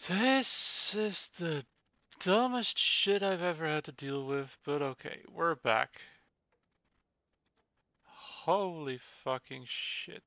This is the dumbest shit I've ever had to deal with, but okay, we're back. Holy fucking shit.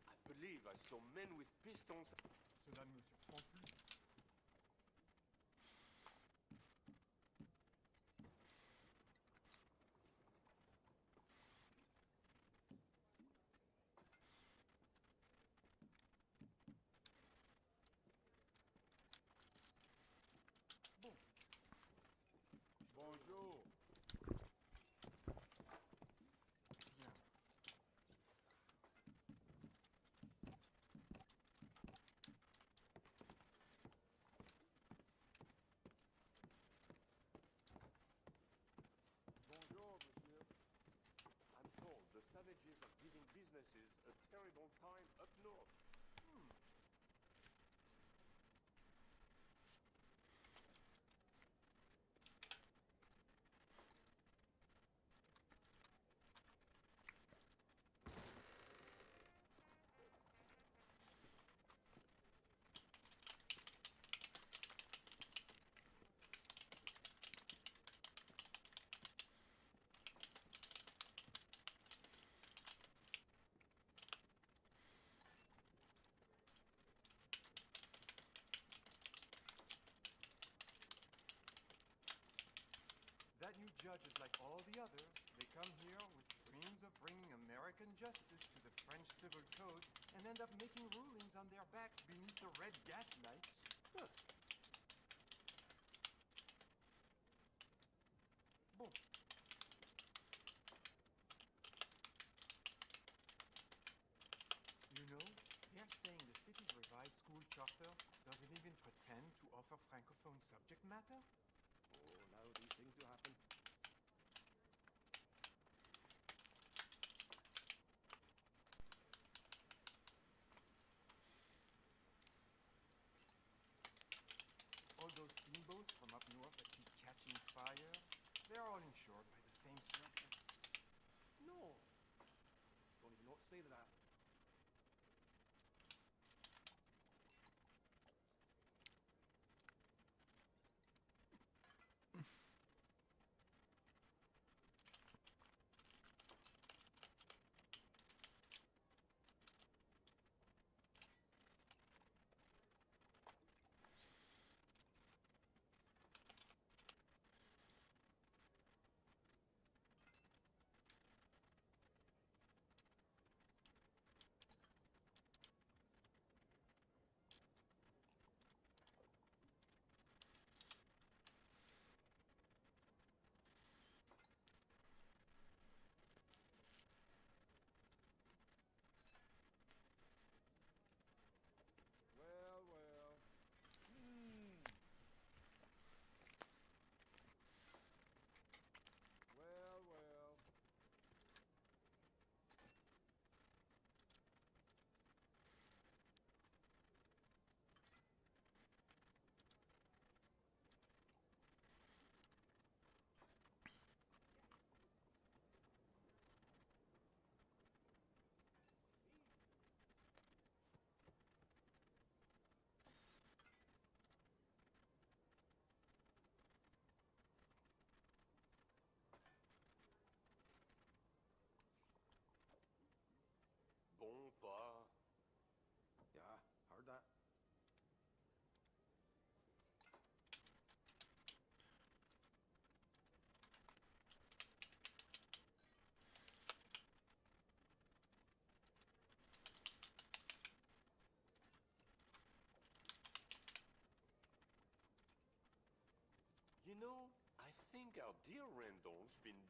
I believe I saw men with pistons. Cela ne me surprend plus. Bon. Bonjour. Bien. Bonjour, monsieur. I'm told the savages are giving businesses a terrible time up north. That new judge is like all the others. They come here with dreams of bringing American justice to the French civil code and end up making rulings on their backs beneath the red gas lights. Huh. Bon. You know, they're saying the city's revised school charter doesn't even pretend to offer francophone subject matter? Oh, now these things do happen. All those steamboats from up north that keep catching fire, they're all insured by the same circuit. No. Don't even know what to say to that.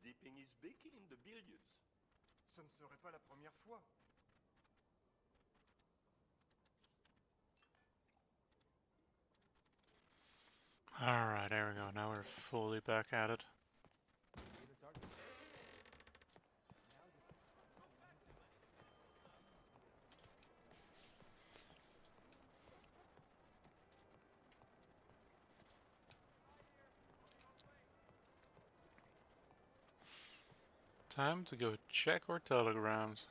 dipping his beak in the billiards. Ce ne serait pas la première fois. Alright, there we go. Now we're fully back at it. Time to go check our telegrams.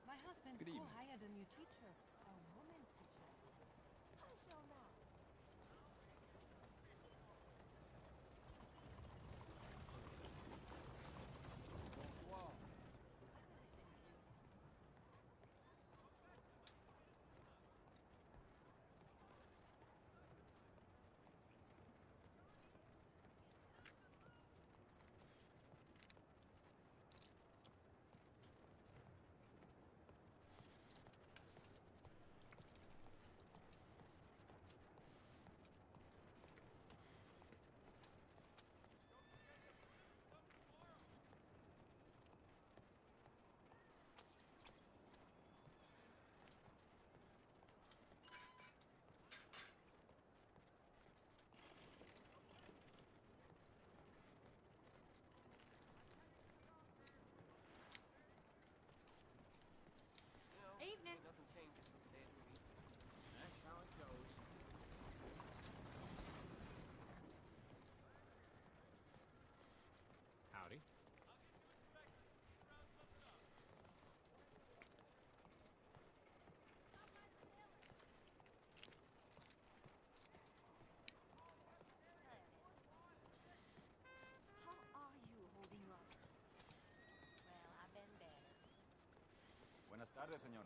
My husband's Good school evening. hired a new teacher, a woman teacher. How shall now? Bonsoir. Evening. Nothing changes from day to week. That's how it goes. Howdy. How are you holding up? Well, I've been better. Buenas tardes, señor.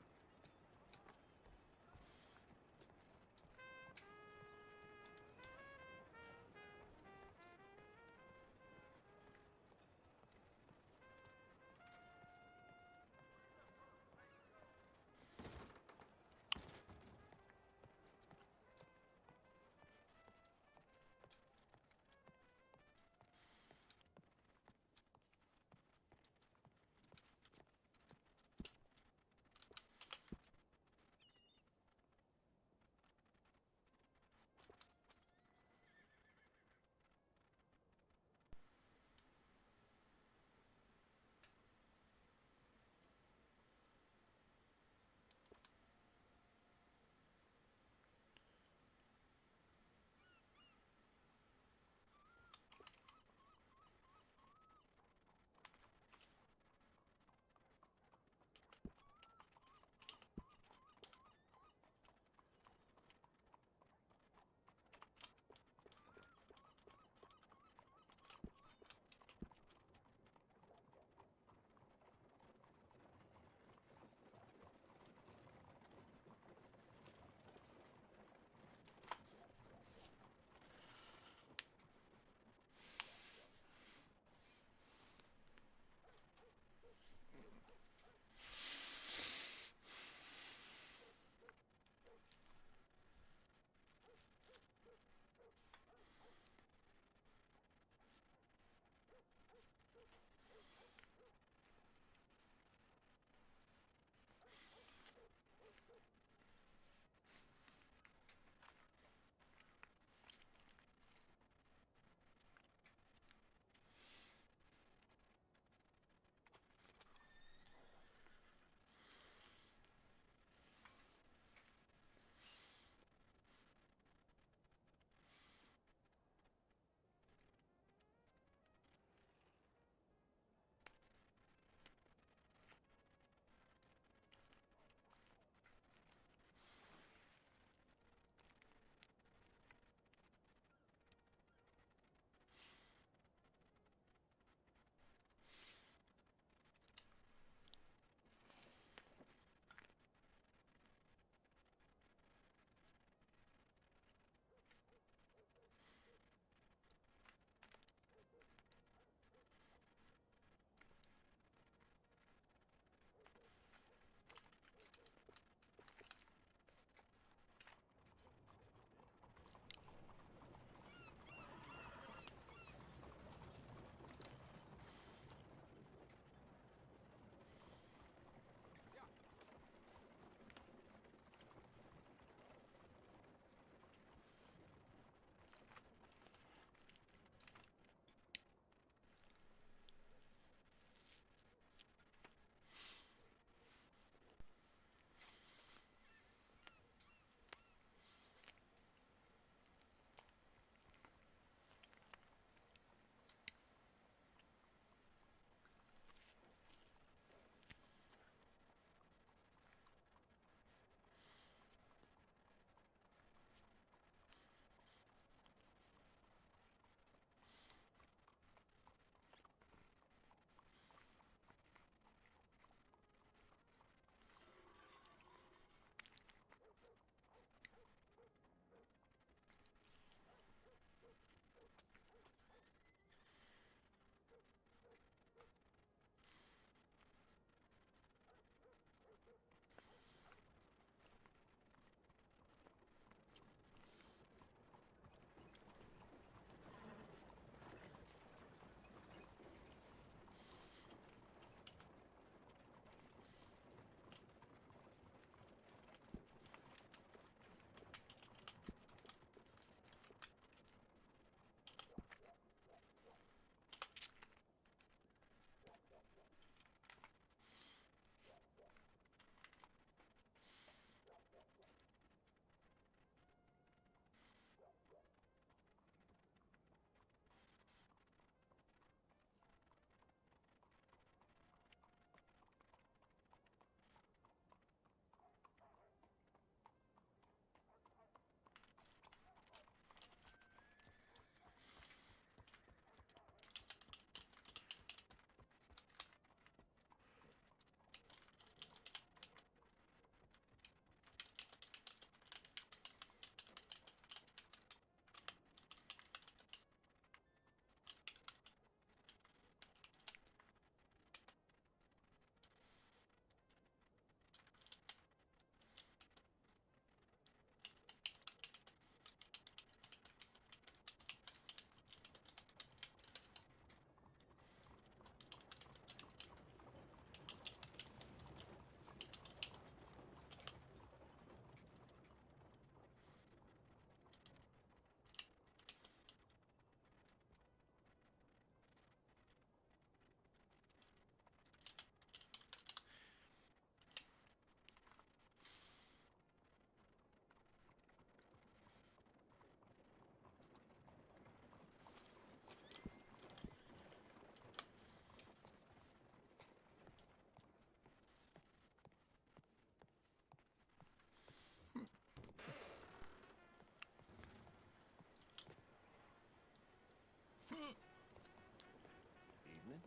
happening?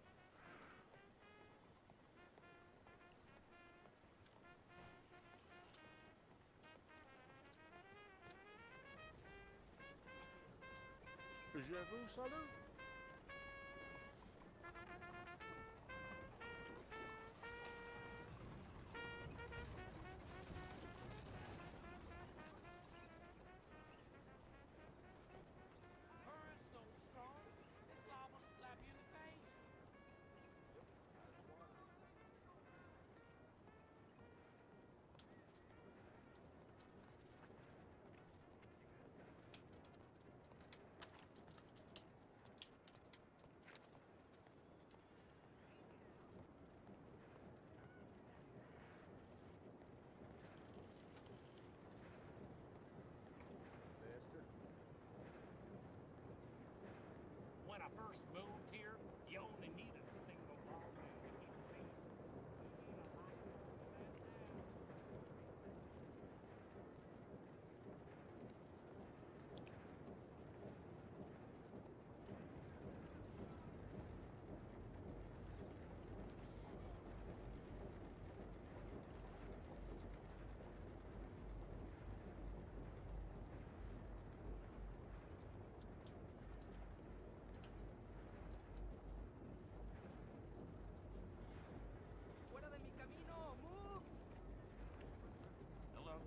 Je vous salue. Current's so strong, it's liable to slap you in the face. Bastard. When I first moved here, you only needed a single log man to keep peace. You need a lot more than that now. Fuera de mi camino, move! Hello.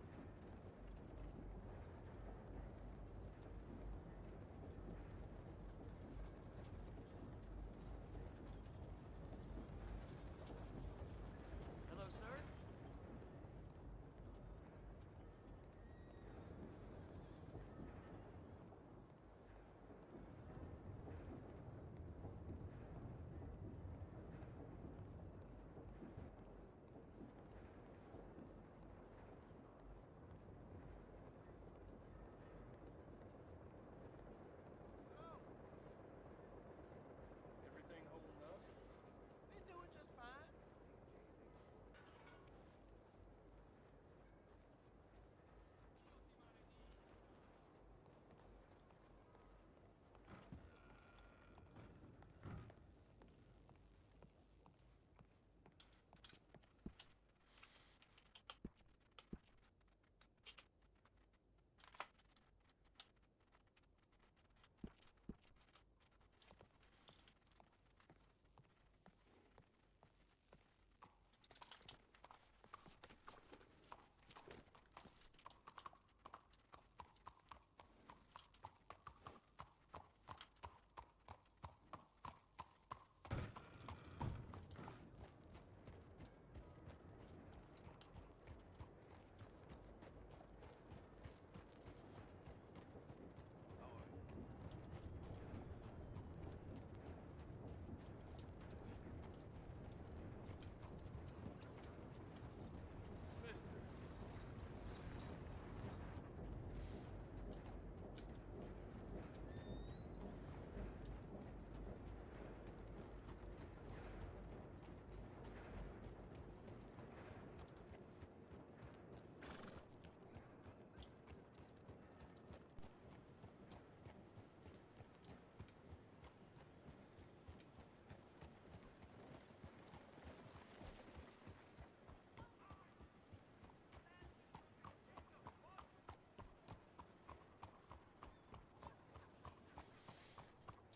Hello, sir? Everything holding up? Been doing just fine.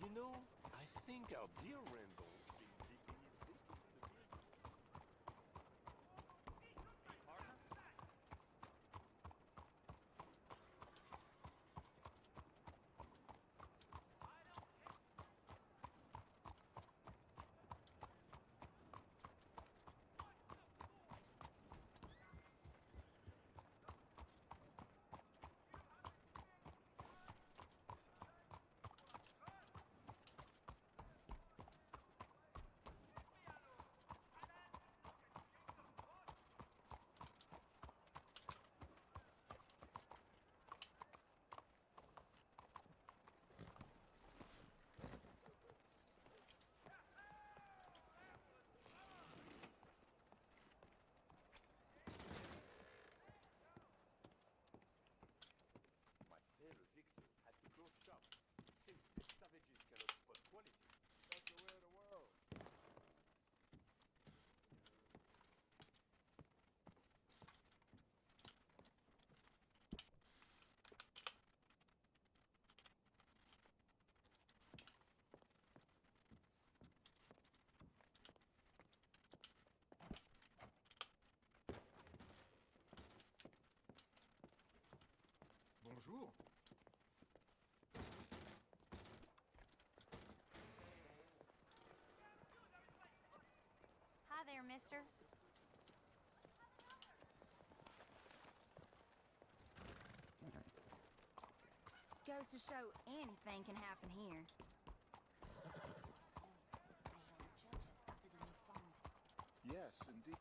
You know, I think our dear Randall's been digging his boots in the grave. Partner? Bonjour. Hi there, mister. Goes to show anything can happen here. Yes, indeed.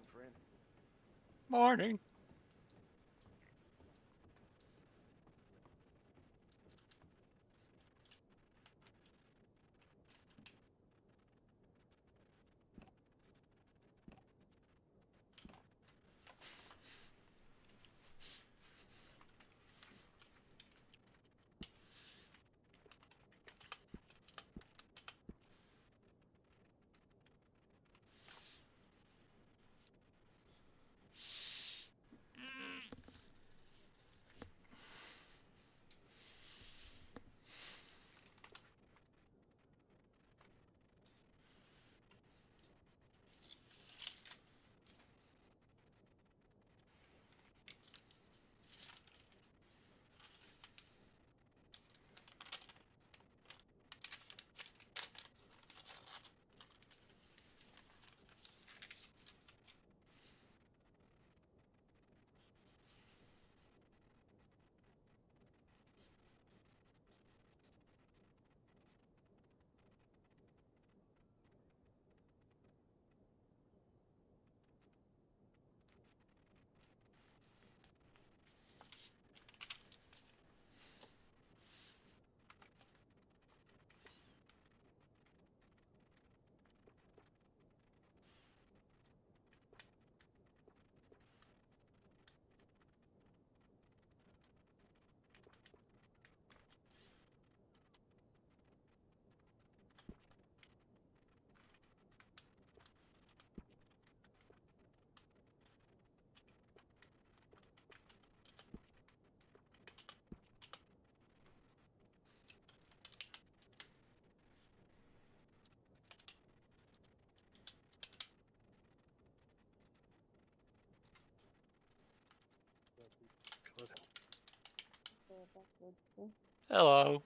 Morning, friend. Morning. Hello.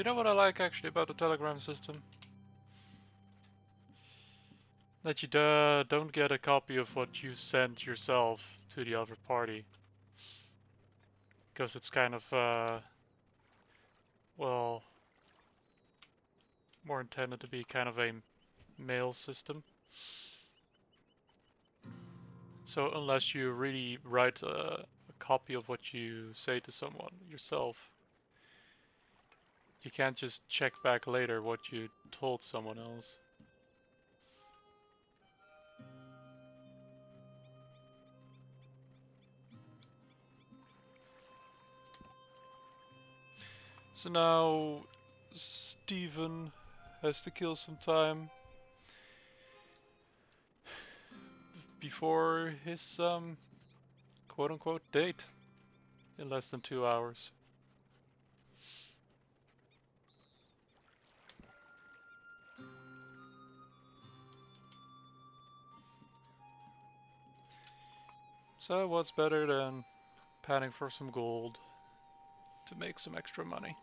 You know what I like actually about the Telegram system? That you don't get a copy of what you sent yourself to the other party. Because it's kind of, well, more intended to be kind of a mail system. So unless you really write a copy of what you say to someone yourself, you can't just check back later what you told someone else. So now Steven has to kill some time before his quote-unquote date in less than 2 hours. So what's better than panning for some gold to make some extra money?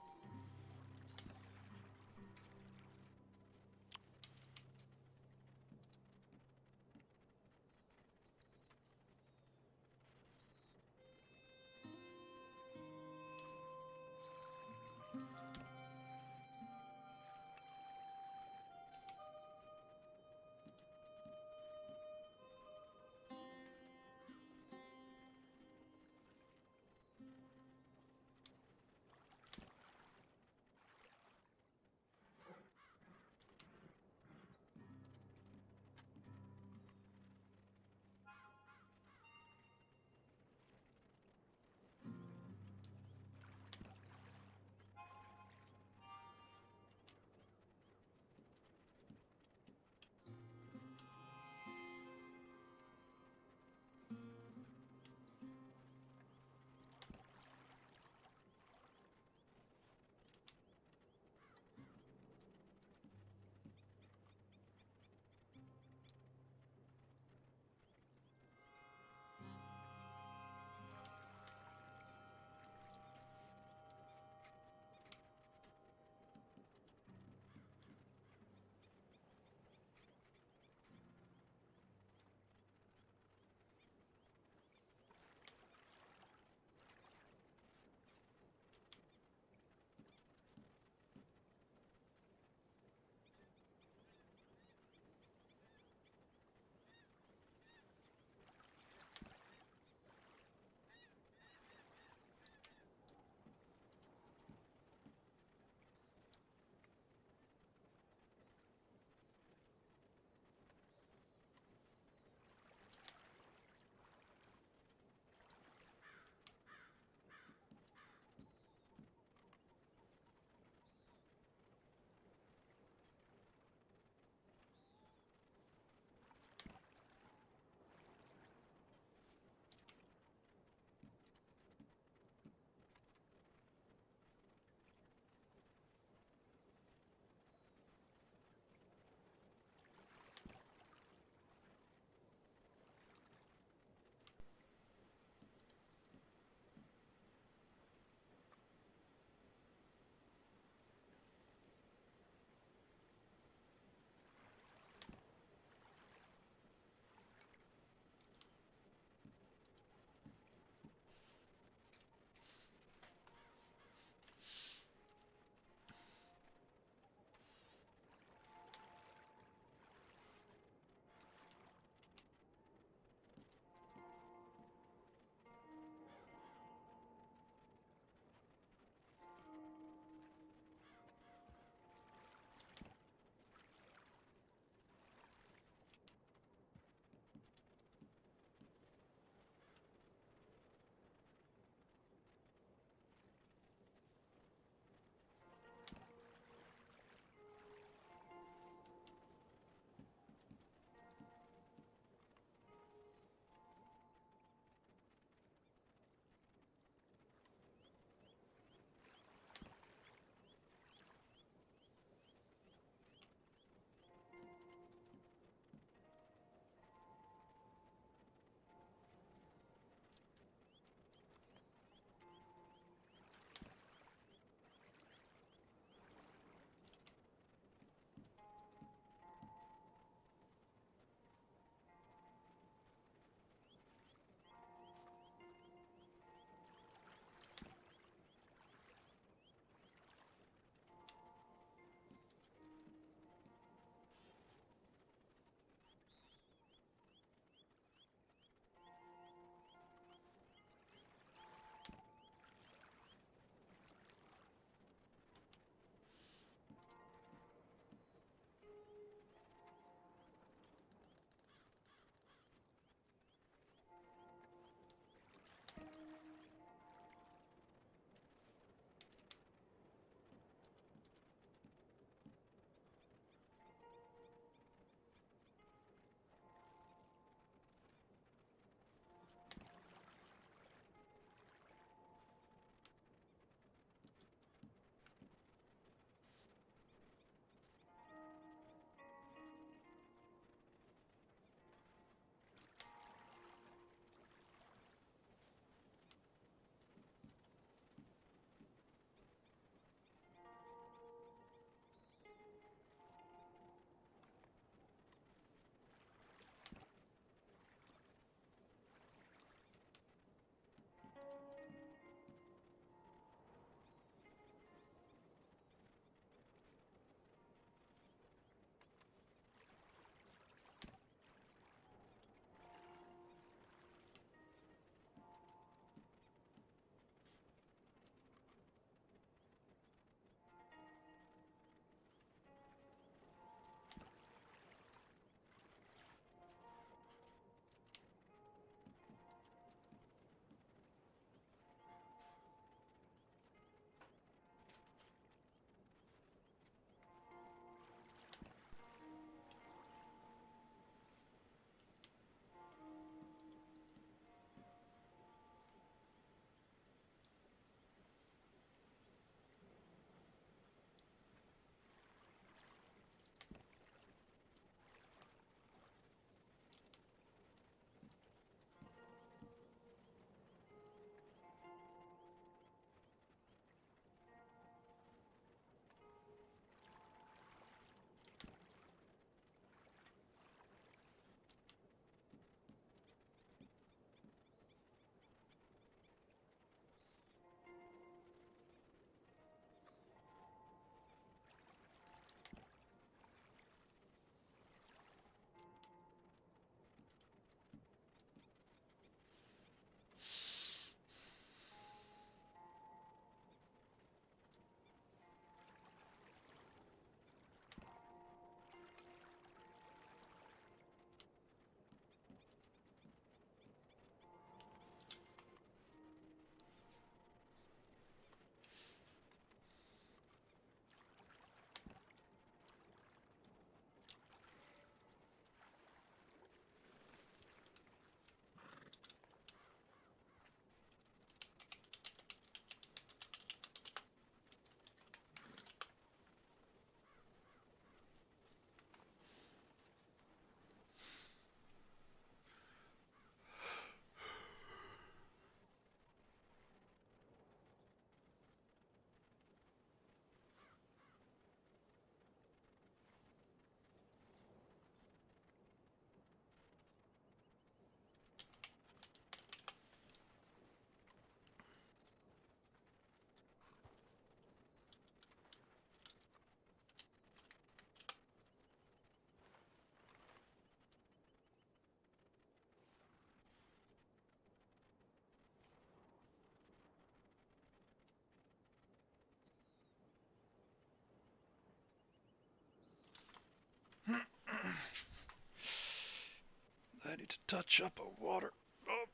need to touch up on water. Oh.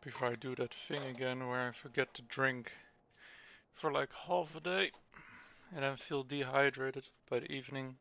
Before I do that thing again where I forget to drink for like half a day and then feel dehydrated by the evening.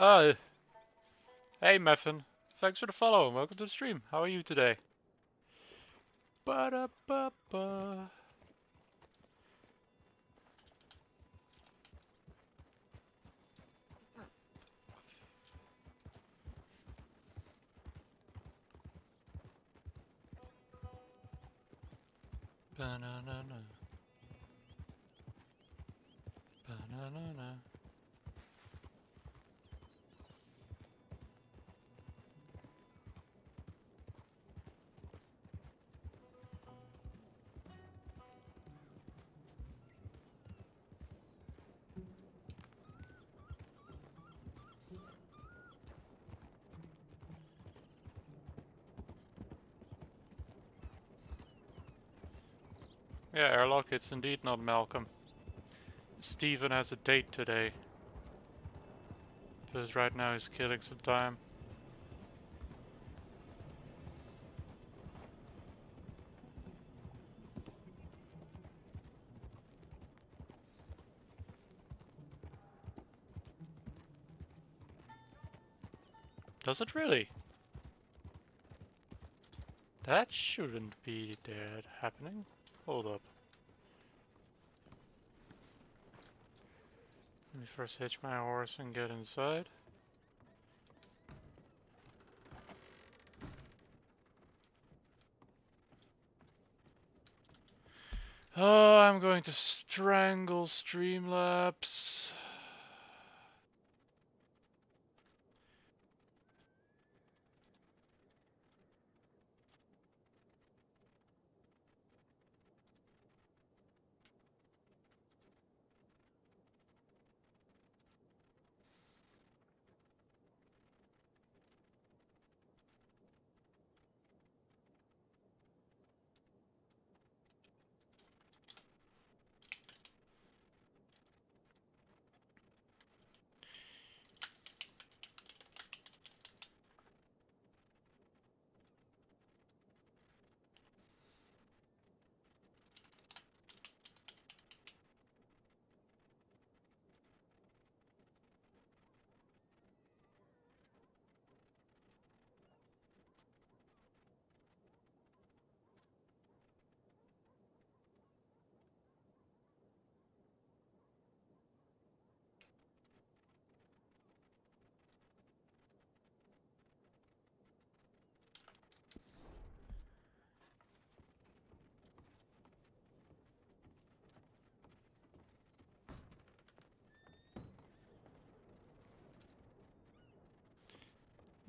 Uh, hey Meffin. Thanks for the follow and welcome to the stream. How are you today? Ba-da-ba-ba. Ba-na-na-na. Ba-na-na-na. Yeah, Airlock, it's indeed not Malcolm. Steven has a date today. Because right now he's killing some time. Does it really? That shouldn't be that happening. Hold up. Let me first hitch my horse and get inside. Oh, I'm going to strangle Streamlabs.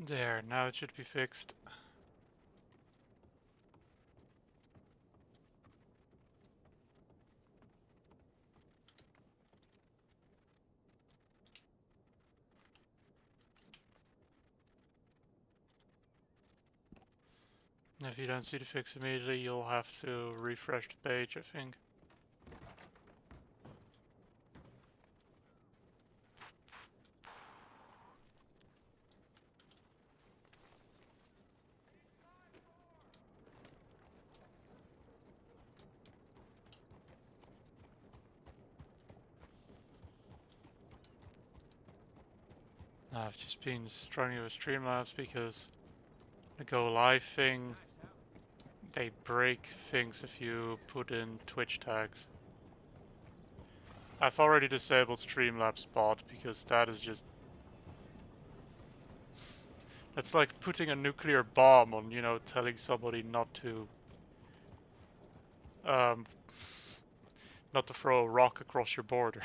There, now it should be fixed. If you don't see the fix immediately, you'll have to refresh the page, I think. I've just been struggling with Streamlabs because the go live thing, they break things if you put in Twitch tags. I've already disabled Streamlabs bot because that is just... It's like putting a nuclear bomb on, you know, telling somebody not to... Um, not to throw a rock across your border.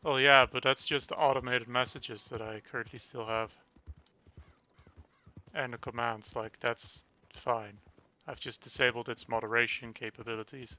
Well, yeah, but that's just the automated messages that I currently still have. And the commands, like, that's fine. I've just disabled its moderation capabilities.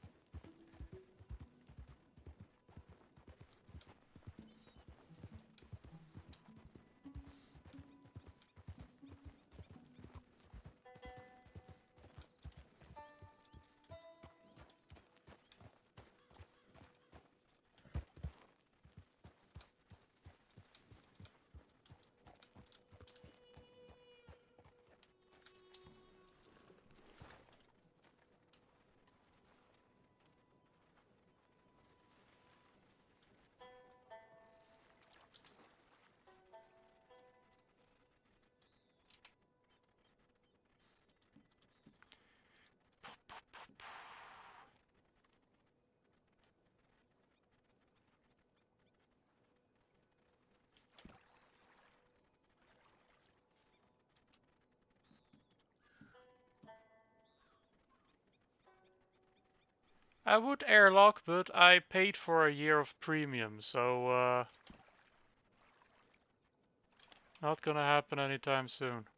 I would airlock, but I paid for a year of premium, so not gonna happen anytime soon.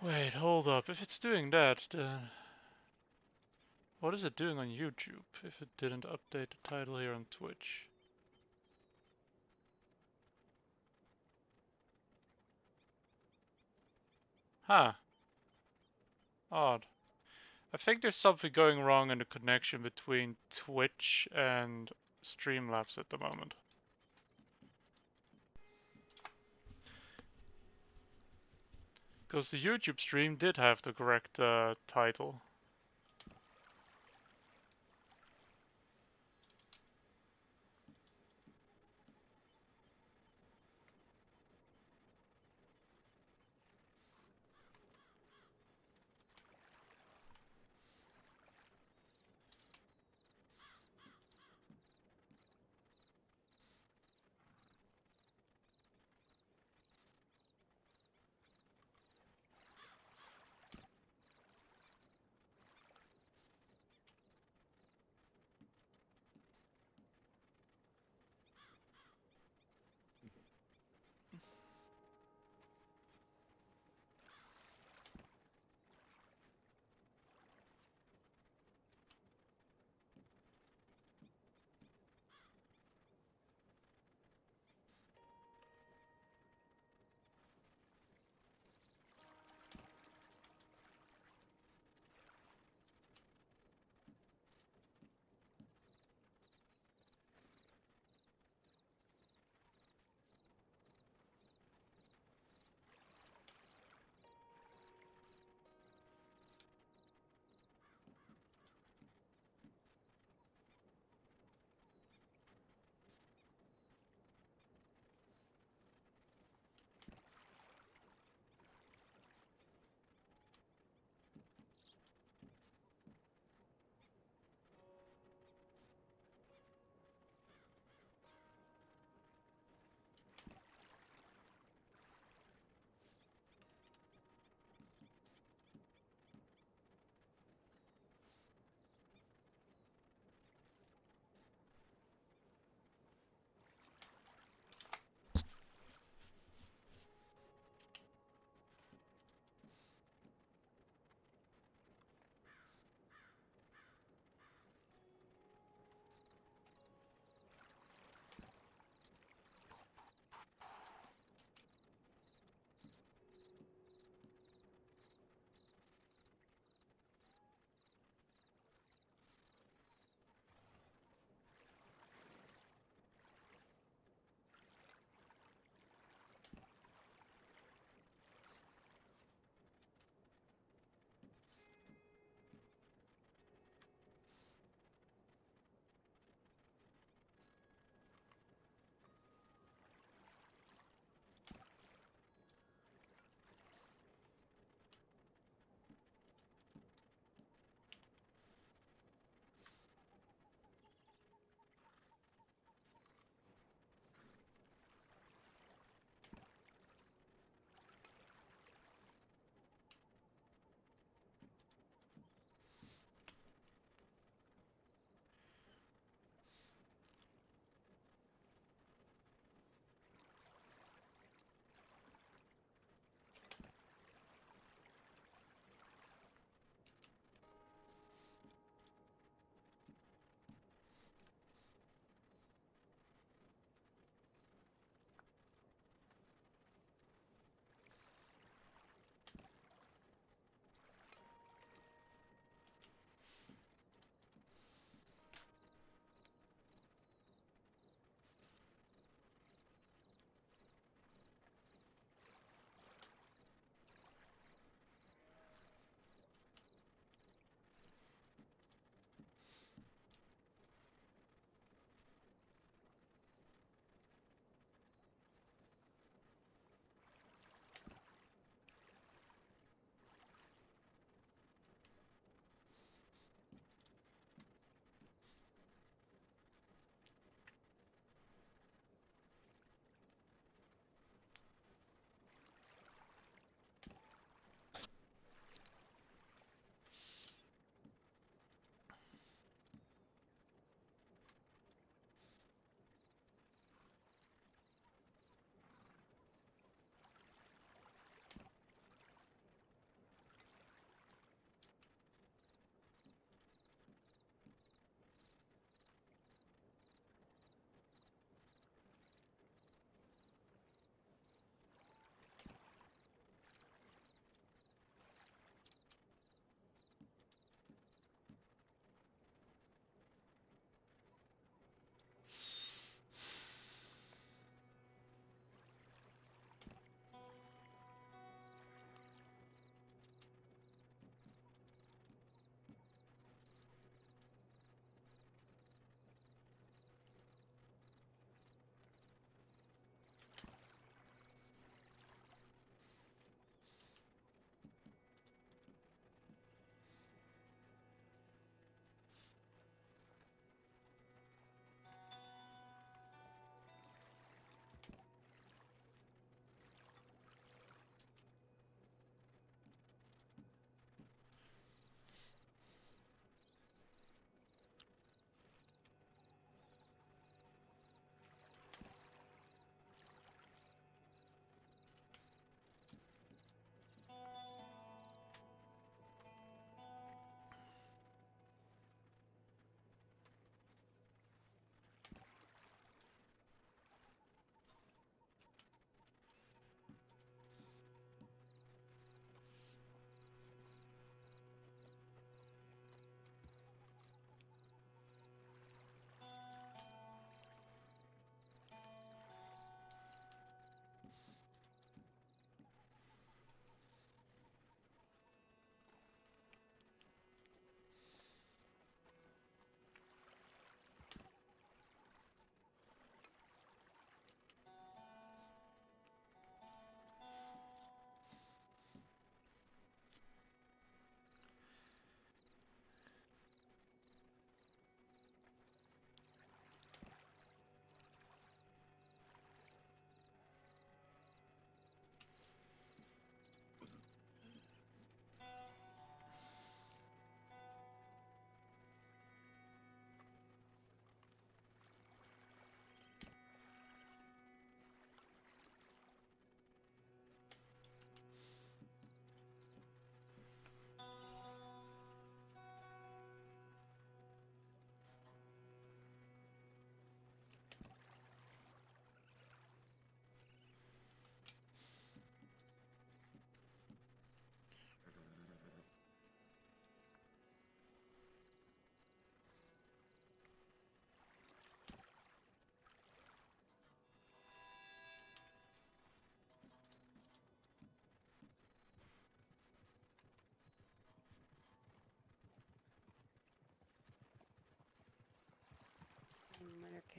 Wait, hold up. If it's doing that, then what is it doing on YouTube if it didn't update the title here on Twitch? Huh. Odd. I think there's something going wrong in the connection between Twitch and Streamlabs at the moment. Because the YouTube stream did have the correct title.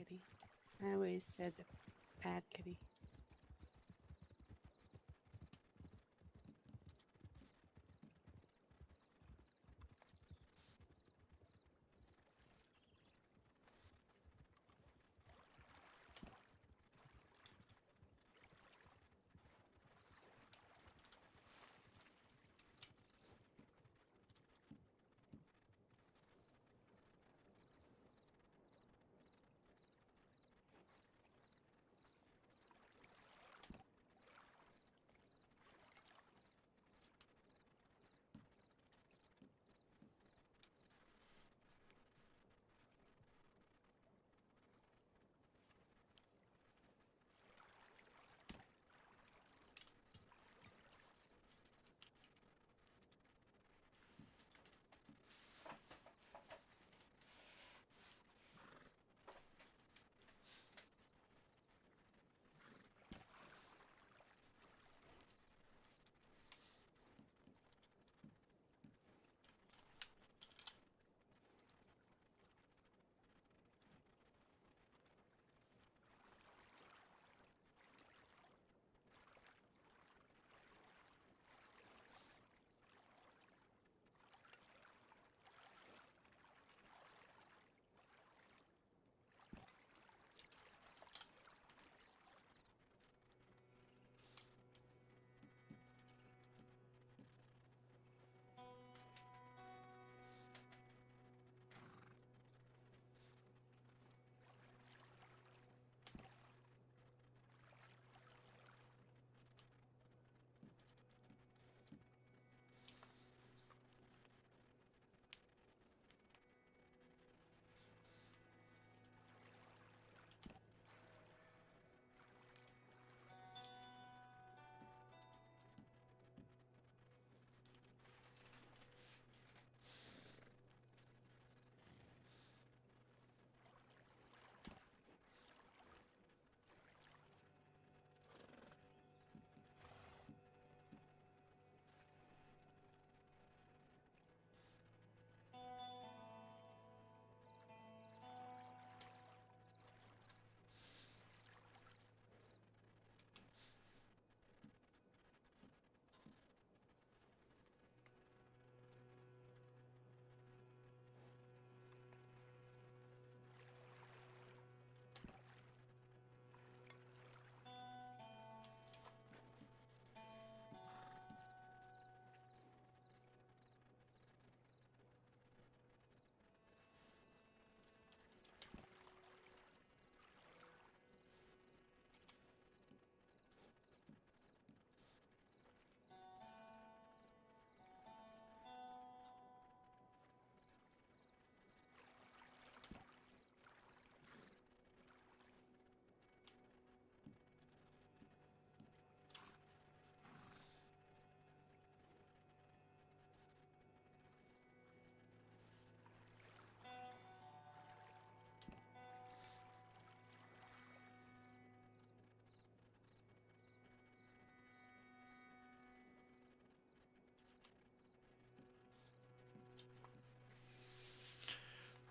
kitty. I always said the bad kitty.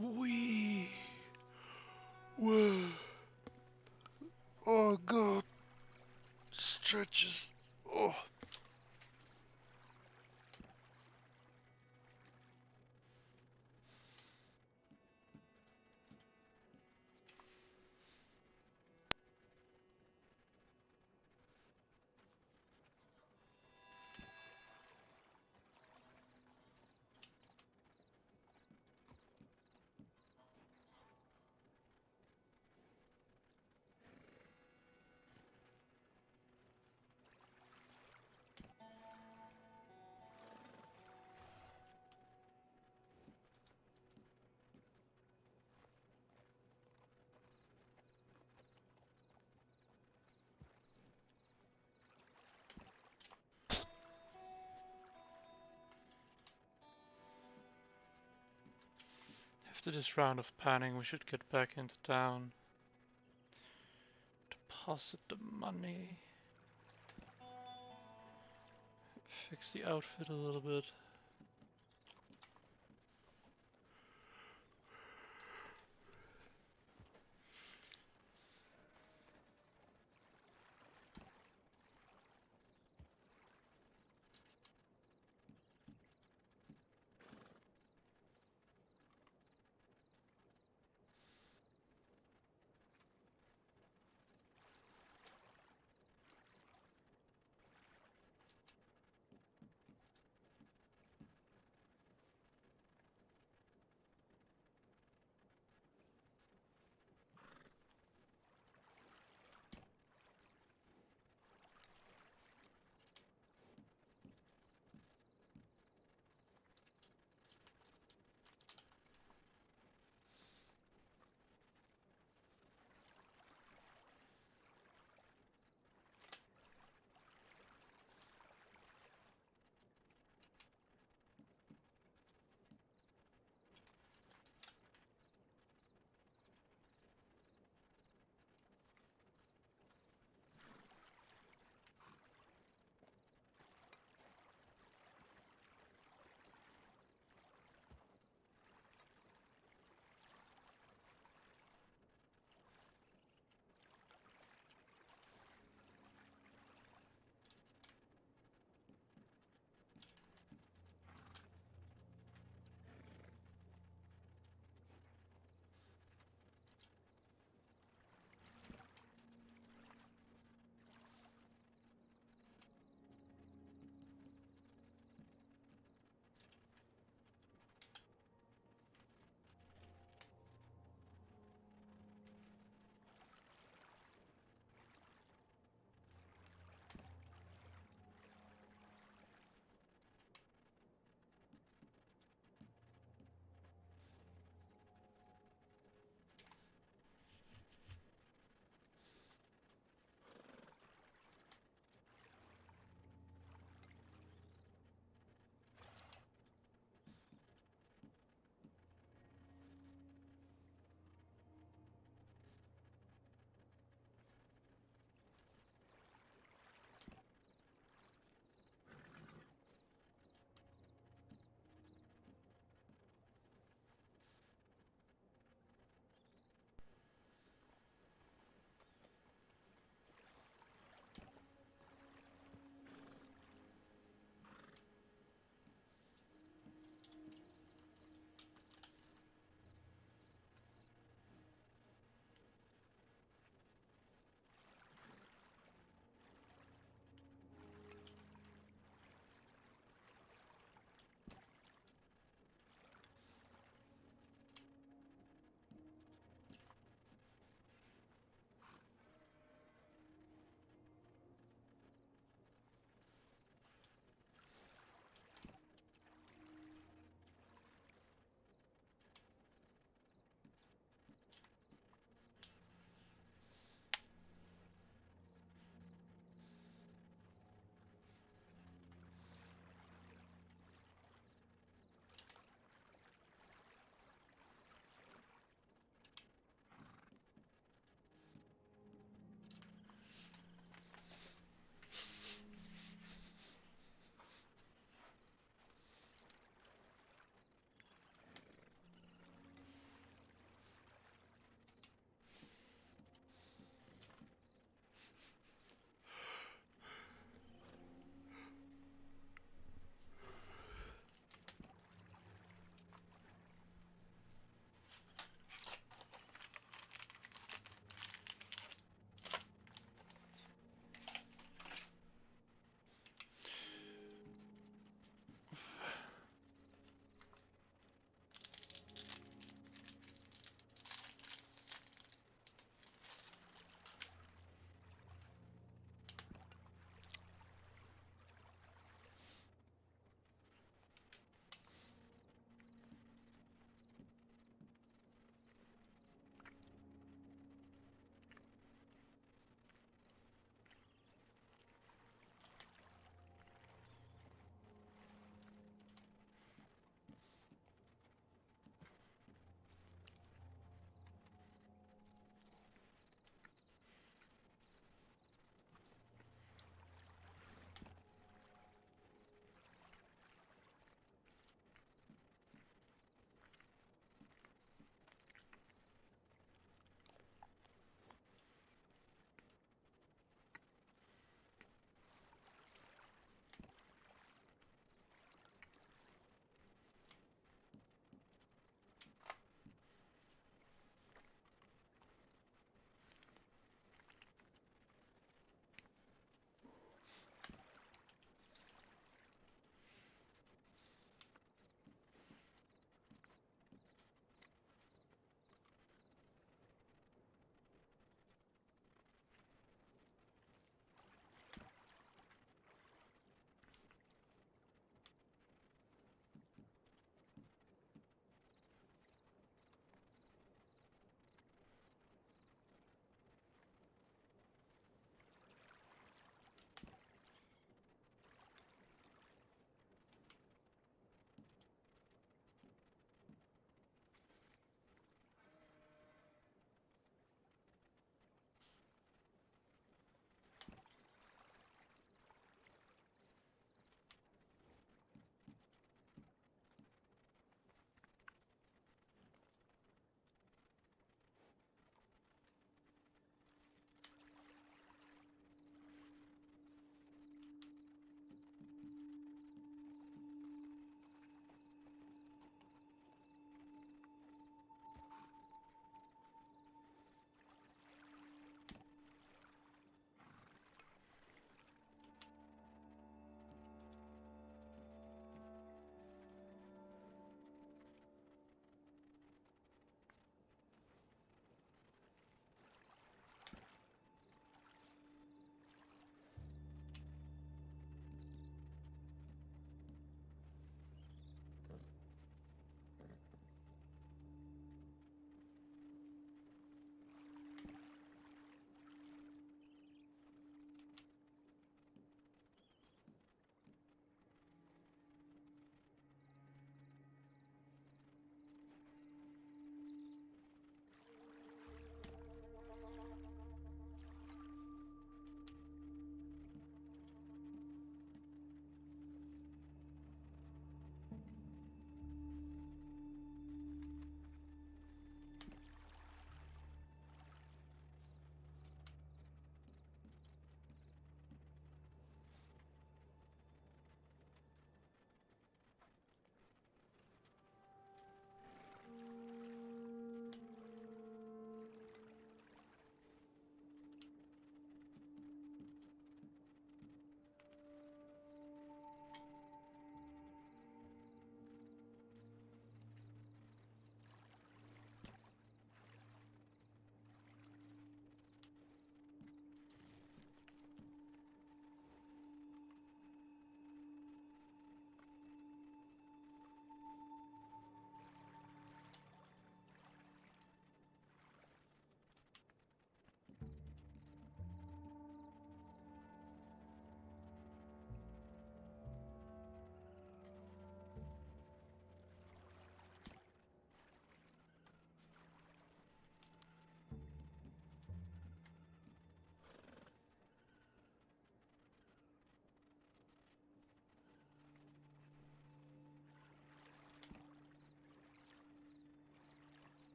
We were. Oh god, stretches. Oh. After this round of panning, we should get back into town. Deposit the money. Fix the outfit a little bit.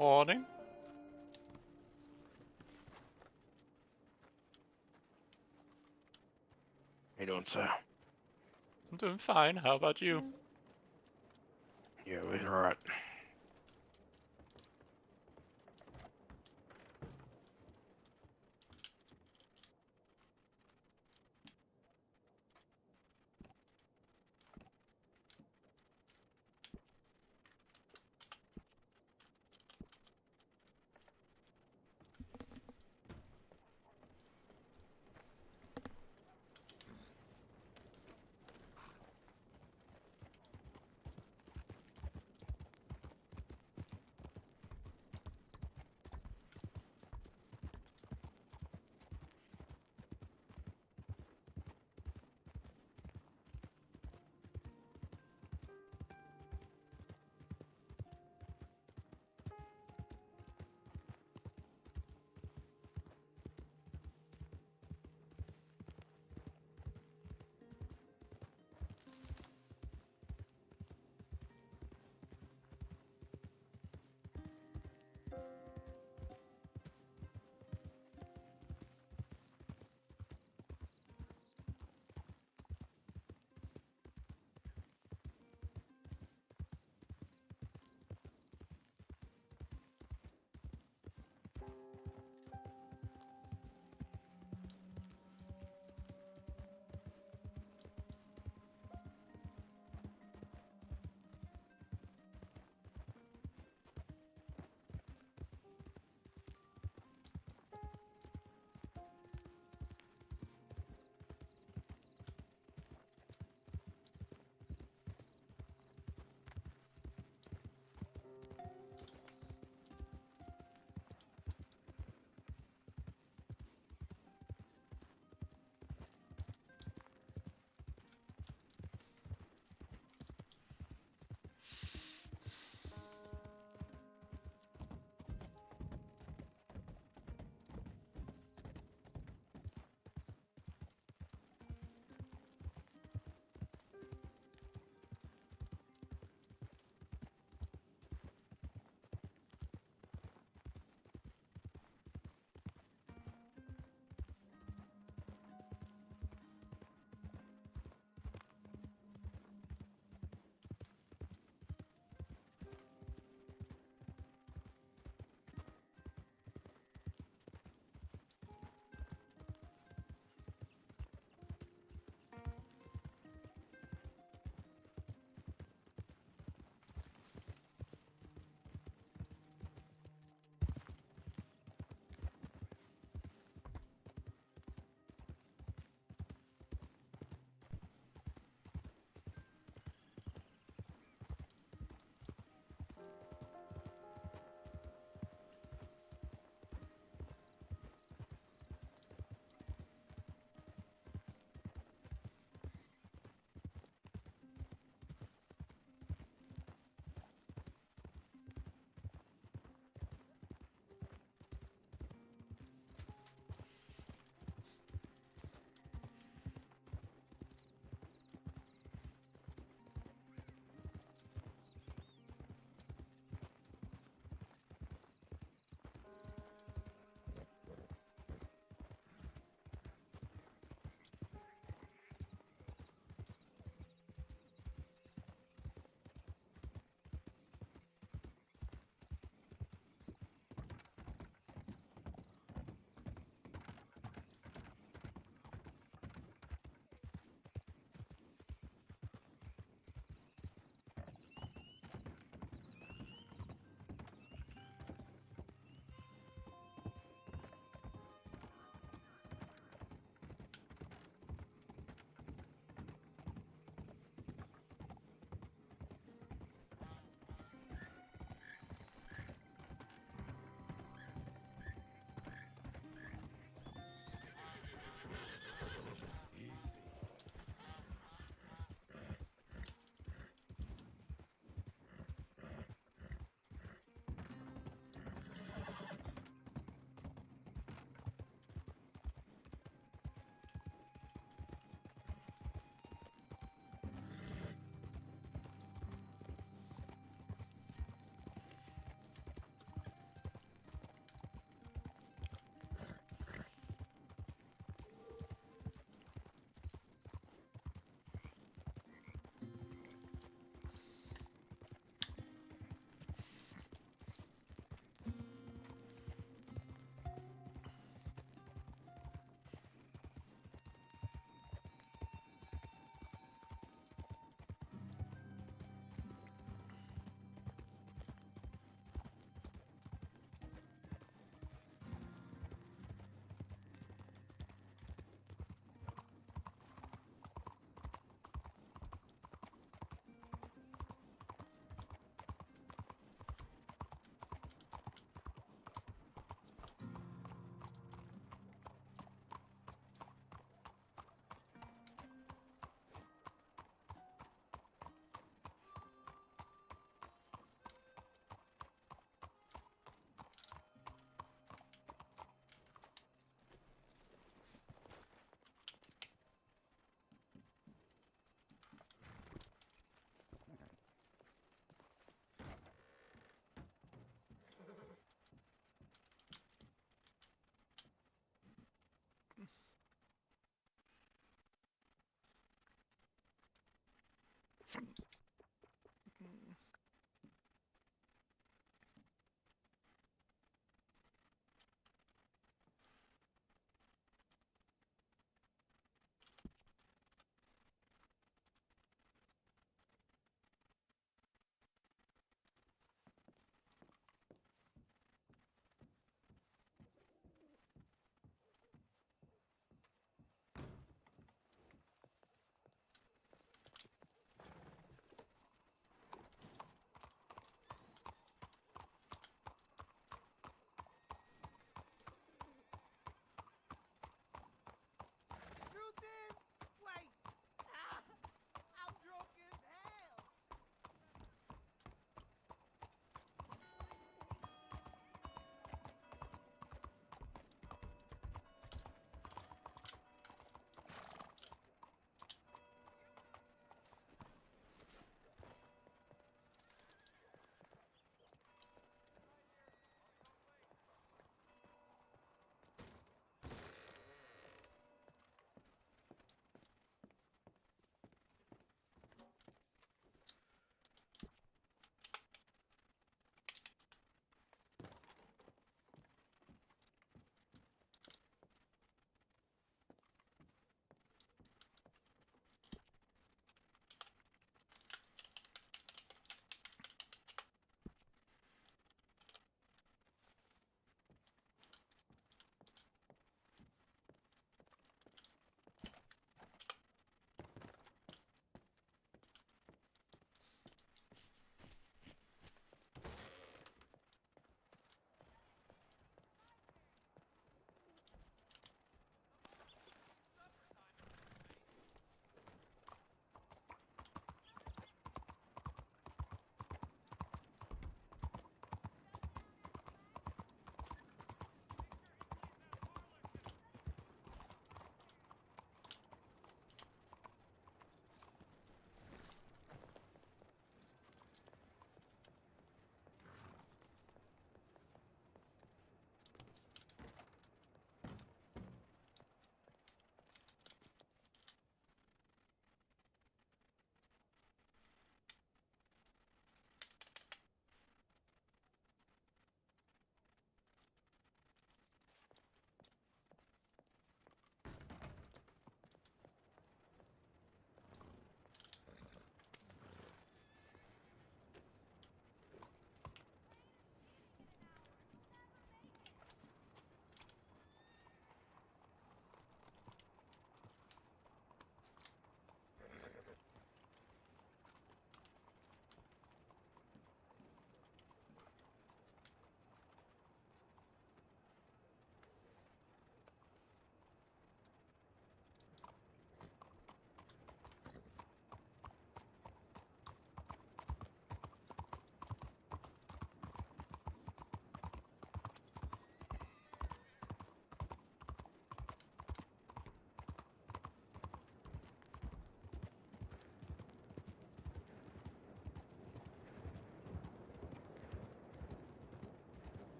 Morning. How you doing, sir? I'm doing fine. How about you? Yeah, we're alright.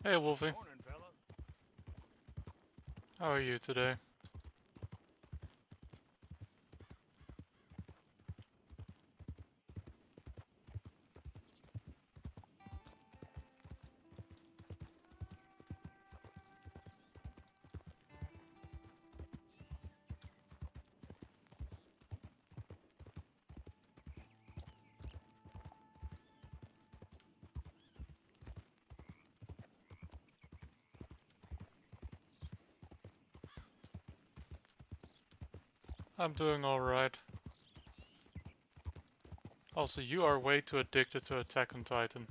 Hey Wolfie, Morning, fella. how are you today? I'm doing alright. Also, you are way too addicted to Attack on Titan.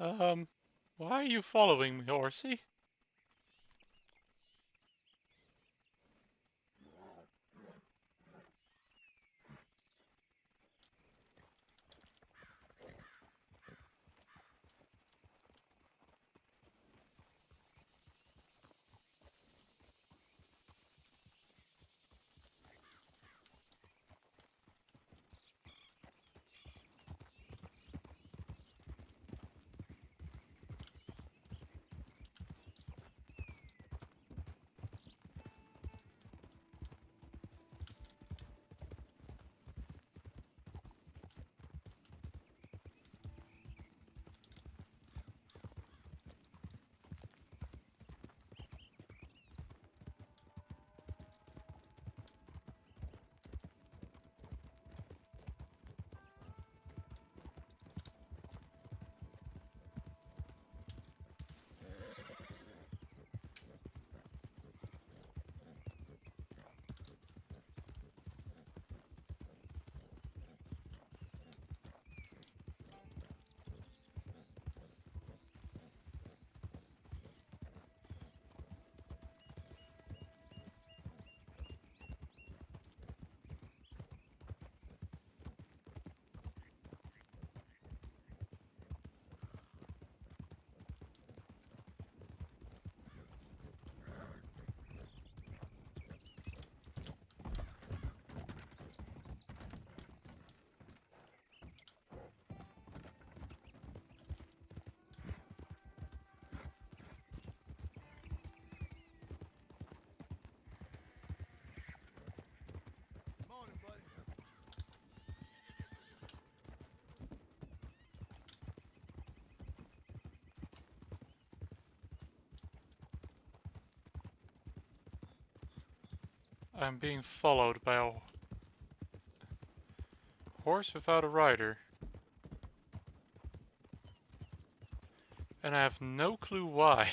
Um, why are you following me, Horsey? Morning, buddy. I'm being followed by a horse without a rider. And I have no clue why.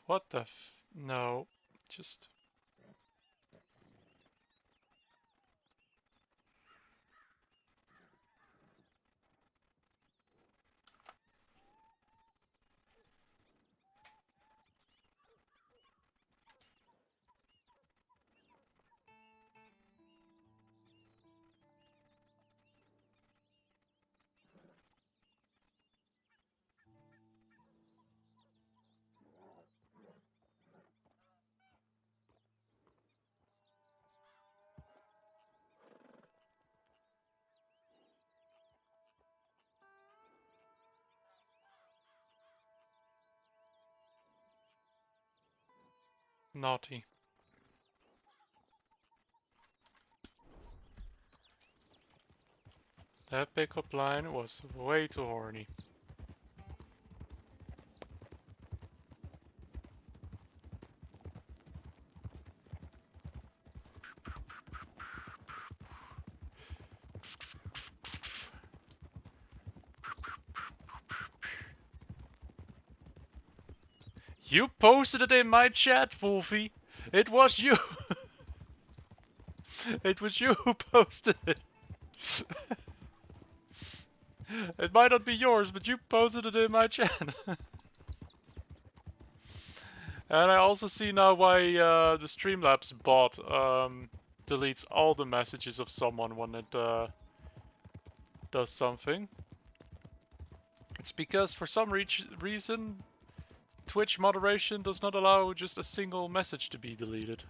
What the f... No. Just... naughty. That pickup line was way too horny. You posted it in my chat, Wolfie. It was you. It was you who posted it. It might not be yours, but you posted it in my chat. And I also see now why the Streamlabs bot deletes all the messages of someone when it does something. It's because for some reason Twitch moderation does not allow just a single message to be deleted.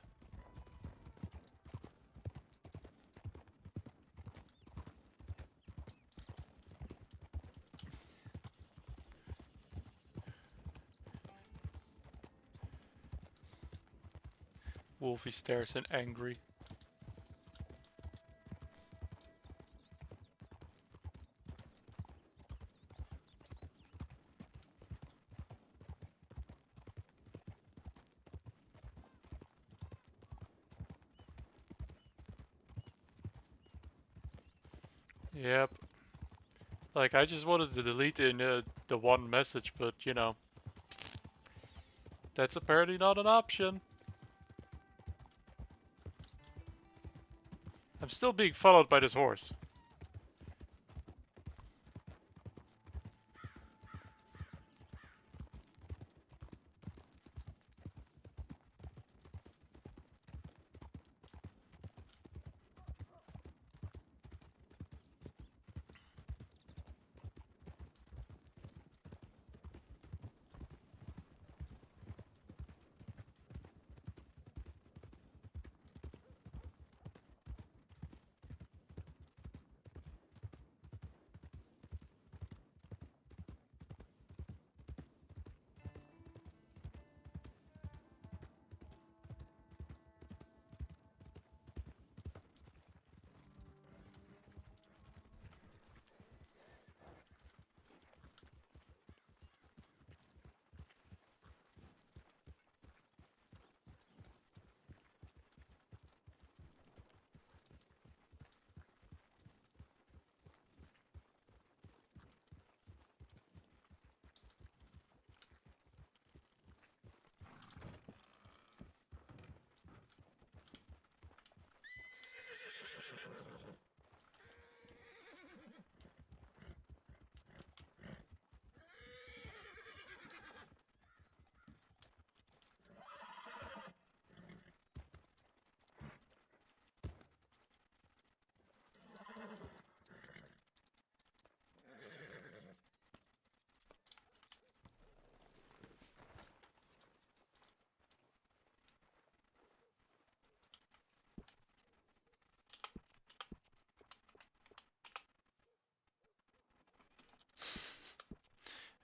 Wolfie stares and angry. Yep. Like, I just wanted to delete the one message, but you know, that's apparently not an option. I'm still being followed by this horse.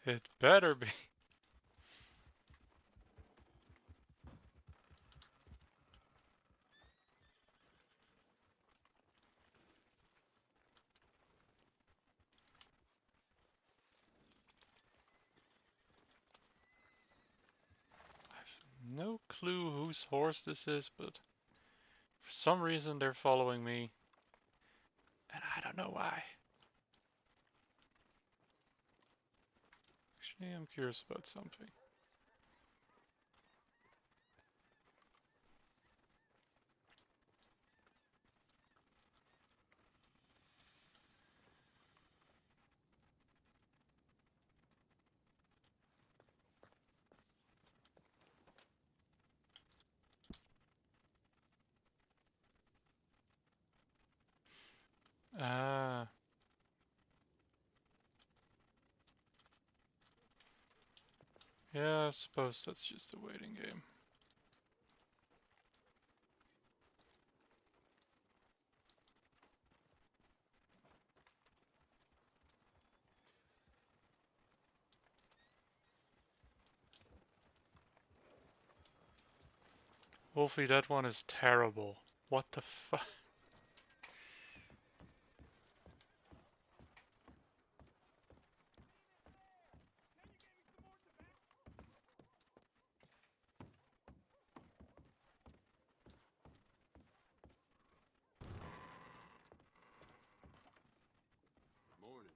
It better be. I've no clue whose horse this is, but for some reason they're following me. And I don't know why. Actually, I'm curious about something. Yeah, I suppose that's just a waiting game. Wolfie, that one is terrible. What the fuck? Morning.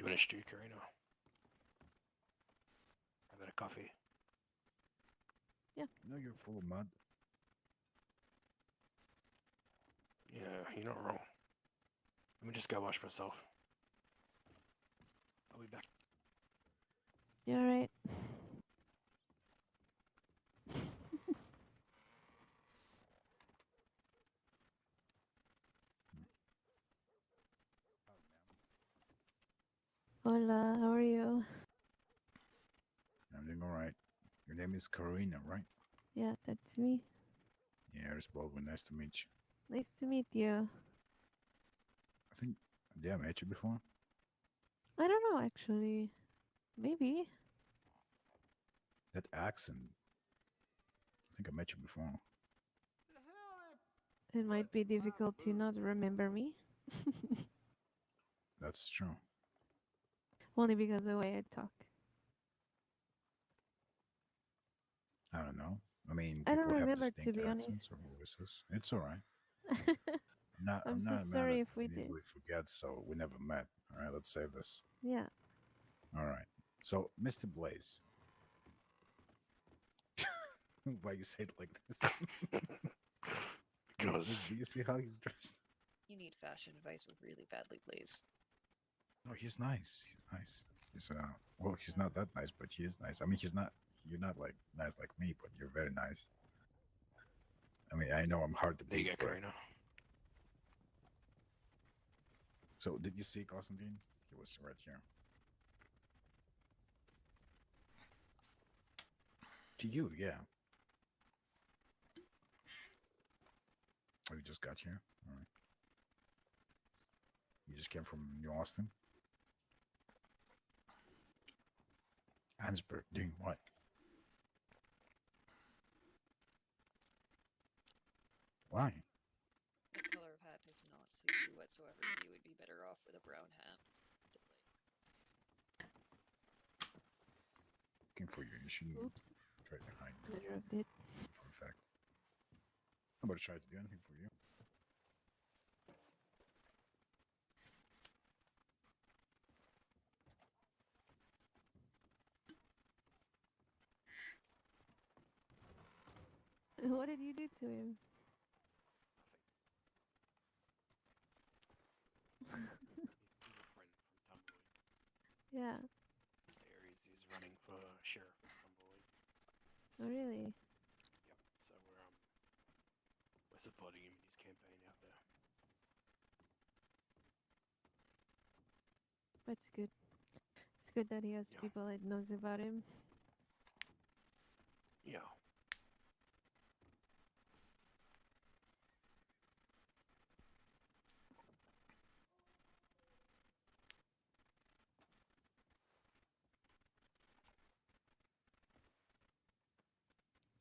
You want a stew, Karina? How about a coffee? No, you're full of mud. Yeah, you're not wrong. Let me just go wash myself. I'll be back. You alright? Hola, how are you? I'm doing all right. Your name is Karina, right? Yeah, that's me. Yeah, it's Baldwin. Nice to meet you. Nice to meet you. I think, did I met you before? I don't know actually. Maybe. That accent. I think I met you before. It might be difficult to not remember me. That's true. Only because of the way I talk. I don't know. I mean, I don't people have remember, to distinct be accents honest. or voices. It's all right. I'm I'm so not a man sorry that if we did. easily forgets, so we never met. All right, let's say this. Yeah. All right. So, Mr. Blaze. Why you say it like this? Because Do you see how he's dressed? You need fashion advice really badly, please. No, he's nice. He's nice. He's well, he's not that nice, but he is nice. I mean, he's not. You're not like nice like me, but you're very nice. I mean, I know I'm hard to there you beat. go, But... Karina. So, did you see Constantine? He was right here. To you, yeah. Oh, you just got here? All right. You just came from New Austin? Ansberg, doing what? Why? The color of hat does not suit you whatsoever. You would be better off with a brown hat. Just like... Looking for you. You shouldn't Oops. try to hide I dropped it. for a fact. I'm about to try to do anything for you. What did you do to him? He's a friend from Tumbleweed. Yeah. Mr. Aries is running for sheriff in Tumbleweed. Oh, really? Yep. So we're supporting him in his campaign out there. That's good. It's good that he has Yeah. people that knows about him. Yeah.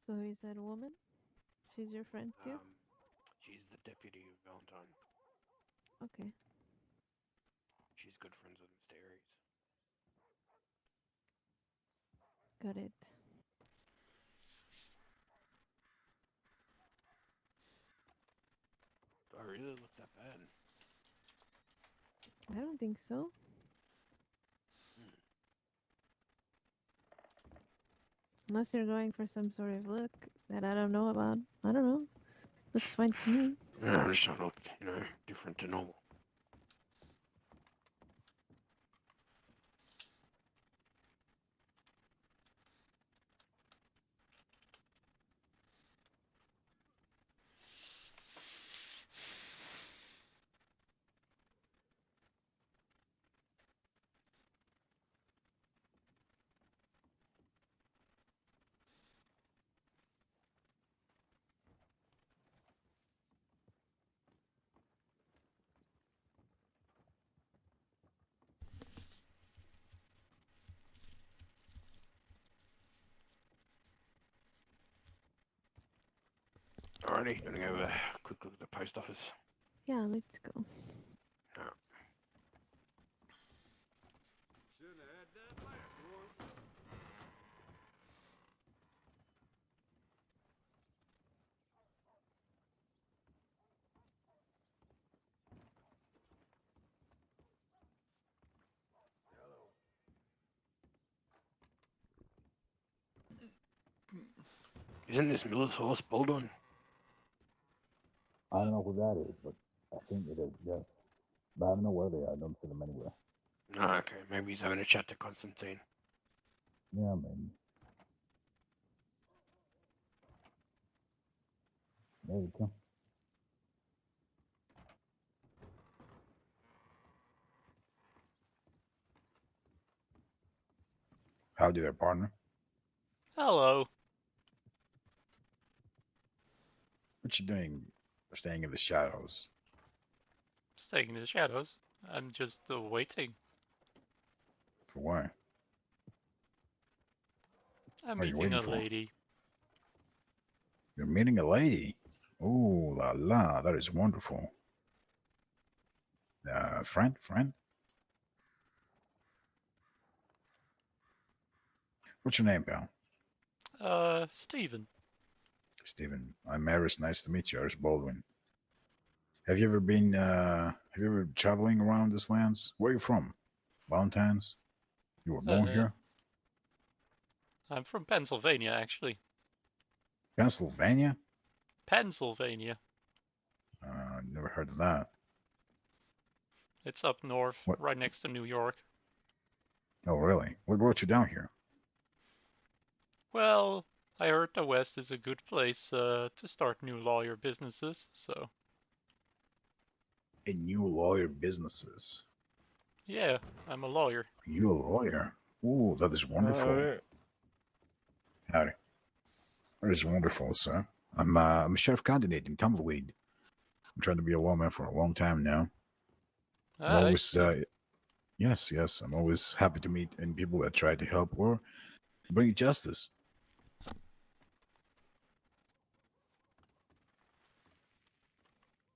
So is that a woman? She's your friend too? She's the deputy of Valentine. Okay. She's good friends with Mr. Aries. Got it. Do I really look that bad? I don't think so. Unless you're going for some sort of look that I don't know about. I don't know. Looks fine to me. No, I'm just trying to look, different to normal. Alrighty, gonna go have a quick look at the post office. Yeah, let's go. Alright. Shouldn't have had that last one. Isn't this Miller's horse Baldwin? I don't know who that is, but I think it is, yes. But I don't know where they are. I don't see them anywhere. Ah, okay. Maybe he's having a chat to Constantine. Yeah, maybe. There you go. Howdy there, partner. Hello. What you doing staying in the shadows? Staying in the shadows. I'm just waiting. For what? I'm What are you meeting waiting a for? lady. You're meeting a lady? Ooh la la, that is wonderful. Friend? What's your name, pal? Steven. Steven. I'm Maris. Nice to meet you. Iris Baldwin. Have you ever traveling around this lands? Where are you from? Valentine's? You were born here? I'm from Pennsylvania, actually. Pennsylvania? Pennsylvania. Never heard of that. It's up north, What? right next to New York. Oh, really? What brought you down here? Well, I heard the West is a good place to start new lawyer businesses, so... A new lawyer businesses. Yeah, I'm a lawyer. You a lawyer? Ooh, that is wonderful. Howdy. That is wonderful, sir. I'm a sheriff candidate in Tumbleweed. I'm trying to be a lawman for a long time now. I'm always, yes, I'm always happy to meet any people that try to help or bring justice.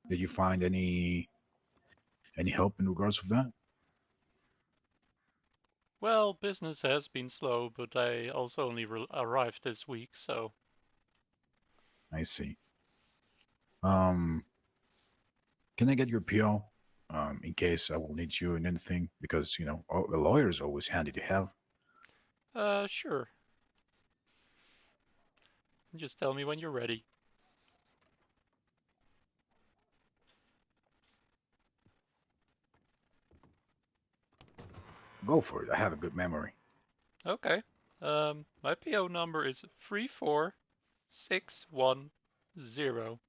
Did you find any help in regards of that? Well, business has been slow, but I also only arrived this week, so... I see. Can I get your PO? In case I will need you in anything, because, a lawyer is always handy to have. Sure. Just tell me when you're ready. Go for it. I have a good memory. Okay. My PO number is 34610.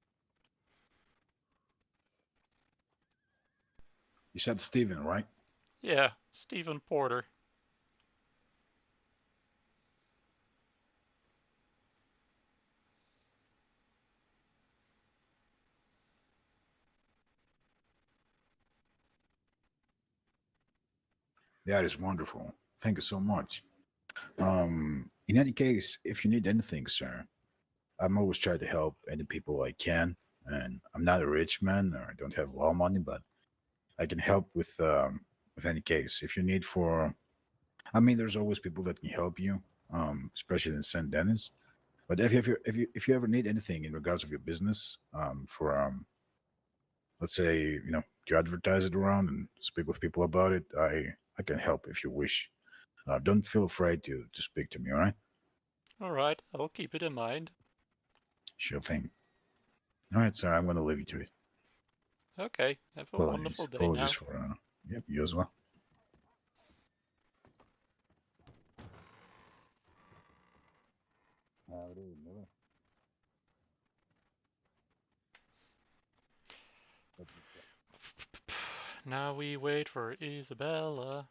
You said Steven, right? Yeah, Stephen Porter. That is wonderful. Thank you so much. In any case, if you need anything, sir, I'm always trying to help any people I can. And I'm not a rich man or I don't have a lot of money, but I can help with any case. If you need there's always people that can help you, especially in St. Denis. But if you ever need anything in regards of your business, let's say to advertise it around and speak with people about it, I can help if you wish. Don't feel afraid to speak to me. All right? Alright, I'll keep it in mind. Sure thing. All right, sir. I'm going to leave you to it. Okay, have a wonderful day Apologies now. for yep, you as well. Howdy, Miller. Now we wait for Isabella.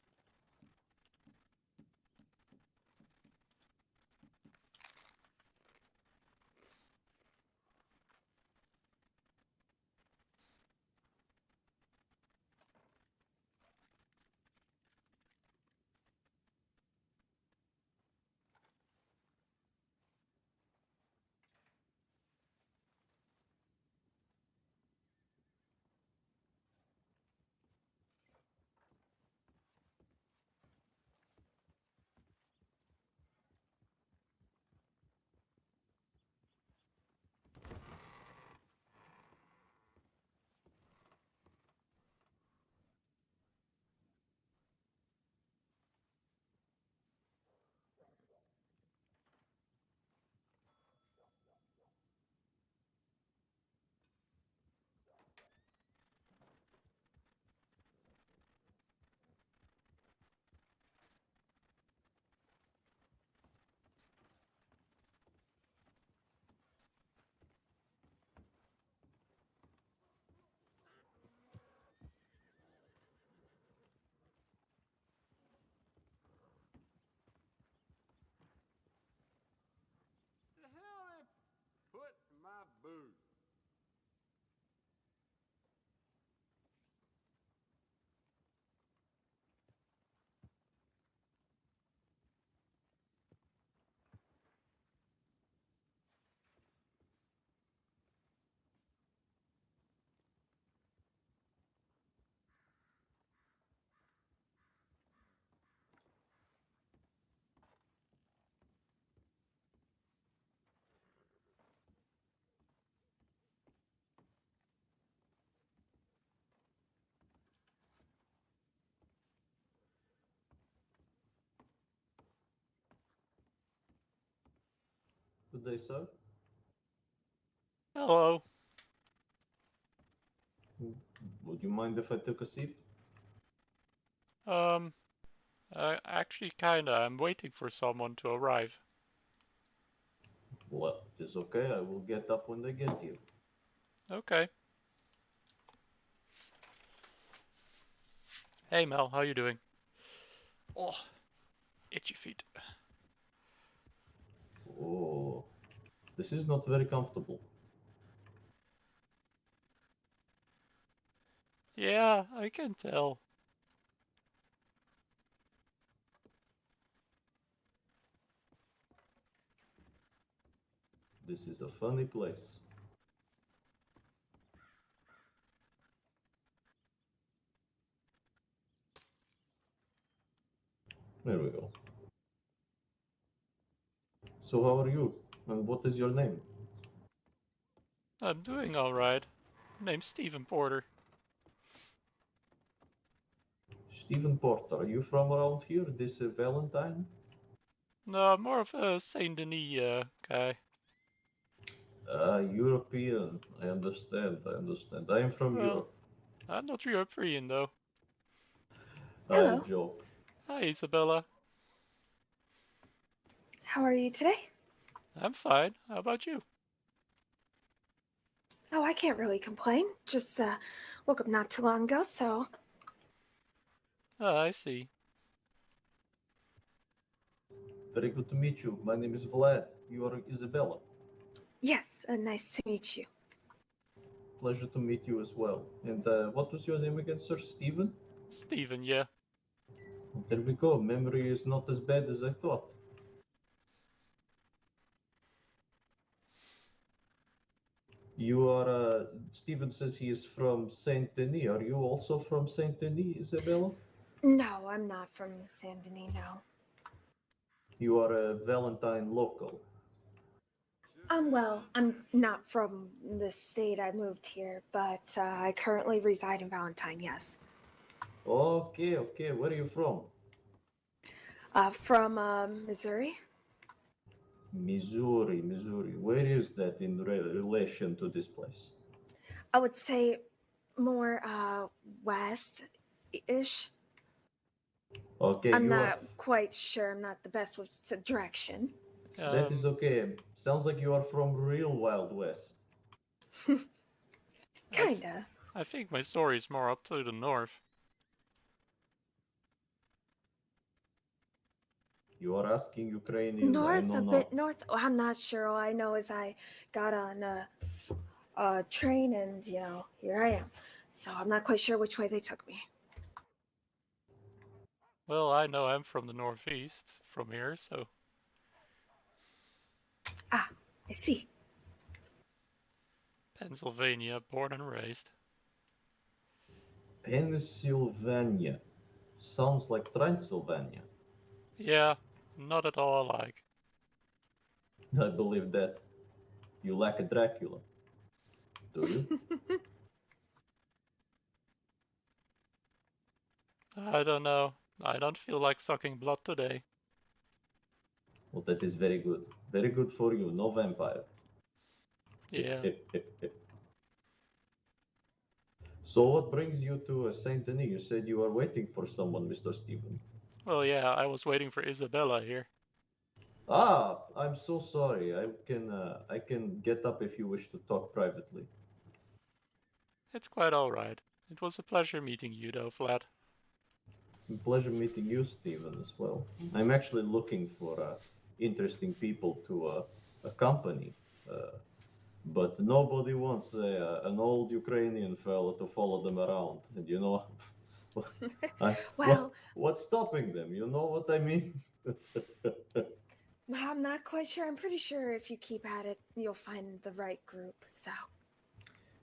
Good day, sir. Hello. Would you mind if I took a seat? Actually, kinda. I'm waiting for someone to arrive. Well, it is okay. I will get up when they get here. Okay. Hey Mel, how you doing? Oh, itchy feet. Oh, this is not very comfortable. Yeah, I can tell. This is a funny place. There we go. So how are you? And what is your name? I'm doing alright. Name's Stephen Porter. Stephen Porter. Are you from around here, this Valentine? No, more of a Saint Denis guy. European. I understand. I am from Well, Europe. I'm not European though. I Hello. joke. Hi Isabella. How are you today? I'm fine. How about you? Oh, I can't really complain. Just woke up not too long ago, so Oh, I see. Very good to meet you. My name is Vlad. You are Isabella. yes, nice to meet you. Pleasure to meet you as well. And what was your name again, sir? Stephen? Stephen, yeah. Well, there we go. Memory is not as bad as I thought. You are, Stephen says he is from Saint Denis. Are you also from Saint Denis, Isabella? No, I'm not from Saint Denis, no. You are a Valentine local. Well, I'm not from the state. I moved here, but I currently reside in Valentine, yes. Okay. Where are you from? From Missouri. Missouri. Where is that in relation to this place? I would say more west-ish. Okay, I'm you are. not quite sure. I'm not the best with direction. That is okay. Sounds like you are from real Wild West. Kinda. I think my story is more up to the north. You are asking Ukrainian. I North, know a not. bit north. Oh, I'm not sure. All I know is I got on a train and, here I am. So I'm not quite sure which way they took me. Well, I know I'm from the northeast from here, so. Ah, I see. Pennsylvania, born and raised. Pennsylvania. Sounds like Transylvania. Yeah, not at all alike. I believe that. You lack a Dracula. Do you? I don't know. I don't feel like sucking blood today. Well, that is very good. Very good for you. No vampire. Yeah. So what brings you to Saint Denis? You said you are waiting for someone, Mr. Stephen. Well, yeah, I was waiting for Isabella here. Ah, I'm so sorry. I can get up if you wish to talk privately. It's quite alright. It was a pleasure meeting you though, Vlad. Pleasure meeting you, Stephen, as well. I'm actually looking for interesting people to accompany, but nobody wants an old Ukrainian fellow to follow them around. And Well, what's stopping them? You know what I mean? well, I'm not quite sure. I'm pretty sure if you keep at it, you'll find the right group. So.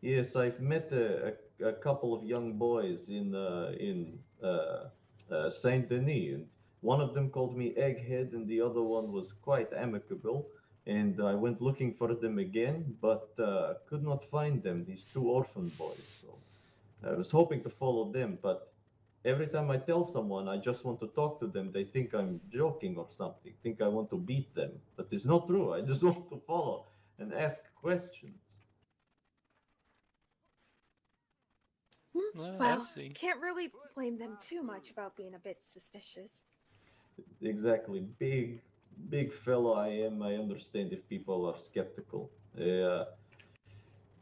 Yes, I've met a couple of young boys in Saint Denis, and one of them called me egghead, and the other one was quite amicable. And I went looking for them again, but could not find them. These two orphan boys. So I was hoping to follow them, but Every time I tell someone I just want to talk to them, they think I'm joking or something, think I want to beat them. But it's not true. I just want to follow and ask questions. I Well, see. can't really blame them too much about being a bit suspicious. Exactly. Big fellow I am. I understand if people are skeptical.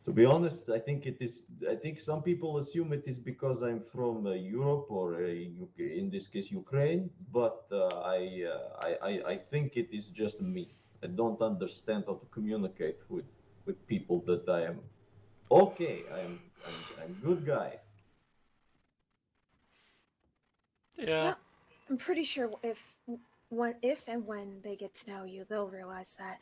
To be honest, I think it is. I think some people assume it is because I'm from Europe or UK, in this case Ukraine. But I think it is just me. I don't understand how to communicate with people that I am. Okay, I'm good guy. Yeah. Well, I'm pretty sure if and when they get to know you, they'll realize that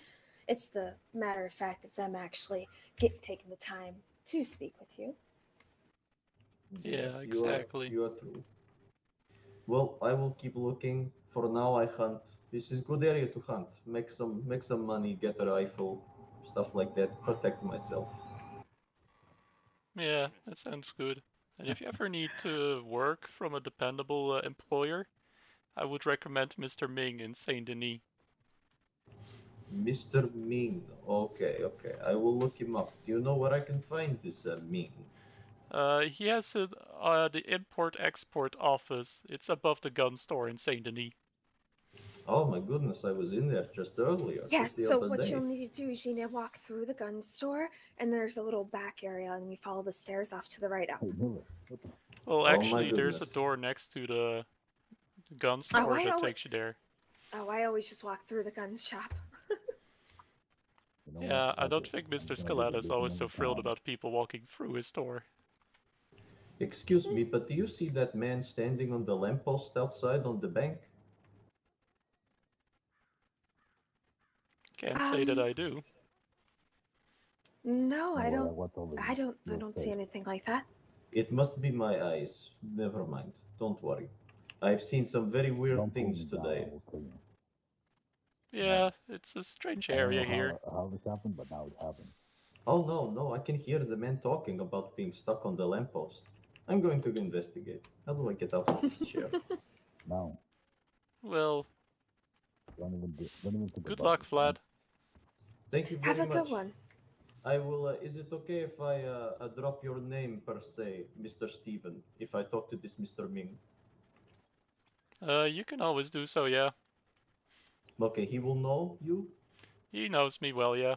it's the matter of fact of them actually taking the time to speak with you. Yeah, You are exactly. true. Well, I will keep looking. For now, I hunt. This is good area to hunt. Make some money, get a rifle, stuff like that. Protect myself. Yeah, that sounds good. And if you ever need to work from a dependable employer, I would recommend Mr. Ming in Saint Denis. Mr. Ming. Okay, okay. I will look him up. Do you know where I can find this Ming? He has the import-export office. It's above the gun store in Saint Denis. Oh my goodness, I was in there just earlier, Yes, just the so other what day. you'll need to do is you need to walk through the gun store, and there's a little back area, and you follow the stairs off to the right up. Well, Oh my actually, there's a goodness. door next to the gun store that takes you there. Oh, I always just walk through the gun shop. Yeah, I don't think Mr. Scaletta is always so thrilled about people walking through his store. Excuse me, but do you see that man standing on the lamppost outside on the bank? Can't say that I do. No, I don't. I don't see anything like that. It must be my eyes. Never mind. Don't worry. I've seen some very weird things today. Yeah, it's a strange area here. How this happened, but now it happened. Oh no, I can hear the man talking about being stuck on the lamppost. I'm going to investigate. How do I get out of this chair? No. Well, Don't even think good about luck, it, man. Vlad. Thank you Have very a much. good one. I will. Is it okay if I drop your name per se, Mr. Steven, if I talk to this Mr. Ming? You can always do so, yeah. Okay, he will know you? He knows me well, yeah.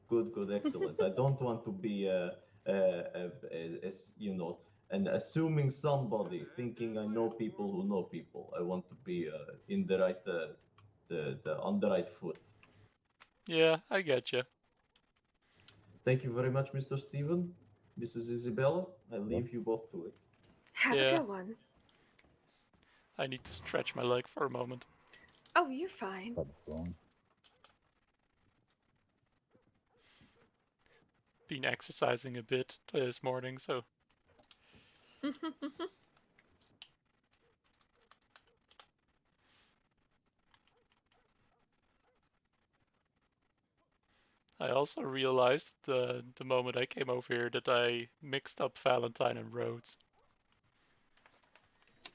Good, excellent. I don't want to be, as you know, and assuming somebody, thinking I know people who know people. I want to be in the right, on the right foot. Yeah, I get you. Thank you very much, Mr. Steven. Mrs. Isabella, I leave you both to it. Have Yeah. a good one. I need to stretch my leg for a moment. Oh, you're fine. Been exercising a bit this morning, so. I also realized the moment I came over here that I mixed up Valentine and Rhodes.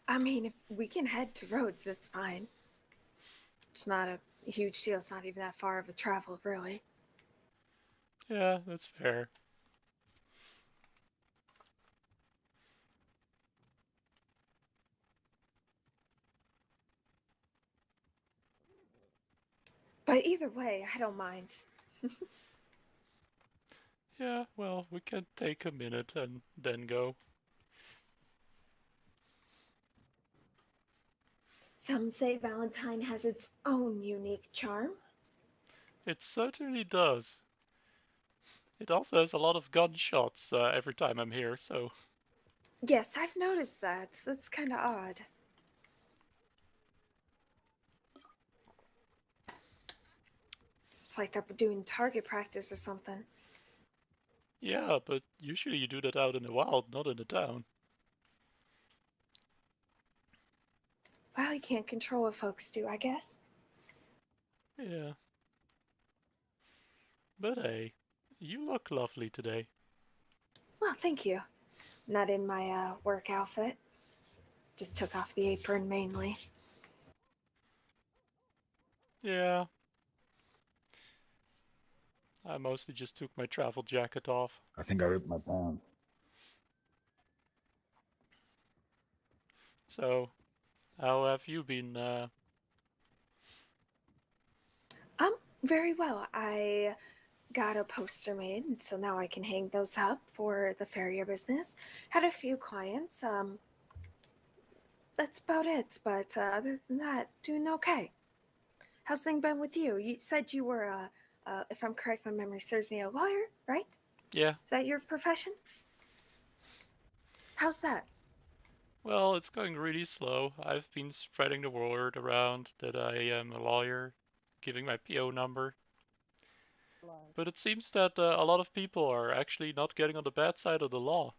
I mean, if we can head to Rhodes, that's fine. It's not a huge deal. It's not even that far of a travel, really. Yeah, that's fair. But either way, I don't mind. Yeah, well, we can take a minute and then go. Some say Valentine has its own unique charm. It certainly does. It also has a lot of gunshots every time I'm here, so. Yes, I've noticed that. That's kind of odd. It's like they're doing target practice or something. Yeah, but usually you do that out in the wild, not in the town. Well, you can't control what folks do, I guess. Yeah. But hey, you look lovely today. Well, thank you. Not in my work outfit. just took off the apron mainly. Yeah. I mostly just took my travel jacket off. I think I ripped my pants. So, how have you been? Very well. I got a poster made, so now I can hang those up for the farrier business. Had a few clients. That's about it. But other than that, doing okay. How's things been with you? You said you were, if I'm correct, my memory serves me, a lawyer, right? Yeah. Is that your profession? How's that? Well, it's going really slow. I've been spreading the word around that I am a lawyer, giving my PO number. But it seems that a lot of people are actually not getting on the bad side of the law.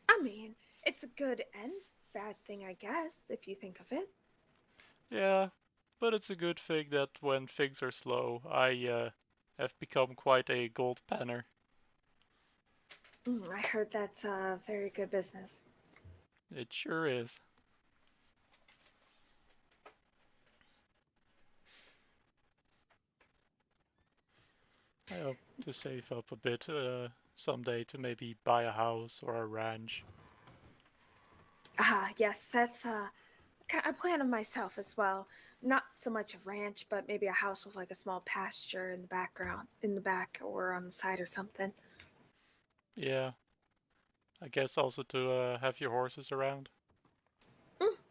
I mean, it's a good and bad thing, I guess, if you think of it. Yeah, but it's a good thing that when things are slow, I have become quite a gold panner. I heard that's a very good business. It sure is. I hope to save up a bit someday to maybe buy a house or a ranch. Yes, that's a plan of myself as well. Not so much a ranch, but maybe a house with like a small pasture in the background, in the back or on the side or something. Yeah. I guess also to have your horses around.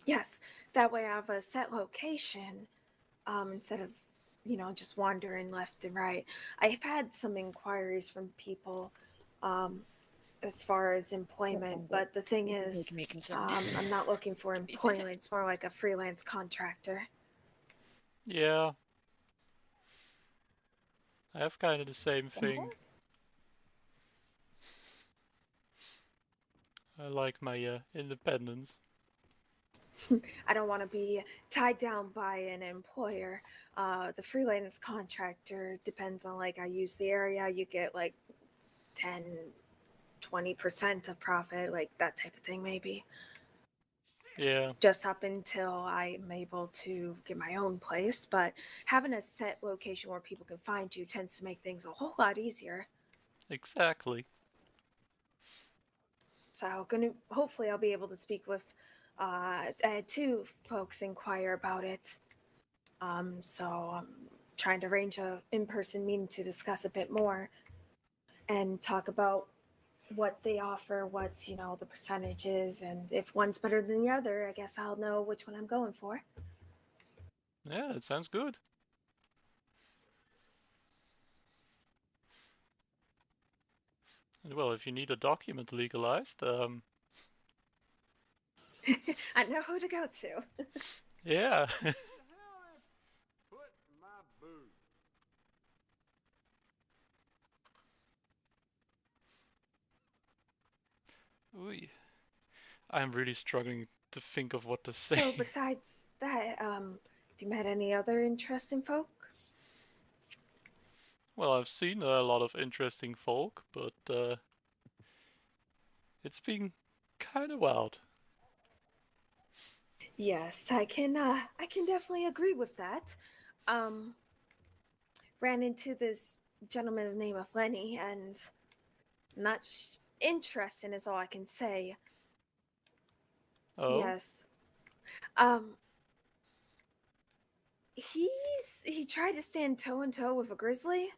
Yes, that way I have a set location instead of, just wandering left and right. I've had some inquiries from people as far as employment, but the thing is, Making me concerned. I'm not looking for employment. It's more like a freelance contractor. Yeah. I have kind of the same thing. I like my independence. I don't want to be tied down by an employer. The freelance contractor depends on, like, I use the area, you get like 10, 20% of profit, like that type of thing, maybe. Yeah. Just up until I'm able to get my own place. But having a set location where people can find you tends to make things a whole lot easier. Exactly. So hopefully I'll be able to speak with I had two folks inquire about it. So I'm trying to arrange a in-person meeting to discuss a bit more and talk about what they offer, what, the percentage is, and if one's better than the other, I guess I'll know which one I'm going for. Yeah, it sounds good. And well, if you need a document legalized, I know who to go to. yeah. Where the hell I put my boots? Ooh. I'm really struggling to think of what to say. So besides that, have you met any other interesting folk? Well, I've seen a lot of interesting folk, but it's been kind of wild. Yes, I can definitely agree with that. Ran into this gentleman named of Lenny, and not interesting is all I can say. Oh? Yes. He tried to stand toe and toe with a grizzly.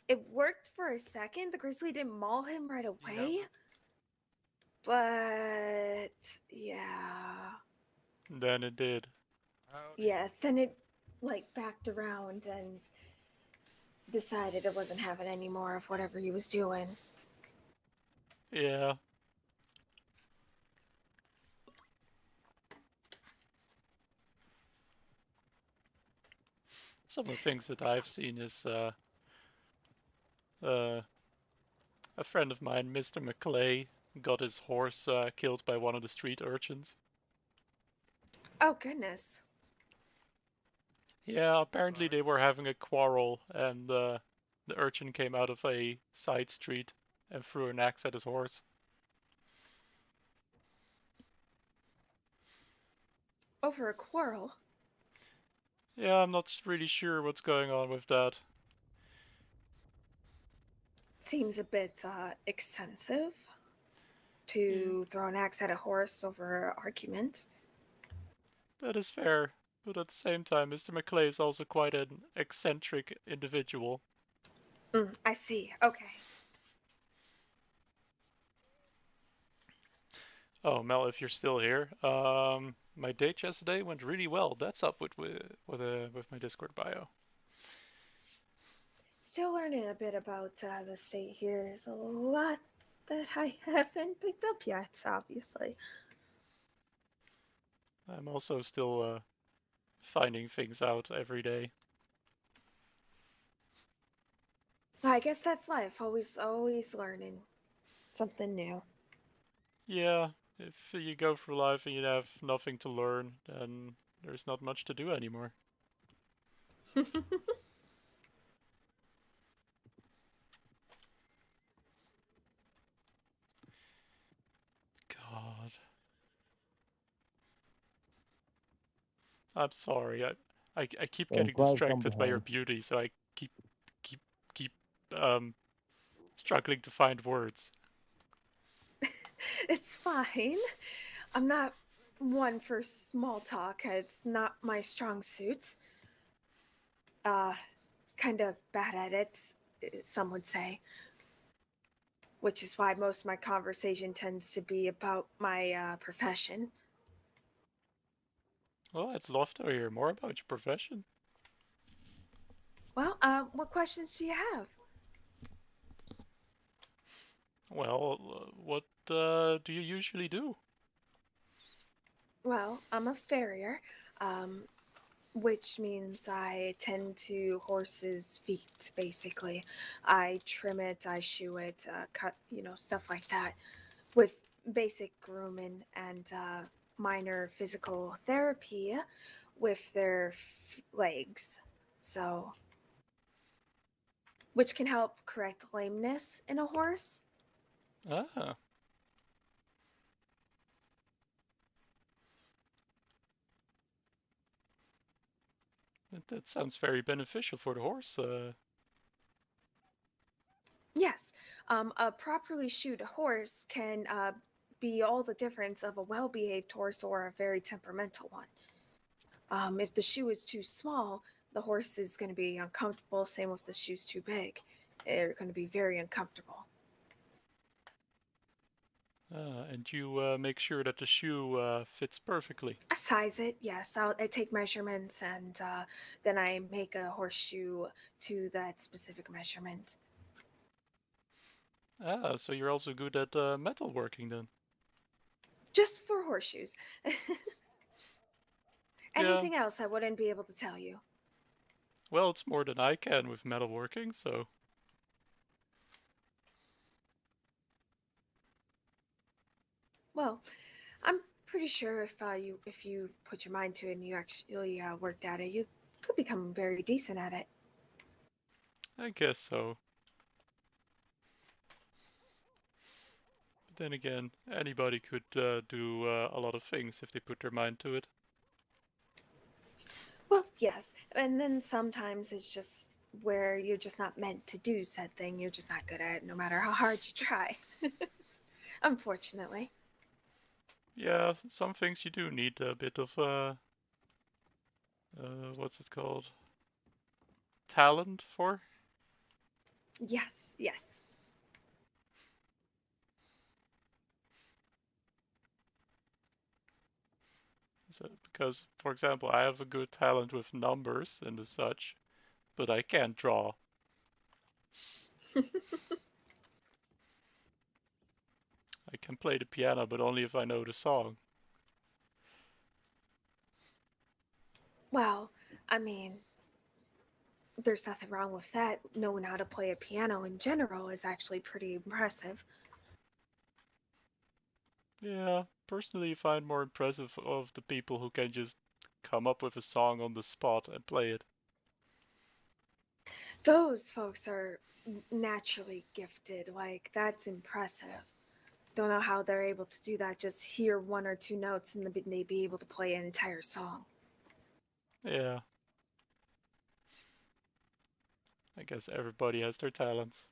It worked for a second. The grizzly didn't maul him right away. Yep. But yeah. Then it did. Yes, then it like backed around and decided it wasn't having any more of whatever he was doing. Yeah. Some of the things that I've seen is a friend of mine, Mr. McClay, got his horse killed by one of the street urchins. Oh goodness. Yeah, apparently they were having a quarrel, and the urchin came out of a side street and threw an axe at his horse. Over a quarrel? Yeah, I'm not really sure what's going on with that. Seems a bit extensive to throw an axe at a horse over an argument. That is fair, but at the same time, Mr. McClay is also quite an eccentric individual. I see. Okay. Oh, Mel, if you're still here, my date yesterday went really well. That's up with my Discord bio. Still learning a bit about the state here. There's a lot that I haven't picked up yet, obviously. I'm also still finding things out every day. I guess that's life. Always learning something new. Yeah, if you go through life and you have nothing to learn, then there's not much to do anymore. God. I'm sorry. I keep getting distracted by your beauty, so I keep struggling to find words. It's fine. I'm not one for small talk. It's not my strong suit. Kind of bad at it, some would say. Which is why most of my conversation tends to be about my profession. Well, I'd love to hear more about your profession. Well, what questions do you have? Well, what do you usually do? Well, I'm a farrier, which means I tend to horses' feet, basically. I trim it, I shoe it, cut, stuff like that, with basic grooming and minor physical therapy with their legs. So, which can help correct lameness in a horse. Ah. That sounds very beneficial for the horse. Yes, a properly shoed horse can be all the difference of a well behaved horse or a very temperamental one. If the shoe is too small, the horse is going to be uncomfortable. Same if the shoe's too big. They're going to be very uncomfortable. And you make sure that the shoe fits perfectly. I size it, yes. I take measurements and then I make a horseshoe to that specific measurement. Ah, so you're also good at metalworking then? Just for horseshoes. Anything Yeah. else I wouldn't be able to tell you. Well, it's more than I can with metalworking, so. Well, I'm pretty sure if you put your mind to it and you actually worked at it, you could become very decent at it. I guess so. But then again, anybody could do a lot of things if they put their mind to it. Well, yes, and then sometimes it's just where you're just not meant to do said thing. You're just not good at it, no matter how hard you try. Unfortunately. Yeah, some things you do need a bit of what's it called? Talent for? Yes, yes. So, because, for example, I have a good talent with numbers and the such, but I can't draw. I can play the piano, but only if I know the song. Well, I mean, there's nothing wrong with that. Knowing how to play a piano in general is actually pretty impressive. Yeah, personally, I find more impressive of the people who can just come up with a song on the spot and play it. Those folks are naturally gifted. Like, that's impressive. Don't know how they're able to do that. Just hear one or two notes and then they'd be able to play an entire song. Yeah. I guess everybody has their talents.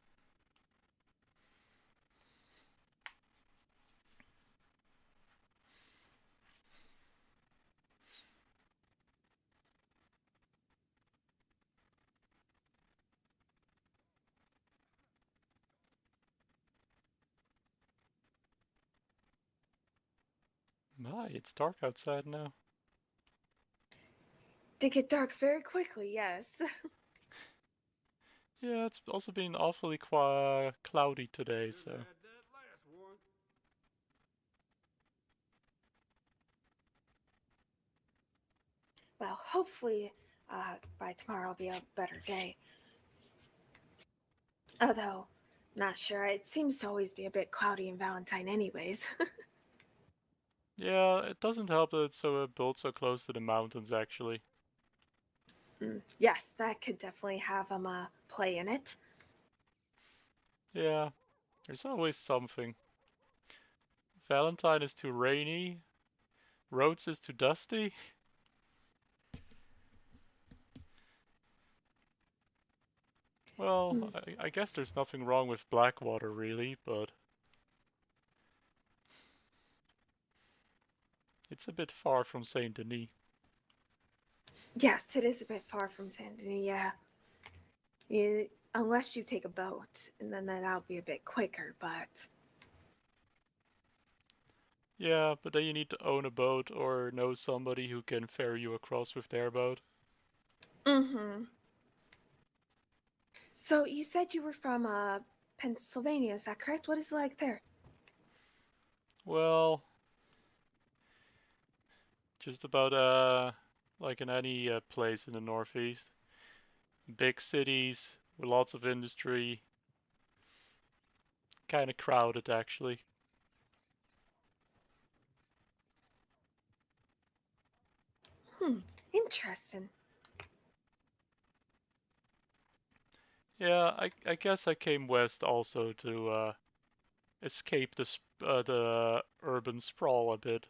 My, it's dark outside now. Did get dark very quickly, yes. Yeah, it's also been awfully cloudy today, so. Had that last one. Well, hopefully by tomorrow will be a better day. Although, not sure. It seems to always be a bit cloudy in Valentine anyways. Yeah, it doesn't help that it's built so close to the mountains, actually. Yes, that could definitely have play in it. Yeah, there's always something. Valentine is too rainy. Rhodes is too dusty. Well, I guess there's nothing wrong with Blackwater, really, but it's a bit far from Saint Denis. Yes, it is a bit far from Saint Denis, yeah. Unless you take a boat, and then that'll be a bit quicker, but... Yeah, but then you need to own a boat or know somebody who can ferry you across with their boat. Mm-hmm. So you said you were from Pennsylvania, is that correct? What is it like there? Well, just about like in any place in the Northeast. Big cities with lots of industry. Kind of crowded, actually. Interesting. Yeah, I guess I came west also to escape the urban sprawl a bit.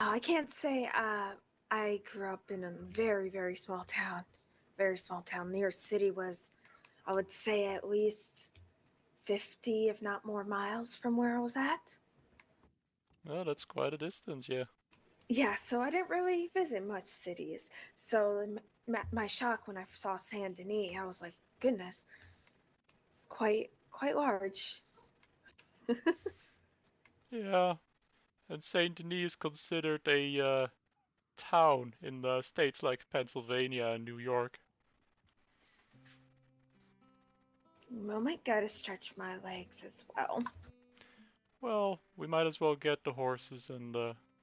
I can't say I grew up in a very, very small town. Very small town. Nearest city was, I would say, at least 50, if not more, miles from where I was at. Well, that's quite a distance, yeah. Yeah, so I didn't really visit much cities. So my shock when I saw Saint Denis, I was like, goodness, it's quite large. Yeah, and Saint Denis is considered a town in states like Pennsylvania and New York. Well, might gotta stretch my legs as well. Well, we might as well get the horses and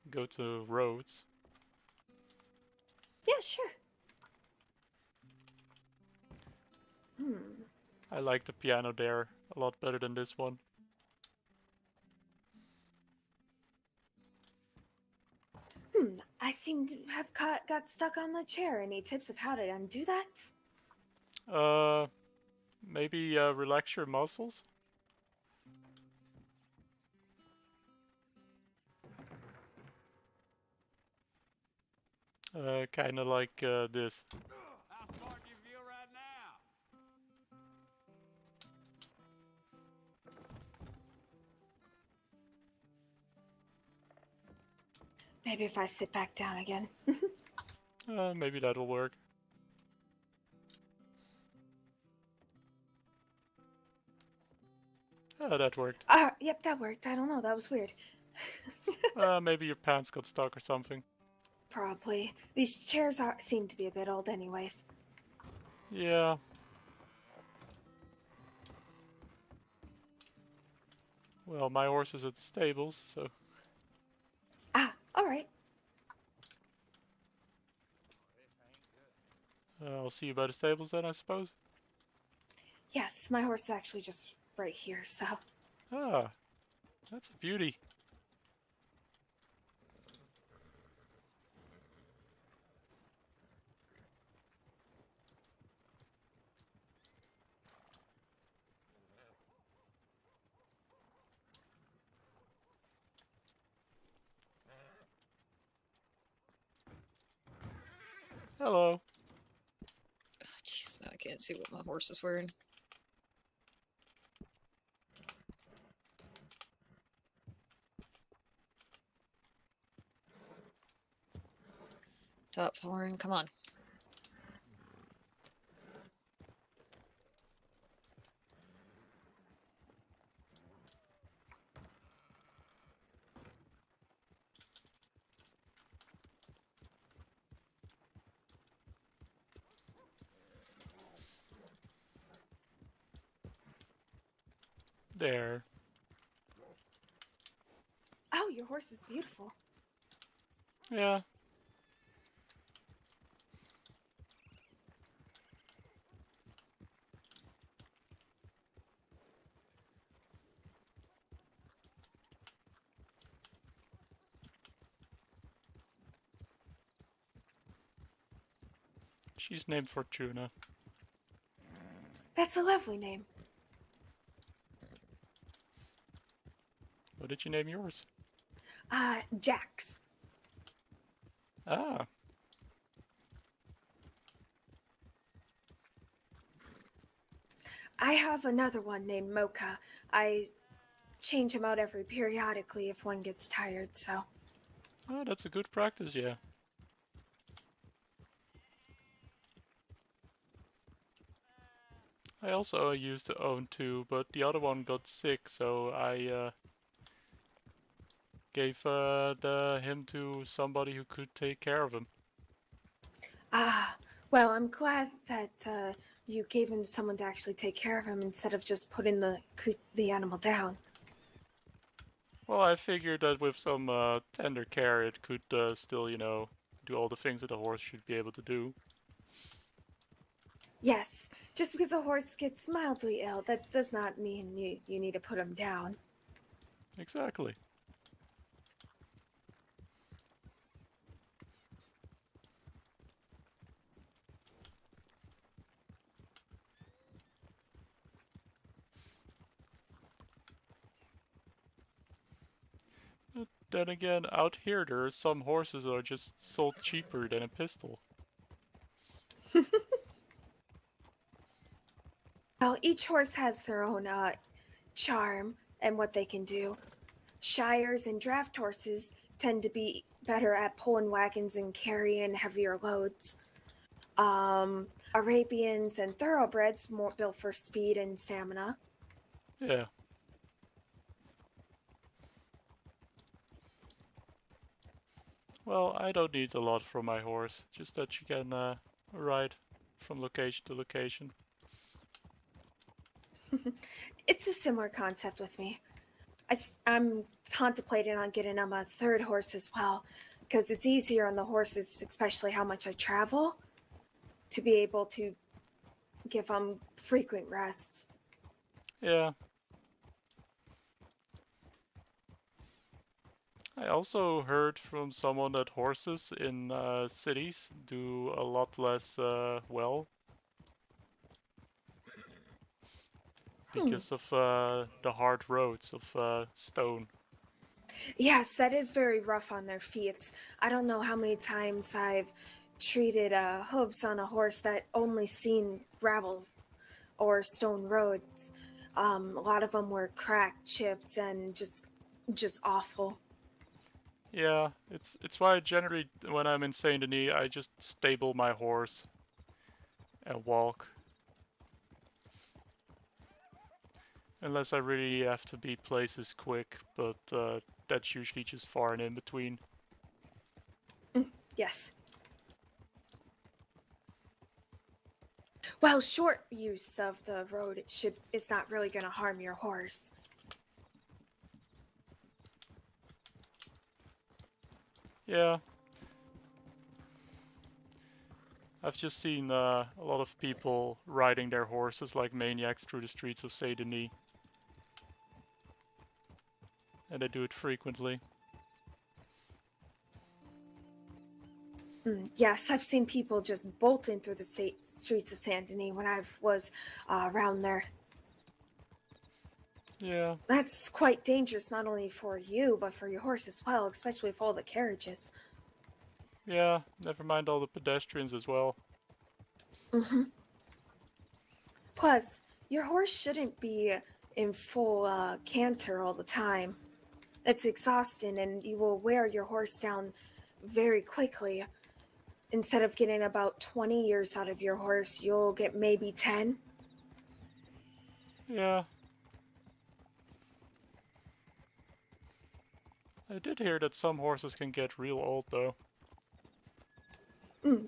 go to Rhodes. Yeah, sure. I like the piano there a lot better than this one. I seem to have got stuck on the chair. Any tips of how to undo that? Maybe relax your muscles? Kinda like this. How smart do you feel right now? Maybe if I sit back down again. Maybe that'll work. Oh, that worked. Yep, that worked. I don't know, that was weird. Maybe your pants got stuck or something. Probably. These chairs seem to be a bit old anyways. Yeah. Well, my horse is at the stables, so... Alright. I'll see you by the stables then, I suppose? Yes, my horse is actually just right here, so... Ah, that's a beauty. Hello. Jeez, I can't see what my horse is wearing. Top Thorn, come on. There. Oh, your horse is beautiful. Yeah. She's named Fortuna. That's a lovely name. What did you name yours? Jax. Ah. I have another one named Mocha. I change him out every periodically if one gets tired, so. Oh, that's a good practice, yeah. I also used to own two, but the other one got sick, so I gave him to somebody who could take care of him. Well, I'm glad that you gave him to someone to actually take care of him instead of just putting the animal down. Well, I figured that with some tender care, it could still, do all the things that a horse should be able to do. Yes, just because a horse gets mildly ill, that does not mean you need to put him down. Exactly. But then again, out here there are some horses that are just sold cheaper than a pistol. Well, each horse has their own charm and what they can do. Shires and draft horses tend to be better at pulling wagons and carrying heavier loads. Arabians and thoroughbreds more built for speed and stamina. Yeah. Well, I don't need a lot from my horse, just that you can ride from location to location. It's a similar concept with me. I'm contemplating on getting him a third horse as well, because it's easier on the horses, especially how much I travel, to be able to give them frequent rest. Yeah. I also heard from someone that horses in cities do a lot less well because of the hard roads of stone. Yes, that is very rough on their feet. I don't know how many times I've treated hooves on a horse that only seen gravel or stone roads. A lot of them were cracked, chipped, and just awful. Yeah, it's why generally when I'm in Saint Denis, I just stable my horse and walk. Unless I really have to be places quick, but that's usually just far and in between. Yes. Well, short use of the road is not really going to harm your horse. Yeah. I've just seen a lot of people riding their horses like maniacs through the streets of Saint Denis. And they do it frequently. Yes, I've seen people just bolting through the streets of Saint Denis when I was around there. Yeah. That's quite dangerous, not only for you, but for your horse as well, especially with all the carriages. Yeah, never mind all the pedestrians as well. Mm-hmm. Plus, your horse shouldn't be in full canter all the time. It's exhausting and you will wear your horse down very quickly. Instead of getting about 20 years out of your horse, you'll get maybe 10. Yeah. I did hear that some horses can get real old though.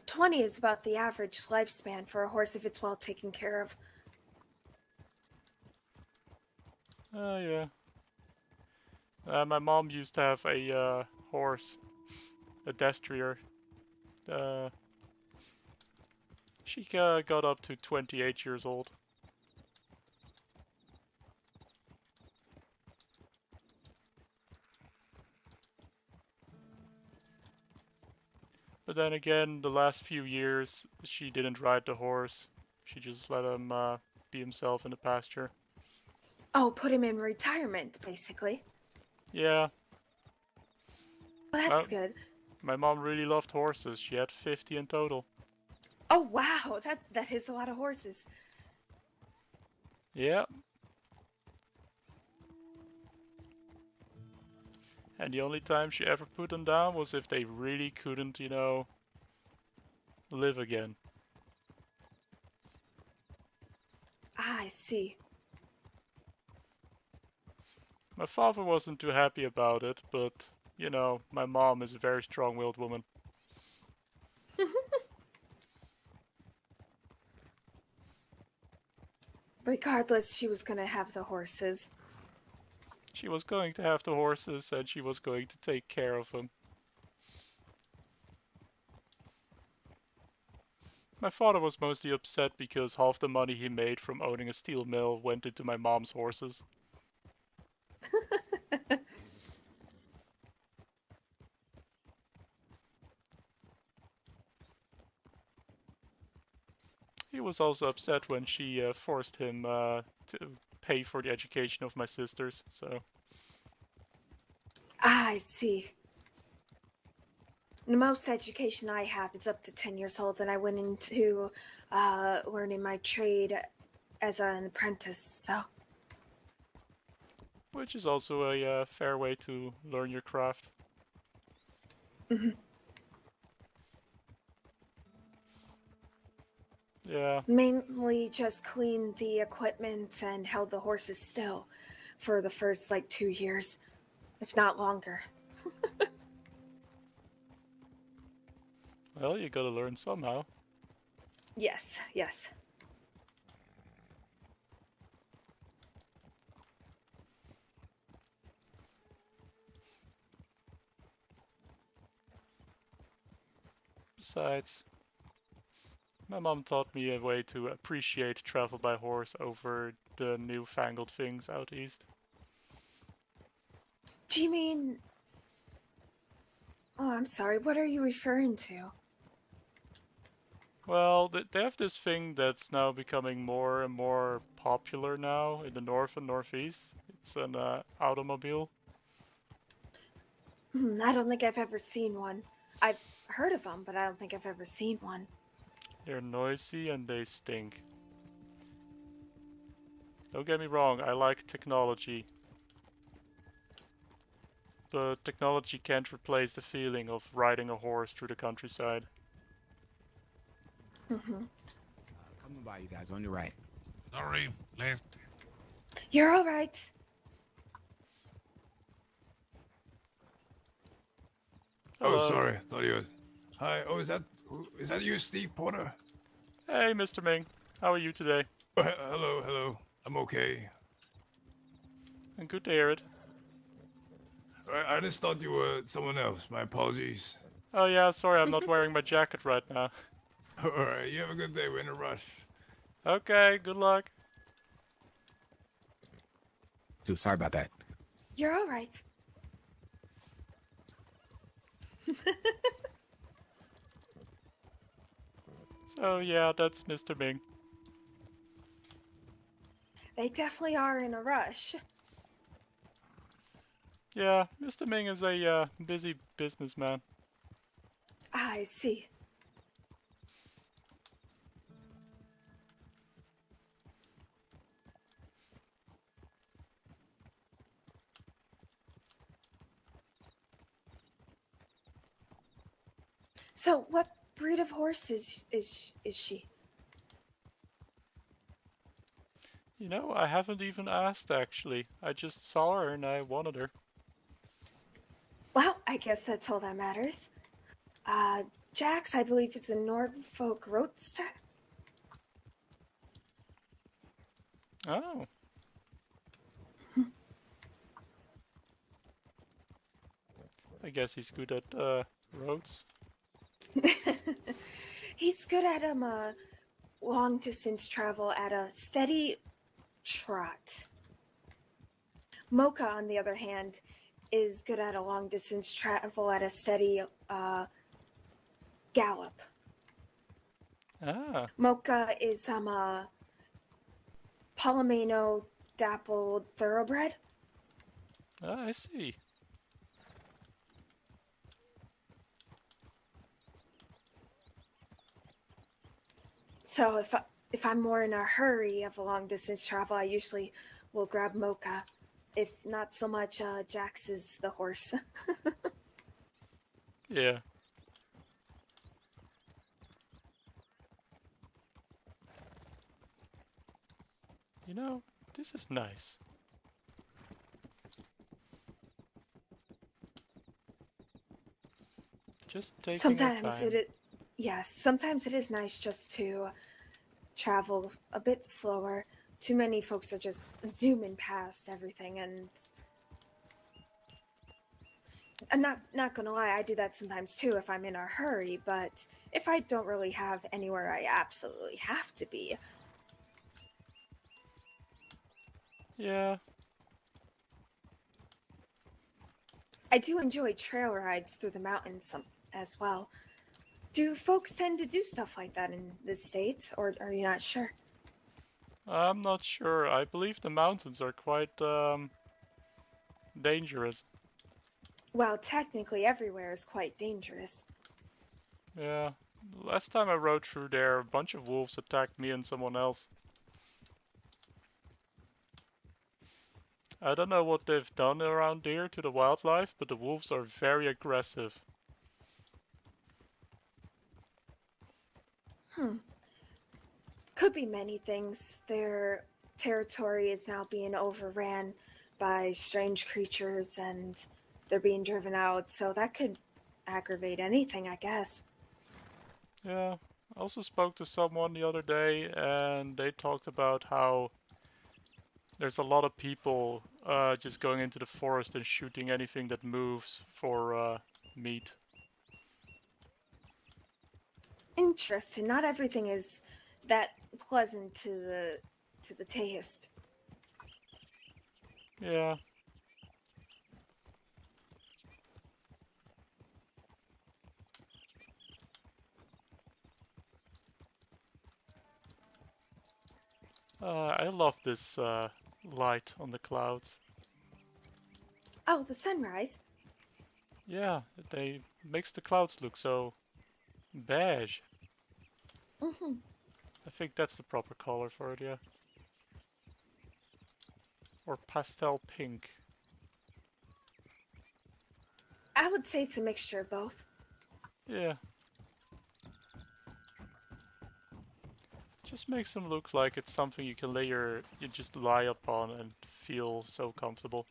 20 is about the average lifespan for a horse if it's well taken care of. Yeah. My mom used to have a horse, a destrier. She got up to 28 years old. But then again, the last few years, she didn't ride the horse. She just let him be himself in the pasture. Oh, put him in retirement, basically. Yeah. Well, that's good. My mom really loved horses. She had 50 in total. Oh, wow. That is a lot of horses. Yeah. And the only time she ever put them down was if they really couldn't, you know, live again. Ah, I see. My father wasn't too happy about it, but, you know, my mom is a very strong-willed woman. Regardless, she was gonna have the horses. She was going to have the horses and she was going to take care of them. My father was mostly upset because half the money he made from owning a steel mill went into my mom's horses. He was also upset when she forced him to pay for the education of my sisters, so... Ah, I see. The most education I have is up to 10 years old, and I went into learning my trade as an apprentice, so... Which is also a fair way to learn your craft. Mm-hmm. Yeah. Mainly just cleaned the equipment and held the horses still for the first, 2 years, if not longer. Well, you gotta learn somehow. Yes, yes. Besides, my mom taught me a way to appreciate travel by horse over the newfangled things out east. Do you mean... Oh, I'm sorry, what are you referring to? Well, they have this thing that's now becoming more and more popular now in the north and northeast. It's an automobile. I don't think I've ever seen one. I've heard of them, but I don't think I've ever seen one. They're noisy and they stink. Don't get me wrong, I like technology. But technology can't replace the feeling of riding a horse through the countryside. Mm-hmm. Coming by, you guys, on your right. Sorry, left. You're all right. Hello. Oh, sorry. I thought you was... Hi. Oh, is that you, Steve Porter? Hey, Mr. Ming. How are you today? Oh, hello. I'm okay. And good to hear it. I just thought you were someone else. My apologies. Oh yeah, sorry, I'm not wearing my jacket right now. Alright, you have a good day. We're in a rush. Okay, good luck. Dude, sorry about that. You're all right. So yeah, that's Mr. Ming. They definitely are in a rush. Yeah, Mr. Ming is a busy businessman. I I see. So, what breed of horse is she? You know, I haven't even asked actually. I just saw her and I wanted her. Well, I guess that's all that matters. Jax, I believe, is a Norfolk Roadster. Oh. I guess he's good at roads. He's good at long distance travel at a steady trot. Mocha, on the other hand, is good at a long distance travel at a steady gallop. Ah. Mocha is a Palomino dappled thoroughbred. Ah, I see. So if I'm more in a hurry of a long distance travel, I usually will grab Mocha. If not so much, Jax is the horse. Yeah. You know, this is nice. Just taking our time. Sometimes it is nice just to travel a bit slower. Too many folks are just zooming past everything, and I'm not gonna lie, I do that sometimes too if I'm in a hurry, but if I don't really have anywhere I absolutely have to be. Yeah. I do enjoy trail rides through the mountains as well. Do folks tend to do stuff like that in this state, or are you not sure? I'm not sure. I believe the mountains are quite dangerous. Well, technically everywhere is quite dangerous. Yeah. Last time I rode through there, a bunch of wolves attacked me and someone else. I don't know what they've done around here to the wildlife, but the wolves are very aggressive. Could be many things. Their territory is now being overran by strange creatures and they're being driven out, so that could aggravate anything, I guess. Yeah. I also spoke to someone the other day and they talked about how there's a lot of people just going into the forest and shooting anything that moves for meat. Interesting. Not everything is that pleasant to the taste. Yeah. I love this light on the clouds. Oh, the sunrise. Yeah, they makes the clouds look so beige. I think that's the proper color for it, yeah. Or pastel pink. I would say it's a mixture of both. Yeah. Just makes them look like it's something you can you just lie upon and feel so comfortable.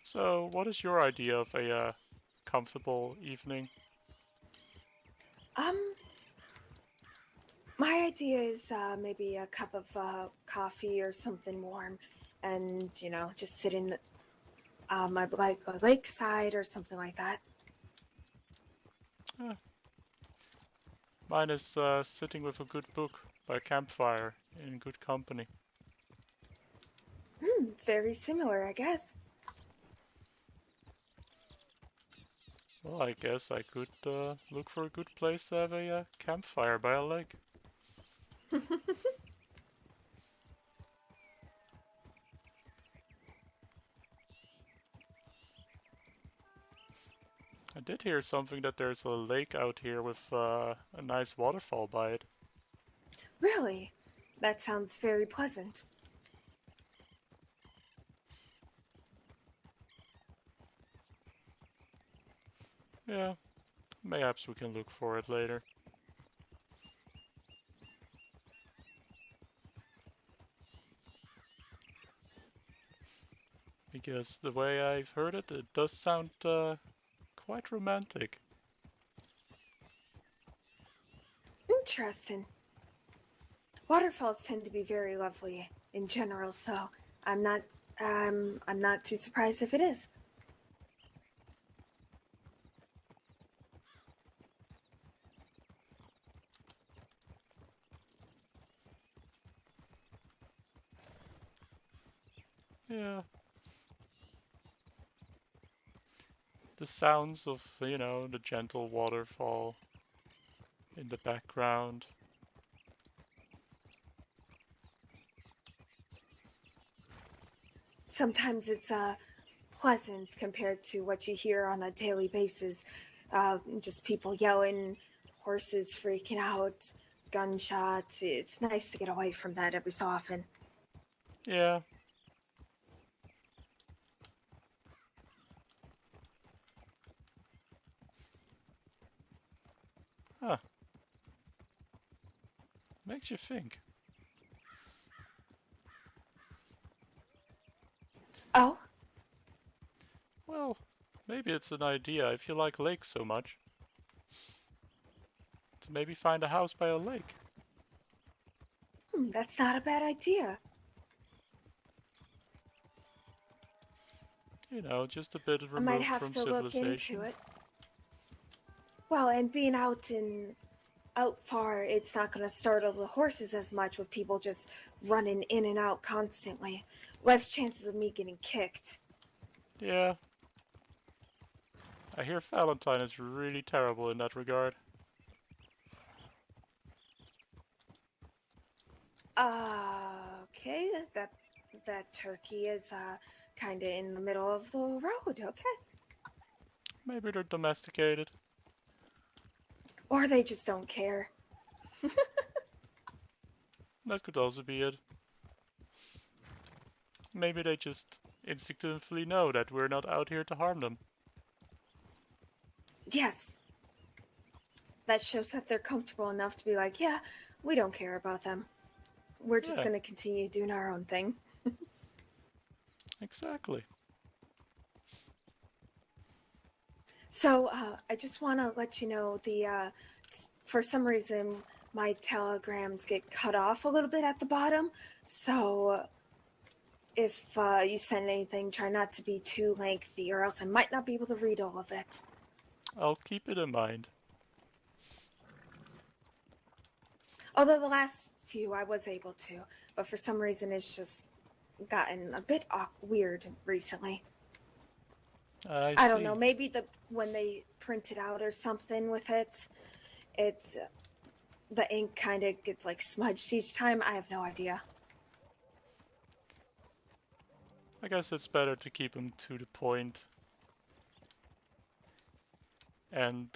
So, what is your idea of a comfortable evening? My idea is maybe a cup of coffee or something warm and just sit in like a lakeside or something like that. Mine is sitting with a good book by a campfire in good company. Very similar, I guess. Well, I guess I could look for a good place to have a campfire by a lake. I did hear something that there's a lake out here with a nice waterfall by it. Really? That sounds very pleasant. Yeah, perhaps we can look for it later. Because the way I've heard it, it does sound quite romantic. Interesting. Waterfalls tend to be very lovely in general, so I'm not too surprised if it is. Yeah. The sounds of, the gentle waterfall in the background. Sometimes it's pleasant compared to what you hear on a daily basis. Just people yelling, horses freaking out, gunshots. It's nice to get away from that every so often. Yeah. Huh. Makes you think. Oh? Well, maybe it's an idea if you like lakes so much. To maybe find a house by a lake. That's not a bad idea. Just a bit I might removed have from to look civilization. into it. Well, and being out far, it's not going to startle the horses as much with people just running in and out constantly. Less chances of me getting kicked. Yeah. I hear Valentine is really terrible in that regard. Okay, that turkey is kind of in the middle of the road. Okay. Maybe they're domesticated. Or they just don't care. That could also be it. Maybe they just instinctively know that we're not out here to harm them. Yes. That shows that they're comfortable enough to be like, yeah, we don't care about them. We're just going to continue doing our own thing. Exactly. So, I just want to let you know for some reason, my telegrams get cut off a little bit at the bottom. So, if you send anything, try not to be too lengthy, or else I might not be able to read all of it. I'll keep it in mind. Although the last few I was able to, but for some reason it's just gotten a bit weird recently. I don't know. Maybe when they print it out or something with it, it's the ink kind of gets smudged each time. I have no idea. I guess it's better to keep them to the point. And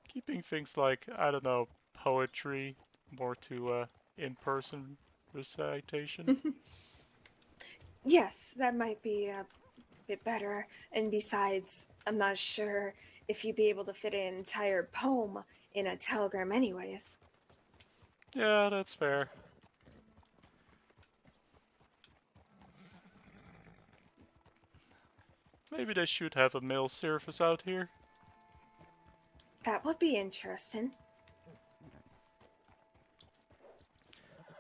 keeping things like, I don't know, poetry more to in-person recitation. Yes, that might be a bit better. And besides, I'm not sure if you'd be able to fit an entire poem in a telegram anyways. Yeah, that's fair. Maybe they should have a mail service out here. That would be interesting.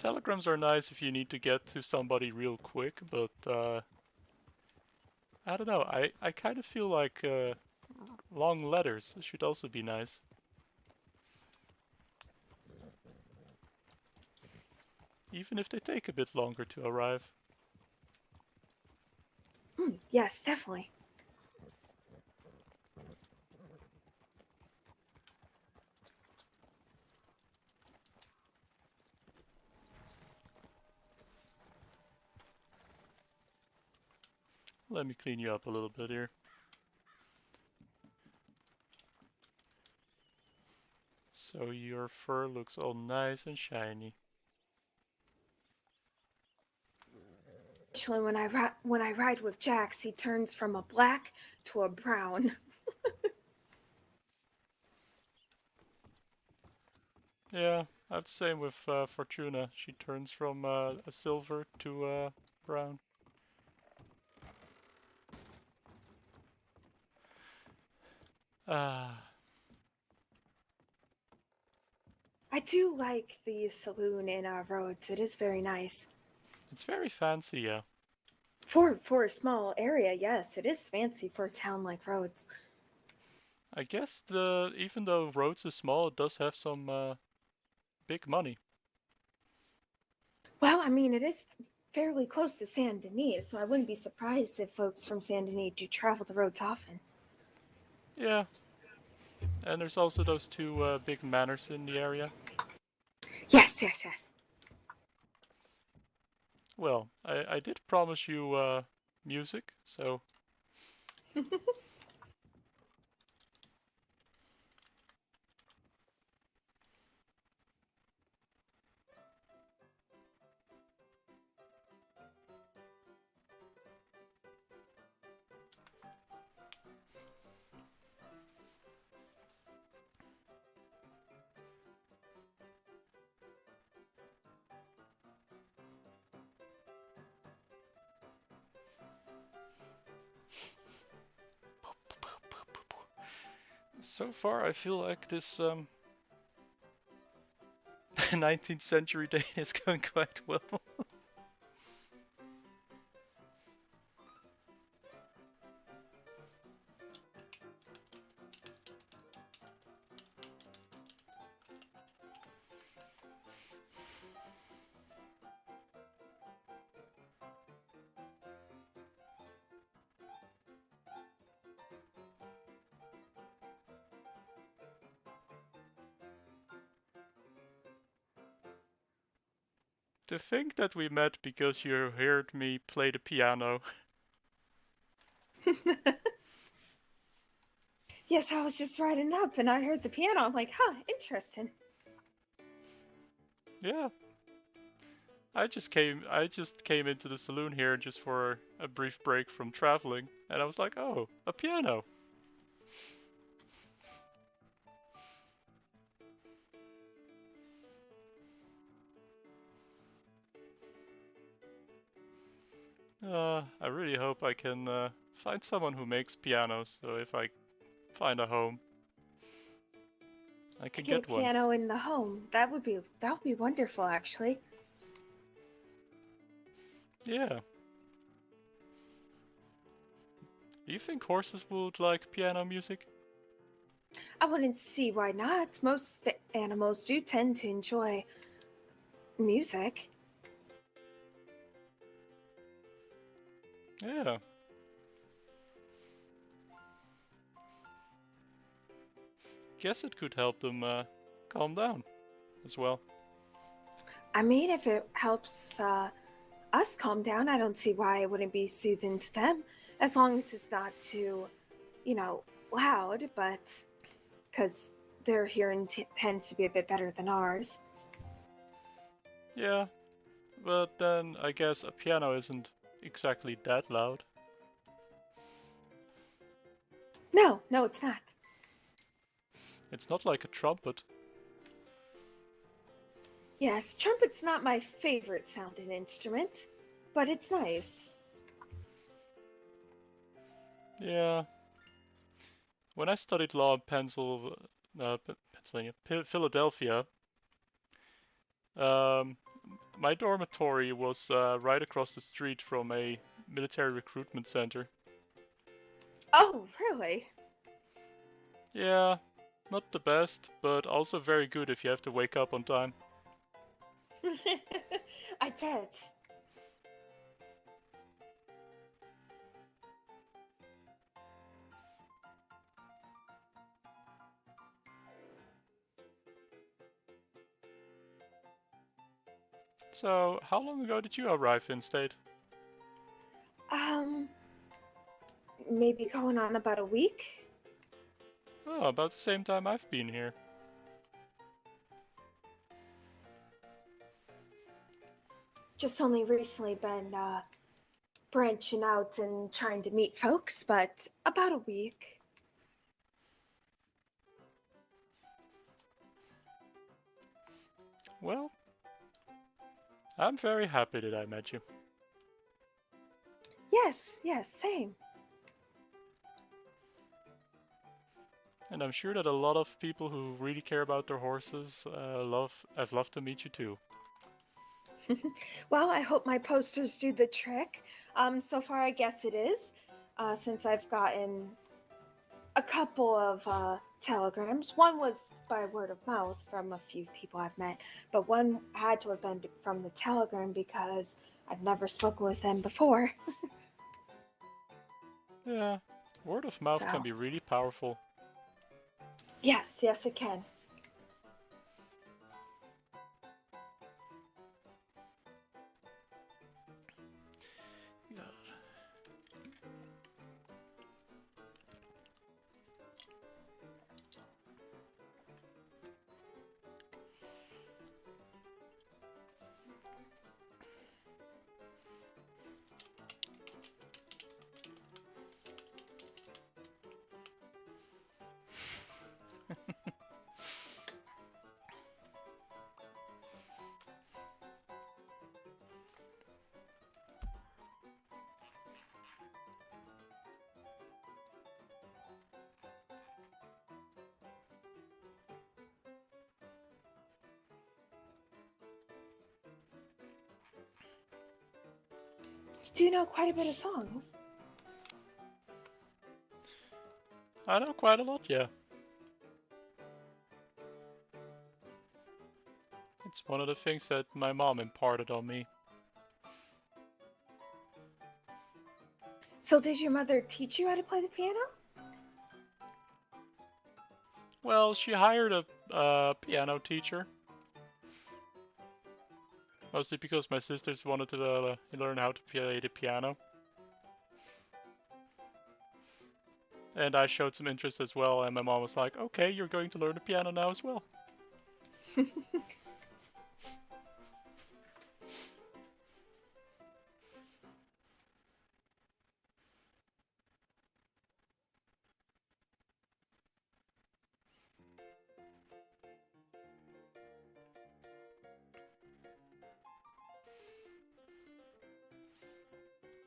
Telegrams are nice if you need to get to somebody real quick, but I don't know. I kind of feel like long letters should also be nice. Even if they take a bit longer to arrive. Yes, definitely. Let me clean you up a little bit here. So your fur looks all nice and shiny. Actually, when I ride with Jax, he turns from a black to a brown. Yeah, I have the same with Fortuna. She turns from a silver to brown. Ah. I do like the saloon in Rhodes. It is very nice. It's very fancy, yeah. For a small area, yes, it is fancy for a town like Rhodes. I guess even though Rhodes is small, it does have some big money. Well, I mean, it is fairly close to Saint Denis, so I wouldn't be surprised if folks from Saint Denis do travel to Rhodes often. Yeah. And there's also those two big manors in the area. Yes, yes, yes. Well, I did promise you music, so... So far, I feel like this 19th century day is going quite well. To think that we met because you heard me play the piano. Yes, I was just riding up and I heard the piano. I'm like, huh, interesting. Yeah. I just came into the saloon here just for a brief break from traveling, and I was like, oh, a piano. I really hope I can find someone who makes pianos, so if I find a home, I can To get a get one. piano in the home, that would be wonderful, actually. Yeah. Do you think horses would like piano music? I wouldn't see why not. Most animals do tend to enjoy music. Yeah. Guess it could help them calm down as well. I mean, if it helps us calm down, I don't see why it wouldn't be soothing to them, as long as it's not too, loud, but because their hearing tends to be a bit better than ours. Yeah, but then I guess a piano isn't exactly that loud. No, it's not. It's not like a trumpet. Yes, trumpet's not my favorite sounding instrument, but it's nice. Yeah. When I studied law in Pennsylvania, Philadelphia, my dormitory was right across the street from a military recruitment center. Oh, really? Yeah, not the best, but also very good if you have to wake up on time. I bet. So, how long ago did you arrive in state? Maybe going on about a week? Oh, about the same time I've been here. Just only recently been branching out and trying to meet folks, but about a week. Well, I'm very happy that I met you. Yes, same. And I'm sure that a lot of people who really care about their horses have loved to meet you too. Well, I hope my posters do the trick. So far, I guess it is, since I've gotten a couple of telegrams. One was by word of mouth from a few people I've met, but one had to have been from the telegram because I've never spoken with them before. Yeah, word of mouth can So. be really powerful. Yes, it can. You do know quite a bit of songs. I know quite a lot, yeah. It's one of the things that my mom imparted on me. So did your mother teach you how to play the piano? Well, she hired a piano teacher. Mostly because my sisters wanted to learn how to play the piano. And I showed some interest as well, and my mom was like, okay, you're going to learn the piano now as well.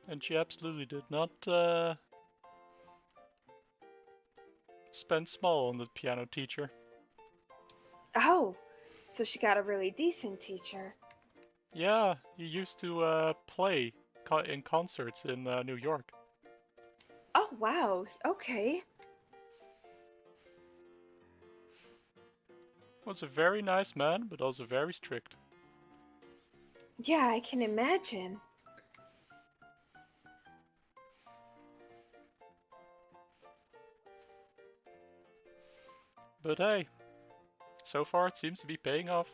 And she absolutely did not spend small on the piano teacher. Oh, so she got a really decent teacher. Yeah, he used to play in concerts in New York. Oh, wow. Okay. Was a very nice man, but also very strict. Yeah, I can imagine. But hey, so far it seems to be paying off.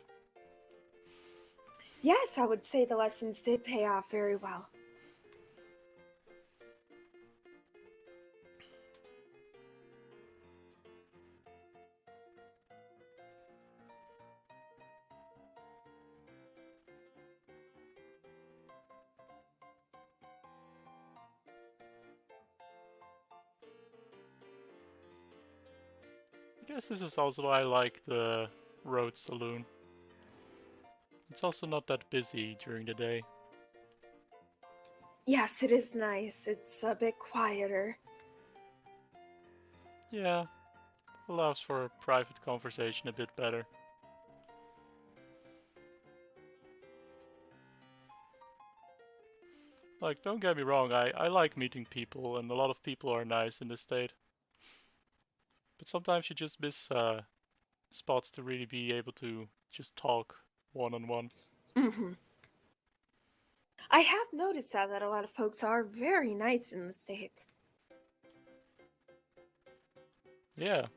Yes, I would say the lessons did pay off very well. I guess this is also why I like the road saloon. It's also not that busy during the day. Yes, it is nice. It's a bit quieter. Yeah, allows for a private conversation a bit better. Like, don't get me wrong, I like meeting people, and a lot of people are nice in this state. But sometimes you just miss spots to really be able to just talk one-on-one. I have noticed that a lot of folks are very nice in the state. Yeah.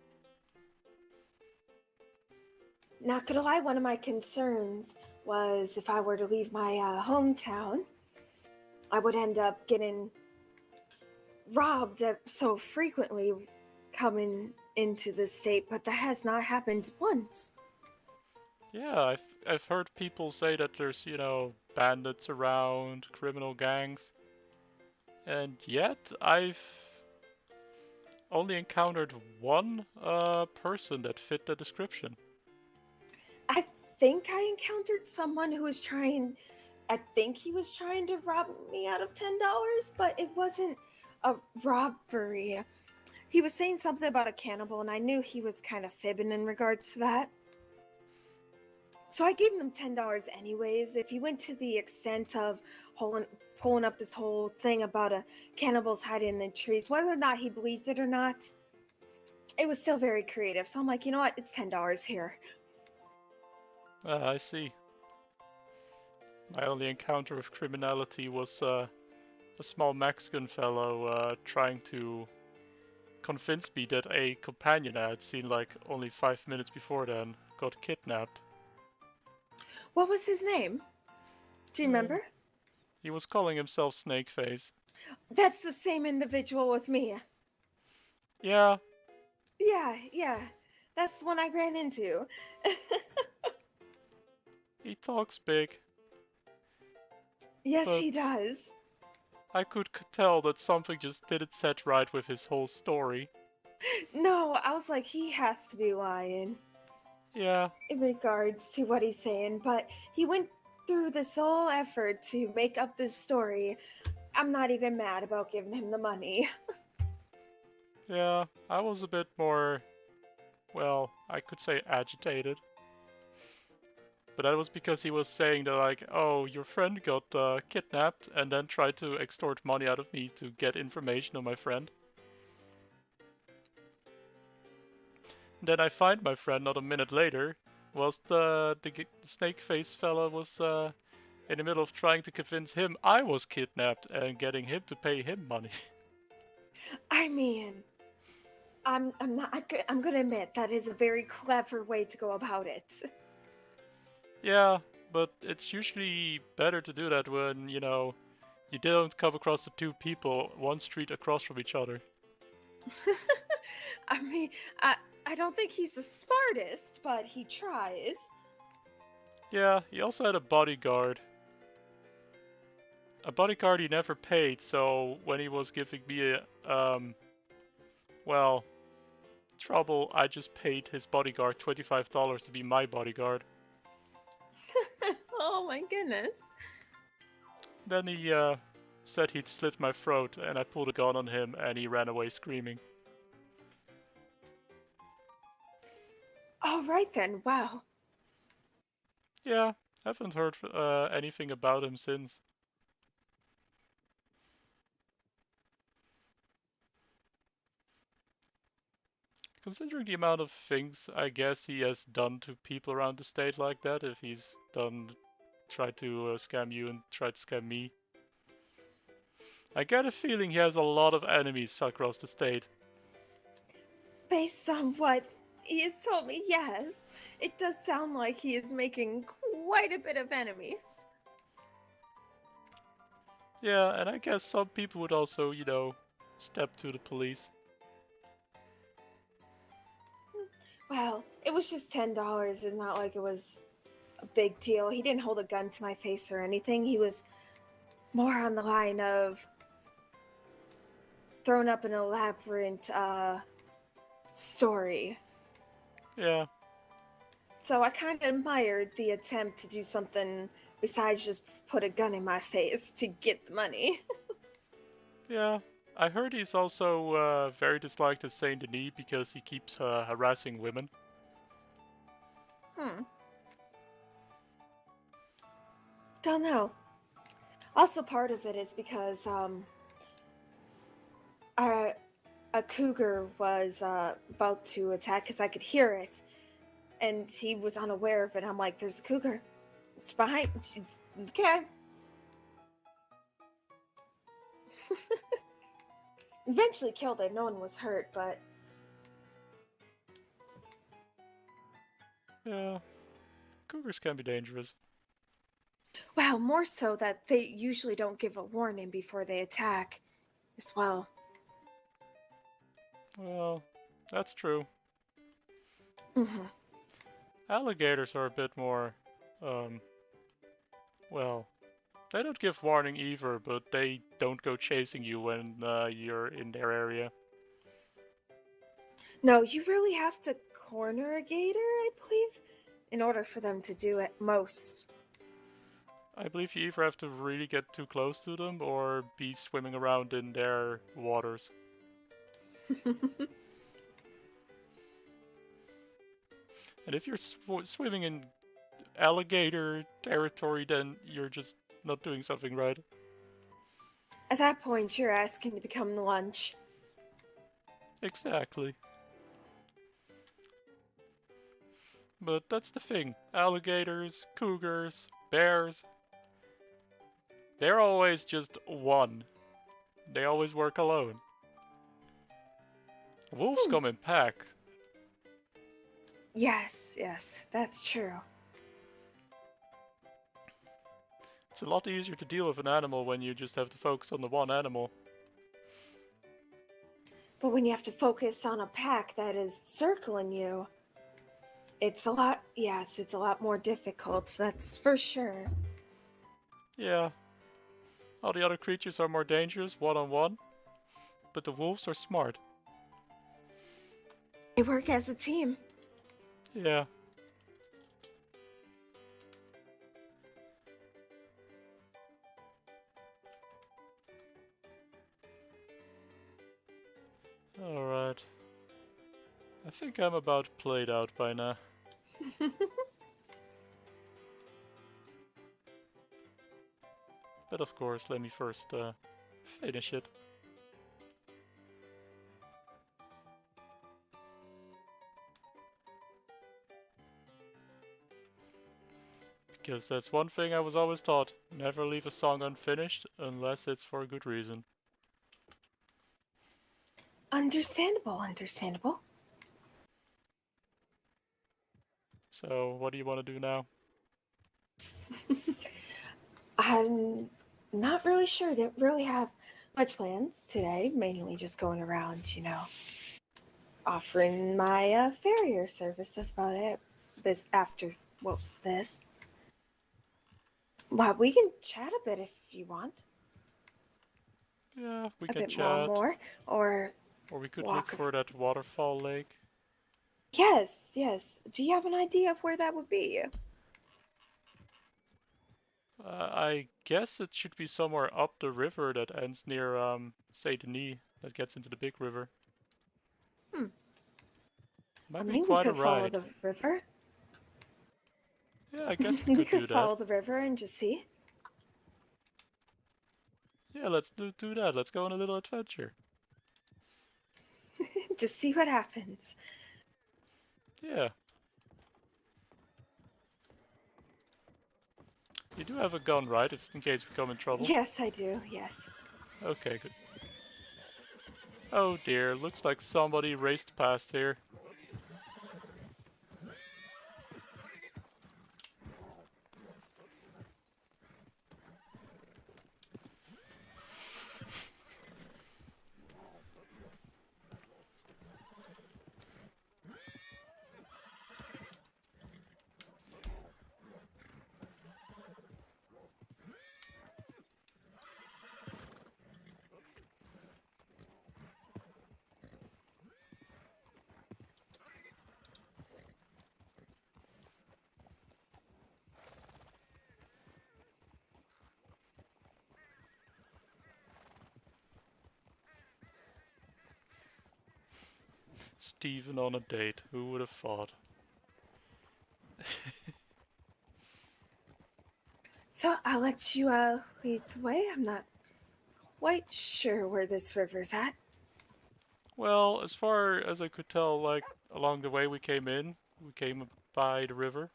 Not gonna lie, one of my concerns was if I were to leave my hometown, I would end up getting robbed so frequently coming into the state, but that has not happened once. Yeah, I've heard people say that there's, you know, bandits around, criminal gangs. And yet I've only encountered one person that fit the description. I think I encountered someone who was trying, I think he was trying to rob me out of $10, but it wasn't a robbery. He was saying something about a cannibal, and I knew he was kind of fibbing in regards to that. So I gave him $10 anyways. If he went to the extent of pulling up this whole thing about a cannibals hiding in the trees, whether or not he believed it or not, it was still very creative. So I'm like, you know what? It's $10 here. I see. My only encounter with criminality was a small Mexican fellow trying to convince me that a companion I had seen like only 5 minutes before then got kidnapped. What was his name? Do you remember? He was calling himself Snakeface. That's the same individual with me. Yeah. Yeah. That's the one I ran into. He talks big. Yes, he does. I could tell that something just didn't set right with his whole story. No, I was like, he has to be lying. Yeah. In regards to what he's saying, but he went through this whole effort to make up this story. I'm not even mad about giving him the money. Yeah, I was a bit more, well, I could say agitated. But that was because he was saying that like, oh, your friend got kidnapped and then tried to extort money out of me to get information on my friend. Then I find my friend not a minute later, whilst the snake face fella was in the middle of trying to convince him I was kidnapped and getting him to pay him money. I mean, I'm gonna admit that is a very clever way to go about it. Yeah, but it's usually better to do that when, you know, you don't come across the two people one street across from each other. I mean, I don't think he's the smartest, but he tries. Yeah, he also had a bodyguard. A bodyguard he never paid, so when he was giving me a, well, trouble, I just paid his bodyguard $25 to be my bodyguard. Oh my goodness. Then he said he'd slit my throat, and I pulled a gun on him, and he ran away screaming. All right then, wow. Yeah, haven't heard anything about him since. Considering the amount of things I guess he has done to people around the state like that, if he's tried to scam you and tried to scam me. I get a feeling he has a lot of enemies across the state. Based on what he has told me, yes. It does sound like he is making quite a bit of enemies. Yeah, and I guess some people would also, you know, step to the police. Well, it was just $10. It's not like it was a big deal. He didn't hold a gun to my face or anything. He was more on the line of throwing up an elaborate story. Yeah. So I kind of admired the attempt to do something besides just put a gun in my face to get the money. Yeah. I heard he's also very disliked at Saint Denis because he keeps harassing women. Don't know. Also, part of it is because a cougar was about to attack because I could hear it, and he was unaware of it. I'm like, "There's a cougar. It's behind." It's, okay. Eventually killed it. No one was hurt, but Yeah, cougars can be dangerous. wow, more so that they usually don't give a warning before they attack, as well. Well, that's true. Mm-hmm. Alligators are a bit more, well, they don't give warning either, but they don't go chasing you when you're in their area. No, you really have to corner a gator, I believe, in order for them to do it most. I believe you either have to really get too close to them or be swimming around in their waters. And if you're swimming in alligator territory, then you're just not doing something right. At that point, you're asking to become lunch. Exactly. But that's the thing. Alligators, cougars, bears, they're always just one. They always work alone. Wolves come in pack. Yes, that's true. It's a lot easier to deal with an animal when you just have to focus on the one animal. But when you have to focus on a pack that is circling you, it's a lot, yes, it's a lot more difficult, that's for sure. Yeah. All the other creatures are more dangerous one-on-one, but the wolves are smart. They work as a team. Yeah. Alright. I think I'm about played out by now. But of course, let me first finish it. Because that's one thing I was always taught. Never leave a song unfinished unless it's for a good reason. Understandable. So, what do you want to do now? I'm not really sure. Didn't really have much plans today. Mainly just going around, offering my farrier service. That's about it. This after this. Well, we can chat a bit if you want. Yeah, we a can bit chat. more, or we could look for that waterfall lake. Yes. Do you have an idea of where that would be? I guess it should be somewhere up the river that ends near, Saint Denis, that gets into the big river. Might be We quite a could follow ride. the river. Yeah, I guess we We could do could that. follow the river and just see. Yeah, let's do that. Let's go on a little adventure. Just see what happens. Yeah. You do have a gun, right? In case we come in trouble. Yes, I do. Yes. Okay, good. Oh dear, looks like somebody raced past here. Steven on a date, who would have thought? So I'll let you lead the way. I'm not quite sure where this river's at. Well, as far as I could tell, like, along the way we came by the river.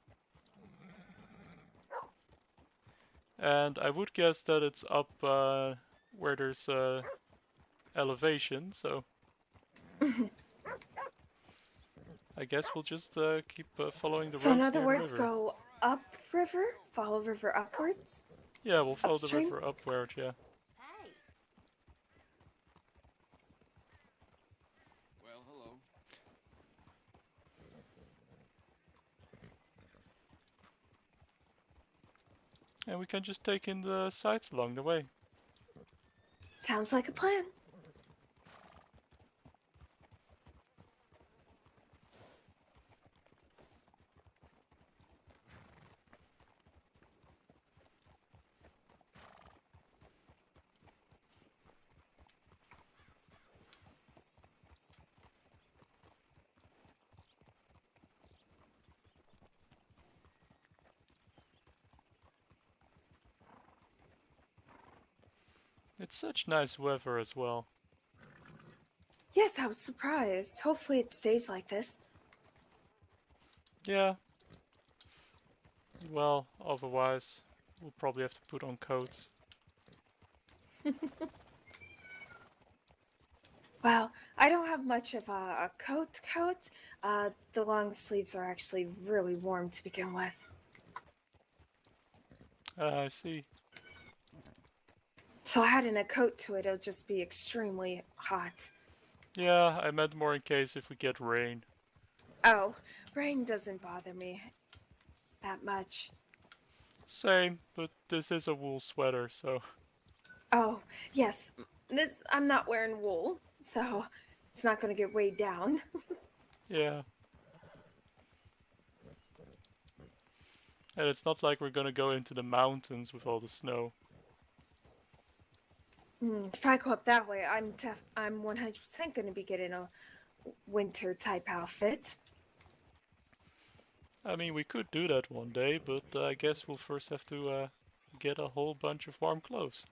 And I would guess that it's up where there's elevation, so I guess we'll just keep following the So in roads other near the words, river. go up river, follow river upwards? Yeah, we'll follow Upstream? the river upward, yeah. Hey, Well, hello. And we can just take in the sights along the way. Sounds like a plan. It's such nice weather as well. Yes, I was surprised. Hopefully it stays like this. Yeah. Well, otherwise, we'll probably have to put on coats. Well, I don't have much of a coat. The long sleeves are actually really warm to begin with. I see. So adding a coat to it, it'll just be extremely hot. Yeah, I meant more in case if we get rain. Oh, rain doesn't bother me that much. Same, but this is a wool sweater, so... Oh, yes. I'm not wearing wool, so it's not going to get weighed down. Yeah. And it's not like we're gonna go into the mountains with all the snow. If I go up that way, I'm 100% going to be getting a winter type outfit. I mean, we could do that one day, but I guess we'll first have to get a whole bunch of warm clothes.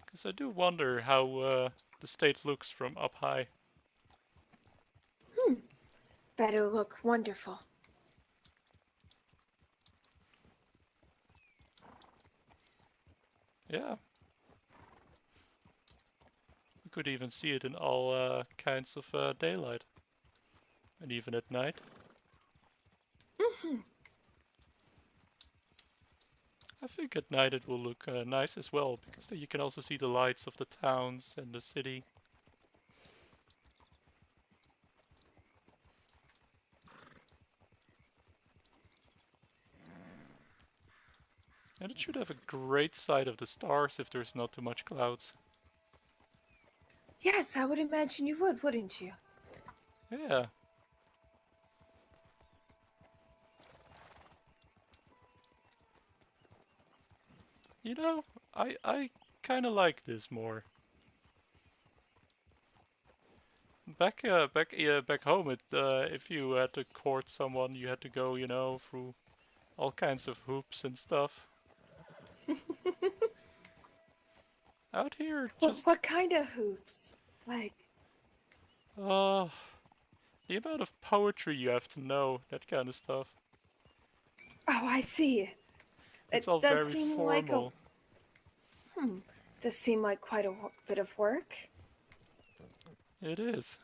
Because I do wonder how the state looks from up high. Better look wonderful. Yeah. We could even see it in all kinds of daylight. And even at night. I think at night it will look nice as well, because then you can also see the lights of the towns and the city. And it should have a great sight of the stars if there's not too much clouds. Yes, I would imagine you would, wouldn't you? Yeah. You know, I kind of like this more. Back home, if you had to court someone, you had to go, you know, through all kinds of hoops and stuff. Out here, just What kind of hoops? Like, the amount of poetry you have to know, that kind of stuff. oh, I see. It's It all does very seem formal. like does seem like quite a bit of work. It is.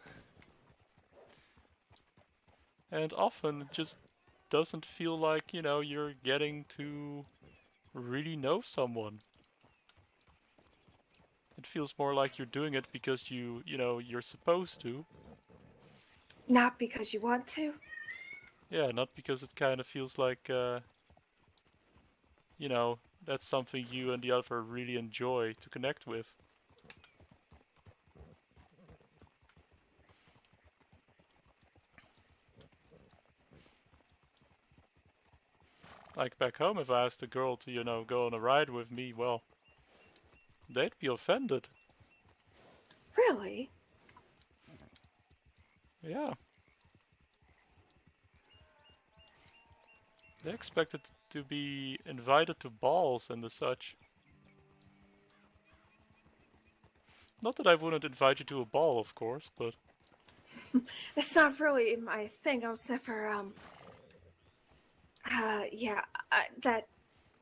And often it just doesn't feel like, you know, you're getting to really know someone. It feels more like you're doing it because you know, you're supposed to. Not because you want to. Yeah, not because it kind of feels like, you know, that's something you and the other really enjoy to connect with. Like back home, if I asked a girl to, you know, go on a ride with me, well, they'd be offended. Really? Yeah. They expected to be invited to balls and the such. Not that I wouldn't invite you to a ball, of course, but... That's not really my thing. I was never, yeah, that...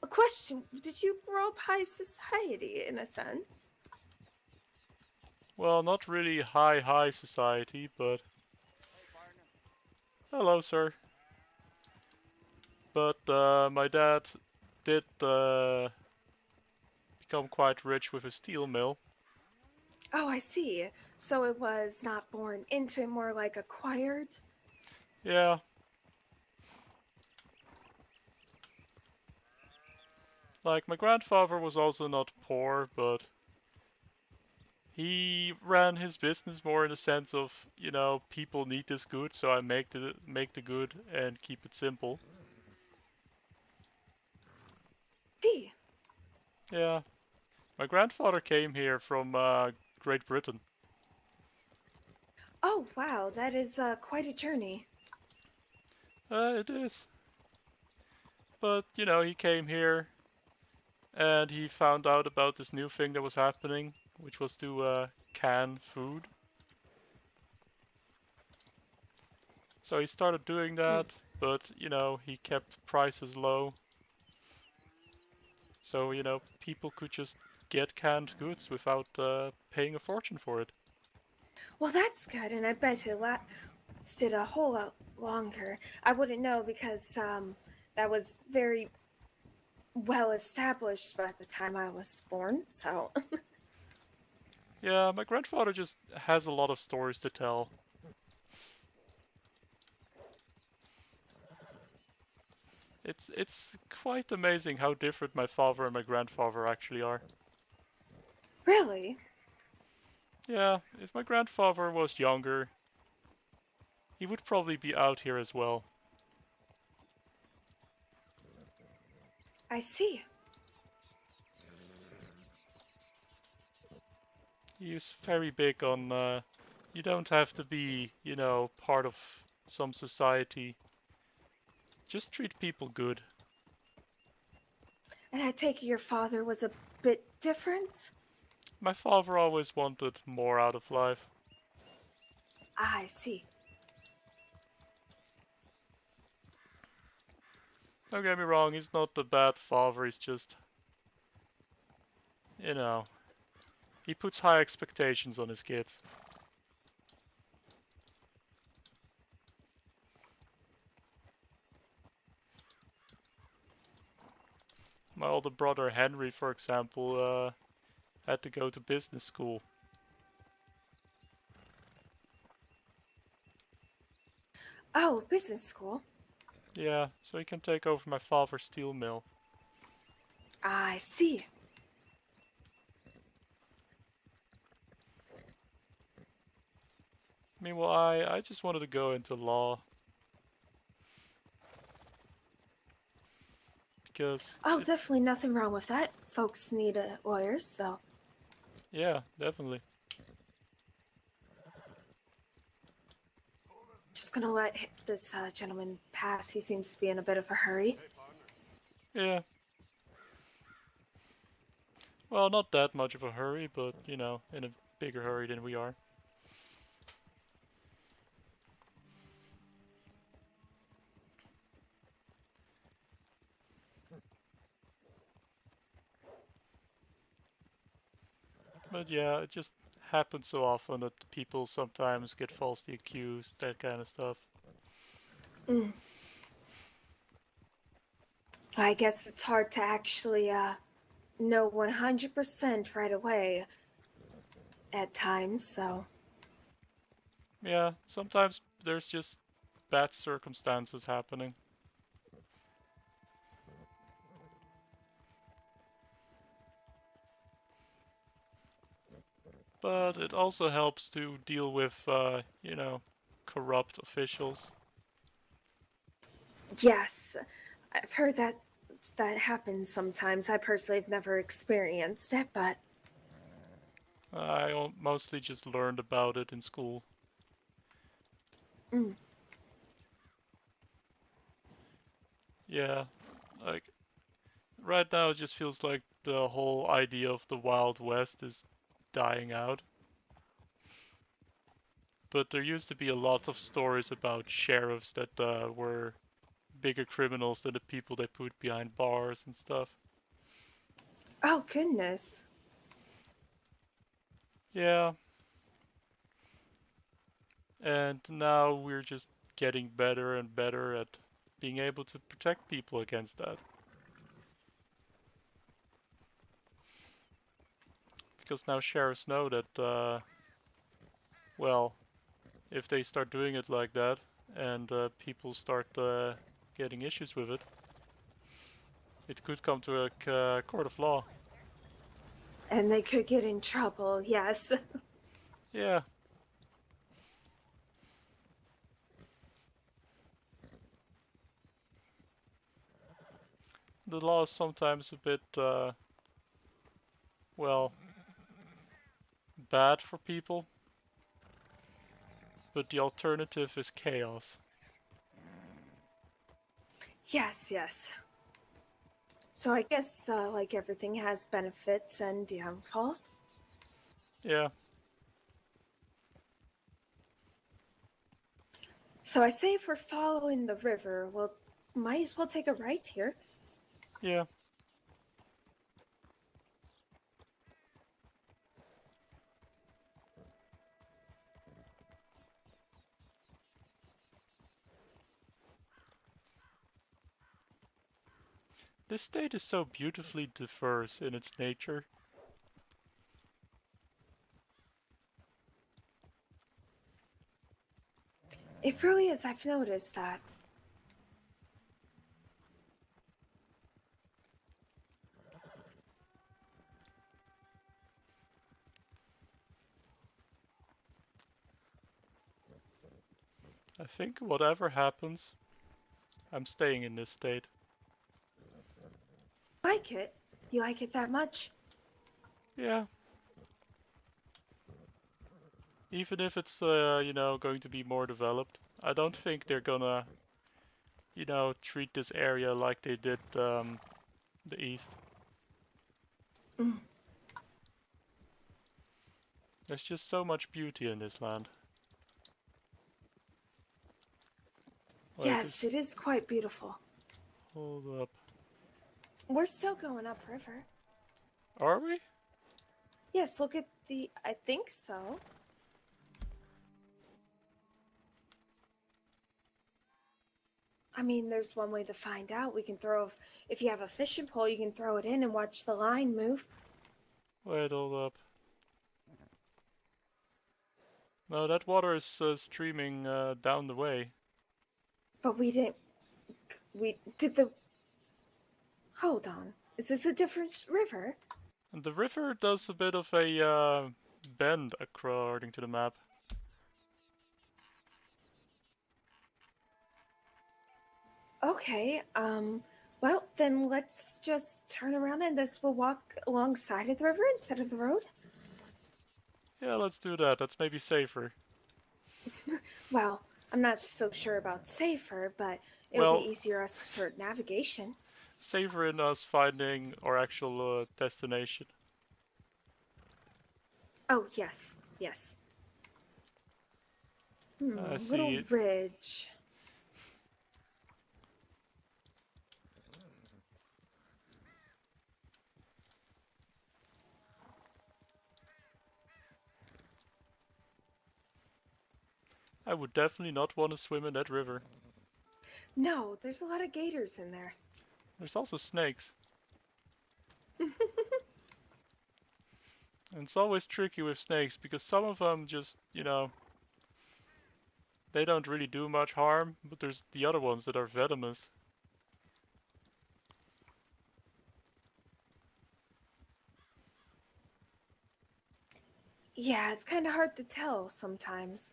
A question, did you grow up high society, in a sense? Well, not really high society, but... Hello, sir. But my dad did become quite rich with a steel mill. Oh, I see. So it was not born into it, more like acquired? Yeah. Like, my grandfather was also not poor, but he ran his business more in the sense of, you know, people need this good, so I make the good and keep it simple. See. Yeah. My grandfather came here from Great Britain. Oh, wow, that is quite a journey. It is. But, you know, he came here and he found out about this new thing that was happening, which was to can food. So he started doing that, but, you know, he kept prices low. So, you know, people could just get canned goods without paying a fortune for it. Well, that's good, and I bet it lasted a whole lot longer. I wouldn't know because that was very well established by the time I was born, so... Yeah, my grandfather just has a lot of stories to tell. It's quite amazing how different my father and my grandfather actually are. Really? Yeah, if my grandfather was younger, he would probably be out here as well. I see. He's very big on, you don't have to be, you know, part of some society. Just treat people good. And I take it your father was a bit different? My father always wanted more out of life. I see. Don't get me wrong, he's not a bad father, he's just... You know... He puts high expectations on his kids. My older brother Henry, for example, had to go to business school. Oh, business school? Yeah, so he can take over my father's steel mill. I see. Meanwhile, I just wanted to go into law. Because... Oh, definitely nothing wrong with that. Folks need lawyers, so... Yeah, definitely. Just gonna let this gentleman pass. He seems to be in a bit of a hurry. Yeah. Well, not that much of a hurry, but, you know, in a bigger hurry than we are. But yeah, it just happens so often that people sometimes get falsely accused, that kind of stuff. Mm. I guess it's hard to actually know 100% right away at times, so... Yeah, sometimes there's just bad circumstances happening. But it also helps to deal with, you know, corrupt officials. Yes, I've heard that happens sometimes. I personally have never experienced it, but... I mostly just learned about it in school. Mm. Yeah, like right now it just feels like the whole idea of the Wild West is dying out. But there used to be a lot of stories about sheriffs that were bigger criminals than the people they put behind bars and stuff. Oh, goodness. Yeah. And now we're just getting better and better at being able to protect people against that. Because now sheriffs know that, well, if they start doing it like that and people start getting issues with it, it could come to a court of law. And they could get in trouble, yes. Yeah. The law is sometimes a bit, well, bad for people, but the alternative is chaos. Yes, yes. So I guess, like everything has benefits and downfalls. Yeah. So I say if we're following the river, we'll might as well take a right here. Yeah. This state is so beautifully diverse in its nature. It really is, I've noticed that. I think whatever happens, I'm staying in this state. Like it? You like it that much? Yeah. Even if it's, you know, going to be more developed, I don't think they're gonna, you know, treat this area like they did the East. Mm. There's just so much beauty in this land. Like, Yes, it is quite beautiful. Hold up. We're still going upriver. Are we? Yes, look at the... I think so. I mean, there's one way to find out. We can throw... If you have a fishing pole, you can throw it in and watch the line move. Wait, hold up. No, that water is streaming down the way. But we didn't... We did the... Hold on. Is this a different river? And the river does a bit of a bend according to the map. Okay, well, then let's just turn around and this will walk alongside of the river instead of the road. Yeah, let's do that. That's maybe safer. Well, I'm not so sure about safer, but it'll be easier us for navigation. Safer in us finding our actual destination. Oh, yes, yes. I see Little it. ridge. I would definitely not want to swim in that river. No, there's a lot of gators in there. There's also snakes. And it's always tricky with snakes because some of them just, you know, they don't really do much harm, but there's the other ones that are venomous. Yeah, it's kind of hard to tell sometimes.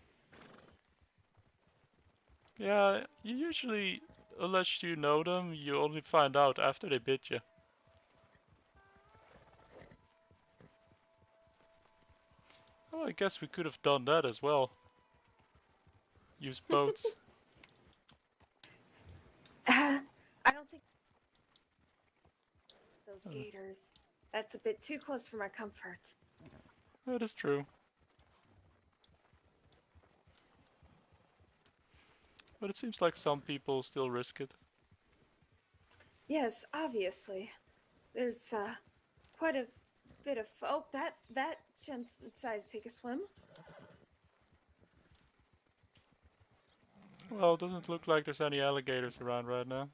Yeah, you usually, unless you know them, you only find out after they bit you. Oh, I guess we could have done that as well. Use boats. I don't think those gators. That's a bit too close for my comfort. That is true. But it seems like some people still risk it. Yes, obviously. There's quite a bit of that jumped decided to take a swim. Well, it doesn't look like there's any alligators around right now.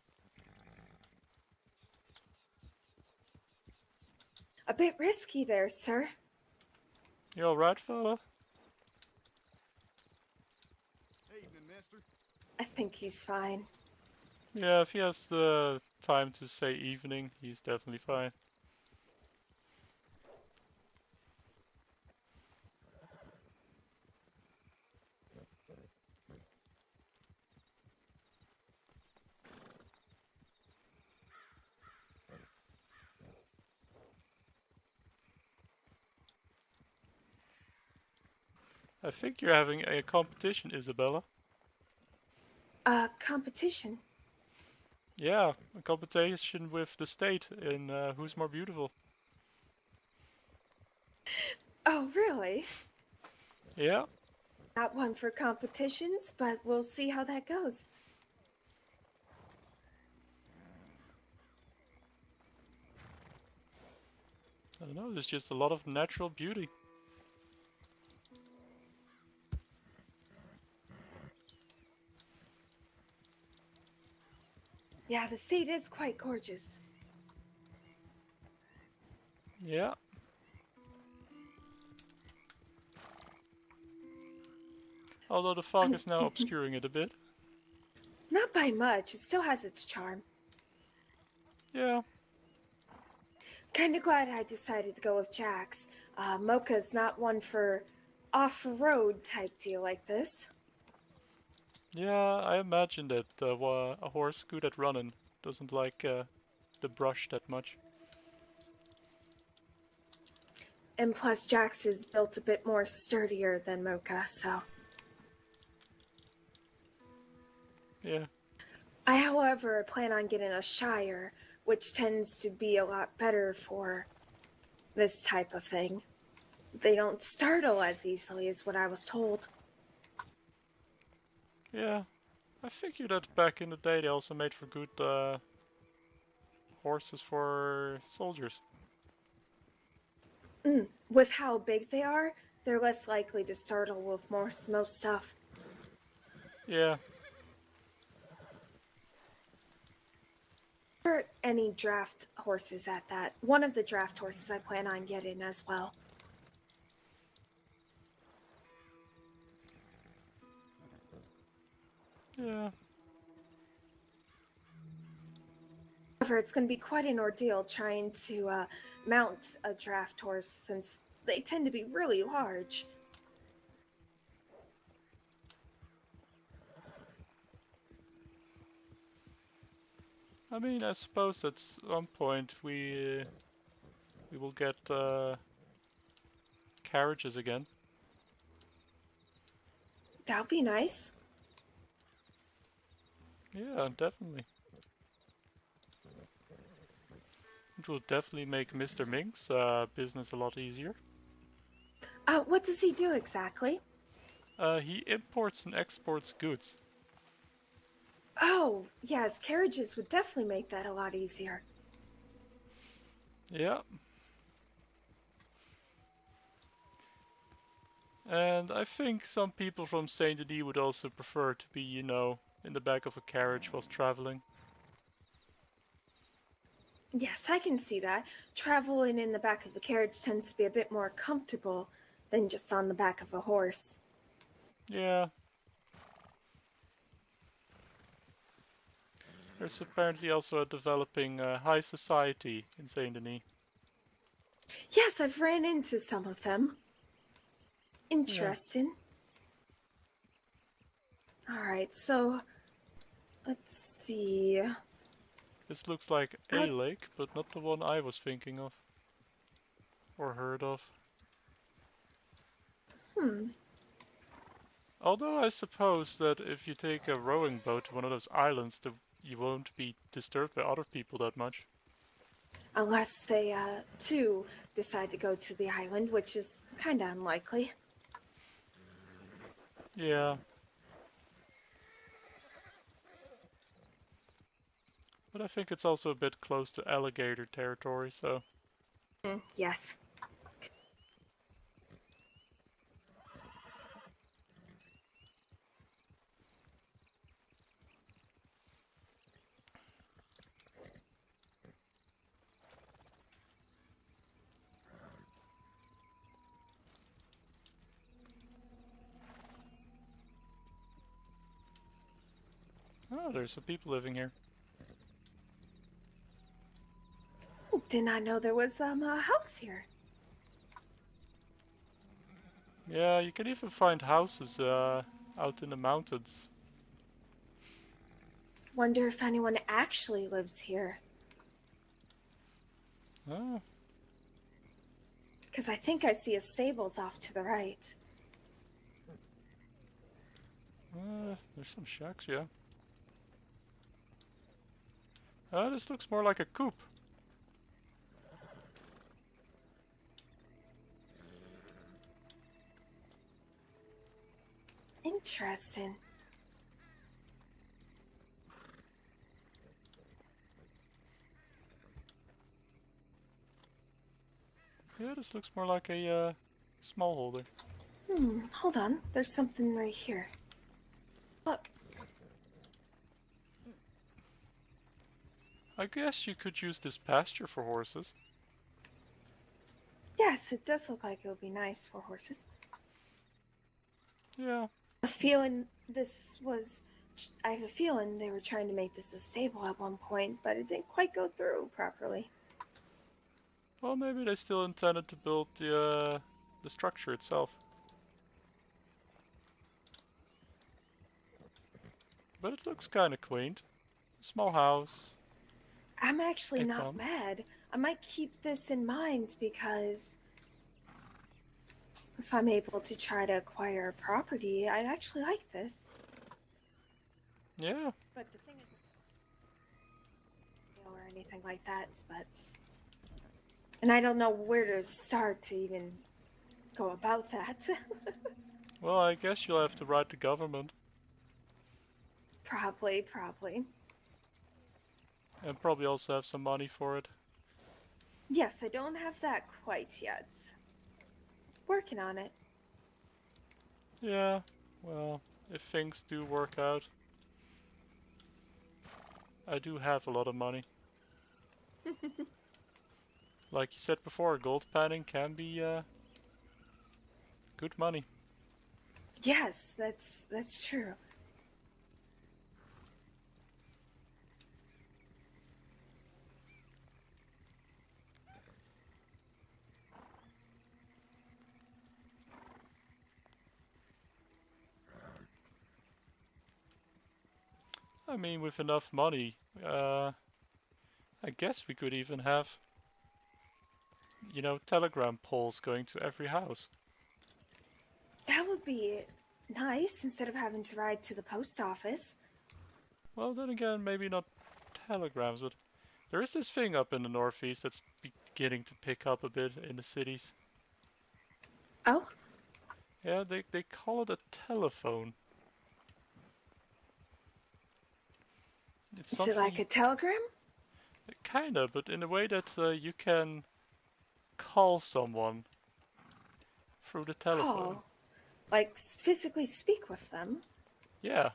A bit risky there, sir. You alright, fella? Evening, mister. I think he's fine. Yeah, if he has the time to say evening, he's definitely fine. I think you're having a competition, Isabella. Competition? Yeah, a competition with the state in who's more beautiful. Oh, really? Yeah. Not one for competitions, but we'll see how that goes. I don't know, there's just a lot of natural beauty. Yeah, the state is quite gorgeous. Yeah. Although the fog is now obscuring it a bit. Not by much, it still has its charm. Yeah. Kinda glad I decided to go with Jax. Mocha's not one for off-road type deal like this. Yeah, I imagine that a horse good at running doesn't like the brush that much. And plus Jax is built a bit more sturdier than Mocha, so... Yeah. I, however, plan on getting a Shire, which tends to be a lot better for this type of thing. They don't startle as easily as what I was told. Yeah. I figured that back in the day they also made for good horses for soldiers. With how big they are, they're less likely to startle with most stuff. Yeah. Or any draft horses at that. One of the draft horses I plan on getting as well. Yeah. However, it's going to be quite an ordeal trying to mount a draft horse since they tend to be really large. I mean, I suppose at some point we will get carriages again. That would be nice. Yeah, definitely. It will definitely make Mr. Ming's business a lot easier. What does he do exactly? He imports and exports goods. Oh, yes, carriages would definitely make that a lot easier. Yeah. And I think some people from Saint Denis would also prefer to be, you know, in the back of a carriage whilst traveling. Yes, I can see that. Traveling in the back of a carriage tends to be a bit more comfortable than just on the back of a horse. Yeah. There's apparently also a developing high society in Saint Denis. Yes, I've ran into some of them. Interesting. Yeah. Alright, so let's see. This looks like a lake, but not the one I was thinking of. Or heard of. Although I suppose that if you take a rowing boat to one of those islands, you won't be disturbed by other people that much. Unless they, too, decide to go to the island, which is kinda unlikely. Yeah. But I think it's also a bit close to alligator territory, so... Yes. Oh, there's some people living here. Did not know there was a house here. Yeah, you can even find houses out in the mountains. Wonder if anyone actually lives here. Oh. Because I think I see a stables off to the right. There's some shacks, yeah. This looks more like a coop. Interesting. Yeah, this looks more like a smallholder. Hold on. There's something right here. Look. I guess you could use this pasture for horses. Yes, it does look like it would be nice for horses. Yeah. I have a feeling they were trying to make this a stable at one point, but it didn't quite go through properly. Well, maybe they still intended to build the structure itself. But it looks kind of quaint. Small house. I'm actually not pond. mad. I might keep this in mind because if I'm able to try to acquire a property, I actually like this. Yeah. But the thing is, or anything like that, and I don't know where to start to even go about that. Well, I guess you'll have to write the government. Probably. And probably also have some money for it. Yes, I don't have that quite yet. Working on it. Yeah, well, if things do work out. I do have a lot of money. Like you said before, gold panning can be good money. Yes, that's true. I mean, with enough money, I guess we could even have, telegram poles going to every house. That would be nice instead of having to ride to the post office. Well, then again, maybe not telegrams, but there is this thing up in the northeast that's beginning to pick up a bit in the cities. Oh? Yeah, they call it a telephone. Is it like a telegram? Kinda, but in a way that you can call someone through the telephone. Call? Like physically speak with them? Yeah.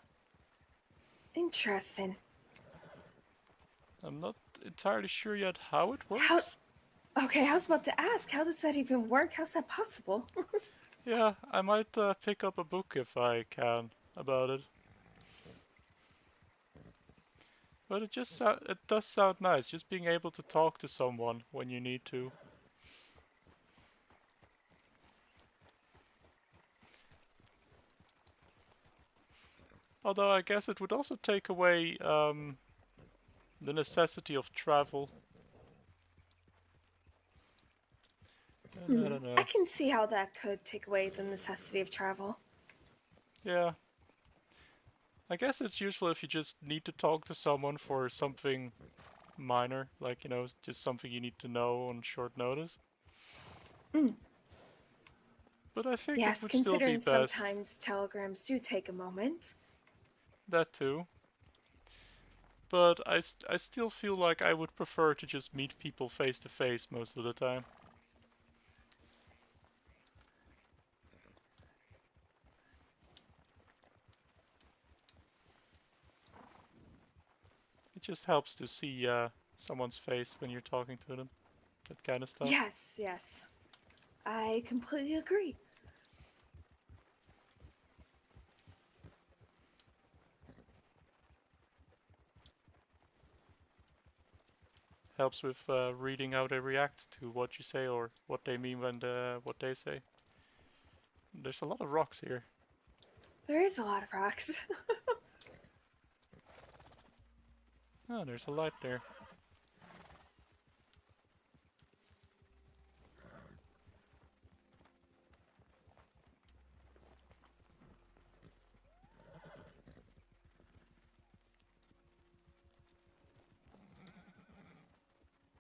Interesting. I'm not entirely sure yet how it works. Okay, I was about to ask, how does that even work? How's that possible? Yeah, I might pick up a book if I can about it. But it does sound nice, just being able to talk to someone when you need to. Although I guess it would also take away the necessity of travel. And I don't know. I can see how that could take away the necessity of travel. Yeah. I guess it's useful if you just need to talk to someone for something minor, like, you know, just something you need to know on short notice. But I think it Yes, would still be considering best. sometimes telegrams do take a moment. That too. But I still feel like I would prefer to just meet people face to face most of the time. It just helps to see someone's face when you're talking to them. That kind of stuff. Yes, yes. I completely agree. Helps with reading how they react to what you say or what they mean when what they say. There's a lot of rocks here. There is a lot of rocks. Oh, there's a light there.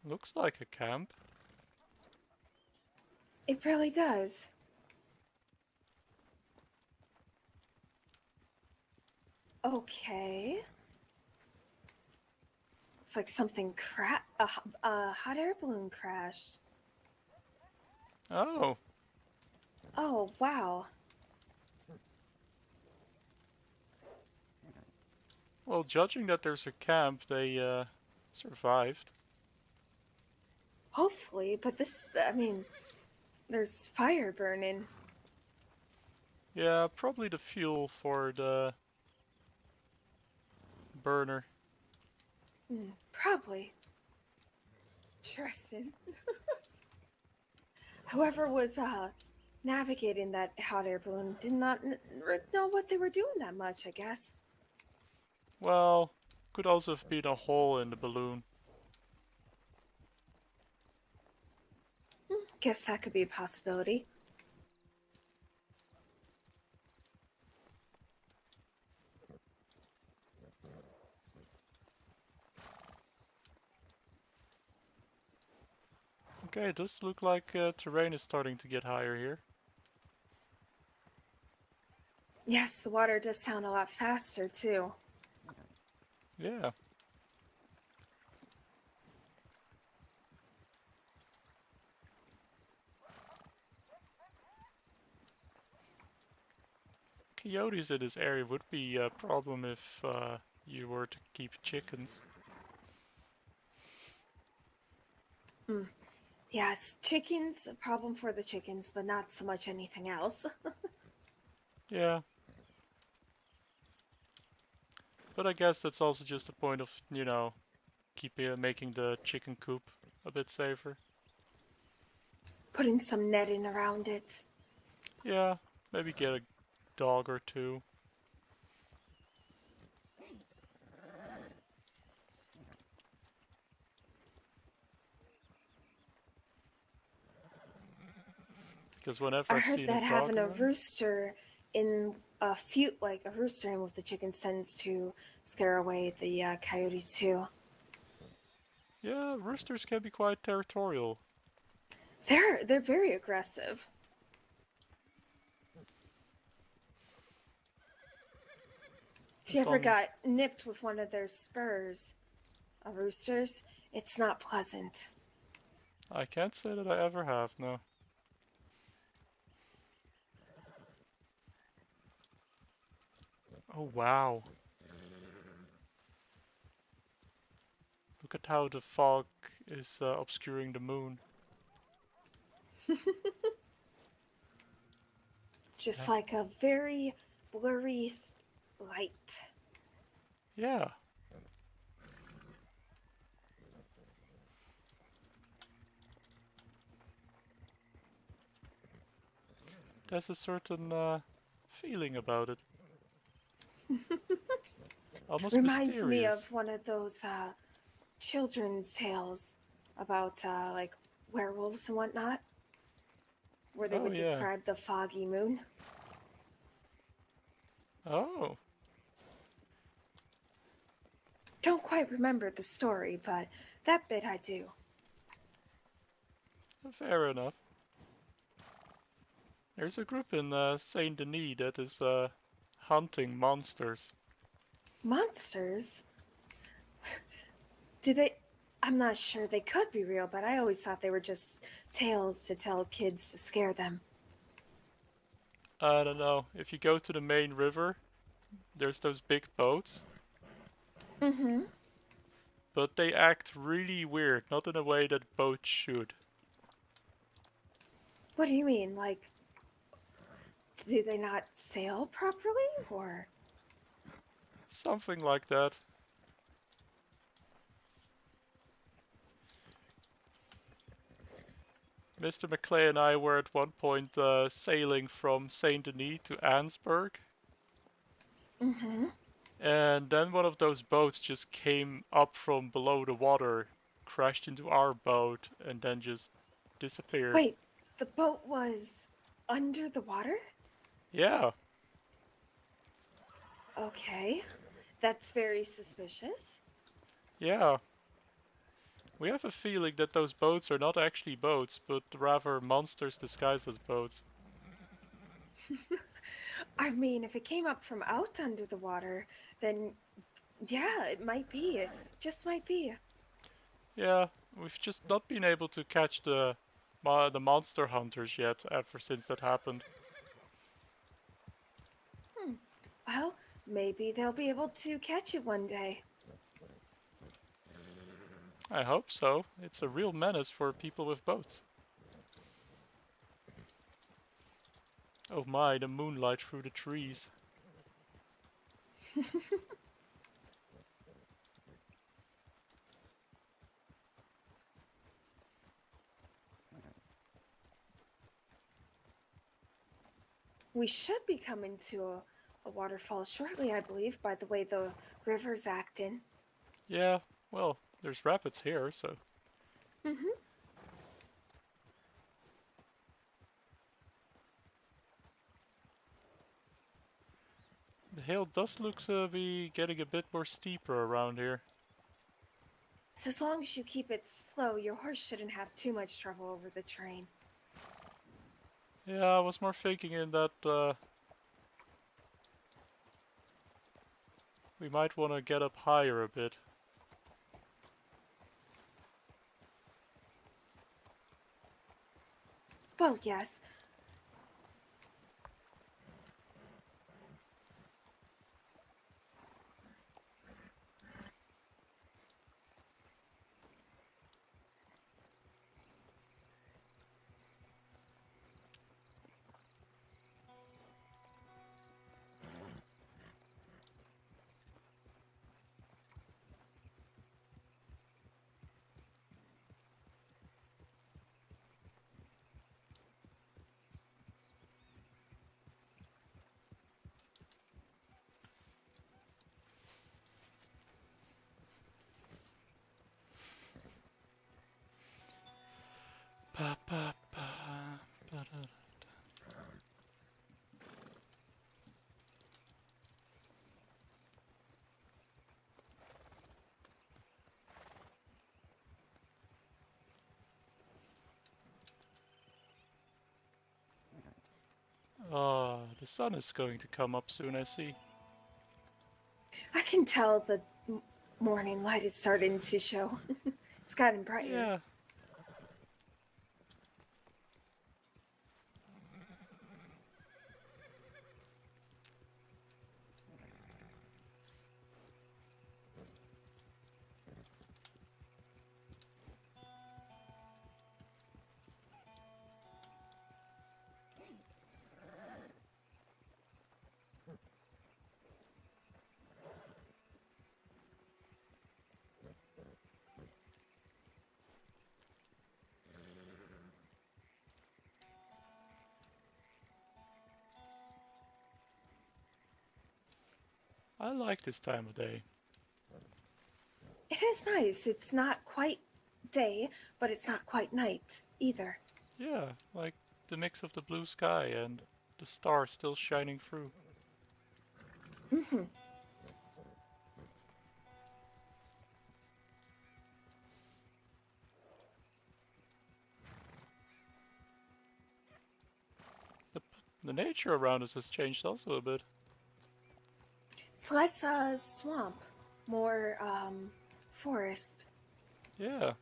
Looks like a camp. It really does. Okay. It's like something a hot air balloon crashed. Oh. Oh, wow. Well, judging that there's a camp, they survived. Hopefully, but this, I mean, there's fire burning. Yeah, probably the fuel for the burner. Probably. Interesting. Whoever was navigating that hot air balloon did not know what they were doing that much, I guess. Well, could also have been a hole in the balloon. Guess that could be a possibility. Okay, it does look like terrain is starting to get higher here. Yes, the water does sound a lot faster, too. Yeah. Coyotes in this area would be a problem if you were to keep chickens. Yes, chickens, a problem for the chickens, but not so much anything else. Yeah. But I guess that's also just a point of, you know, making the chicken coop a bit safer. Putting some netting around it. Yeah, maybe get a dog or two. Because whenever I I've heard seen that a dog having a around, rooster in a few, like a rooster in with the chickens tends to scare away the coyotes too. yeah, roosters can be quite territorial. They're very aggressive. If you ever got nipped with one of their spurs, roosters, it's not pleasant. I can't say that I ever have, no. Oh wow. Look at how the fog is obscuring the moon. Just Yeah. like a very blurry light. Yeah. There's a certain feeling about it. Almost Reminds mysterious. me of one of those children's tales about like werewolves and whatnot. where they Oh, would yeah. describe the foggy moon. Oh. Don't quite remember the story, but that bit I do. Fair enough. There's a group in Saint Denis that is hunting monsters. Monsters? Do they? I'm not sure they could be real, but I always thought they were just tales to tell kids to scare them. I don't know. If you go to the main river, there's those big boats. Mm-hmm. But they act really weird, not in a way that boats should. What do you mean? Like, do they not sail properly, or? Something like that. Mr. McClay and I were at one point sailing from Saint Denis to Ansburg. Mm-hmm. And then one of those boats just came up from below the water, crashed into our boat, and then just disappeared. Wait, the boat was under the water? Yeah. Okay. That's very suspicious. Yeah. We have a feeling that those boats are not actually boats, but rather monsters disguised as boats. I mean, if it came up from out under the water, then yeah, it might be. It just might be. Yeah, we've just not been able to catch the monster hunters yet ever since that happened. Well, maybe they'll be able to catch it one day. I hope so. It's a real menace for people with boats. Oh my, the moonlight through the trees. We should be coming to a waterfall shortly, I believe, by the way the river's acting. Yeah, well, there's rapids here, so... Mm-hmm. The hill does look to be getting a bit more steeper around here. So as long as you keep it slow, your horse shouldn't have too much trouble over the terrain. Yeah, I was more thinking in that we might want to get up higher a bit. Well, yes. Pa, pa, pa, pa, da, da. Oh, the sun is going to come up soon, I see. I can tell the morning light is starting to show. It's gotten brighter. Yeah. I like this time of day. It is nice. It's not quite day, but it's not quite night either. Yeah, like the mix of the blue sky and the stars still shining through. Mm-hmm. The nature around us has changed also a bit. It's less swamp, more forest. Yeah.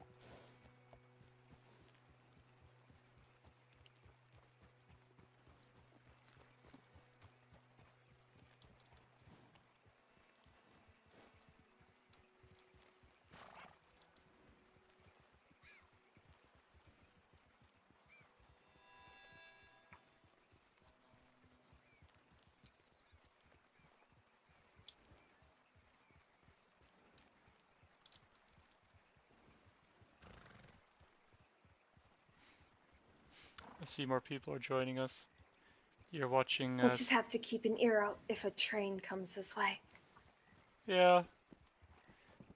I see more people are joining us. You're watching We'll us. just have to keep an ear out if a train comes this way. Yeah.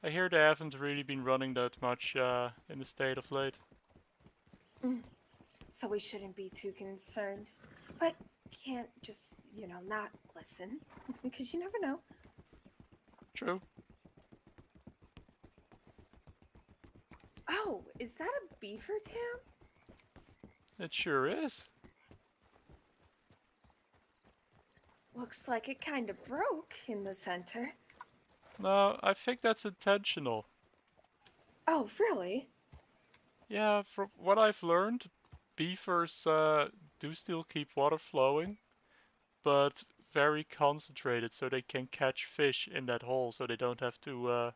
I hear they haven't really been running that much in the state of late. So we shouldn't be too concerned. But can't just, not listen. Because you never know. True. Oh, is that a beaver dam? It sure is. Looks like it kind of broke in the center. No, I think that's intentional. Oh, really? Yeah, from what I've learned, beavers do still keep water flowing, but very concentrated so they can catch fish in that hole so they don't have to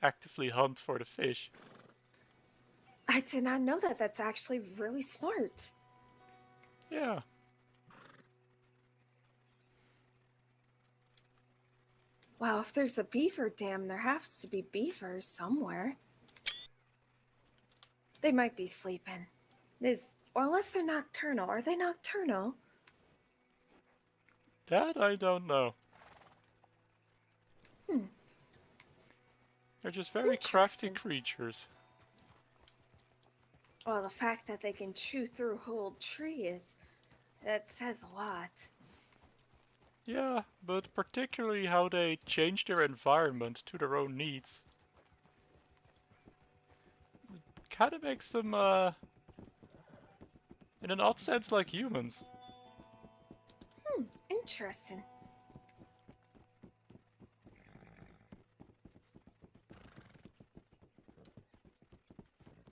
actively hunt for the fish. I did not know that. That's actually really smart. Yeah. Well, if there's a beaver dam, there has to be beavers somewhere. They might be sleeping. Or unless they're nocturnal. Are they nocturnal? That I don't know. Hmm. They're just very crafty creatures. Well, the fact that they can chew through a whole tree that says a lot. Yeah, but particularly how they change their environment to their own needs. Kind of makes them, in an odd sense, like humans. Interesting.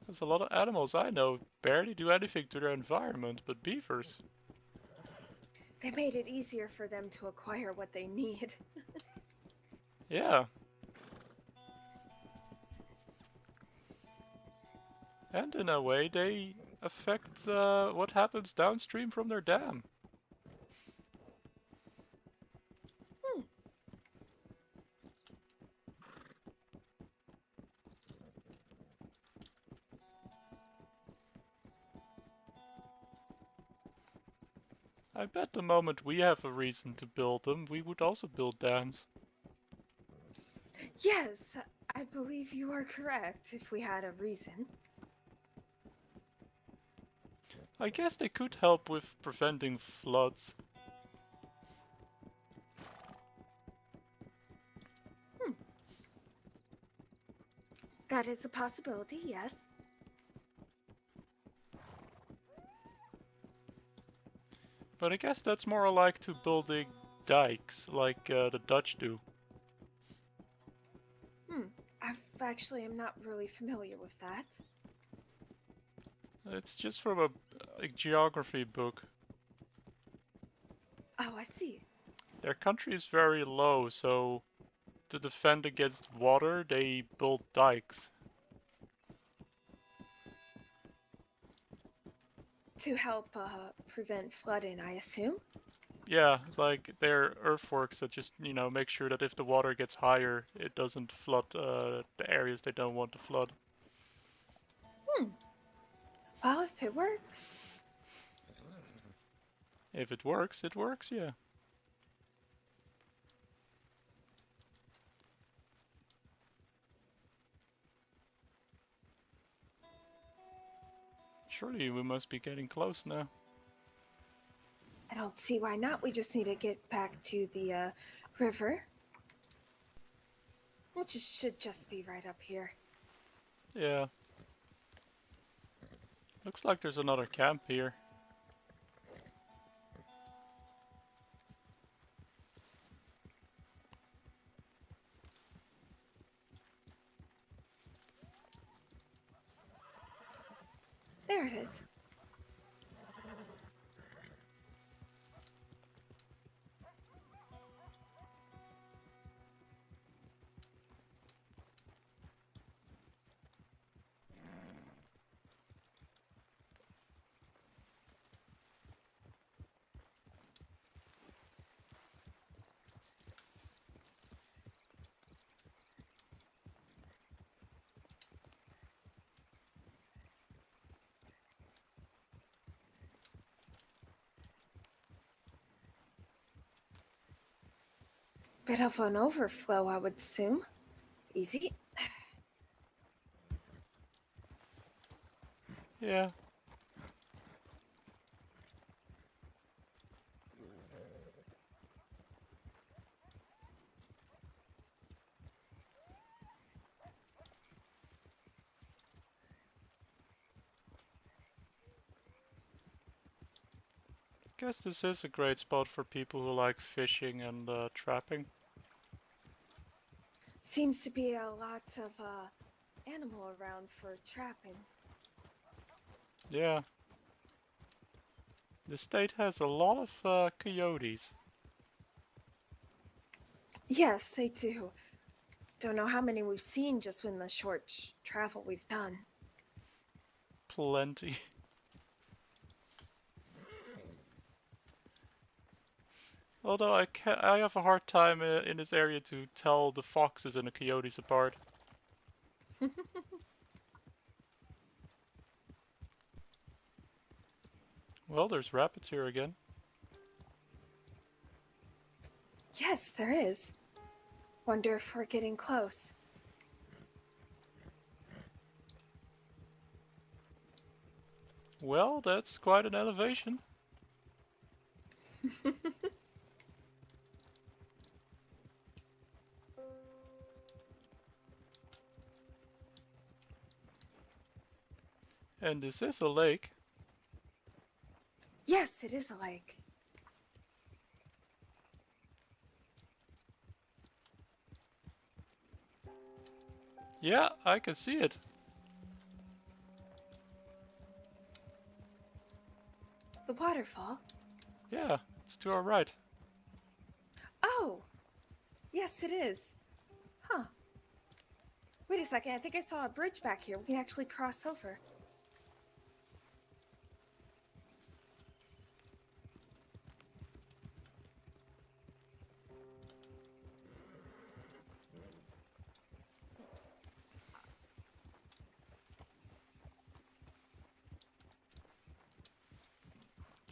There's a lot of animals I know barely do anything to their environment, but beavers. They made it easier for them to acquire what they need. Yeah. And in a way, they affect what happens downstream from their dam. I bet the moment we have a reason to build them, we would also build dams. Yes, I believe you are correct if we had a reason. I guess they could help with preventing floods. That is a possibility, yes. But I guess that's more alike to building dikes, like the Dutch do. I am not really familiar with that. It's just from a geography book. Oh, I see. Their country is very low, so to defend against water, they build dikes. To help prevent flooding, I assume? Yeah, like they're earthworks that just, make sure that if the water gets higher, it doesn't flood the areas they don't want to flood. Well, if it works. If it works, yeah. Surely we must be getting close now. I don't see why not. We just need to get back to the river, which should just be right up here. Yeah. Looks like there's another camp here. There it is. Bit of an overflow, I would assume. Easy. Yeah. Guess this is a great spot for people who like fishing and trapping. Seems to be a lot of animal around for trapping. Yeah. The state has a lot of coyotes. Yes, they do. Don't know how many we've seen just in the short travel we've done. Plenty. Although I have a hard time in this area to tell the foxes and the coyotes apart. Well, there's rapids here again. Yes, there is. Wonder if we're getting close. Well, that's quite an elevation. And this is a lake. Yes, it is a lake. Yeah, I can see it. The waterfall? Yeah, it's to our right. Oh! Yes, it is. Huh. Wait a second, I think I saw a bridge back here. We can actually cross over.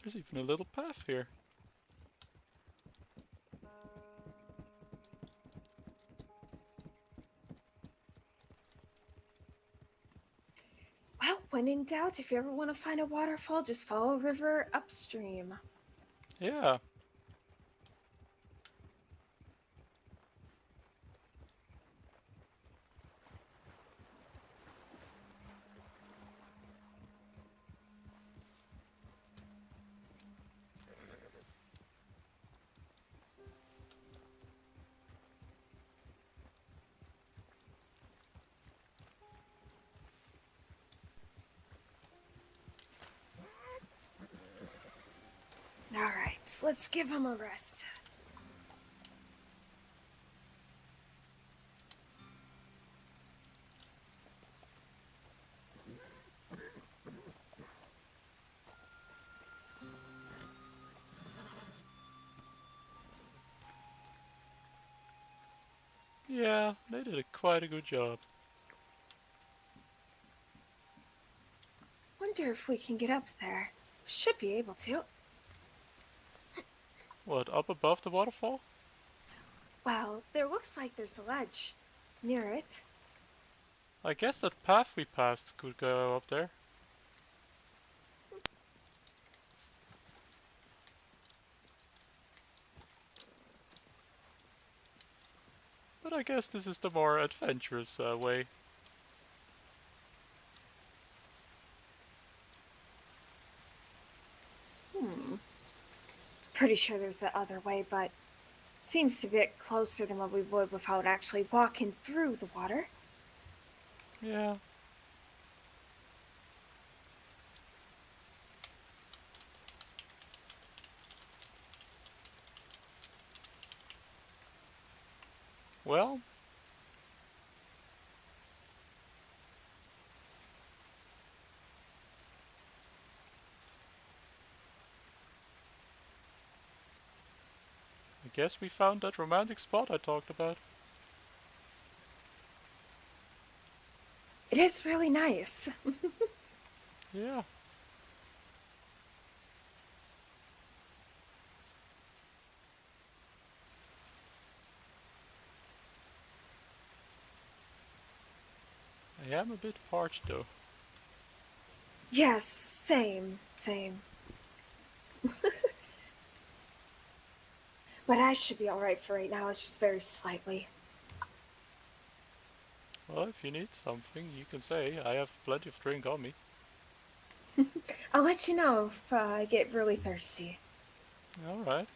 There's even a little path here. Well, when in doubt, if you ever want to find a waterfall, just follow a river upstream. Yeah. Alright, let's give him a rest. Yeah, they did quite a good job. Wonder if we can get up there. Should be able to. What, up above the waterfall? Well, there looks like there's a ledge near it. I guess that path we passed could go up there. But I guess this is the more adventurous way. Pretty sure there's the other way, but seems to be a bit closer than what we would without actually walking through the water. Yeah. Well, I guess we found that romantic spot I talked about. It is really nice. Yeah. I am a bit parched though. Yes, same. But I should be alright for right now, it's just very slightly. Well, if you need something, you can say. I have plenty of drink on me. I'll let you know if I get really thirsty. Alright.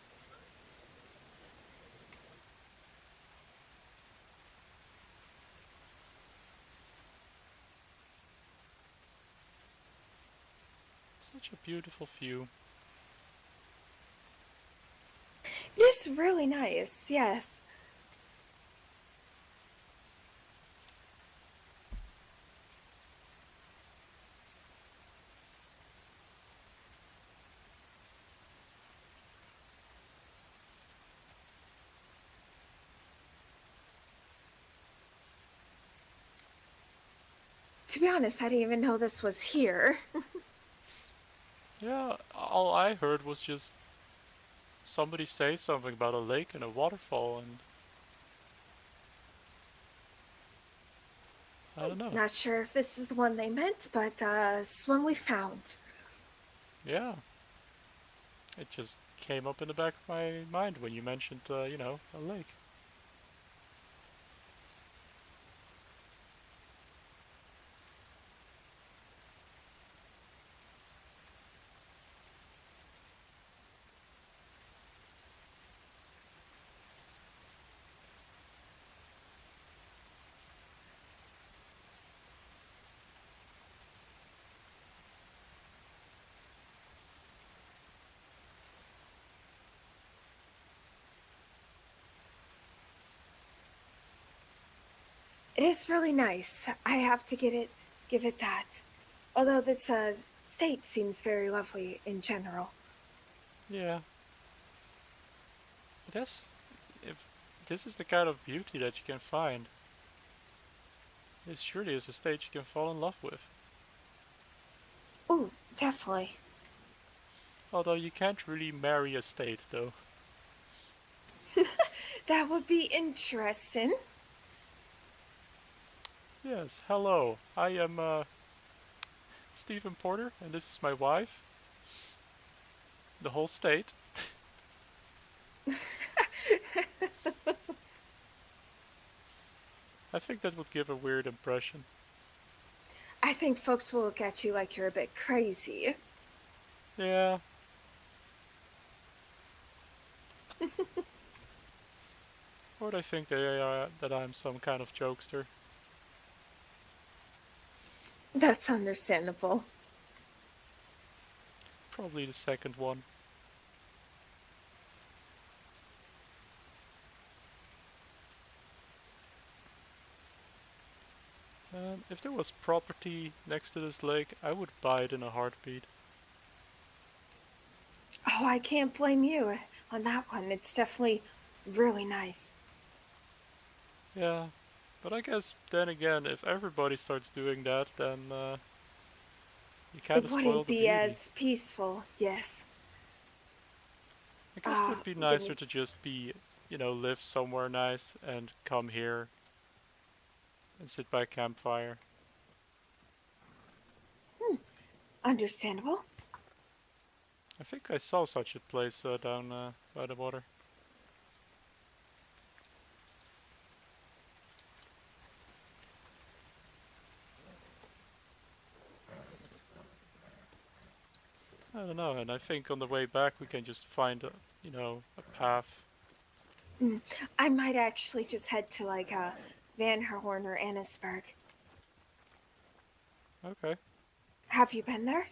Such a beautiful view. It is really nice, yes. To be honest, I didn't even know this was here. Yeah, all I heard was just somebody say something about a lake and a waterfall, and I don't know. Not sure if this is the one they meant, but it's one we found. Yeah. It just came up in the back of my mind when you mentioned, you know, a lake. It is really nice. I have to give it that. Although this state seems very lovely in general. Yeah. If this is the kind of beauty that you can find, this surely is a state you can fall in love with. Ooh, definitely. Although you can't really marry a state, though. That would be interesting. Yes, hello. I am, Stephen Porter, and this is my wife. The whole state. I think that would give a weird impression. I think folks will look at you like you're a bit crazy. Yeah. Or they think that I'm some kind of jokester. That's understandable. Probably the second one. If there was property next to this lake, I would buy it in a heartbeat. Oh, I can't blame you on that one. It's definitely really nice. Yeah, but I guess then again, if everybody starts doing that, then you kind It of spoil wouldn't the be beauty. as peaceful, yes. I guess it would be nicer to just be, you know, live somewhere nice and come here and sit by a campfire. Understandable. I think I saw such a place down by the water. I don't know, and I think on the way back we can just find a, you know, a path. I might actually just head to like Van Horn or Annisburg. Okay. Have you been there?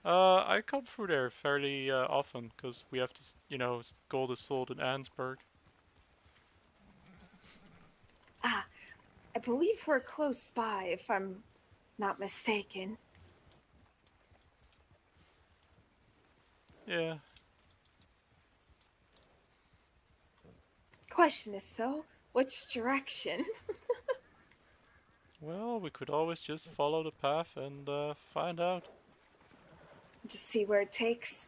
I come through there fairly often because we have to, you know, gold is sold in Ansburg. Ah, I believe we're close by, if I'm not mistaken. Yeah. Question is though, which direction? Well, we could always just follow the path and find out. Just see where it takes.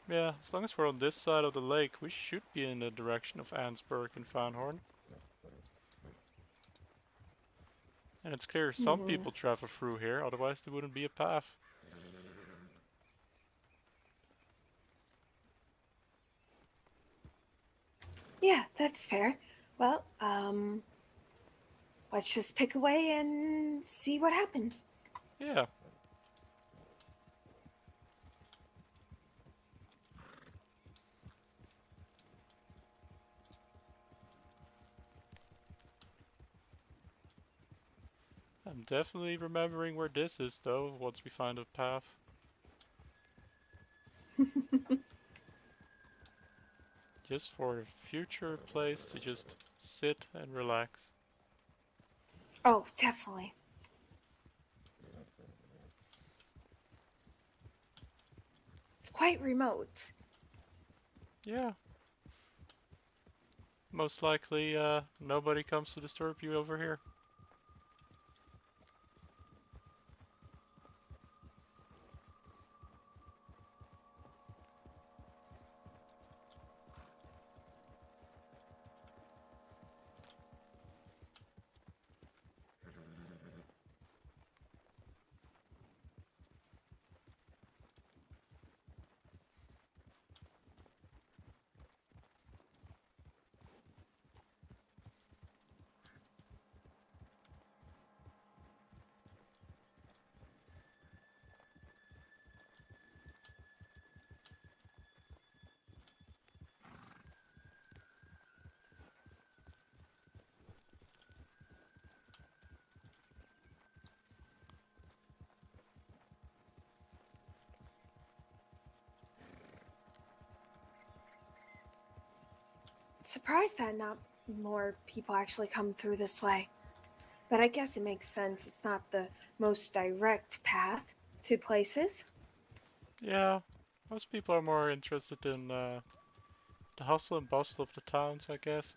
Yeah, as long as we're on this side of the lake, we should be in the direction of Ansburg and Van Horn. And it's clear some people travel through here, otherwise there wouldn't be a path. Yeah, that's fair. Well, let's just pick away and see what happens. Yeah. I'm definitely remembering where this is though, once we find a path. Just for a future place to just sit and relax. Oh, definitely. It's quite remote. Yeah. Most likely, nobody comes to disturb you over here. Surprised that not more people actually come through this way. But I guess it makes sense. It's not the most direct path to places. Yeah, most people are more interested in the hustle and bustle of the towns, I guess.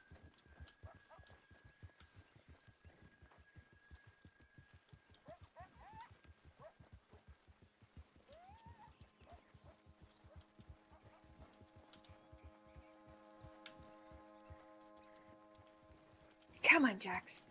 Come on, Jax.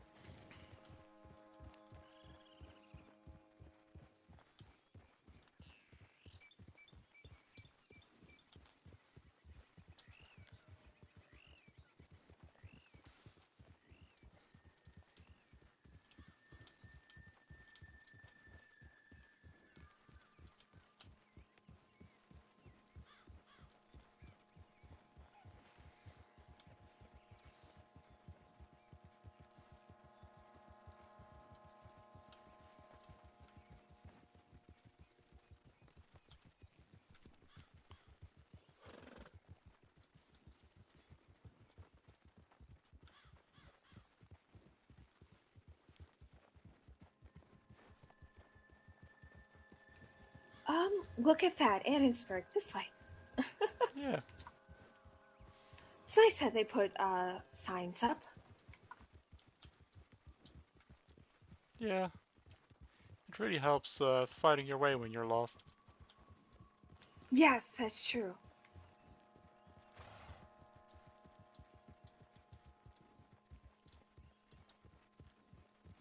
Look at that, Annisburg, this way. Yeah. It's nice that they put signs up. Yeah. It really helps finding your way when you're lost. Yes, that's true.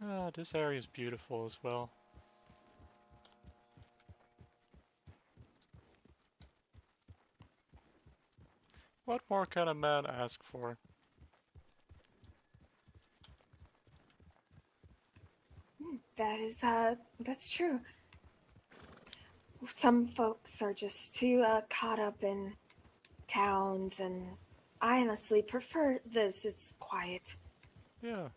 Ah, this area is beautiful as well. What more can a man ask for? That is that's true. some folks are just too caught up in towns, and I honestly prefer this. It's quiet. Yeah.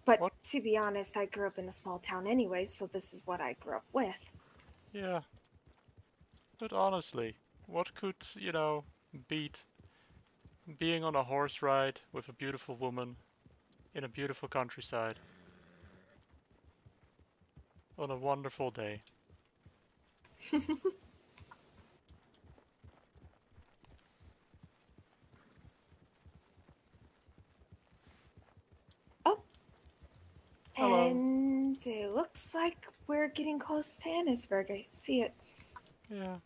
But What? to be honest, I grew up in a small town anyway, so this is what I grew up with. Yeah. But honestly, what could, beat being on a horse ride with a beautiful woman in a beautiful countryside on a wonderful day? Hello. And it looks like we're getting close to Annisburg. I see it. Yeah.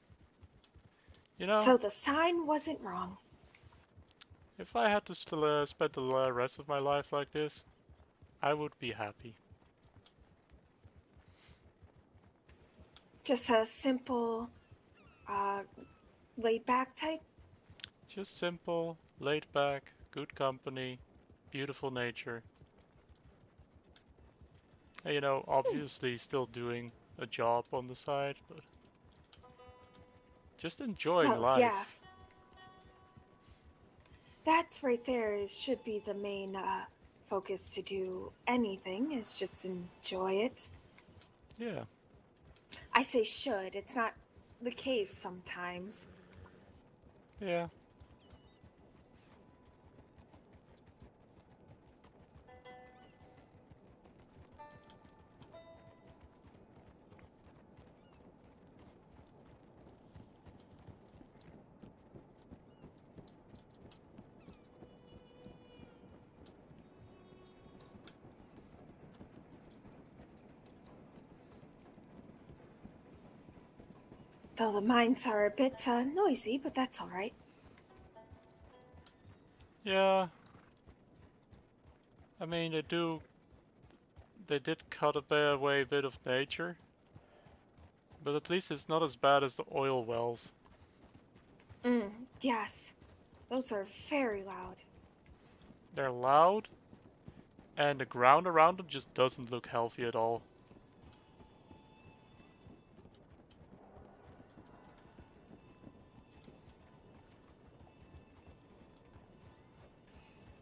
So the sign wasn't wrong. If I had to still spend the rest of my life like this, I would be happy. Just a simple, laid back type? Just simple, laid back, good company, beautiful nature. And, obviously still doing a job on the side, but just enjoying life. Yeah. That's right there should be the main focus to do anything, is just enjoy it. Yeah. I say should, it's not the case sometimes. Yeah. Though the mines are a bit noisy, but that's alright. Yeah. I mean, they did cut away a bit of nature, but at least it's not as bad as the oil wells. Yes. Those are very loud. They're loud, and the ground around them just doesn't look healthy at all.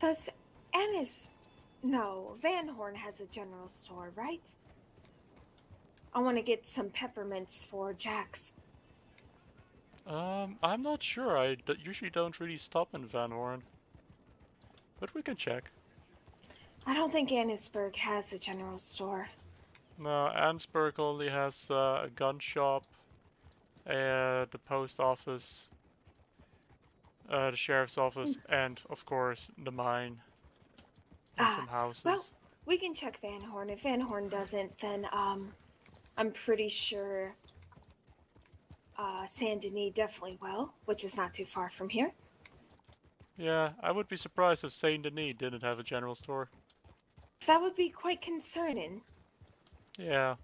Does Van Horn has a general store, right? I want to get some peppermints for Jax. I'm not sure. I usually don't really stop in Van Horn. But we can check. I don't think Annisburg has a general store. No, Annesburg only has a gun shop, the post office, the sheriff's office, and of course the mine, and some houses. Well, we can check Van Horn. If Van Horn doesn't, then I'm pretty sure Saint Denis definitely will, which is not too far from here. Yeah, I would be surprised if Saint Denis didn't have a general store. That would be quite concerning. Yeah.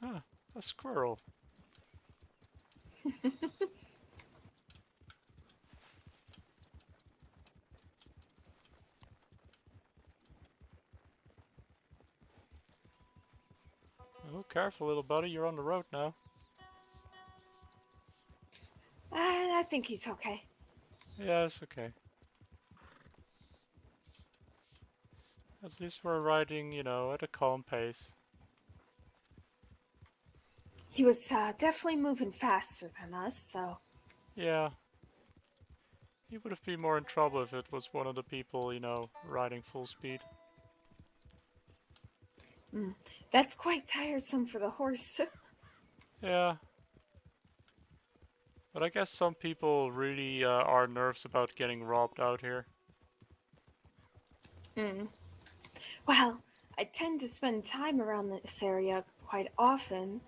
Ah, a squirrel. Oh, careful, little buddy. You're on the road now. I think he's okay. Yeah, it's okay. At least we're riding, at a calm pace. He was definitely moving faster than us, so... Yeah. He would have been more in trouble if it was one of the people, riding full speed. That's quite tiresome for the horse. Yeah. But I guess some people really are nervous about getting robbed out here. Well, I tend to spend time around this area quite often.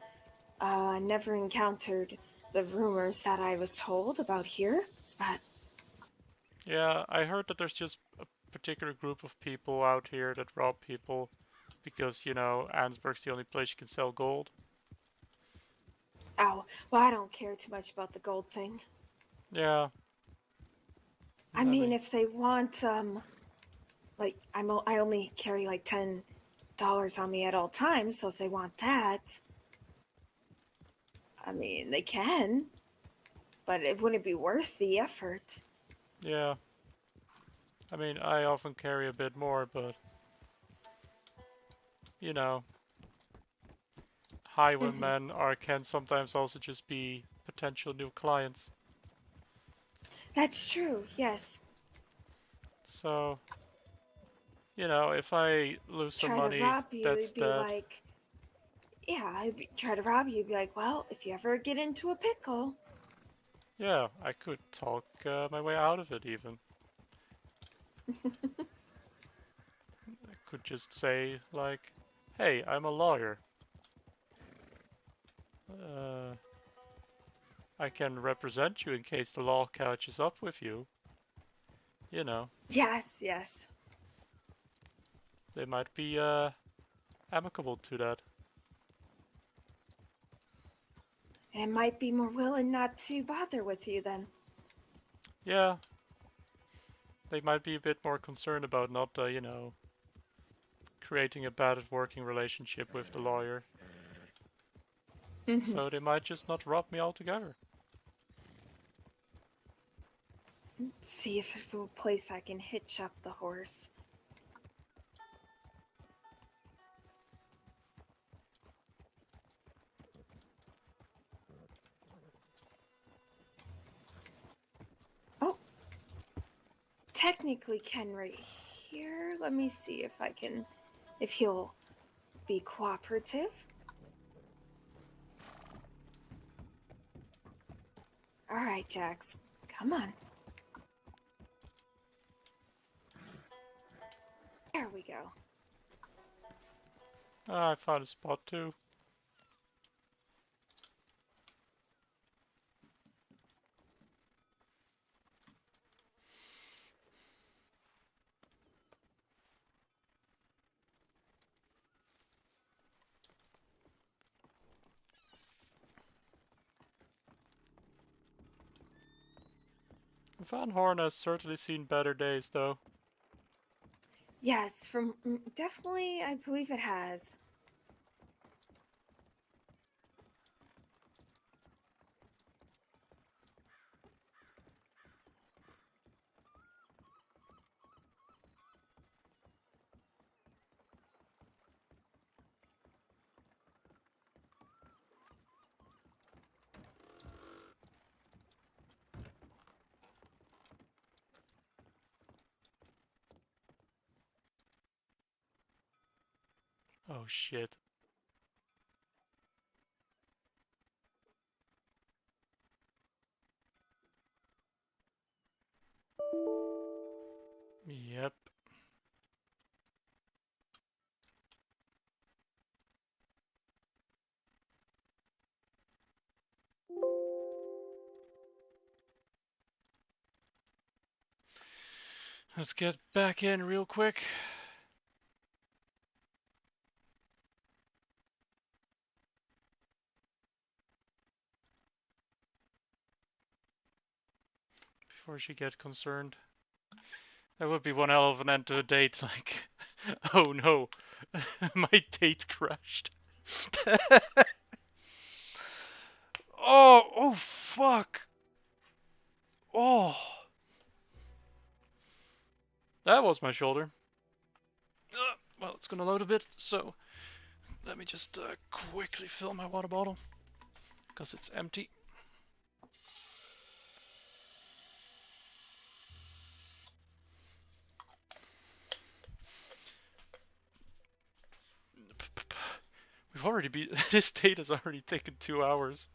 I never encountered the rumors that I was told about here, but Yeah, I heard that there's just a particular group of people out here that rob people because, you know, Ansburg's the only place you can sell gold. Oh, well, I don't care too much about the gold thing. Yeah. I mean, if they want, like, I only carry like $10 on me at all times, so if they want that, I mean, they can, but it wouldn't be worth the effort. Yeah. I mean, I often carry a bit more, but, you know, highwaymen can sometimes also just be potential new clients. That's true, yes. So, you know, if I lose some Try to money, rob you, that's it'd be that. like, yeah, try to rob you, it'd be like, well, if you ever get into a pickle. Yeah, I could talk my way out of it even. I could just say, like, hey, I'm a lawyer. I can represent you in case the law catches up with you. You know. Yes, yes. They might be amicable to that. And might be more willing not to bother with you then. Yeah. They might be a bit more concerned about not, you know, creating a bad working relationship with the lawyer. So they might just not rob me altogether. Let's see if there's a place I can hitch up the horse. Oh, technically Ken right here. Let me see if he'll be cooperative. All right, Jax, come on. There we go. Ah, I found a spot too. Van Horn has certainly seen better days, though. Yes, from definitely, I believe it has. Oh shit. Yep. Let's get back in real quick. Before she gets concerned. That would be one hell of an end to the date, like, oh no, my date crashed. Oh fuck. Oh. That was my shoulder. Well, it's gonna load a bit, so let me just quickly fill my water bottle, because it's empty. We've already this date has already taken 2 hours.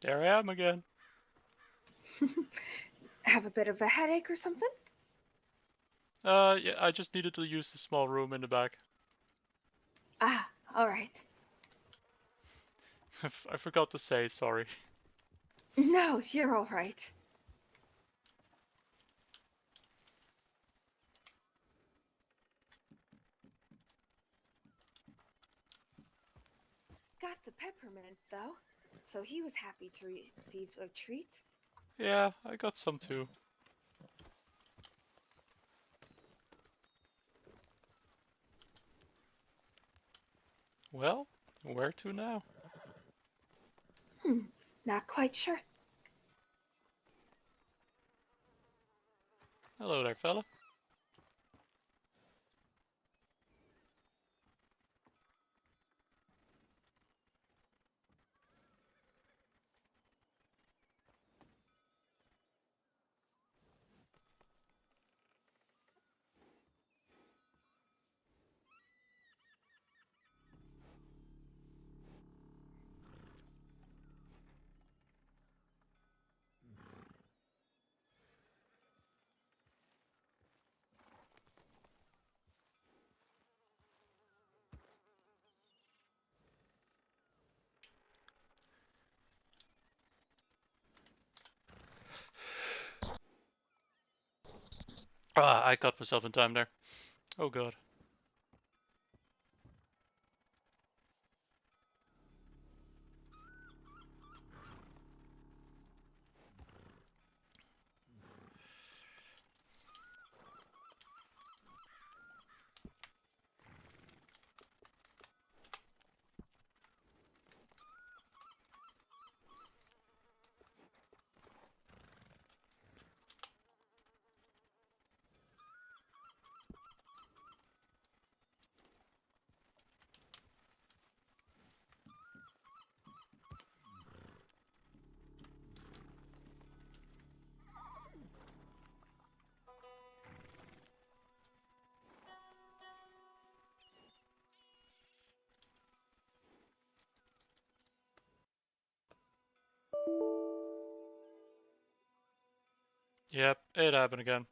There I am again. Have a bit of a headache or something? Yeah, I just needed to use the small room in the back. Ah, alright. I forgot to say, sorry. No, you're alright. Got the peppermint, though, so he was happy to receive a treat. Yeah, I got some too. Well, where to now? Not quite sure. Hello there, fella. Ah, I got myself in time there. Oh god. Yep, it happened again.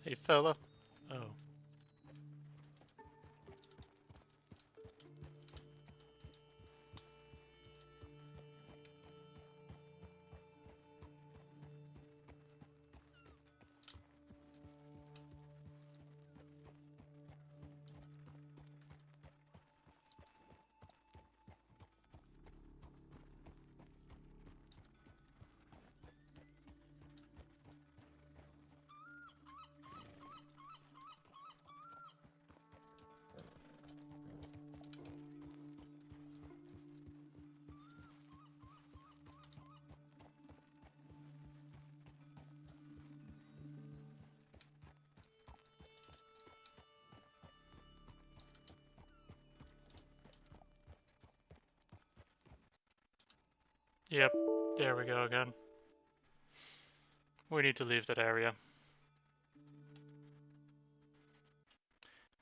Hey fella. Oh. Yep, there we go again. We need to leave that area.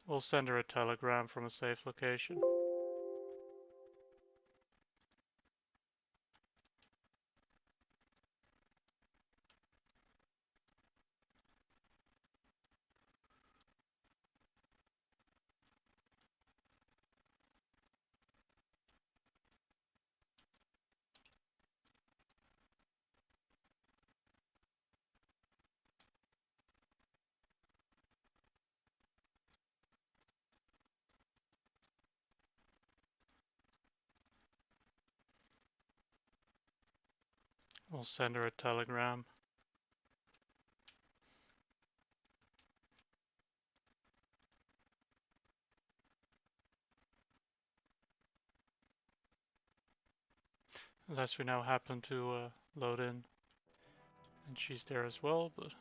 We'll send her a telegram from a safe location. We'll send her a telegram. Unless we now happen to load in. And she's there as well, but...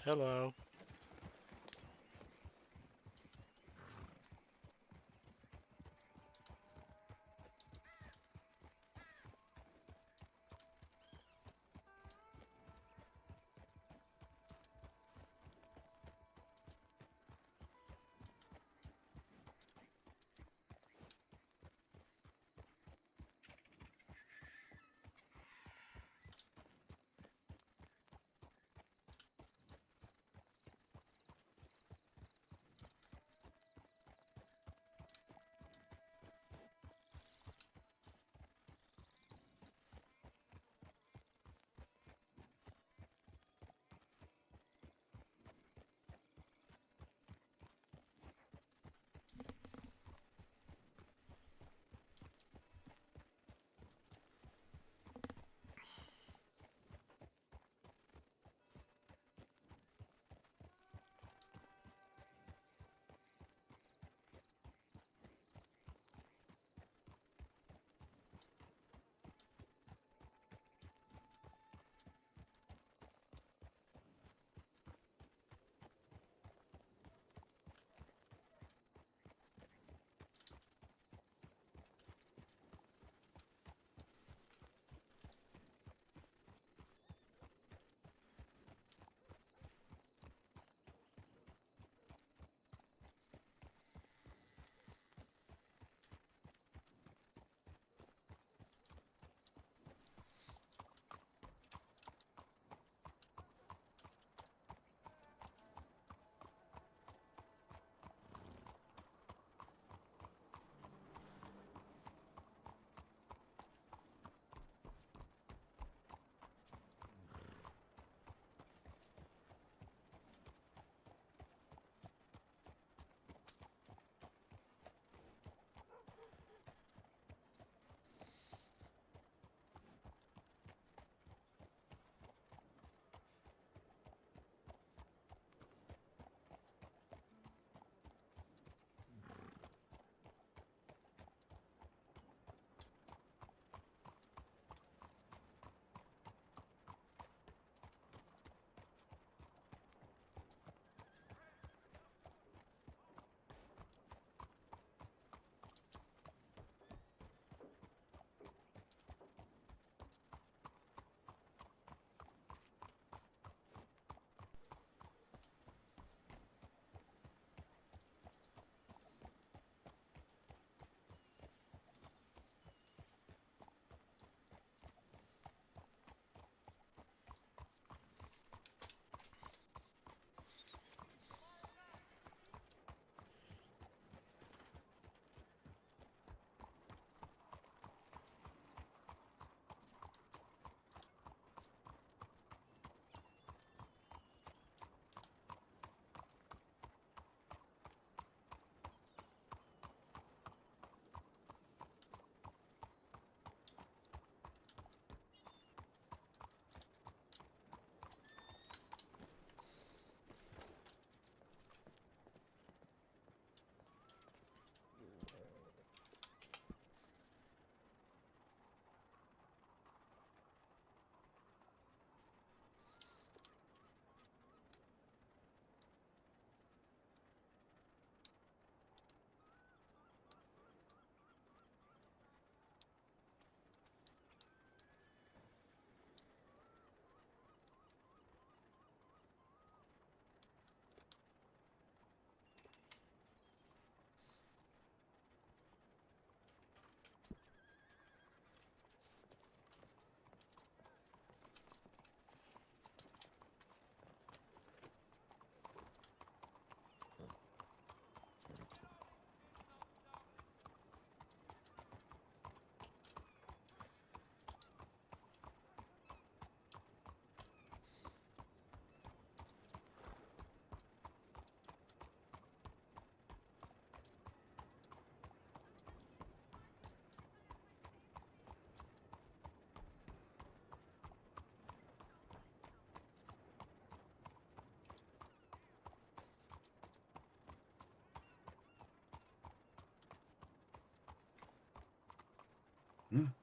Hello.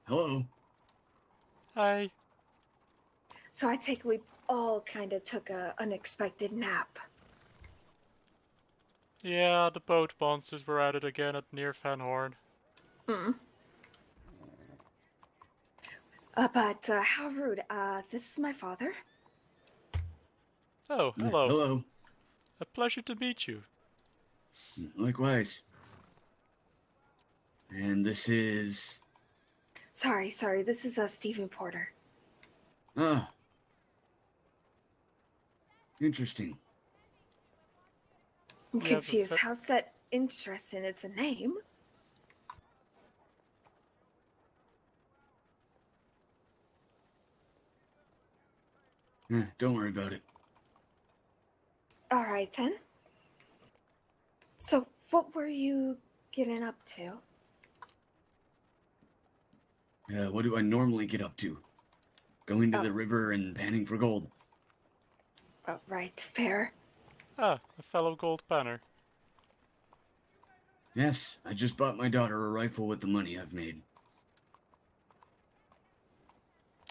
Hello. Hi. So I take it we all kind of took a unexpected nap. Yeah, the boat monsters were at it again at near Van Horn. But how rude. This is my father. Oh, hello. Hello. A pleasure to meet you. Likewise. And this is... Sorry. This is Stephen Porter. Ah. Interesting. I'm Yeah, confused. How's that interesting? It's a name. Don't worry about it. All right, then. So, what were you getting up to? What do I normally get up to? Going to the river and panning for gold. Oh, right. Fair. Ah, a fellow gold panner. Yes, I just bought my daughter a rifle with the money I've made.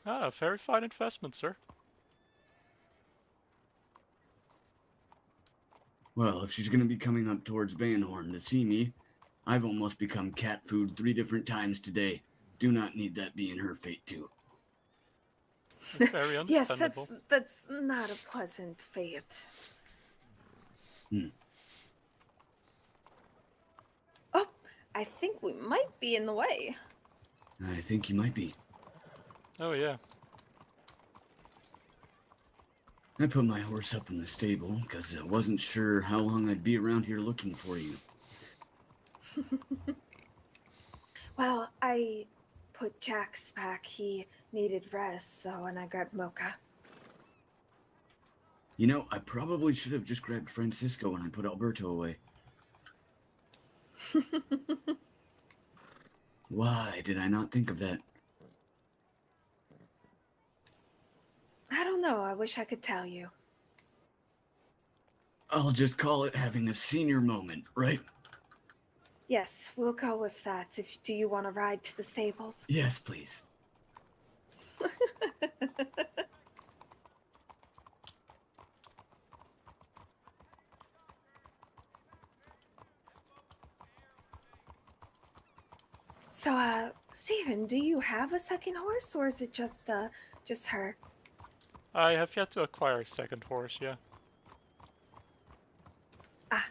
Ah, very fine investment, sir. Well, if she's gonna be coming up towards Van Horn to see me, I've almost become cat food 3 different times today. Do not need that being her fate, too. Very Yes, understandable. that's not a pleasant fate. Oh, I think we might be in the way. I think you might be. Oh, yeah. I put my horse up in the stable because I wasn't sure how long I'd be around here looking for you. Well, I put Jack's back. He needed rest, and I grabbed Mocha. You know, I probably should have just grabbed Francisco and put Alberto away. Why did I not think of that? I don't know. I wish I could tell you. I'll just call it having a senior moment, right? Yes, we'll go with that. Do you want to ride to the stables? Yes, please. So, Steven, do you have a second horse, or is it just her? I have yet to acquire a second horse, yeah. Ah.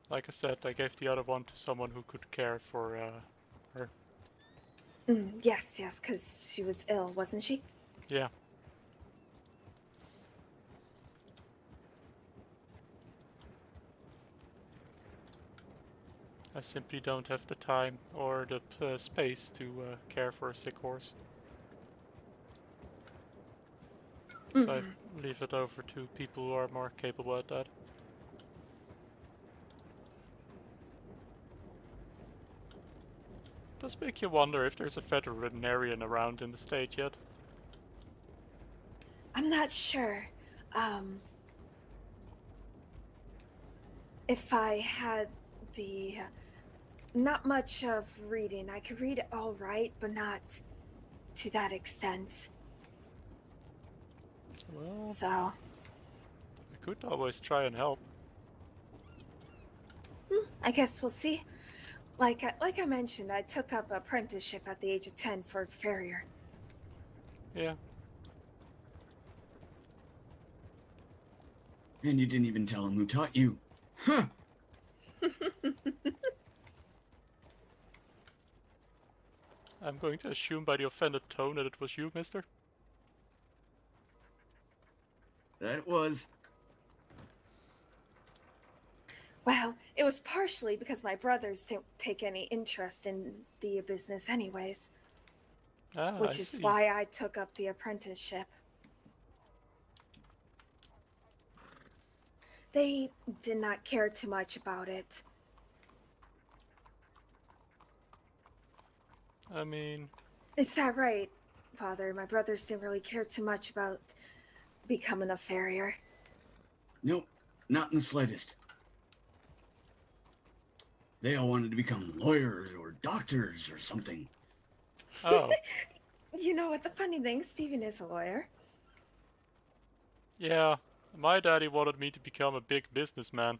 Like I said, I gave the other one to someone who could care for her. Yes, because she was ill, wasn't she? Yeah. I simply don't have the time or the space to care for a sick horse. So I leave it over to people who are more capable at that. Does make you wonder if there's a veterinarian around in the state yet. I'm not sure. If I had the... not much of reading. I could read all right, but not to that extent. Well, so... I could always try and help. I guess we'll see. Like I mentioned, I took up apprenticeship at the age of 10 for a farrier. Yeah. And you didn't even tell him who taught you. Huh! I'm going to assume by the offended tone that it was you, mister. That it was. Well, it was partially because my brothers don't take any interest in the business anyways. Which is why I took up the apprenticeship. They did not care too much about it. I mean... Is that right, Father? My brothers didn't really care too much about becoming a farrier. Nope, not in the slightest. They all wanted to become lawyers or doctors or something. Oh. You know what? The funny thing, Stephen is a lawyer. Yeah, my daddy wanted me to become a big businessman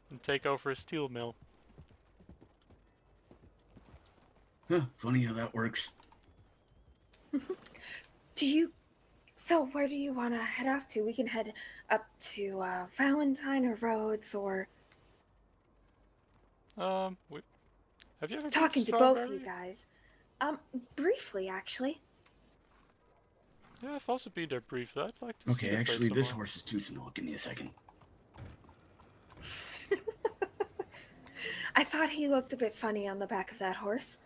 and take over a steel mill. Huh, funny how that works. So where do you want to head off to? We can head up to Valentine or Rhodes or... Have you ever Talking been to both you Strawberry? guys. Briefly, actually. Yeah, I've also been there briefly. I'd like to see Okay, the place actually, some this more. horse is too small. Give me a second. I thought he looked a bit funny on the back of that horse.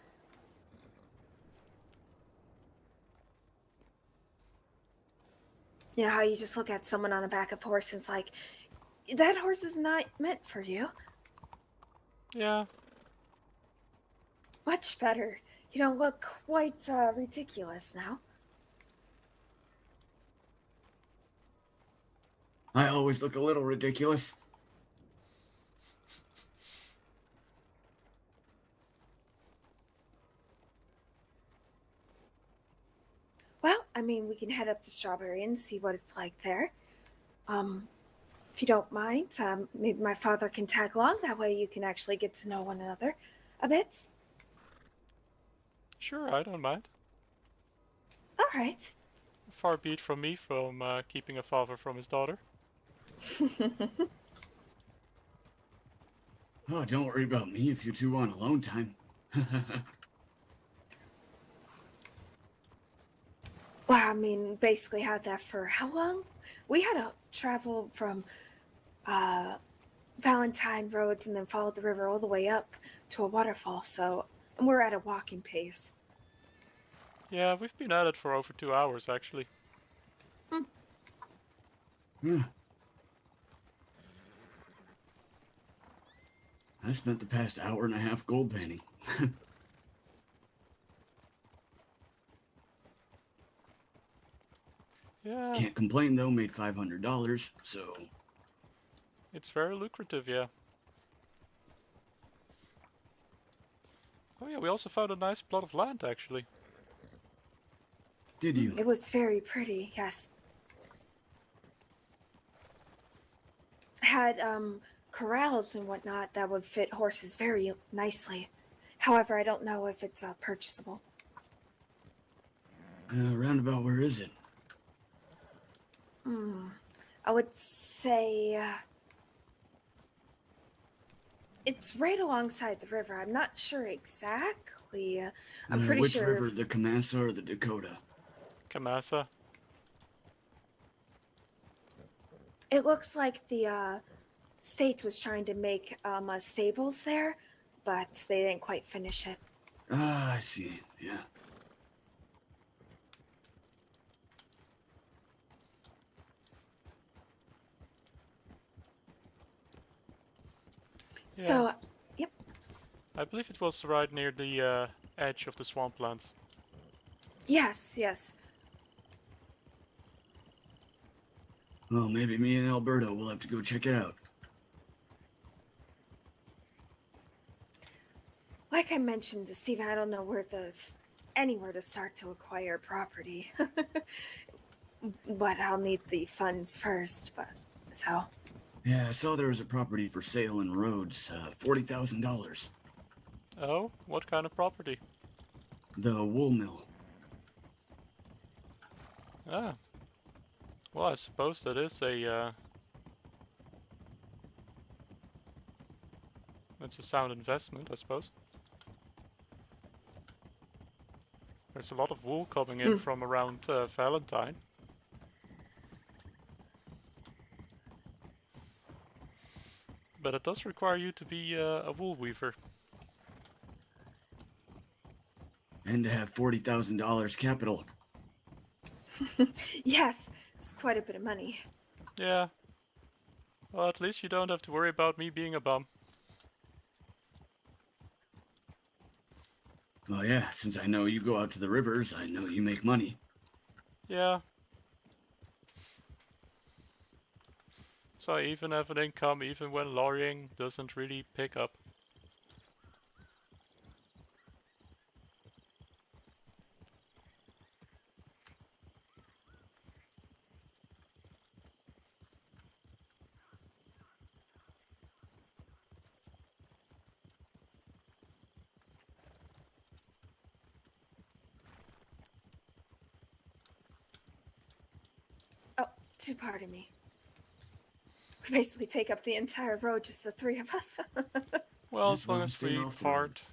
You know how you just look at someone on the back of a horse and it's like, that horse is not meant for you. Yeah. Much better. You don't look quite ridiculous now. I always look a little ridiculous. Well, I mean, we can head up to Strawberry and see what it's like there. If you don't mind, maybe my father can tag along. That way you can actually get to know one another a bit. Sure, I don't mind. All right. Far be it from me from keeping a father from his daughter. Oh, don't worry about me if you two want alone time. Well, I mean, basically had that for how long? We had to travel from Valentine Roads and then followed the river all the way up to a waterfall, so and we're at a walking pace. Yeah, we've been at it for over 2 hours, actually. Yeah. I spent the past hour and a half gold panning. Yeah. Can't complain though, made $500, so... It's very lucrative, yeah. Oh yeah, we also found a nice plot of land, actually. Did you? It was very pretty, yes. Had corrals and whatnot that would fit horses very nicely. However, I don't know if it's purchasable. Roundabout, where is it? I would say it's right alongside the river. I'm not sure exactly. I'm pretty which sure. river, the Kamasa or the Dakota? Kamasa. It looks like the state was trying to make stables there, but they didn't quite finish it. Ah, I see. Yeah. Yeah. So, yep. I believe it was right near the edge of the swamplands. Yes, yes. Well, maybe me and Alberto will have to go check it out. Like I mentioned to Steven, I don't know anywhere to start to acquire property. But I'll need the funds first, so. Yeah, I saw there was a property for sale in Rhodes, $40,000. Oh, what kind of property? The wool mill. Ah. Well, I suppose that is that's a sound investment, I suppose. There's a lot of wool coming in from around Valentine. But it does require you to be a wool weaver. And to have $40,000 capital. Yes, it's quite a bit of money. Yeah. Well, at least you don't have to worry about me being a bum. Well, yeah, since I know you go out to the rivers, I know you make money. Yeah. So I even have an income even when lawyering doesn't really pick up. Do pardon me. We basically take up the entire road, just the three of us. Well, That's as long why I'm as staying we off the road. part.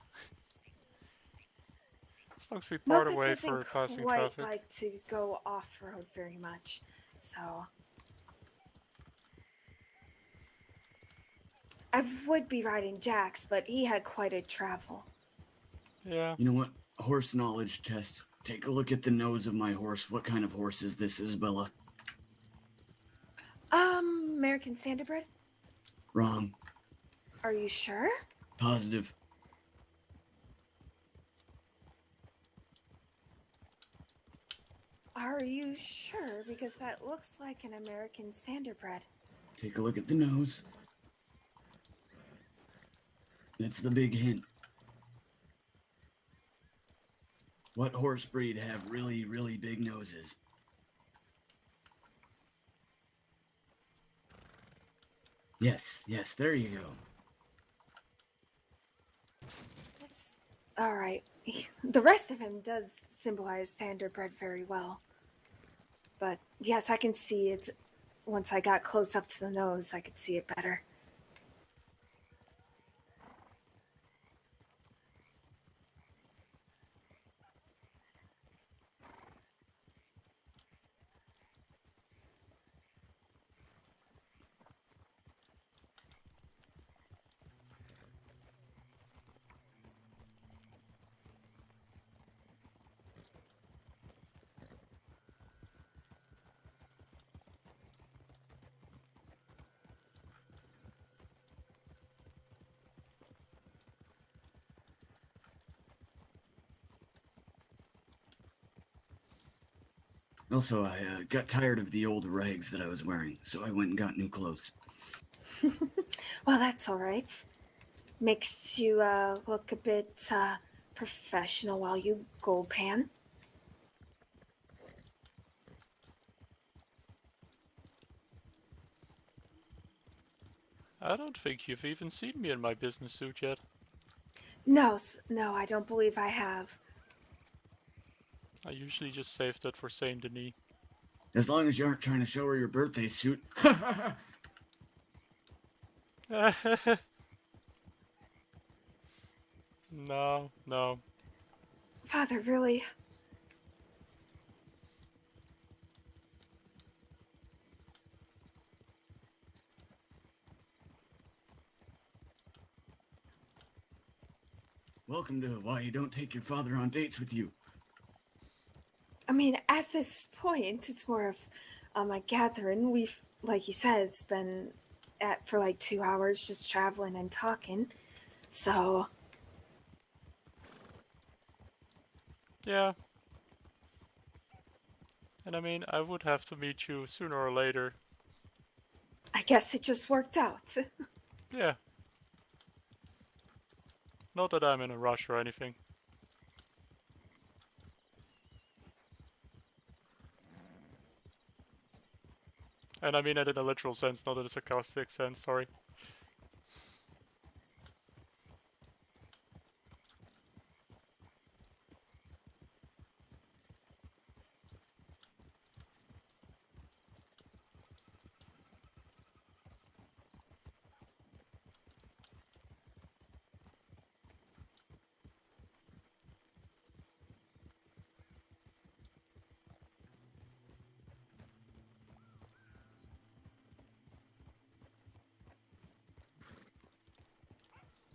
As long as we part Mocha away doesn't for passing quite traffic. like to go off-road very much, so... I would be riding Jack's, but he had quite a travel. Yeah. You know what? Horse knowledge test. Take a look at the nose of my horse. What kind of horse is this, Isabella? American Standardbred? Wrong. Are you sure? Positive. Are you sure? Because that looks like an American Standardbred. Take a look at the nose. That's the big hint. What horse breed have really, really big noses? Yes, there you go. That's all right. The rest of him does symbolize Standardbred very well. But yes, I can see it. Once I got close up to the nose, I could see it better. Also, I got tired of the old rags that I was wearing, so I went and got new clothes. Well, that's all right. Makes you look a bit professional while you gold pan. I don't think you've even seen me in my business suit yet. No, I don't believe I have. I usually just save that for Saint Denis. As long as you aren't trying to show her your birthday suit. No. Father, really? Welcome to why you don't take your father on dates with you. I mean, at this point, it's more of a gathering. We've, like he says, been at for like 2 hours just traveling and talking. So... Yeah. And I mean, I would have to meet you sooner or later. I guess it just worked out. Yeah. Not that I'm in a rush or anything. And I mean it in a literal sense, not in a sarcastic sense, sorry.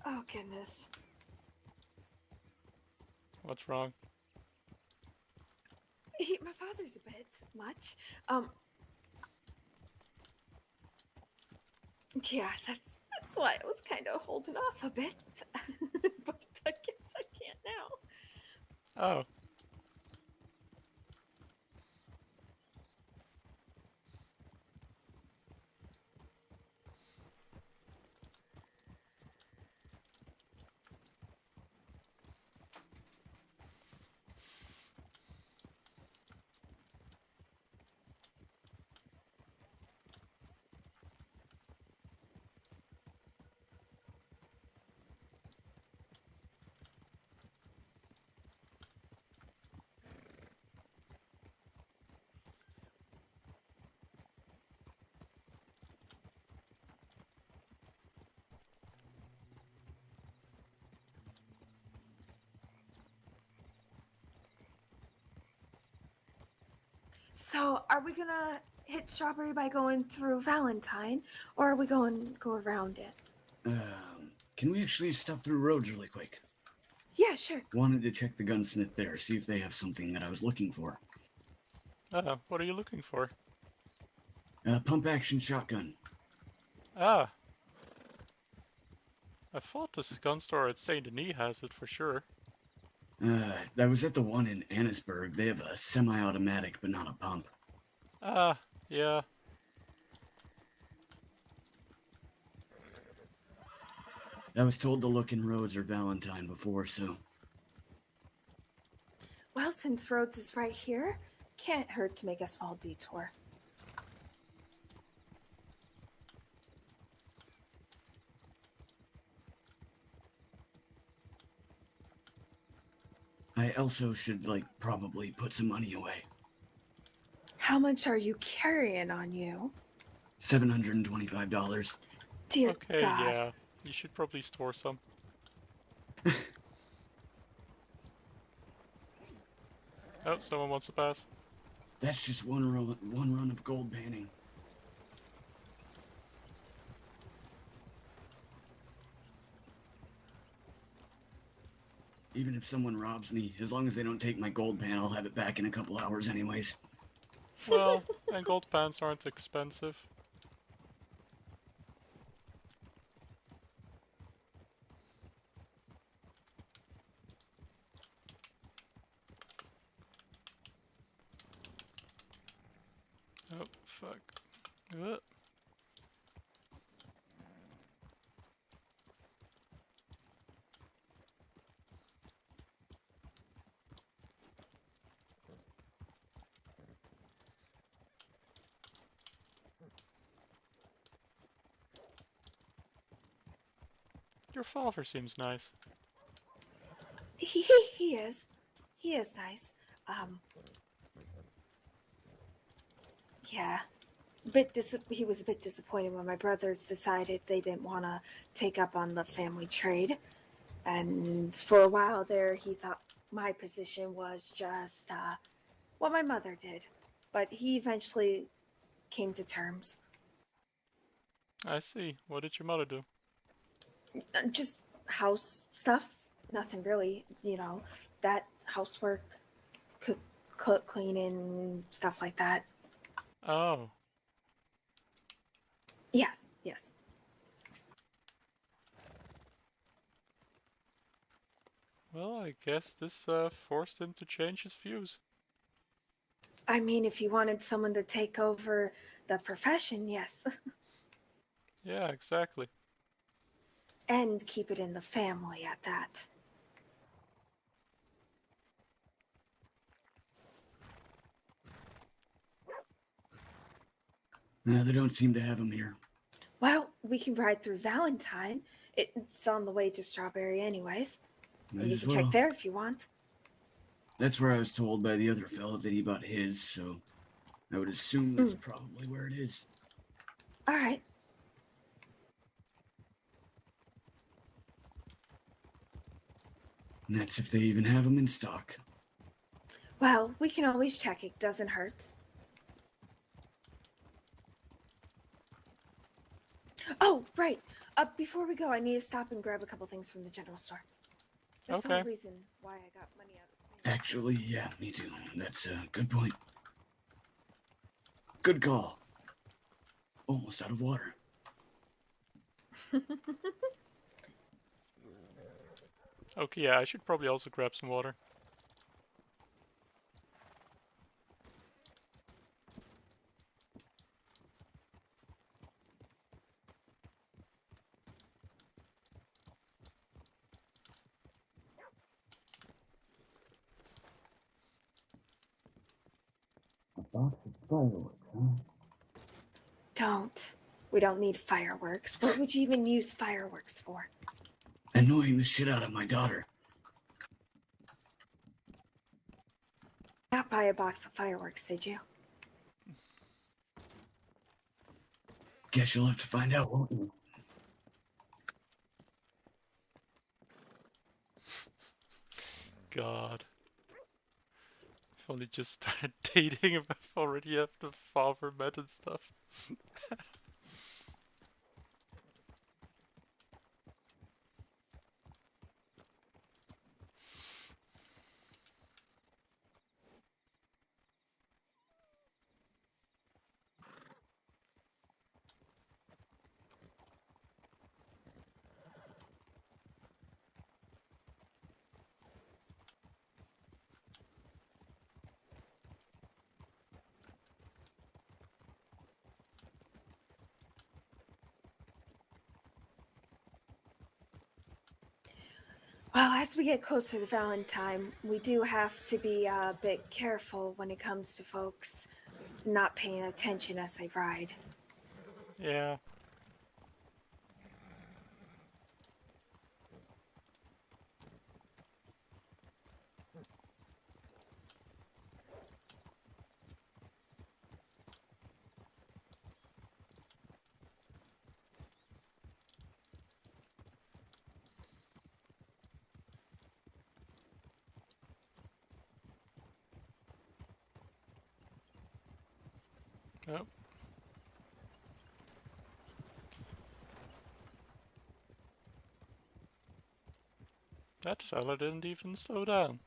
Oh, goodness. What's wrong? My father's a bit much. Yeah, that's why I was kind of holding off a bit. But I guess I can't now. Oh. So, are we gonna hit Strawberry by going through Valentine, or are we going to go around it? Can we actually stop through roads really quick? Yeah, sure. Wanted to check the gunsmith there, see if they have something that I was looking for. What are you looking for? Pump action shotgun. Ah. I thought this gun store at Saint Denis has it for sure. I was at the one in Annisburg. They have a semi-automatic, but not a pump. Ah, yeah. I was told to look in Rhodes or Valentine before, so... Well, since Rhodes is right here, can't hurt to make a small detour. I also should, probably put some money away. How much are you carrying on you? $725. Dear okay, God. yeah. You should probably store some. Oh, someone wants to pass. That's just one run of gold panning. Even if someone robs me, as long as they don't take my gold pan, I'll have it back in a couple hours anyways. Well, and gold pants aren't expensive. Oh, fuck. Your father seems nice. He is. He is nice. Yeah. He was a bit disappointed when my brothers decided they didn't want to take up on the family trade. And for a while there, he thought my position was just what my mother did. But he eventually came to terms. I see. What did your mother do? Just house stuff. Nothing really, that housework, cook, cleaning, stuff like that. Oh. Yes, yes. Well, I guess this forced him to change his views. I mean, if you wanted someone to take over the profession, yes. Yeah, exactly. And keep it in the family at that. No, they don't seem to have them here. Well, we can ride through Valentine. It's on the way to Strawberry anyways. Might And you as can well. check there if you want. That's where I was told by the other fellow that he bought his, so I would assume that's probably where it is. All right. And that's if they even have them in stock. Well, we can always check. It doesn't hurt. Oh, right. Before we go, I need to stop and grab a couple things from the general store. That's the whole reason why I got money out of it. Actually, yeah, me too. That's a good point. Good call. Almost out of water. Okay, yeah, I should probably also grab some water. A box of fireworks, huh? Don't. We don't need fireworks. What would you even use fireworks for? Annoying the shit out of my daughter. Not buy a box of fireworks, did you? Guess you'll have to find out, won't you? God. I've only just started dating and I've already have the father met and stuff. Well, as we get closer to Valentine, we do have to be a bit careful when it comes to folks not paying attention as they ride. Yeah. Yep. That fella didn't even slow down.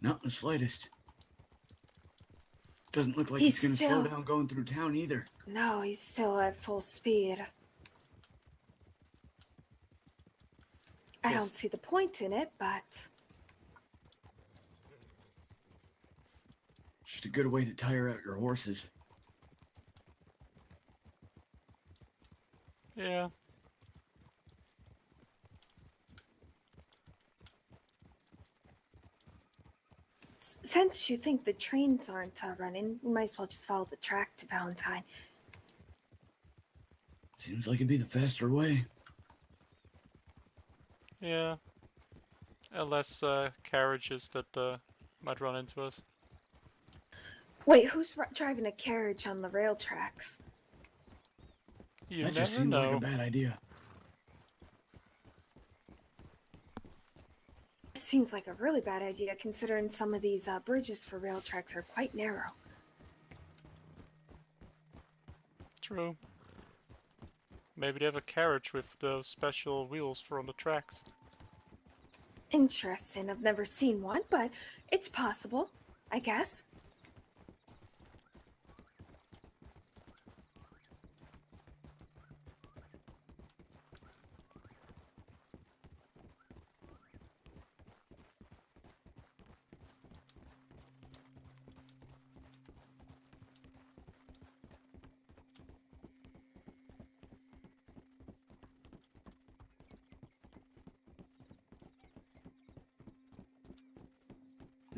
Not in the slightest. Doesn't look like He's he's gonna still- slow down going through town either. No, he's still at full speed. I Yes. don't see the point in it, but Just a good way to tire out your horses. Yeah. since you think the trains aren't running, we might as well just follow the track to Valentine. Seems like it'd be the faster way. Yeah. Less carriages that might run into us. Wait, who's driving a carriage on the rail tracks? You That just never seems know. like a bad idea. It seems like a really bad idea considering some of these bridges for rail tracks are quite narrow. True. Maybe they have a carriage with those special wheels for on the tracks. Interesting. I've never seen one, but it's possible, I guess.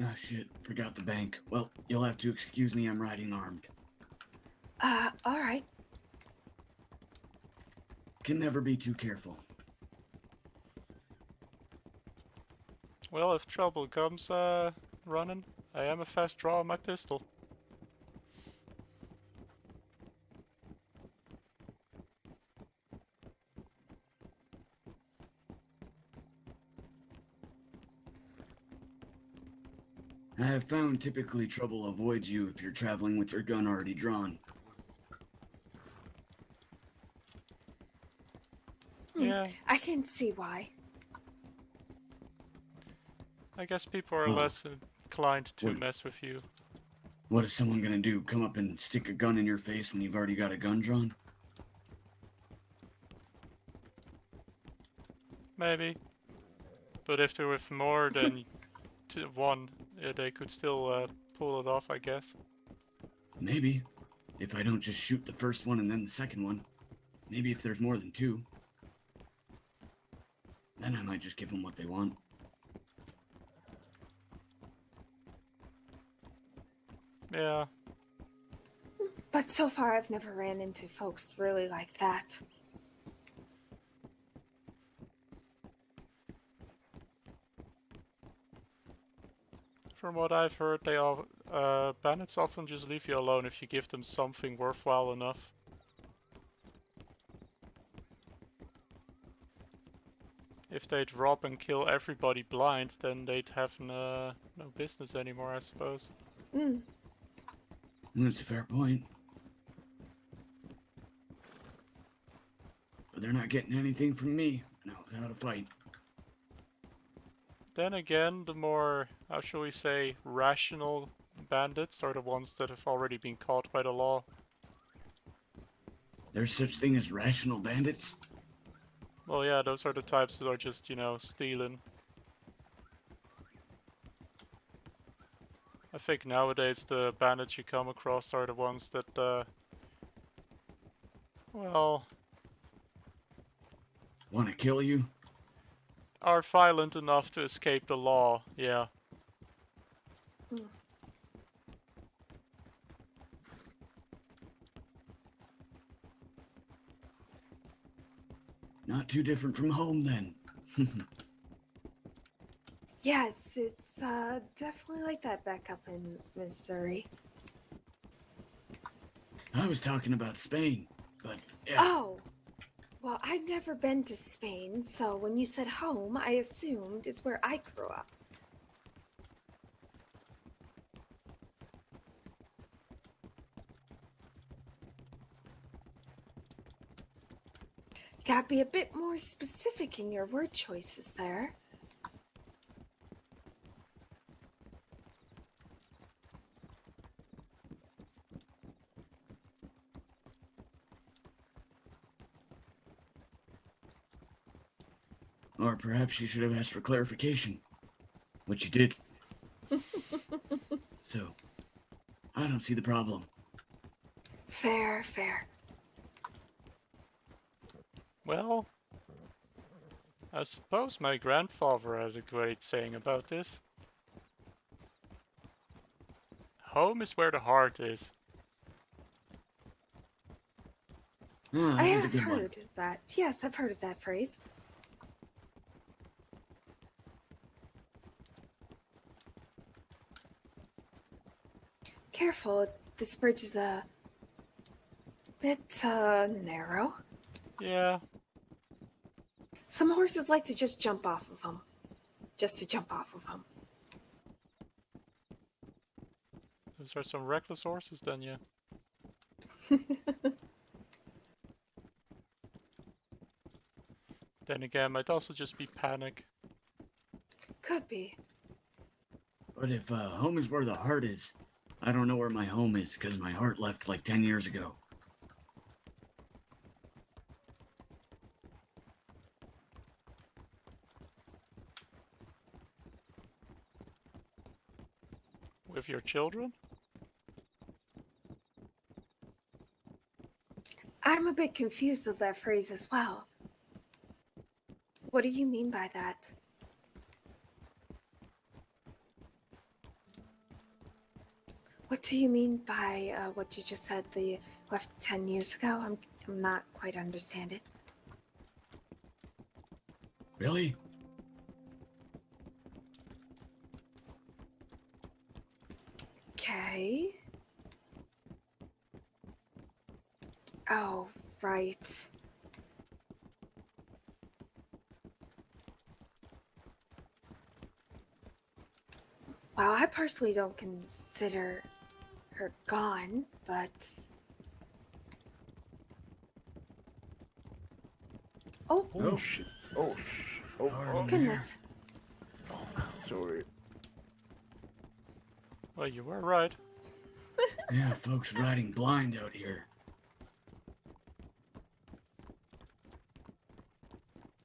Ah, shit. Forgot the bank. Well, you'll have to excuse me, I'm riding armed. Alright. Can never be too careful. Well, if trouble comes running, I am a fast draw on my pistol. I have found typically trouble avoids you if you're traveling with your gun already drawn. Yeah. I can see why. I guess people are Oh. less inclined to What- mess with you. What is someone gonna do? Come up and stick a gun in your face when you've already got a gun drawn? Maybe. But if they're with more than one, they could still pull it off, I guess. Maybe. If I don't just shoot the first one and then the second one. Maybe if there's more than two. Then I might just give them what they want. Yeah. But so far I've never ran into folks really like that. From what I've heard, they all bandits often just leave you alone if you give them something worthwhile if they'd rob and kill everybody blind, then they'd have no business anymore, I suppose. Mm. That's a fair point. But they're not getting anything from me. No, without a fight. Then again, the more, how shall we say, rational bandits are the ones that have already been caught by the law. There's such thing as rational bandits? Well, yeah, those are the types that are just, you know, stealing. I think nowadays the bandits you come across are the ones that, well... Want to kill you? Are violent enough to escape the law, yeah. Mm. Not too different from home then. Yes, it's definitely like that back up in Missouri. I was talking about Spain, but yeah. Oh! Well, I've never been to Spain, so when you said home, I assumed it's where I grew up. Gotta be a bit more specific in your word choices there. Or perhaps you should have asked for clarification. Which you did. So, I don't see the problem. Fair, fair. Well, I suppose my grandfather had a great saying about this. Home is where the heart is. Ah, I that is a have good heard one. that. Yes, I've heard of that phrase. Careful, this bridge is a bit narrow. Yeah. Some horses like to just jump off of them. Just to jump off of them. Those are some reckless horses then, yeah. Then again, might also just be panic. Could be. But if home is where the heart is, I don't know where my home is because my heart left like 10 years ago. With your children? I'm a bit confused of that phrase as well. What do you mean by that? What do you mean by what you just said, the left 10 years ago? I'm not quite understand it. Really? Okay. Oh, right. Well, I personally don't consider her gone, but... Oh, Oh, shit. Oh, shit. Oh, goodness. sorry. Well, you were right. Yeah, folks riding blind out here.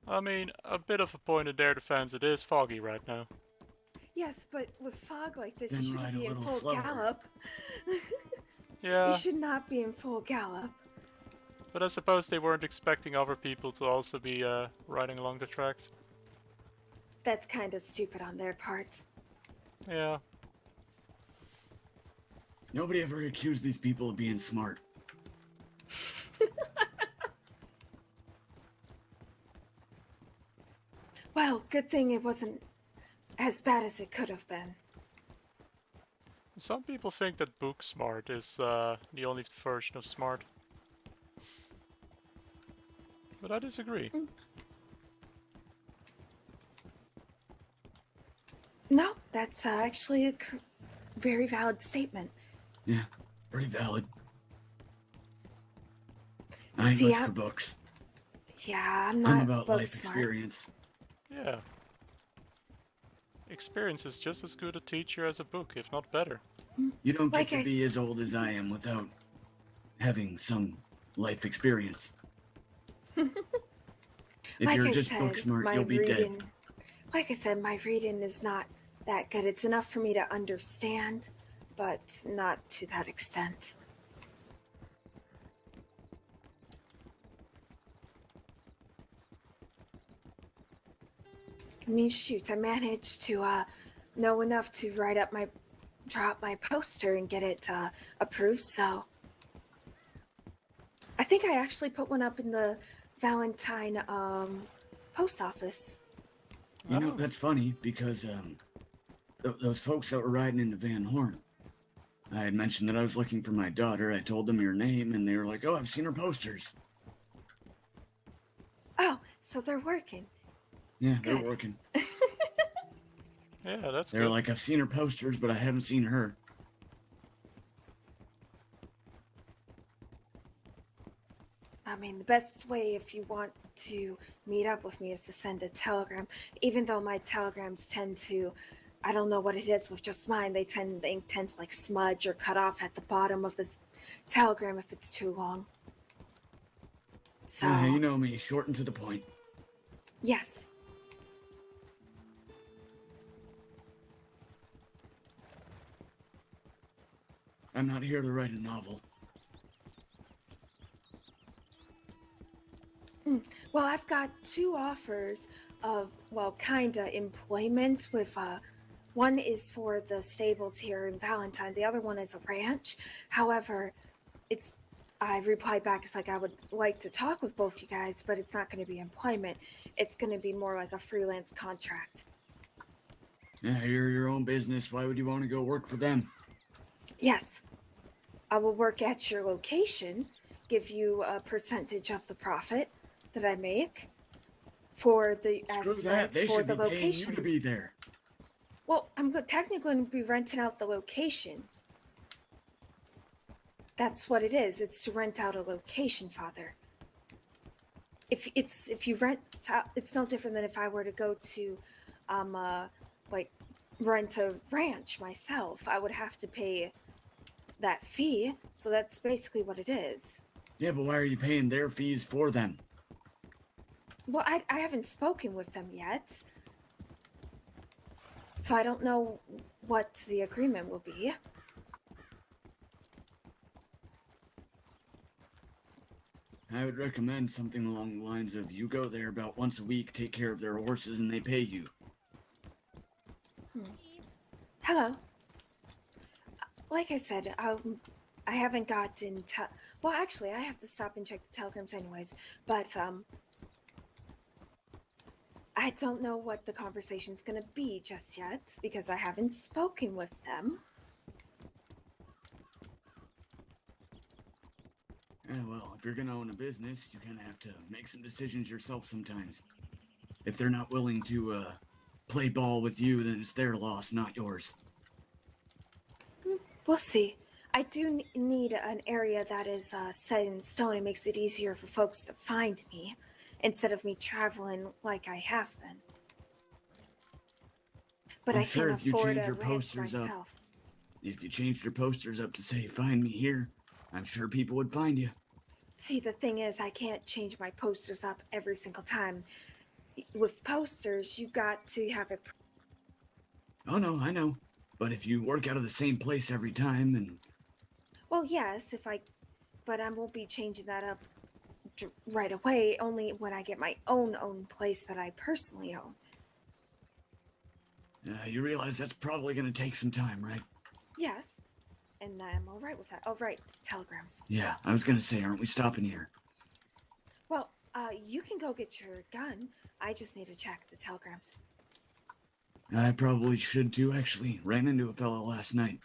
I mean, a bit of a point in their defense, it is foggy right now. Yes, but with fog like this, Then you ride shouldn't a be in little full slower. gallop. Yeah. You should not be in full gallop. But I suppose they weren't expecting other people to also be riding along the tracks. That's kind of stupid on their part. Yeah. Nobody ever accused these people of being smart. Well, good thing it wasn't as bad as it could have been. Some people think that book smart is the only version of smart. But I disagree. That's actually a very valid statement. Yeah, pretty valid. I ain't See, much for books. Yeah, I'm not I'm about book life smart. experience. Yeah. Experience is just as good a teacher as a book, if not better. You don't get Like to I be as old as I am without having some life experience. If Like you're I just said, book smart, my you'll be reading, dead. like I said, my reading is not that good. It's enough for me to understand, but not to that extent. I mean, shoot, I managed to know enough to draw up my poster and get it approved. So I think I actually put one up in the Valentine post office. You know, that's funny because those folks that were riding into Van Horn, I had mentioned that I was looking for my daughter. I told them your name, and they were like, "Oh, I've seen her posters." Oh, so they're working. Yeah, they're Good. working. Yeah, that's They're good. like, "I've seen her posters, but I haven't seen her." I mean, the best way if you want to meet up with me is to send a telegram. Even though my telegrams tend to, I don't know what it is with just mine. They tend to like smudge or cut off at the bottom of this telegram if it's too long. So Yeah, you know me, short and to the point. yes. I'm not here to write a novel. Well, I've got two offers of, well, kinda employment with one is for the stables here in Valentine. The other one is a ranch. However, I replied back, it's like I would like to talk with both you guys, but it's not going to be employment. It's going to be more like a freelance contract. Yeah, you're your own business. Why would you want to go work for them? Yes. I will work at your location, give you a percentage of the profit that I make for the Screw that. They for should the be paying location. you to be there. Well, I'm technically going to be renting out the location. That's what it is. It's to rent out a location, Father. If you rent out, it's no different than if I were to go to, like rent a ranch myself. I would have to pay that fee. So that's basically what it is. Yeah, but why are you paying their fees for them? Well, I haven't spoken with them yet. So I don't know what the agreement will be. I would recommend something along the lines of you go there about once a week, take care of their horses, and they pay you. Hello. Like I said, I haven't gotten well, actually, I have to stop and check the telegrams anyways. But I don't know what the conversation's gonna be just yet because I haven't spoken with them. Yeah, well, if you're gonna own a business, you kind of have to make some decisions yourself sometimes. If they're not willing to play ball with you, then it's their loss, not yours. We'll see. I do need an area that is set in stone. It makes it easier for folks to find me instead of me traveling like I have been. But I'm I sure can't if you afford change a your ranch posters myself. up, if you changed your posters up to say "Find me here," I'm sure people would find you. See, the thing is, I can't change my posters up every single time. With posters, you got to have it. Oh no, I know. But if you work out of the same place every time, and Well, yes, but I won't be changing that up right away. Only when I get my own place that I personally own. you realize that's probably going to take some time, right? Yes, and I'm all right with that. Oh, right, telegrams. Yeah, I was going to say, aren't we stopping here? Well, you can go get your gun. I just need to check the telegrams. I probably should too, actually. Ran into a fellow last night.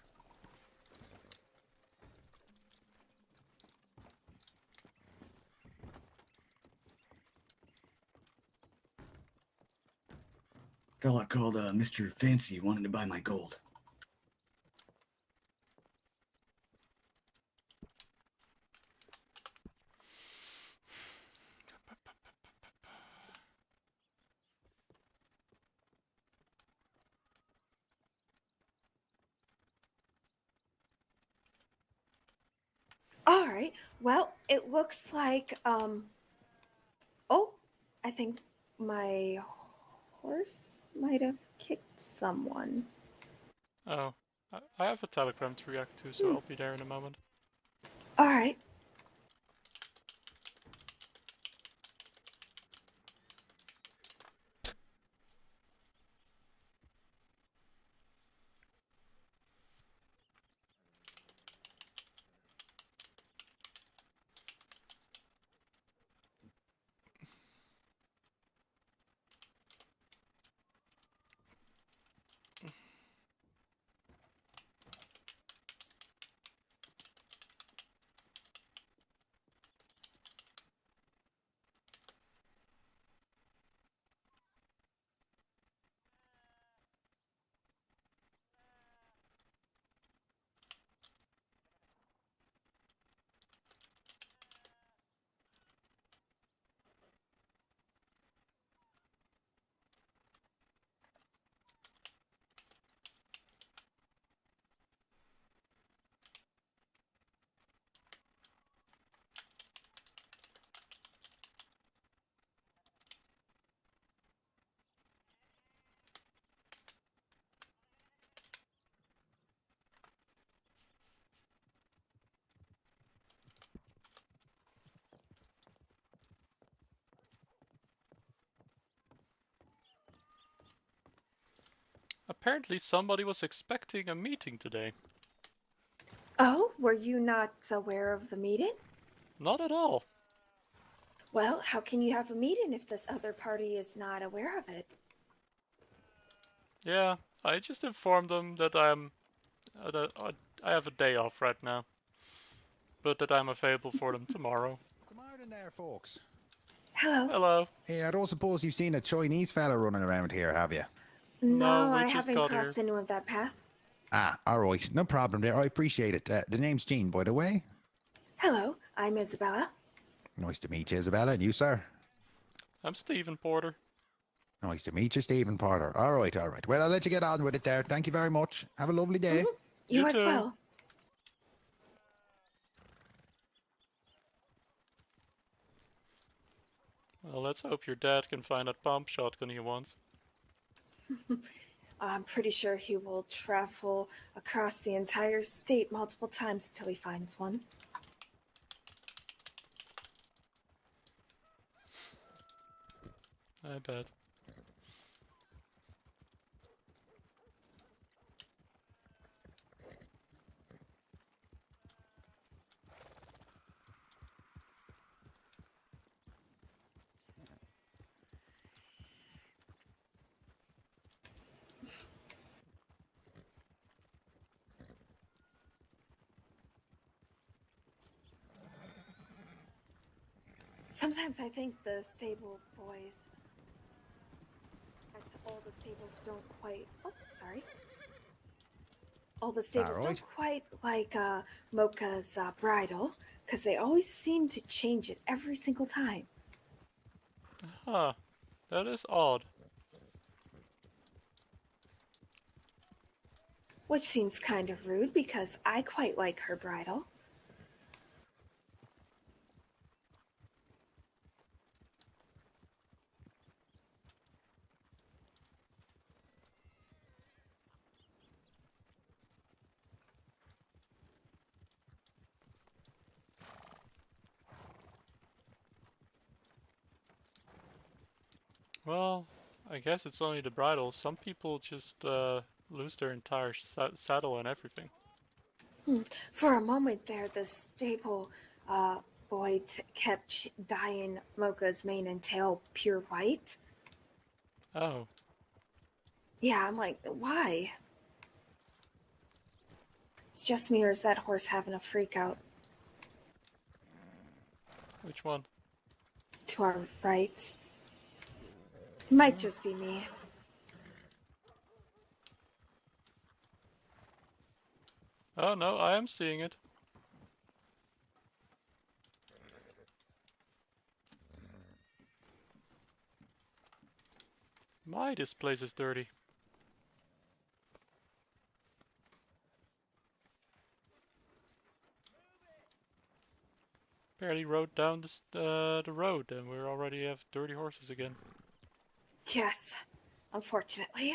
fella called Mr. Fancy wanted to buy my gold. All right. Well, it looks like oh, I think my horse might have kicked someone. Oh, I have a telegram to react to, so I'll be there in a moment. All right. Apparently somebody was expecting a meeting today. Oh, were you not aware of the meeting? Not at all. Well, how can you have a meeting if this other party is not aware of it? Yeah, I just informed them that I have a day off right now, but that I'm available for them tomorrow. Good morning there, folks. Hello. Hello. Hey, I don't suppose you've seen a Chinese fella running around here, have you? No, we I just haven't got crossed here. any of that path. Ah, all right. No problem there. I appreciate it. The name's Jean, by the way. Hello, I'm Isabella. Nice to meet you, Isabella. And you, sir? I'm Stephen Porter. Nice to meet you, Stephen Porter. All right, all right. Well, I'll let you get on with it there. Thank you very much. Have a lovely day. You as too. well. Well, let's hope your dad can find that pump shotgun he wants. I'm pretty sure he will travel across the entire state multiple times until he finds one. I bet. Sometimes I think the stable boys at all the stables don't quite. Oh, sorry. All the stables Alright. don't quite like Mocha's bridle, because they always seem to change it every single time. Huh. That is odd. Which seems kind of rude because I quite like her bridle. Well, I guess it's only the bridle. Some people just lose their entire saddle and everything. For a moment there, the stable boy kept dyeing Mocha's mane and tail pure white. Oh. Yeah, I'm like, why? It's just me, or is that horse having a freak out? Which one? To our right. It might just be me. Oh no, I am seeing it. My, this place is dirty. Barely rode down the road and we already have dirty horses again. Yes, unfortunately.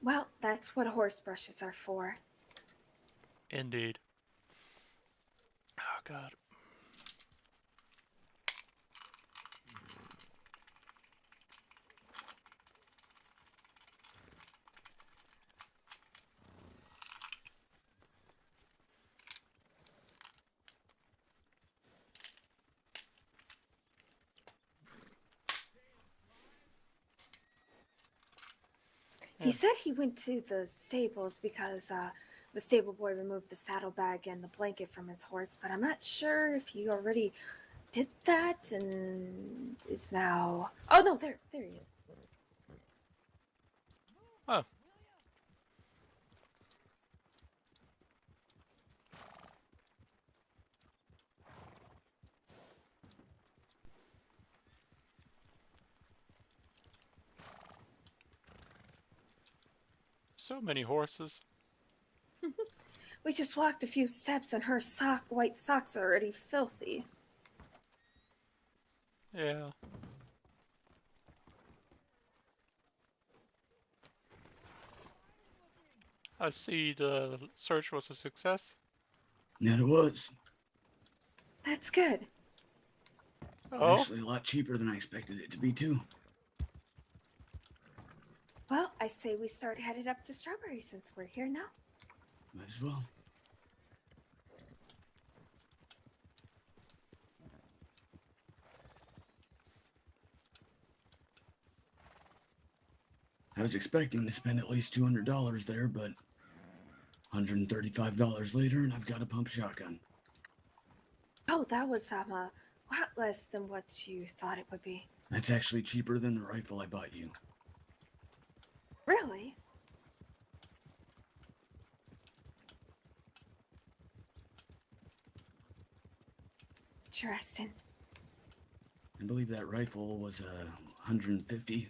Well, that's what horse brushes are for. Indeed. Oh god. He said he went to the stables because the stable boy removed the saddlebag and the blanket from his horse, but I'm not sure if he already did that and is now. Oh no, there he is. Oh. So many horses. We just walked a few steps and her white socks are already filthy. Yeah. I see the search was a success. That it was. That's good. Oh? Actually, a lot cheaper than I expected it to be, too. Well, I say we start headed up to Strawberry since we're here now. Might as well. I was expecting to spend at least $200 there, but $135 later, and I've got a pump shotgun. Oh, that was a lot less than what you thought it would be. That's actually cheaper than the rifle I bought you. Really? Interesting. I believe that rifle was $150.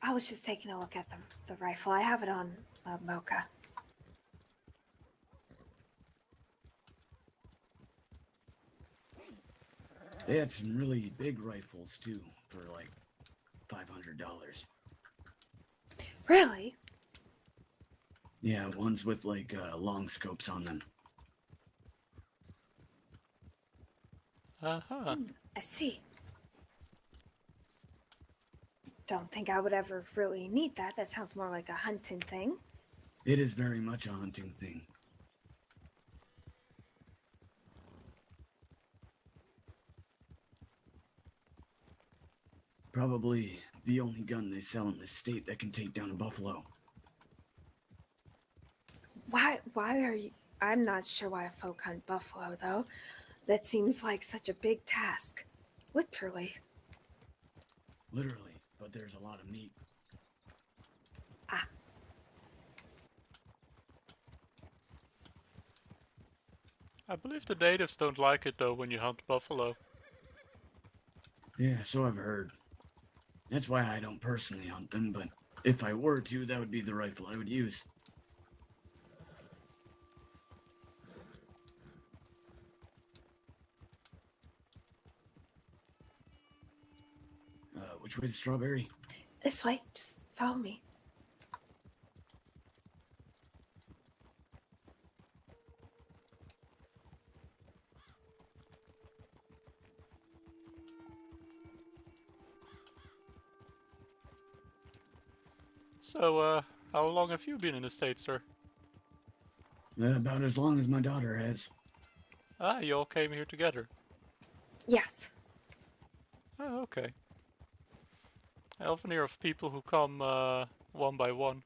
I was just taking a look at the rifle. I have it on Mocha. They had some really big rifles too, for like $500. Really? Yeah, ones with like long scopes on them. Uh-huh. I see. Don't think I would ever really need that. That sounds more like a hunting thing. It is very much a hunting thing. Probably the only gun they sell in this state that can take down a buffalo. Why are you... I'm not sure why folk hunt buffalo, though. That seems like such a big task. Literally. Literally, but there's a lot of meat. Ah. I believe the natives don't like it though when you hunt buffalo. Yeah, so I've heard. That's why I don't personally hunt them, but if I were to, that would be the rifle I would use. Which way's Strawberry? This way. Just follow me. So, how long have you been in the States, sir? About as long as my daughter has. Ah, you all came here together. Yes. Oh, okay. I often hear of people who come one by one.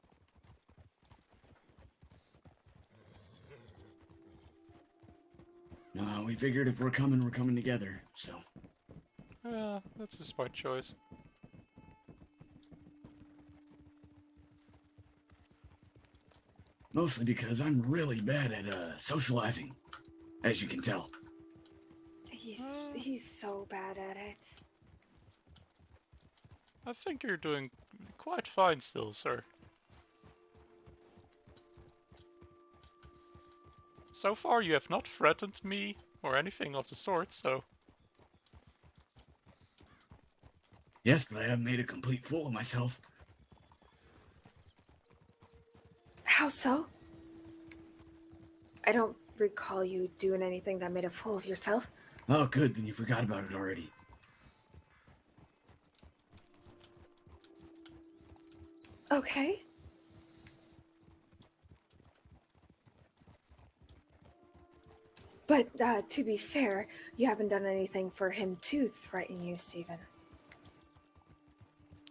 No, we figured if we're coming together, so. Yeah, that's a smart choice. Mostly because I'm really bad at socializing, as you can tell. He's so bad at it. I think you're doing quite fine still, sir. So far you have not threatened me or anything of the sort, so... Yes, but I have made a complete fool of myself. How so? I don't recall you doing anything that made a fool of yourself. Oh, good, then you forgot about it already. Okay. But to be fair, you haven't done anything for him to threaten you, Stephen.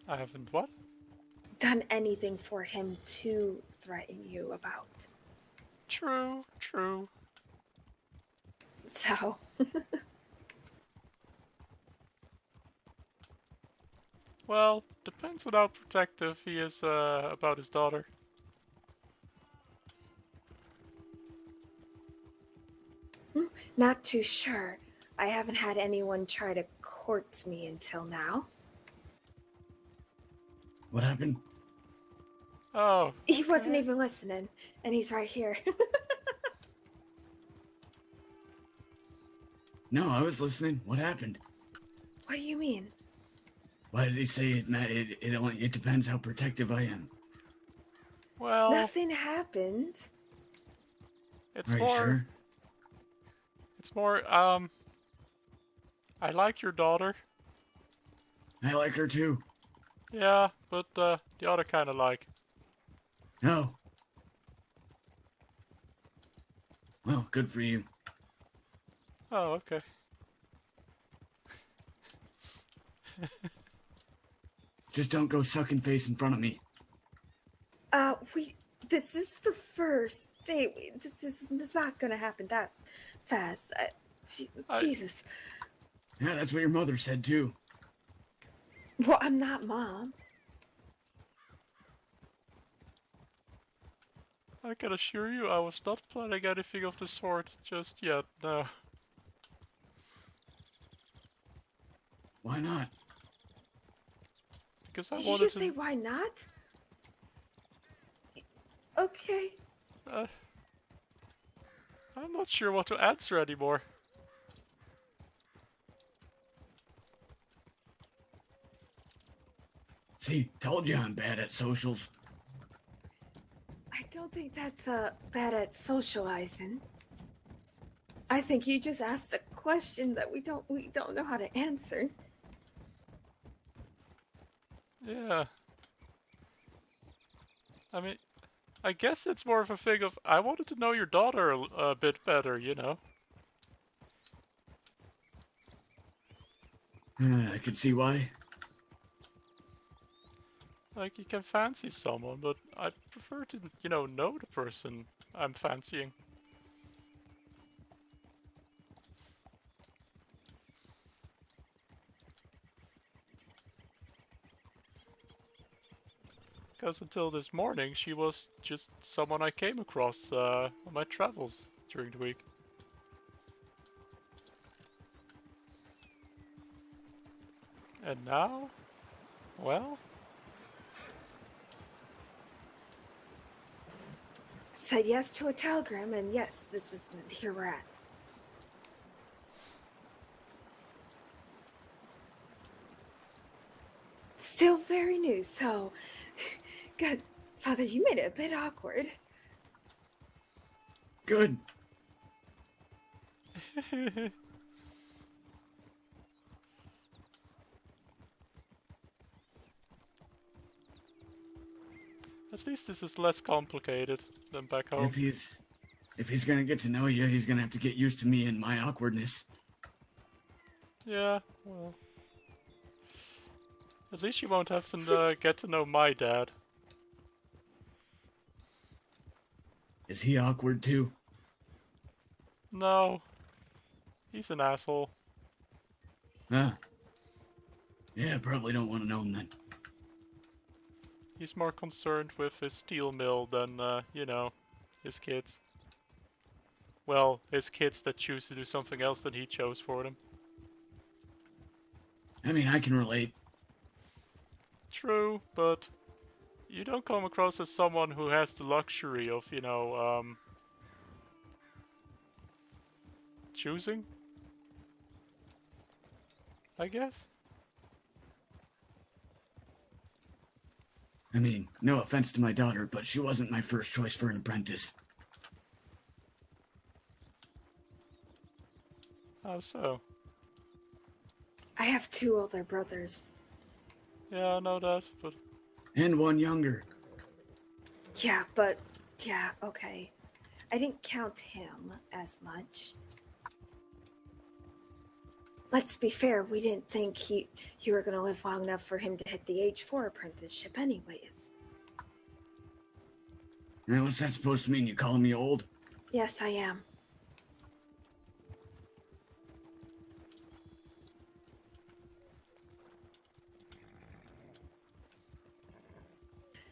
I haven't what? Done anything for him to threaten you about. True, true. So... Well, depends on how protective he is about his daughter. Not too sure. I haven't had anyone try to court me until now. What happened? Oh. He wasn't even listening, and he's right here. No, I was listening. What happened? What do you mean? Why did he say it depends how protective I am? Well... Nothing happened. It's Are you more... sure? It's more, I like your daughter. I like her too. Yeah, but the other kind of like. No. Well, good for you. Oh, okay. Just don't go sucking face in front of me. This is the first date. This is not gonna happen that fast. Jesus. Yeah, that's what your mother said too. Well, I'm not Mom. I can assure you I was not planning anything of the sort just yet, no. Why not? Because I Did you wanted just to... say why not? Okay. I'm not sure what to answer anymore. See, told you I'm bad at socials. I don't think that's bad at socializing. I think you just asked a question that we don't know how to answer. Yeah. I mean, I guess it's more of a thing of, I wanted to know your daughter a bit better, you know? I could see why. Like, you can fancy someone, but I prefer to, you know the person I'm fancying. Because until this morning, she was just someone I came across on my travels during the week. And now? Well? Said yes to a telegram, and yes, this is here we're at. Still very new, so... God, Father, you made it a bit awkward. Good. At least this is less complicated than back home. If he's gonna get to know you, he's gonna have to get used to me and my awkwardness. Yeah, well... At least you won't have to get to know my dad. Is he awkward too? No. He's an asshole. Huh. Yeah, probably don't want to know him then. He's more concerned with his steel mill than, you know, his kids. Well, his kids that choose to do something else than he chose for them. I mean, I can relate. True, but you don't come across as someone who has the luxury of, you know, choosing? I guess? I mean, no offense to my daughter, but she wasn't my first choice for an apprentice. How so? I have 2 older brothers. Yeah, I know that, but... And one younger. Yeah, but... Yeah, okay. I didn't count him as much. Let's be fair, we didn't think you were going to live long enough for him to hit the age 4 apprenticeship anyways. Now, what's that supposed to mean? You calling me old? Yes, I am.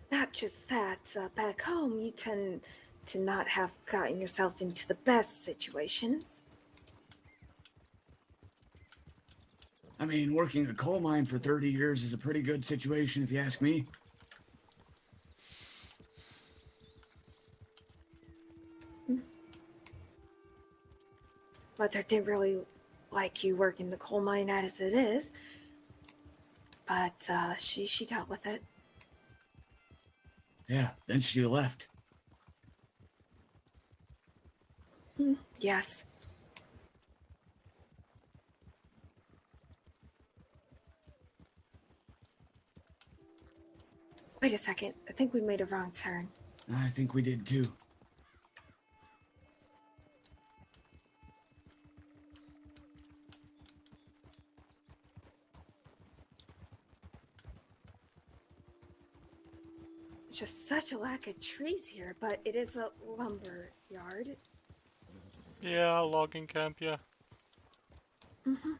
Not just that, back home you tend to not have gotten yourself into the best situations. I mean, working a coal mine for 30 years is a pretty good situation if you ask me. Mother didn't really like you working the coal mine as it is, but she dealt with it. Yeah, then she left. Yes. Wait a second. I think we made a wrong turn. I think we did too. Just such a lack of trees here, but it is a lumber yard. Yeah, logging camp, yeah. Mm-hmm.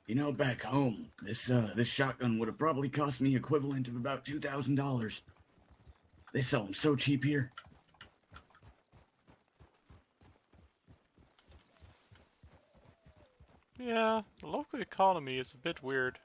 You know, back home, this shotgun would have probably cost me equivalent of about $2,000. They sell them so cheap here. Yeah, the local economy is a bit weird.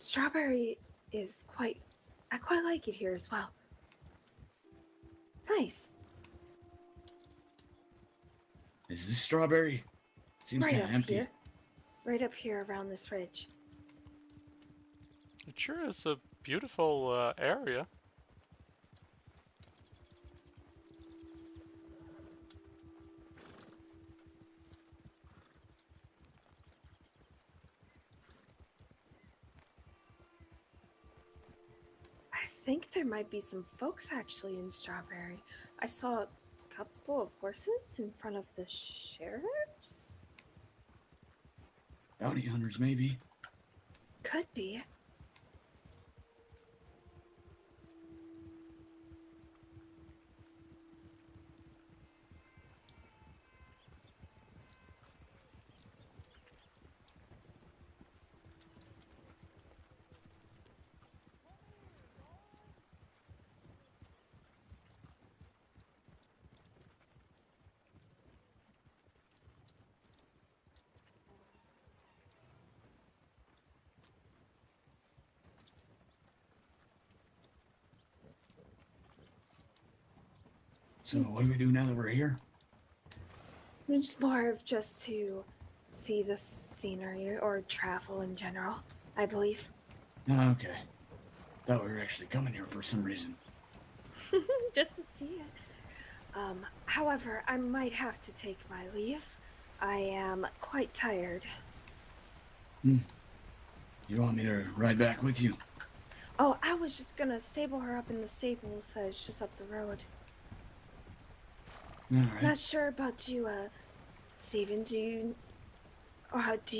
Strawberry is I quite like it here as well. Nice. Is this strawberry? Seems right kind up of empty. here. Right up here around this ridge. It sure is a beautiful area. I think there might be some folks actually in Strawberry. I saw a couple of horses in front of the sheriff's. Bounty hunters, maybe. Could be. So what do we do now that we're here? It's more of just to see the scenery or travel in general, I believe. Oh, okay. Thought we were actually coming here for some reason. Just to see it. However, I might have to take my leave. I am quite tired. You want me to ride back with you? Oh, I was just gonna stable her up in the stables that's just up the road. All right. Not sure about you, Steven. Do you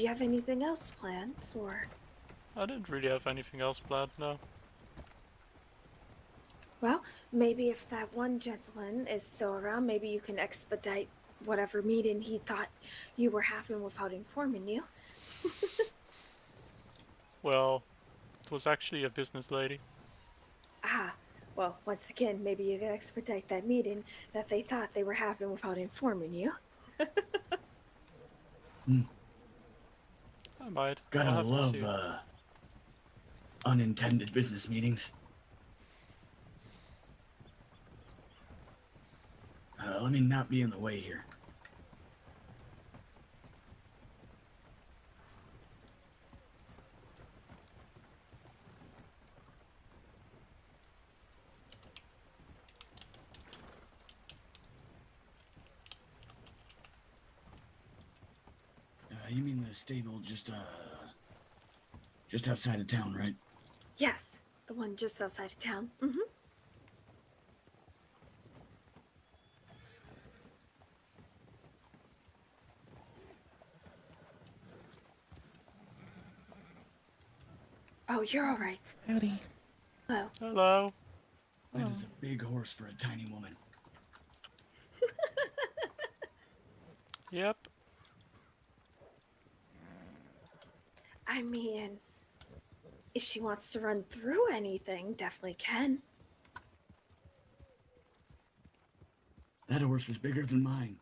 have anything else planned, or? I didn't really have anything else planned, no. Well, maybe if that one gentleman is still around, maybe you can expedite whatever meeting he thought you were having without informing you. Well, it was actually a business lady. Ah, well, once again, maybe you can expedite that meeting that they thought they were having without informing you. I might. Gotta I'll have to love see. unintended business meetings. Let me not be in the way here. You mean the stable just outside of town, right? Yes, the one just outside of town. Mm-hmm. Oh, you're all right. Howdy. Hello. Hello. That is a big horse for a tiny woman. Yep. I mean, if she wants to run through anything, definitely can. That horse was bigger than mine.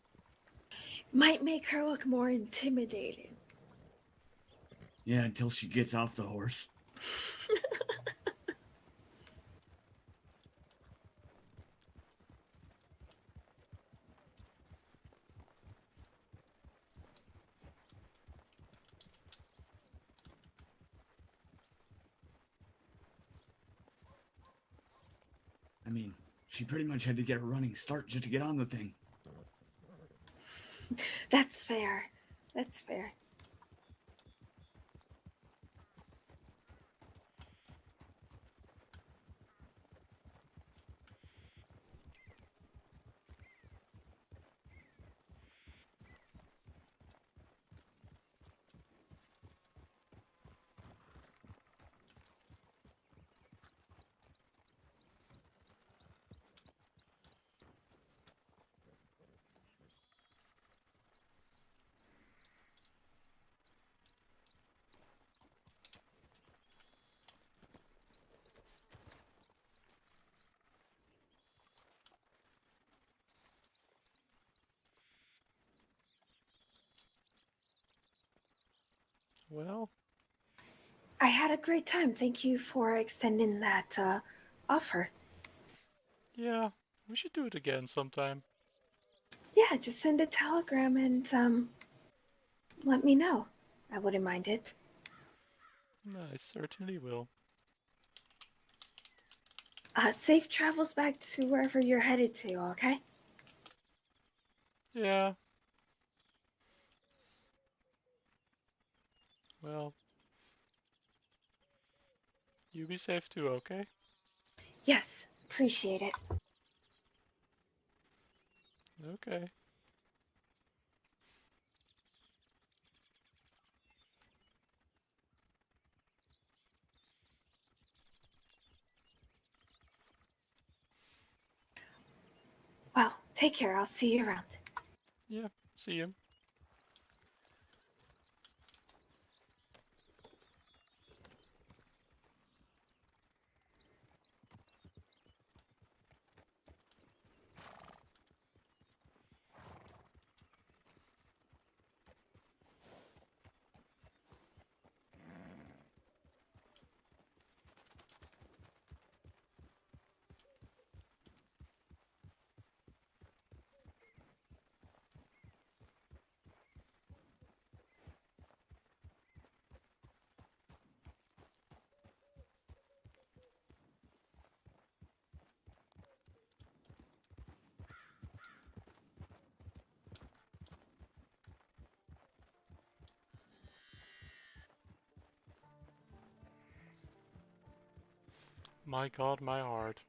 Might make her look more intimidating. Yeah, until she gets off the horse. I mean, she pretty much had to get a running start just to get on the thing. That's fair. That's fair. Well, I had a great time. Thank you for extending that offer. yeah, we should do it again sometime. Yeah, just send a telegram and let me know. I wouldn't mind it. I certainly will. Safe travels back to wherever you're headed to, okay? Yeah. Well, you be safe too, okay? Yes, appreciate it. Okay. Well, take care. I'll see you around. Yeah, see you. My god, my heart.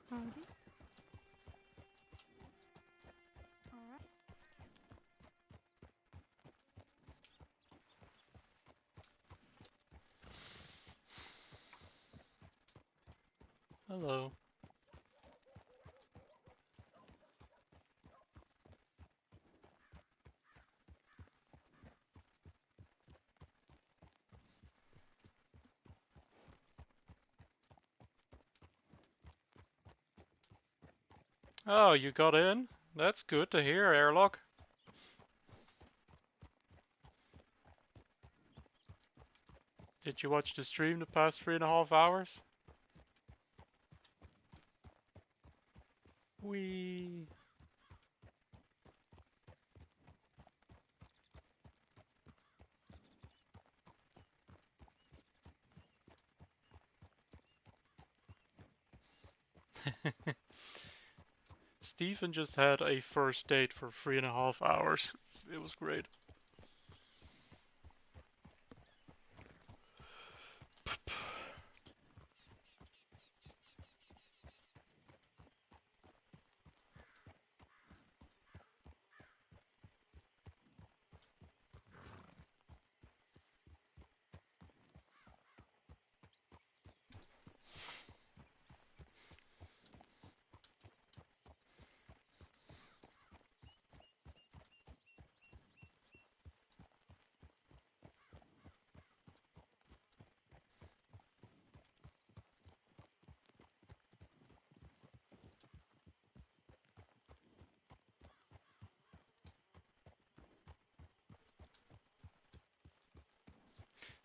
Howdy. Alright. Hello. Oh, you got in? That's good to hear, Airlock. Did you watch the stream the past 3.5 hours? Wee. Stephen just had a first date for 3.5 hours. It was great.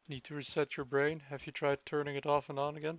Need to reset your brain? Have you tried turning it off and on again?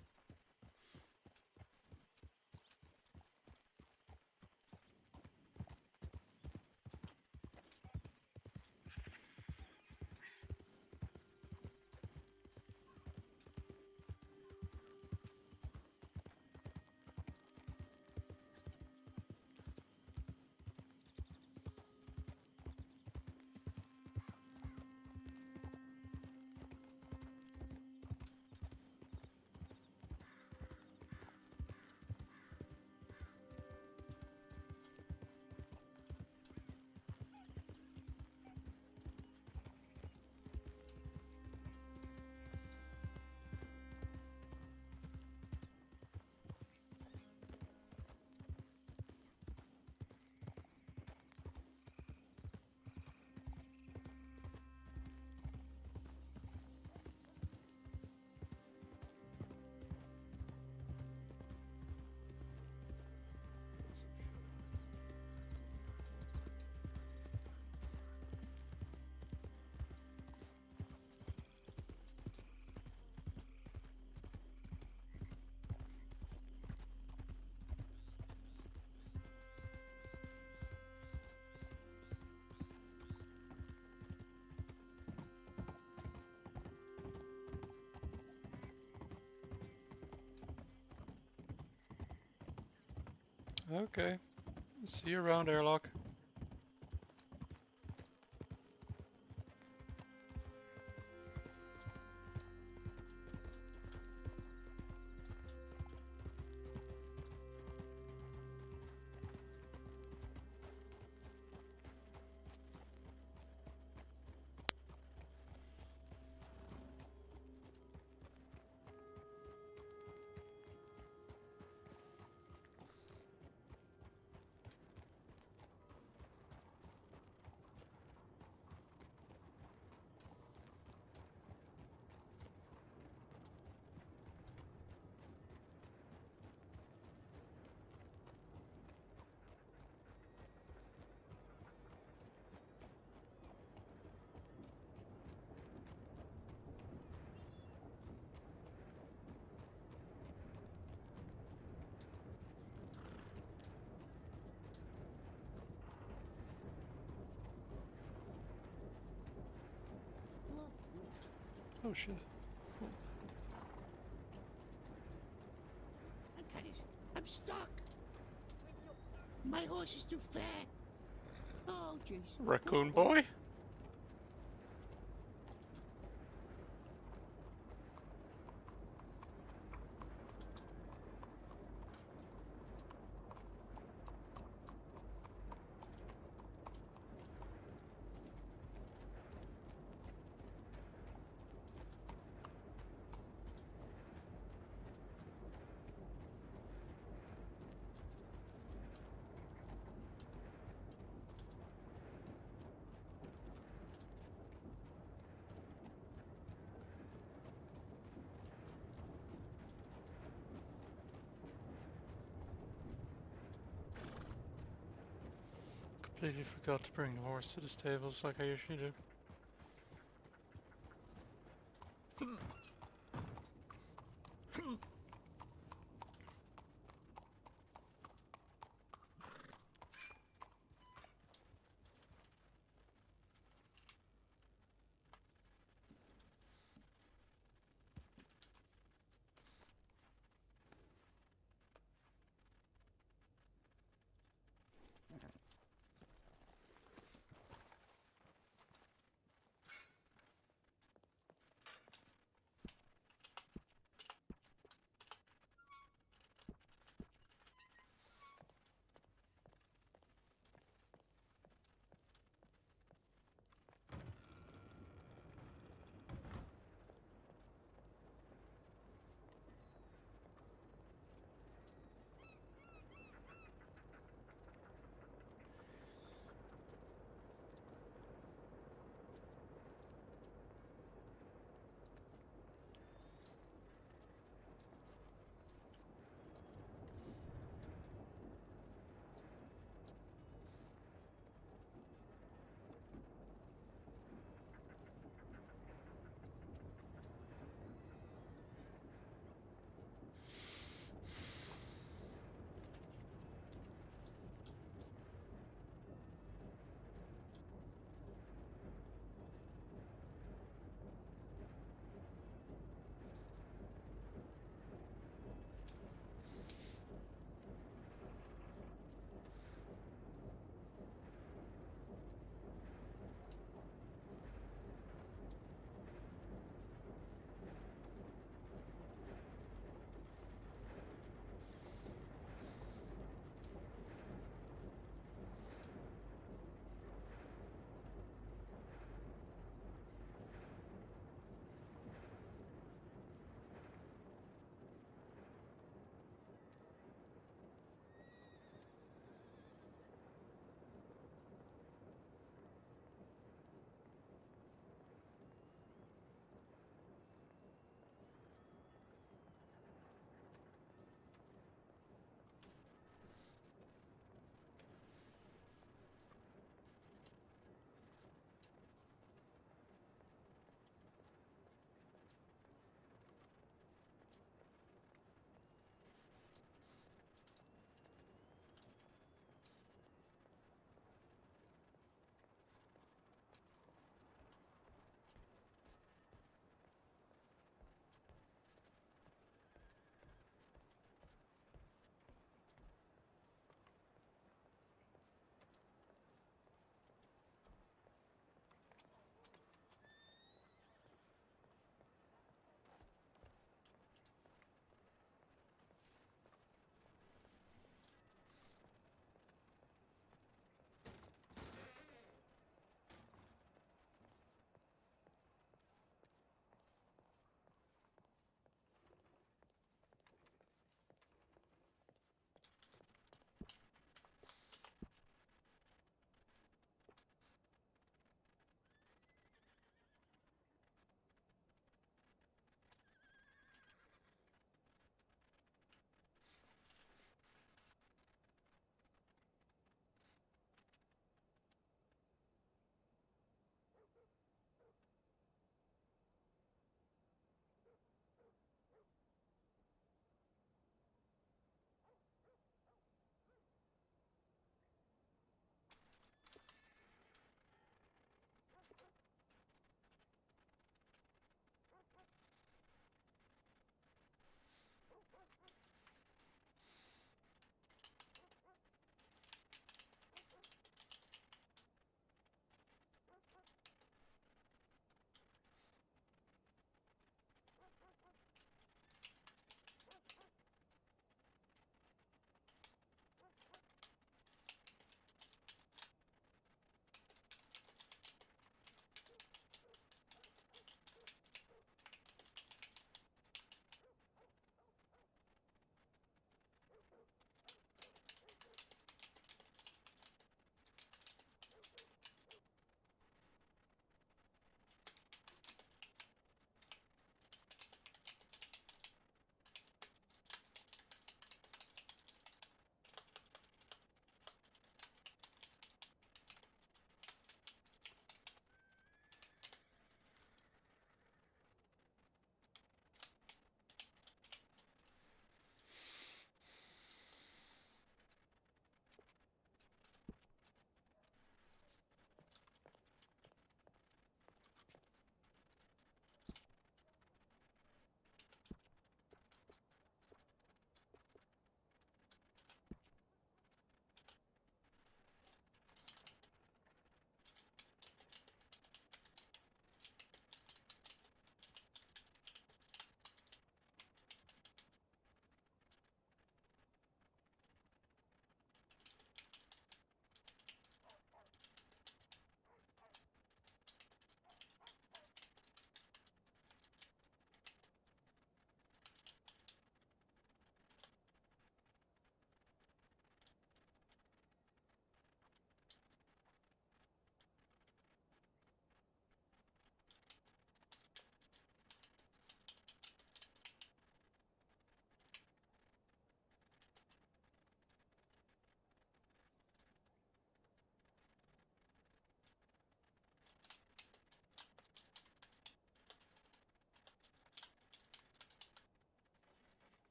Okay. See you around, Airlock. Oh shit. Cool. I'm stuck. My horse is too fat. Oh, jeez. Raccoon boy? Completely forgot to bring the horse to the stables like I usually do.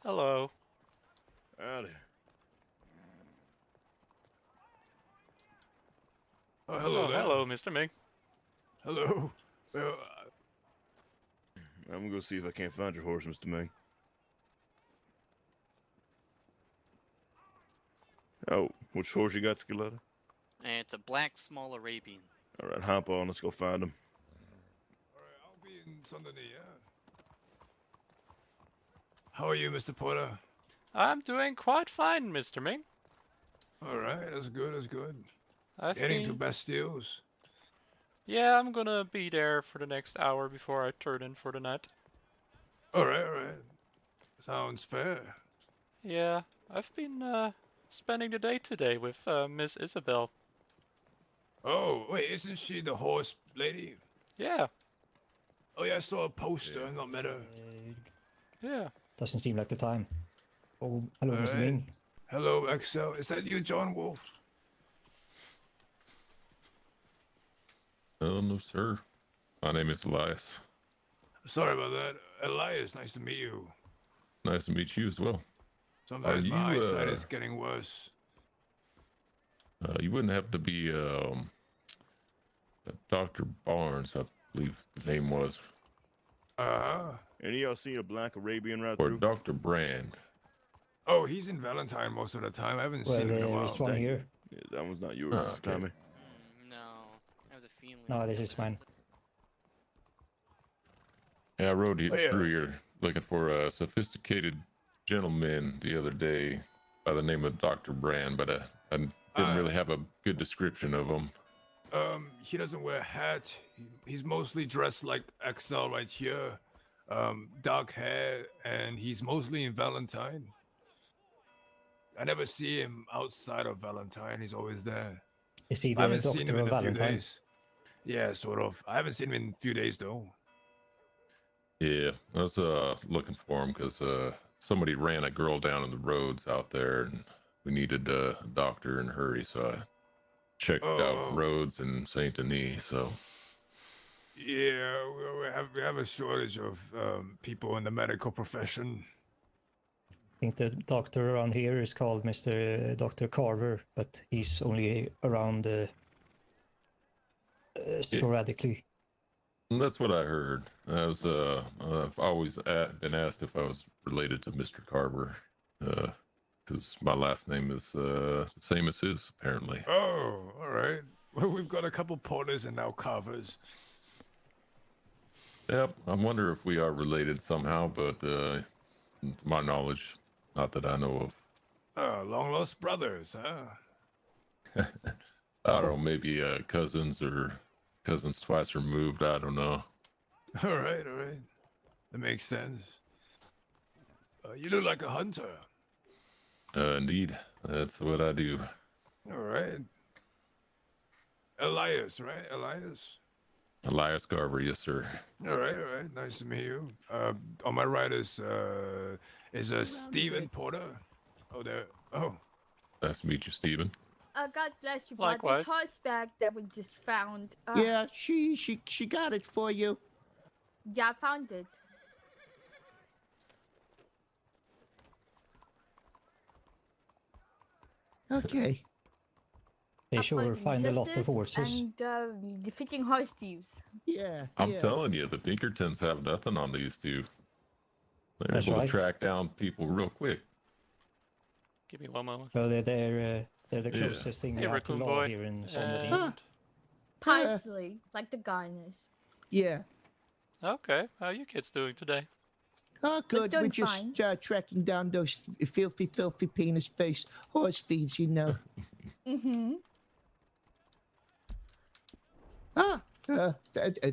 Hello. Howdy. Oh, hello there. Hello, Mr. Ming. Hello. Well, I'm gonna go see if I can't find your horse, Mr. Ming. Oh, which horse you got, Skeletor? It's a black small Arabian. All right, hop on. Let's go find him. Alright, I'll be in Sunday, yeah? How are you, Mr. Porter? I'm doing quite fine, Mr. Ming. Alright, that's good, that's good. I've Heading to been- Bastilles. Yeah, I'm gonna be there for the next hour before I turn in for the night. Alright, alright. Sounds fair. Yeah, I've been spending the day today with Miss Isabel. Oh, wait, isn't she the horse lady? Yeah. Oh yeah, I saw a poster and not met her. Yeah. Doesn't seem like the time. Oh, hello, Mr. Alright. Ming. Hello, Excel. Is that you, John Wolf? No, sir. My name is Elias. Sorry about that. Elias, nice to meet you. Nice to meet you as well. Sometimes my you, eyesight is getting worse. You wouldn't happen to be Dr. Barnes, I believe the name was. Any of y'all seen a black Arabian right Or through? Dr. Brand. Oh, he's in Valentine most of the time. I haven't Well, seen him in a there while. is one here. Yeah, that one's not yours, Oh, okay. Tommy. No, I have the feeling. No, this is mine. Yeah, I rode Oh, yeah. through here looking for a sophisticated gentleman the other day by the name of Dr. Brand, but I didn't really have a good description of him. He doesn't wear a hat. He's mostly dressed like XL right here. Dark hair, and he's mostly in Valentine. I never see him outside of Valentine. He's always there. Is he I the haven't seen doctor him of in a few Valentine? days. Yeah, sort of. I haven't seen him in a few days though. Yeah, I was looking for him because somebody ran a girl down in the roads out there, and we needed a doctor in a hurry, so I checked out Rhodes and Saint Denis. So Yeah, we have a shortage of people in the medical profession. I think the doctor around here is called Mr. Dr. Carver, but he's only around sporadically. that's what I heard. I was I've always been asked if I was related to Mr. Carver, because my last name is the same as his, apparently. Oh, all right. Well, we've got a couple porters and now Carvers. Yep, I wonder if we are related somehow, but to my knowledge, not that I know of. Oh, long lost brothers, huh? I don't know, maybe cousins or cousins twice removed. I don't know. All right, all right. That makes sense. You look like a hunter. Indeed, that's what I do. All right. Elias, right? Elias? Elias Carver, yes, sir. All right, all right. Nice to meet you. On my right is Stephen Porter. Oh, there. Oh. Nice to meet you, Stephen. God bless you, brought Likewise. this horseback that we just found. Yeah, she got it for you. Yeah, I found it. Okay. They sure find a lot of Justice horses. And defeating horse thieves. Yeah. I'm telling you, the Pinkertons have nothing on these two. They're That's able right. to track down people real quick. Give me one moment. Well, they're the Yeah. closest thing Hey, we have to Raccoon law Boy. here in Sunday. And... Parsley, like the garnish. Yeah. Okay, how are you kids doing today? Oh, good. doing We're just fine. tracking down those filthy penis face horse thieves, you know. Mm-hmm.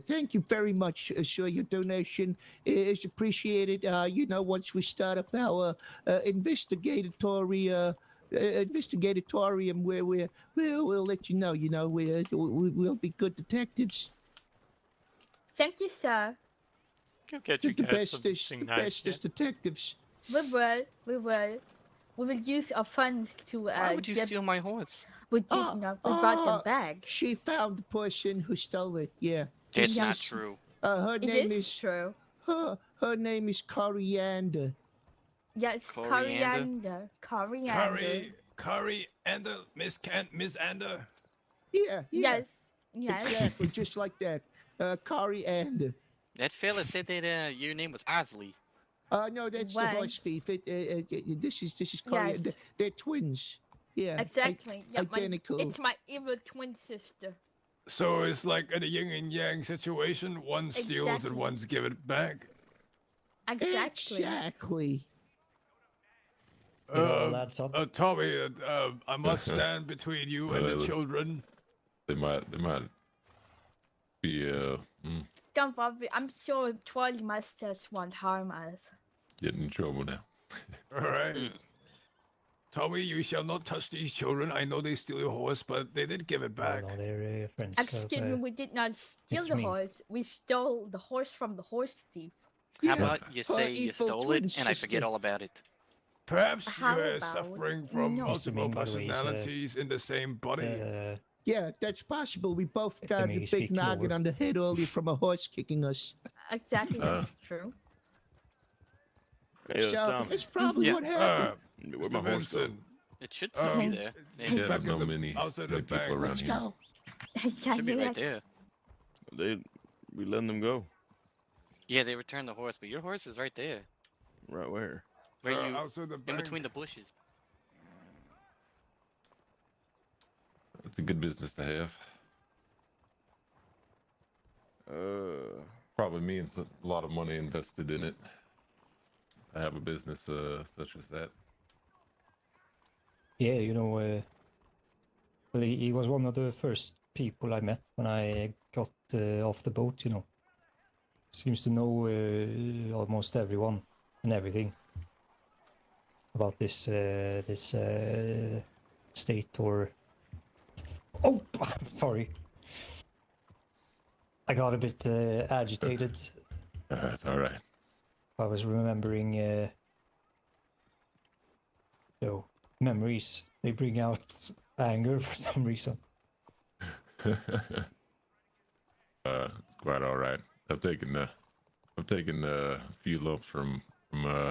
Thank you very much, sir. Your donation is appreciated. Once we start up our investigatorium where we'll let you know. We'll be good detectives. Thank you, sir. Go get The you guys bestest, something nice. bestest detectives. We will use our funds to Why would you get. steal my horse? We did not. We brought them back. She found the person who stole it. Yeah. It's not true. Her It name is true. Her name is Coriander. Yes, Coriander. Coriander. Coriander, Miss Ander. Yeah. Yes. Exactly, just like that. Coriander. That fella said that your name was Osley. No, that's the Why? horse thief. This is Coriander. Yes. They're twins. Yeah. Exactly. Identical. It's my evil twin sister. So it's like a yin and yang situation. One steals Exactly. and one's given it back. Exactly. It all adds up. Tommy, I must stand between you and the children. They might be Don't worry. I'm sure Trolley Masters won't harm us. getting in trouble now. All right. Tommy, you shall not touch these children. I know they steal your horse, but they did give it back. No, they're friends. Excuse me, we did not steal it's the me. horse. We stole the horse from the horse thief. How about you say you evil stole twin it and I forget sister. all about it? Perhaps How you're about suffering from no? multiple Mr. Ming, by the way, is, personalities in the same body. Yeah, that's possible. We both got me a big speak noggin lower. on the head earlier from a horse kicking us. Exactly, that's true. Hey, So Tommy. it's probably Yeah. what happened. Where'd my Mr. horse go? Vincent, It should still be there. it's Yeah, back no in the, many outside the people bag. around Let's here. go. Should be right there. We letting them go. Yeah, they returned the horse, but your horse is right there. Right where? Where you outside the in bank. between the bushes. It's a good business to have. Probably means a lot of money invested in it. To have a business such as that. Yeah, well, he was one of the first people I met when I got off the boat, Seems to know almost everyone and everything about this state or... Oh, I'm sorry. I got a bit agitated. That's all right. I was remembering, memories. They bring out anger for some reason. It's quite all right. I've taken a few lumps from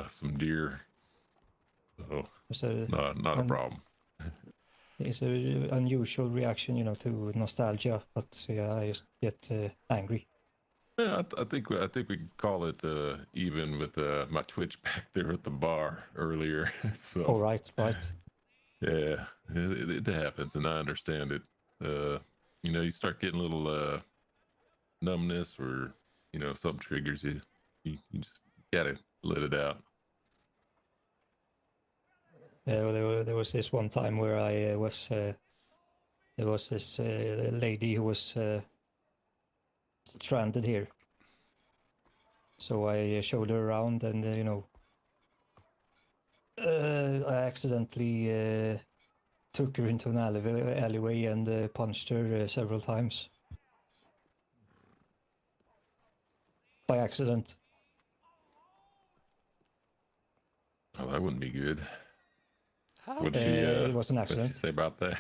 some deer, so it's not a problem. It's an unusual reaction, to nostalgia, but yeah, I just get angry. Yeah, I think we could call it even with my twitch back there at the bar earlier. So. Oh, right. Yeah, it happens, and I understand it. You start getting a little numbness, or something triggers you. You just gotta let it out. Yeah, well, there was this one time where I was. There was this lady who was stranded here. So I showed her around, and I accidentally took her into an alleyway and punched her several times. By accident. Well, that wouldn't be good. How What do did it was an what'd she accident. say about that?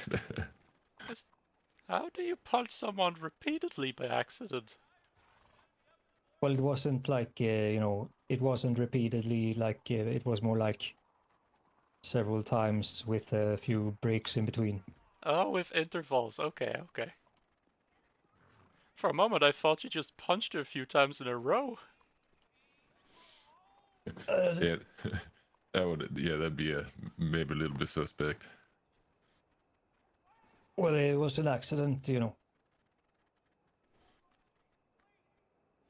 How do you punch someone repeatedly by accident? Well, it wasn't like, it wasn't repeatedly, like, it was more like several times with a few breaks in between. Oh, with intervals. Okay. For a moment, I thought you just punched her a few times in a row. Yeah, that'd be maybe a little bit suspect. Well, it was an accident,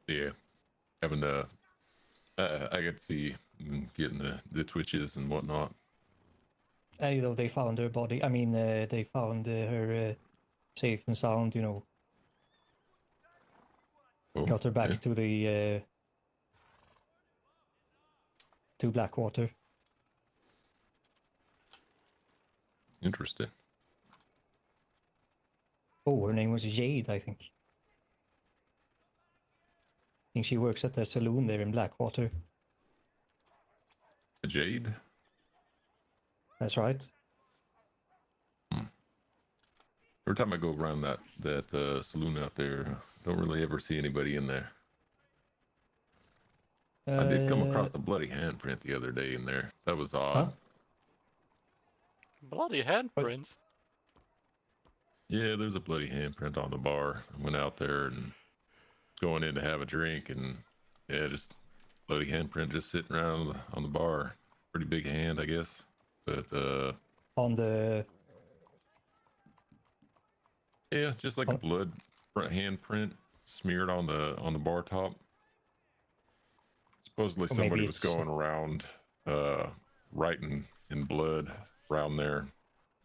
Yeah, having I could see getting the twitches and whatnot. You know, they found her body. I mean, they found her safe and sound. You know, got her back to the to Blackwater. Interesting. Oh, her name was Jade, I think. I think she works at the saloon there in Blackwater. Jade? That's right. Every time I go around that saloon out there, I don't really ever see anybody in there. I did come across a bloody handprint the other day in there. That was odd. Huh? Bloody handprints. Yeah, there's a bloody handprint on the bar. I went out there and going in to have a drink, and yeah, just bloody handprint just sitting around on the bar. Pretty big hand, I guess. But on the yeah, just like a blood handprint smeared on the bar top. Supposedly somebody was going around writing in blood around there.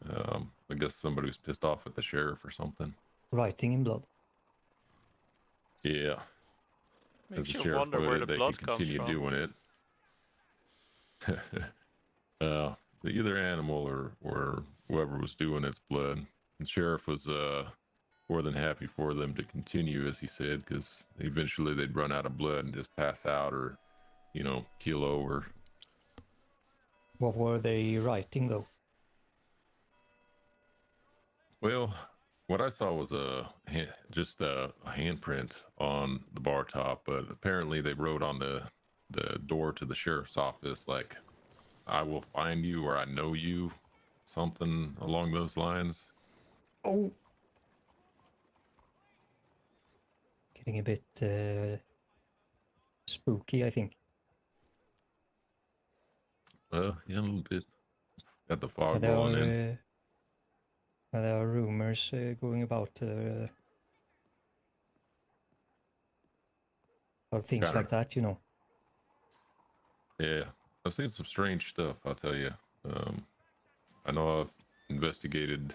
I guess somebody was pissed off at the sheriff or something. Writing in blood. Yeah. Makes As the you sheriff wonder would, where the they blood could comes continue from. doing it. Either animal or whoever was doing its blood. The sheriff was more than happy for them to continue, as he said, because eventually they'd run out of blood and just pass out or, you know, keel over. What were they writing though? Well, what I saw was just a handprint on the bar top, but apparently they wrote on the door to the sheriff's office like, "I will find you" or "I know you," something along those lines. Oh, getting a bit spooky, I think. Yeah, a little bit. Got the fog blowing in. There are rumors going about things like that, you know. Yeah, I've seen some strange stuff, I'll tell you. I know I've investigated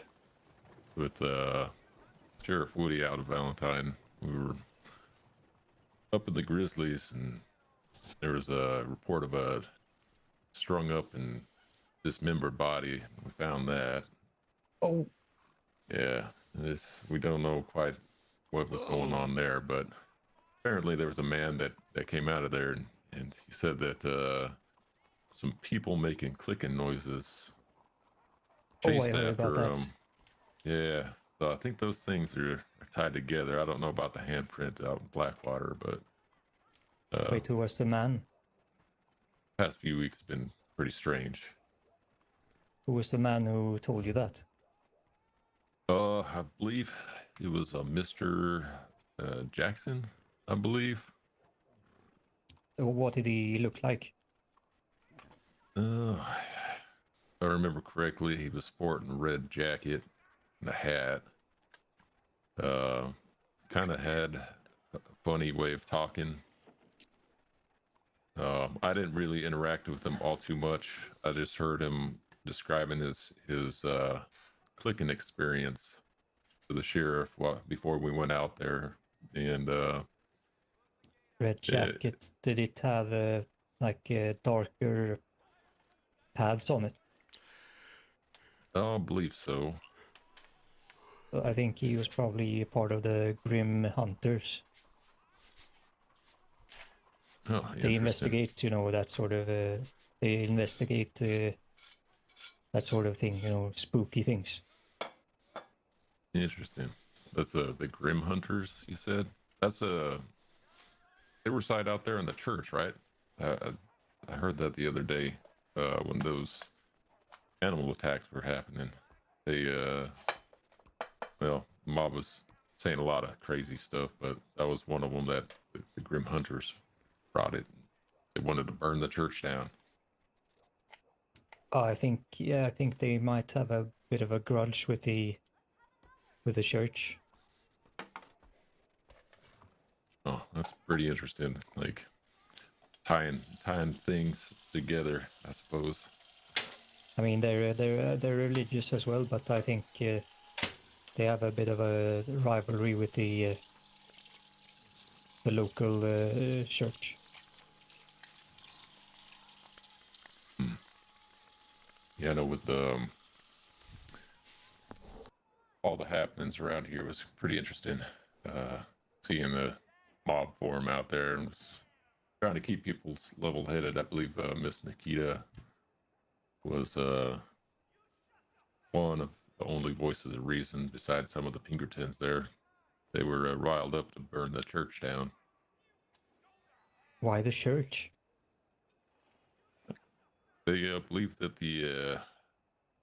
with Sheriff Woody out of Valentine. We were up in the Grizzlies, and there was a report of a strung up and dismembered body. We found that. Oh. Yeah, we don't know quite what was going on there, but apparently there was a man that came out of there, and he said that some people making clicking noises chased after him. Yeah, so I think those things are tied together. I don't know about the handprint out in Blackwater, but wait, who was the man? Past few weeks have been pretty strange. Who was the man who told you that? I believe it was a Mr. Jackson, I believe. What did he look like? If I remember correctly, he was sporting a red jacket and a hat. Kind of had a funny way of talking. I didn't really interact with him all too much. I just heard him describing his clicking experience to the sheriff before we went out there. And red jacket, did it have like darker pads on it? I believe so. I think he was probably part of the Grim Hunters. Oh, they investigate, you know, that sort of they investigate that sort of thing, you know, spooky things. Interesting. That's the Grim Hunters, you said? That's they reside out there in the church, right? I heard that the other day when those animal attacks were happening. They well, the mob was saying a lot of crazy stuff, but that was one of them that the Grim Hunters brought it. They wanted to burn the church down. I think they might have a bit of a grudge with the church. Oh, that's pretty interesting. Like, tying things together, I suppose. I mean, they're religious as well, but I think they have a bit of a rivalry with the local church. Yeah, I know with all the happenings around here was pretty interesting. Seeing the mob form out there and was trying to keep people level-headed. I believe Miss Nikita was one of the only voices of reason besides some of the Pinkertons there. They were riled up to burn the church down. Why the church? They believe that the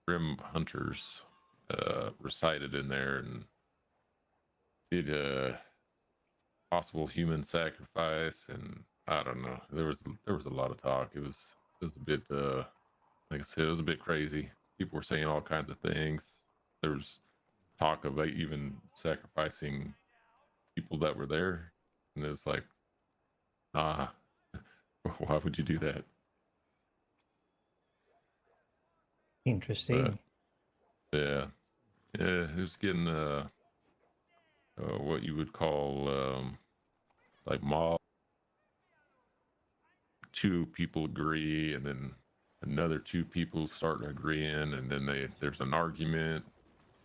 Grim Hunters resided in there and did possible human sacrifice, and I don't know. There was a lot of talk. It was a bit like I said, it was a bit crazy. People were saying all kinds of things. There was talk of even sacrificing people that were there, and it was like, why would you do that? Interesting. But, yeah, it was getting what you would call like mob. Two people agree, and then another two people start agreeing, and then there's an argument.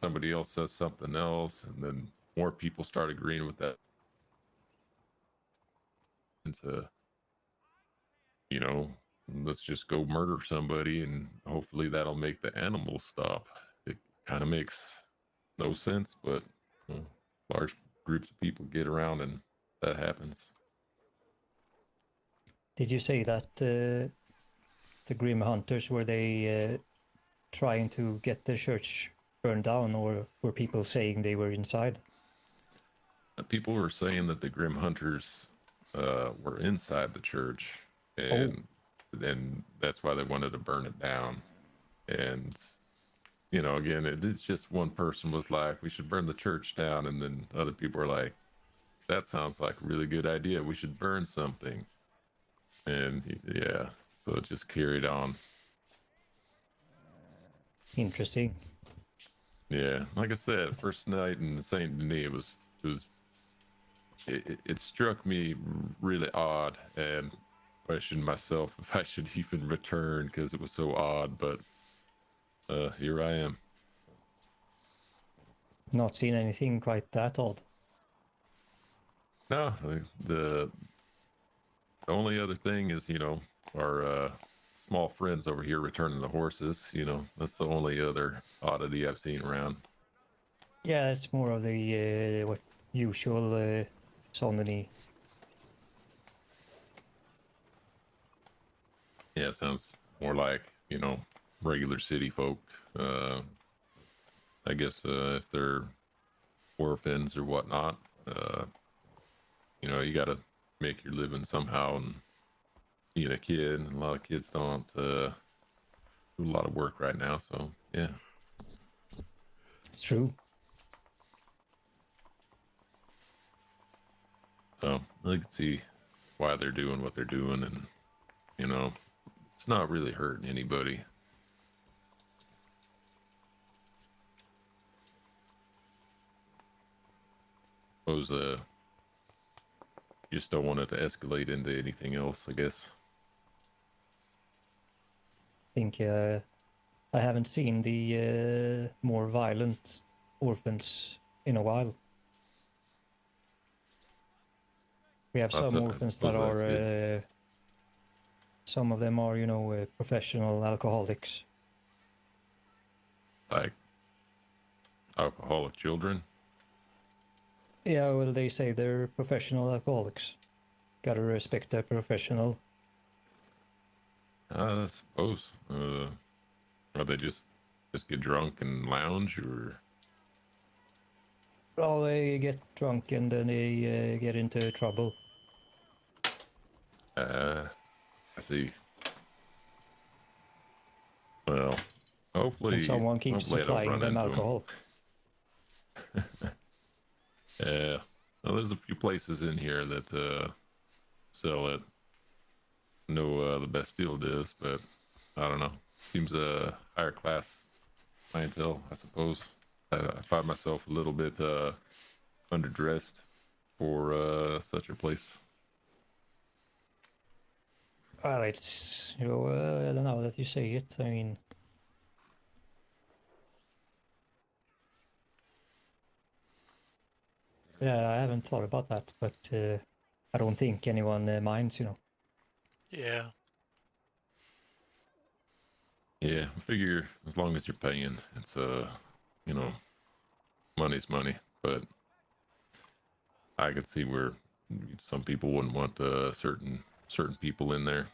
Somebody else says something else, and then more people start agreeing with that. Into, let's just go murder somebody, and hopefully that'll make the animals stop. It kind of makes no sense, but large groups of people get around, and that happens. Did you say that the Grim Hunters, were they trying to get the church burned down, or were people saying they were inside? People were saying that the Grim Hunters were inside the church, and then that's why they wanted to burn it down. And again, it's just one person was like, we should burn the church down, and then other people were like, that sounds like a really good idea, we should burn something. And yeah, so it just carried on. Interesting. Yeah, like I said, first night in Saint Denis, it struck me really odd, and questioned myself if I should even return because it was so odd. But here I am. Not seen anything quite that odd. No, the only other thing is, our small friends over here returning the horses. That's the only other oddity I've seen around. Yeah, it's more of the what usual Saint-Denis. Yeah, it sounds more like, regular city folk. I guess if they're orphans or whatnot, you got to make your living somehow, and being a kid, a lot of kids don't do a lot of work right now, so yeah. It's true. So I can see why they're doing what they're doing, and it's not really hurting anybody. Suppose just don't want it to escalate into anything else, I guess. I think I haven't seen the more violent orphans in a while. We have some orphans that are, some of them are, professional alcoholics. Like alcoholic children? Yeah, well, they say they're professional alcoholics. Gotta respect their professional. I suppose. Or they just get drunk and lounge, or? Well, they get drunk and then they get into trouble. I see. Well, hopefully... And someone keeps supplying them alcohol. Yeah. Well, there's a few places in here that sell it. know the Bastille does, but I don't know. Seems a higher class clientele, I suppose. I find myself a little bit underdressed for such a place. Well, it's, you know, I don't know that you say it. I mean, yeah, I haven't thought about that, but I don't think anyone minds, you know. Yeah. Yeah, I figure as long as you're paying, it's you know, money's money. But I could see where some people wouldn't want certain people in there.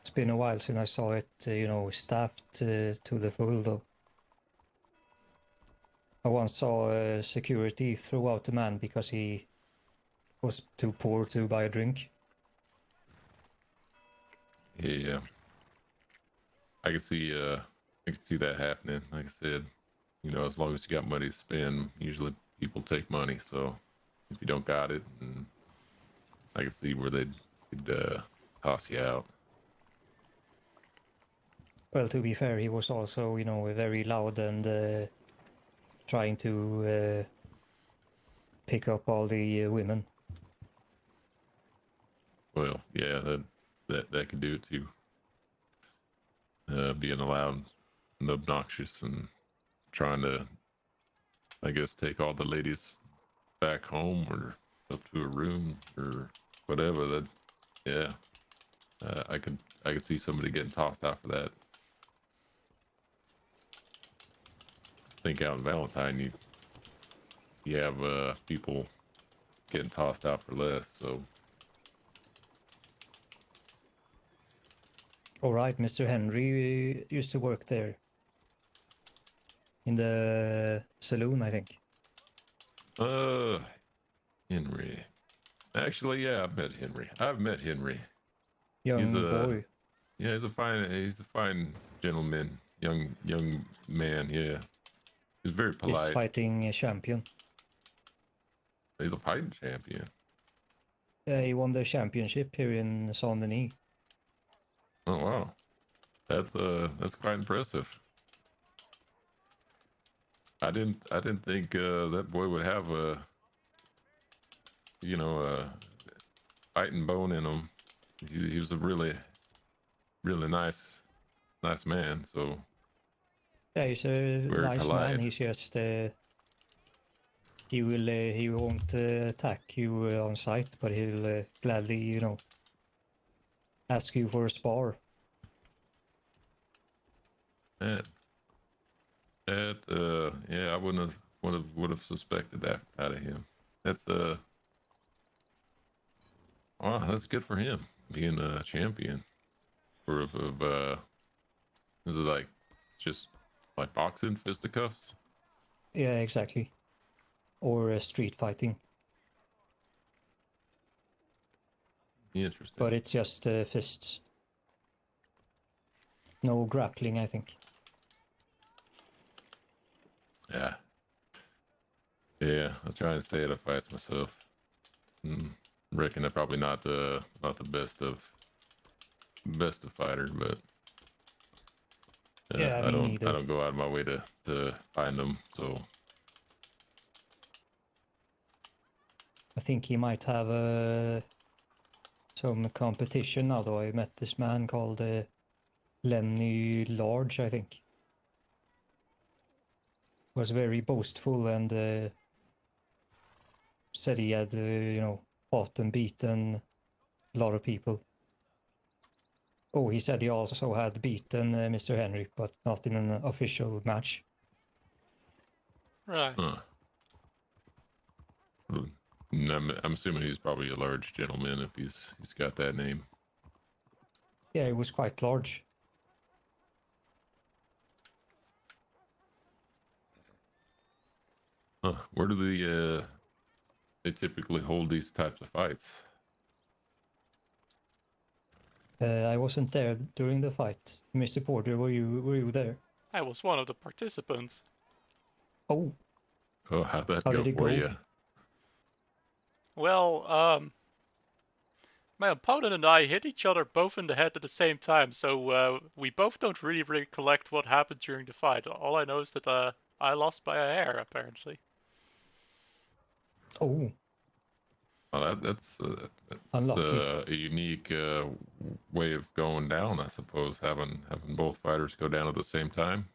It's been a while since I saw it, you know, staffed to the full, though. I once saw security throw out a man because he was too poor to buy a drink. Yeah, I can see that happening. Like I said, you know, as long as you got money to spend, usually people take money. So if you don't got it, and I can see where they could toss you out. Well, to be fair, he was also, you know, very loud and trying to pick up all the women. Well, yeah, that could do it too. Being loud and obnoxious and trying to, I guess, take all the ladies back home or up to a room or whatever. That, yeah, I could see somebody getting tossed out for that. I think out in Valentine, you have people getting tossed out for less. So, All right, Mr. Henry used to work there in the saloon, I think. Henry. Actually, yeah, I've met Henry. Young He's a boy. Yeah, he's a fine gentleman, young man. Yeah, he's very He's polite. fighting a champion. He's a fighting champion. Yeah, he won the championship here in Saint Denis. Oh wow, that's quite impressive. I didn't think that boy would have a fighting bone in him. He was a really nice man. So Yeah, he's a very nice polite. man. He's just he won't attack you on sight, but he'll gladly, you know, ask you for a spar. Yeah, I wouldn't have suspected that out of him. That's wow, that's good for him being a champion. Is it like just like boxing, fisticuffs? Yeah, exactly. Or street fighting. Interesting. But it's just fists. No grappling, I think. Yeah, I try and stay out of fights myself. Reckon I'm probably not the best of fighters, but Yeah, I me neither. don't go out of my way to find them. So I think he might have some competition now, though. I met this man called Lenny Large, I think. Was very boastful and said he had, you know, fought and beaten a lot of people. Oh, he said he also had beaten Mr. Henry, but not in an official match. Right. Huh. I'm assuming he's probably a large gentleman if he's got that name. Yeah, he was quite large. Huh. Where do they typically hold these types of fights? I wasn't there during the fight. Mr. Porter, were you there? I was one of the participants. Oh. Oh, how'd that How go did it for go? you? Well, my opponent and I hit each other both in the head at the same time, so we both don't really recollect what happened during the fight. All I know is that I lost by a hair, apparently. Oh. Well, that's Unlucky. a unique way of going down, I suppose. Having both fighters go down at the same time.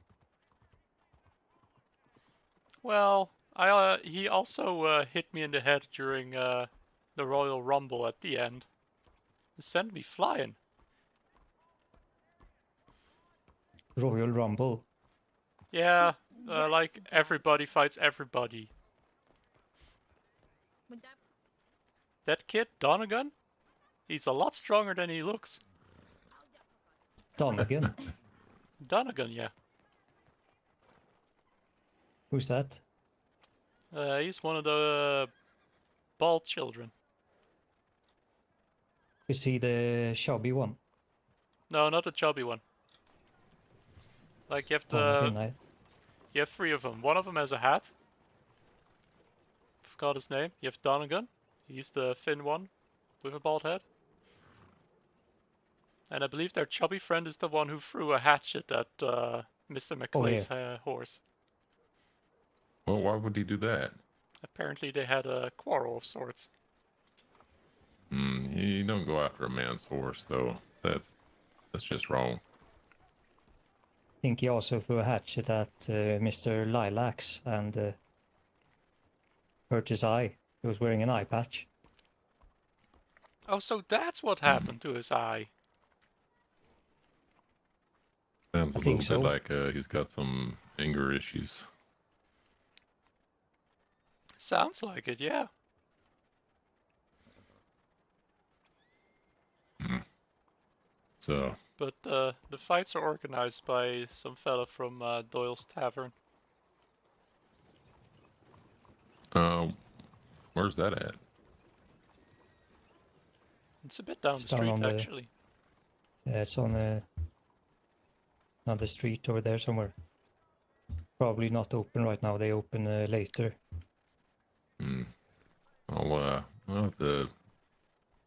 Well, he also hit me in the head during the Royal Rumble at the end. It sent me flying. Royal Rumble. Yeah, like everybody fights everybody. That kid, Donegan, he's a lot stronger than he looks. Donegan. Donegan, yeah. Who's that? He's one of the bald children. Is he the chubby one? No, not the chubby one. Like you have Donegan, you have 3 of them. One of them has a hat. Forgot his name. You have Donegan. He's the thin one with a bald head. And I believe their chubby friend is the one who threw a hatchet at Mr. McClay's horse. Well, why would he do that? Apparently they had a quarrel of sorts. You don't go after a man's horse, though. That's just wrong. I think he also threw a hatchet at Mr. Lilacs and hurt his eye. He was wearing an eye patch. Oh, so that's what happened to his eye. Sounds a I think little bit so. like he's got some anger issues. Sounds like it, yeah. So. But the fights are organized by some fella from Doyle's Tavern. Where's that at? It's a bit down It's the down street, on the- actually. Yeah, it's on another street over there somewhere. Probably not open right now. They open later. I'll have to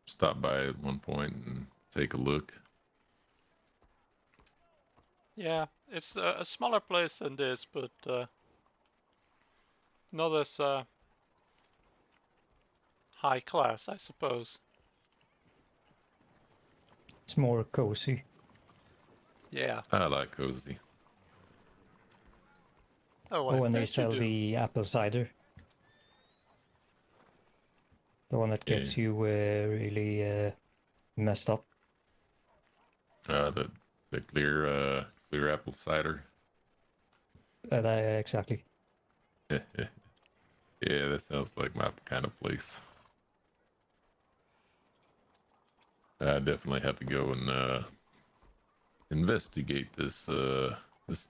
stop by at one point and take a look. Yeah, it's a smaller place than this, but not as high class, I suppose. It's more cozy. Yeah. I like cozy. Oh, and they bet you sell do. the apple cider. The one that gets you really messed up. The clear apple cider. Exactly. Yeah, that sounds like my kind of place. I definitely have to go and investigate this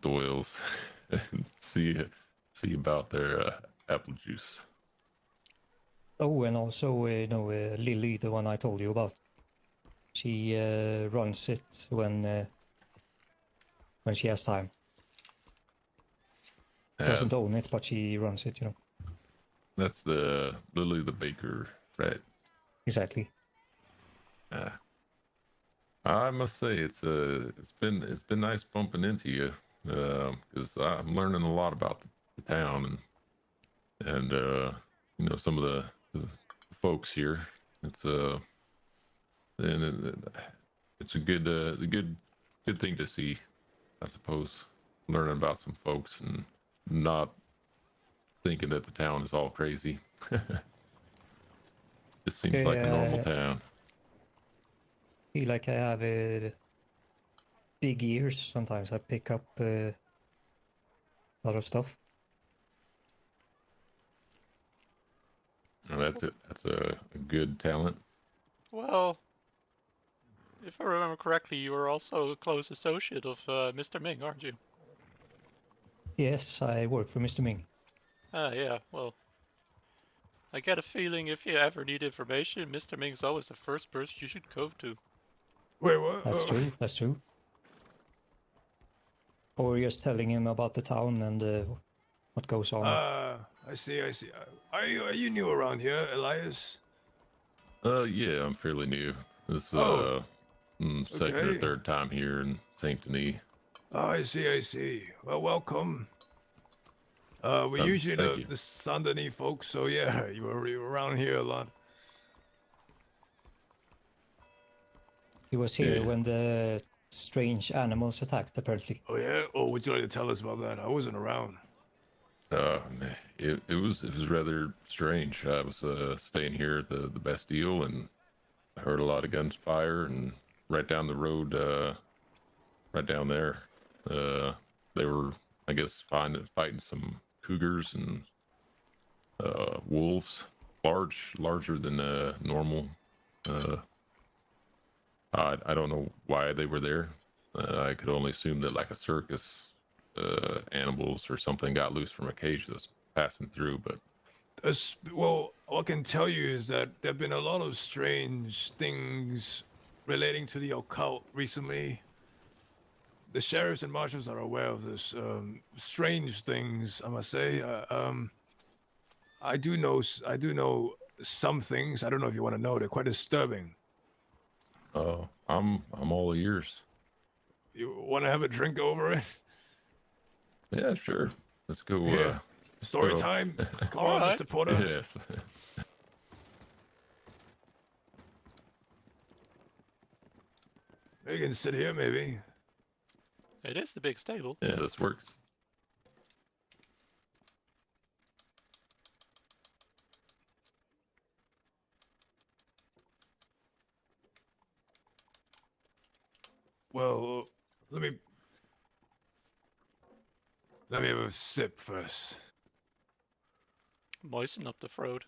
Doyle's and see about their apple juice. Oh, and also, Lily, the one I told you about. She runs it when she has time. Doesn't own it, but she runs it, That's the Lily the baker, right? Exactly. I must say it's been nice bumping into you, because I'm learning a lot about the town and some of the folks here. It's it's a good thing to see, I suppose. Learning about some folks and not thinking that the town is all crazy. It seems like a normal town. Feel like I have big ears. Sometimes I pick up a lot of stuff. Well, that's a good talent. Well, if I remember correctly, you are also a close associate of Mr. Ming, aren't you? Yes, I work for Mr. Ming. Yeah, well, I get a feeling if you ever need information, Mr. Ming's always the first person you should go to. Wait, what? That's true. That's true. Or just telling him about the town and what goes on. I see. Are you new around here, Elias? Yeah, I'm fairly new. This Oh, second or okay. third time here in Saint Denis. Oh, I see. Well, welcome. We usually Thank you. the Saint Denis folks, so yeah, you were around here a lot. He was here Yeah. when the strange animals attacked, apparently. Oh yeah. Oh, would you like to tell us about that? I wasn't around. It was rather strange. I was staying here at the Bastille, and I heard a lot of gunfire, and right down the road, right down there, they were, I guess, fighting some cougars and wolves, larger than normal. I don't know why they were there. I could only assume that like a circus animals or something got loose from a cage that's passing through, but Well, all I can tell you is that there have been a lot of strange things relating to the occult recently. The sheriffs and marshals are aware of this. Strange things, I must say. I do know some things. I don't know if you want to know. They're quite disturbing. oh, I'm all ears. You want to have a drink over it? Yeah, sure. Let's go. Yeah. Story go. time. Come on, Alright. Mr. Porter. Yes. You can sit here, maybe. It is the big stable. Yeah, this works. Well, let me have a sip first. Moisten up the throat.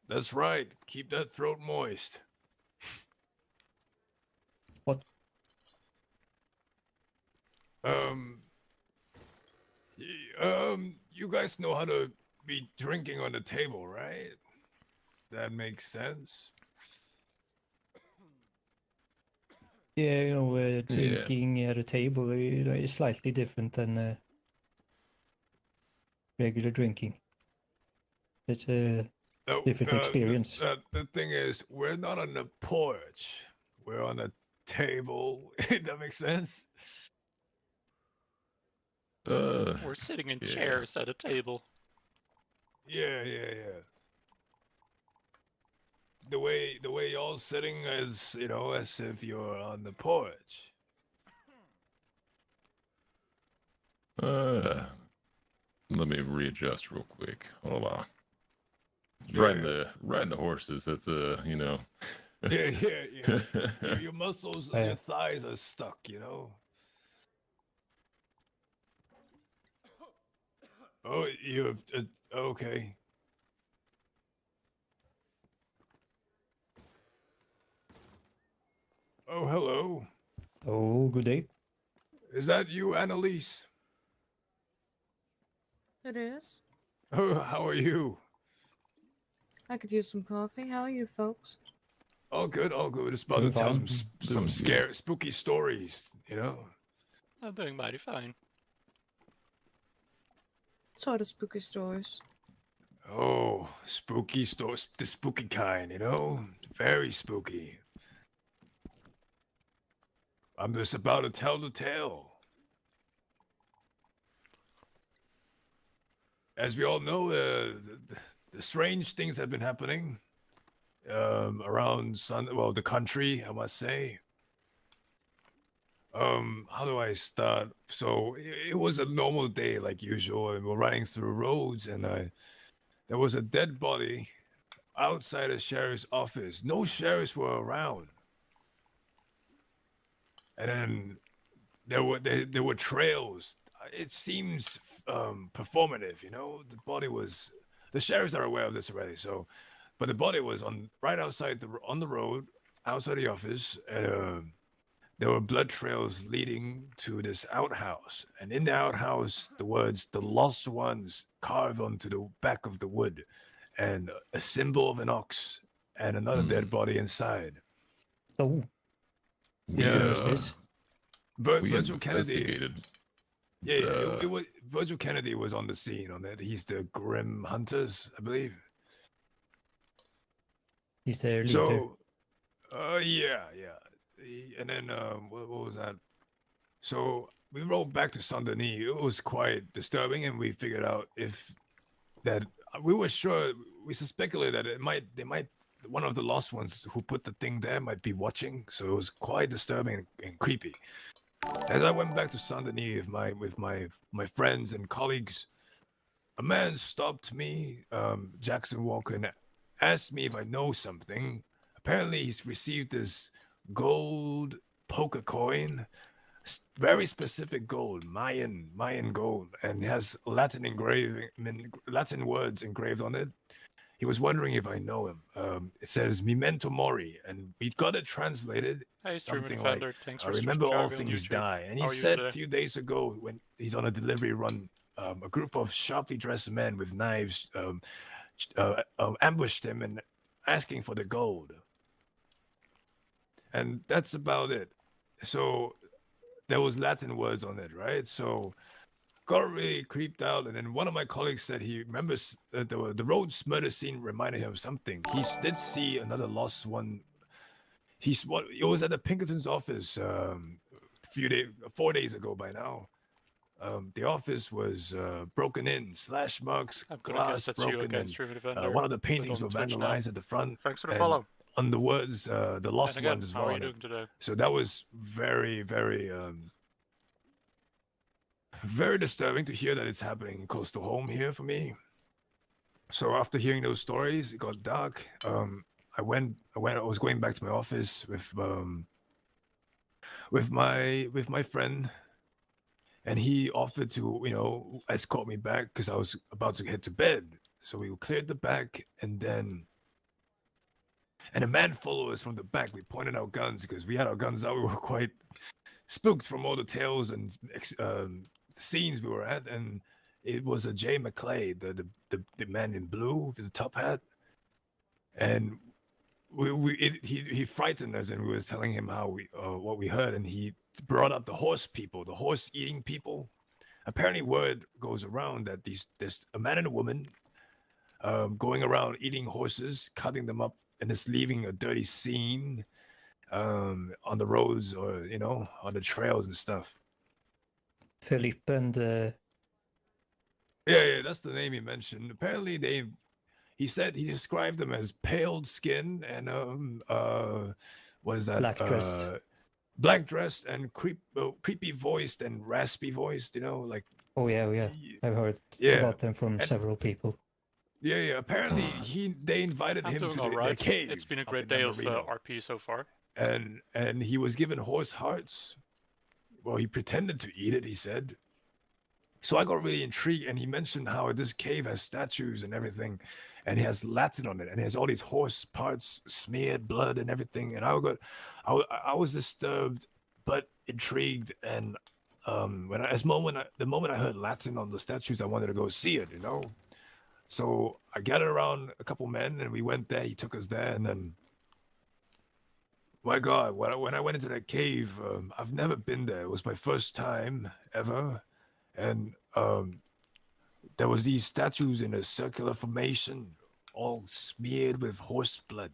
That's right. Keep that throat moist. What? You guys know how to be drinking on the table, right? That makes sense. Yeah, drinking at a table is slightly different than regular drinking. It's a different experience. The thing is, we're not on the porch. We're on a table. That makes sense? We're sitting in chairs at a table. Yeah. The way y'all sitting is, as if you're on the porch. Let me readjust real quick. Hold on. Riding the horses. That's Yeah. Your muscles, your thighs are stuck, Oh, you have. Okay. Oh, hello. Oh, good day. Is that you, Annalise? It is. Oh, how are you? I could use some coffee. How are you folks? All good. It's about to tell some spooky stories, I'm doing mighty fine. Sort of spooky stories. Oh, spooky stories. The spooky kind, Very spooky. I'm just about to tell the tale. As we all know, the strange things have been happening around the country, I must say. How do I start? So it was a normal day like usual, and we're riding through roads, and there was a dead body outside the sheriff's office. No sheriffs were around. And then there were trails. It seems performative, the sheriffs are aware of this already. But the body was right outside on the road, outside the office, and there were blood trails leading to this outhouse. And in the outhouse, the words "the lost ones" carved onto the back of the wood, and a symbol of an ox, and another dead body inside. Oh. Yeah. We Virgil Kennedy. investigated Yeah, it was Virgil Kennedy was on the scene on that. He's the Grim Hunters, I believe. He's their leader. So, yeah. And then what was that? So we rolled back to Saint Denis. It was quite disturbing, and we figured out we were sure, we speculated that one of the lost ones who put the thing there might be watching. So it was quite disturbing and creepy. As I went back to Saint Denis with my friends and colleagues, a man stopped me, Jackson Walker, and asked me if I know something. Apparently, he's received this gold poker coin, very specific gold, Mayan gold, and has Latin words engraved on it. He was wondering if I know him. It says "Memento Mori," and we got it translated Hey, Stream something Defender, like thanks "I for remember all subscribing on things YouTube. die." And How he are you said today? a few days ago when he's on a delivery run, a group of sharply dressed men with knives ambushed him and asking for the gold. And that's about it. So there was Latin words on it, right? So got really creeped out. And then one of my colleagues said he remembers that the Rhodes murder scene reminded him of something. He did see another lost one. It was at the Pinkerton's office 4 days ago by now. The office was broken in, slash marks, I'm gonna guess glass that's you broken again, in. Stream Defender. One of the Put paintings on were Twitch now. vandalized at the front. Thanks for the and follow. on the words, the lost And again, ones as how well. are you on it. doing today? So that was very, very, very disturbing to hear that it's happening close to home here for me. So after hearing those stories, it got dark. I was going back to my office with my friend, and he offered to escort me back because I was about to head to bed. So we cleared the back, and a man followed us from the back. We pointed our guns because we had our guns out. We were quite spooked from all the tales and scenes we were at, and it was a Jay McClay, the man in blue with the top hat, and he frightened us, and we was telling him how what we heard, and he brought up the horse people, the horse eating people. Apparently, word goes around that there's a man and a woman going around eating horses, cutting them up, and just leaving a dirty scene on the roads or on the trails and stuff. Philip and yeah, that's the name he mentioned. Apparently, he said he described them as paled skin and what is that? Black dressed and creepy voiced and raspy voiced. Like. Oh yeah. I've heard about them from several people. Yeah. Apparently, they invited him to their cave. It's been a great day of RP so far. And he was given horse hearts. Well, he pretended to eat it, he said. So I got really intrigued, and he mentioned how this cave has statues and everything, and it has Latin on it, and it has all these horse parts, smeared blood and everything. And I was disturbed, but intrigued. And the moment I heard Latin on the statues, I wanted to go see it, So I gathered around a couple men, and we went there. He took us there, and then, my God, when I went into that cave, I've never been there. It was my first time ever. And there was these statues in a circular formation, all smeared with horse blood.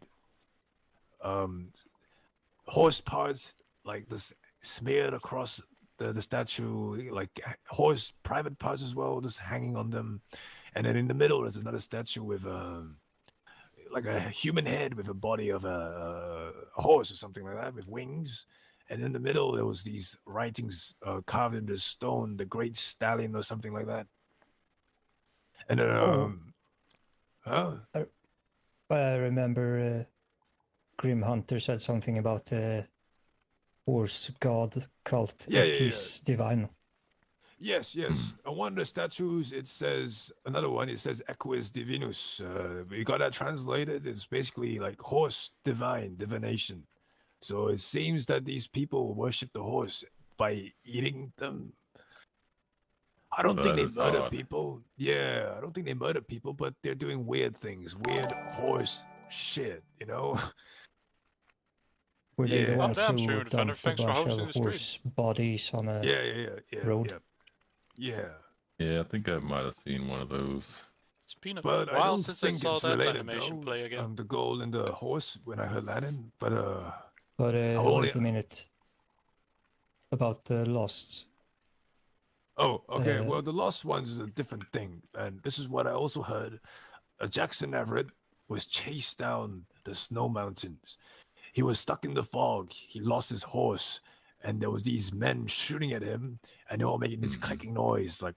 Horse parts, like this, smeared across the statue, like horse private parts as well, just hanging on them. And then in the middle, there's another statue with like a human head with a body of a horse or something like that, with wings. And in the middle, there was these writings carved in the stone, the Great Stallion or something like that. And then, I remember Grim Hunter said something about the horse god cult, Equus Divine. Yes. On one of the statues, it says Equus Divinus. We got that translated. It's basically like horse divine, divination. So it seems that these people worship the horse by eating them. I don't think they murder people. Yeah, I don't think they murder people, but they're doing weird things, weird horse shit, Were they the ones damn, who Stream Defender, dumped a thanks for bunch hosting of the horse bodies on a road? Yeah. Yeah. Yeah, I think I might have seen one of those. It's been a But I while don't since I think saw it's that related animation though. play again. The goal and the horse when I heard Latin, but But I'll only. wait a minute. About the Lost. Oh, okay. Well, the Lost Ones is a different thing, and this is what I also heard. Jackson Everett was chased down the snow mountains. He was stuck in the fog. He lost his horse, and there was these men shooting at him, and they were all making this clicking noise, like.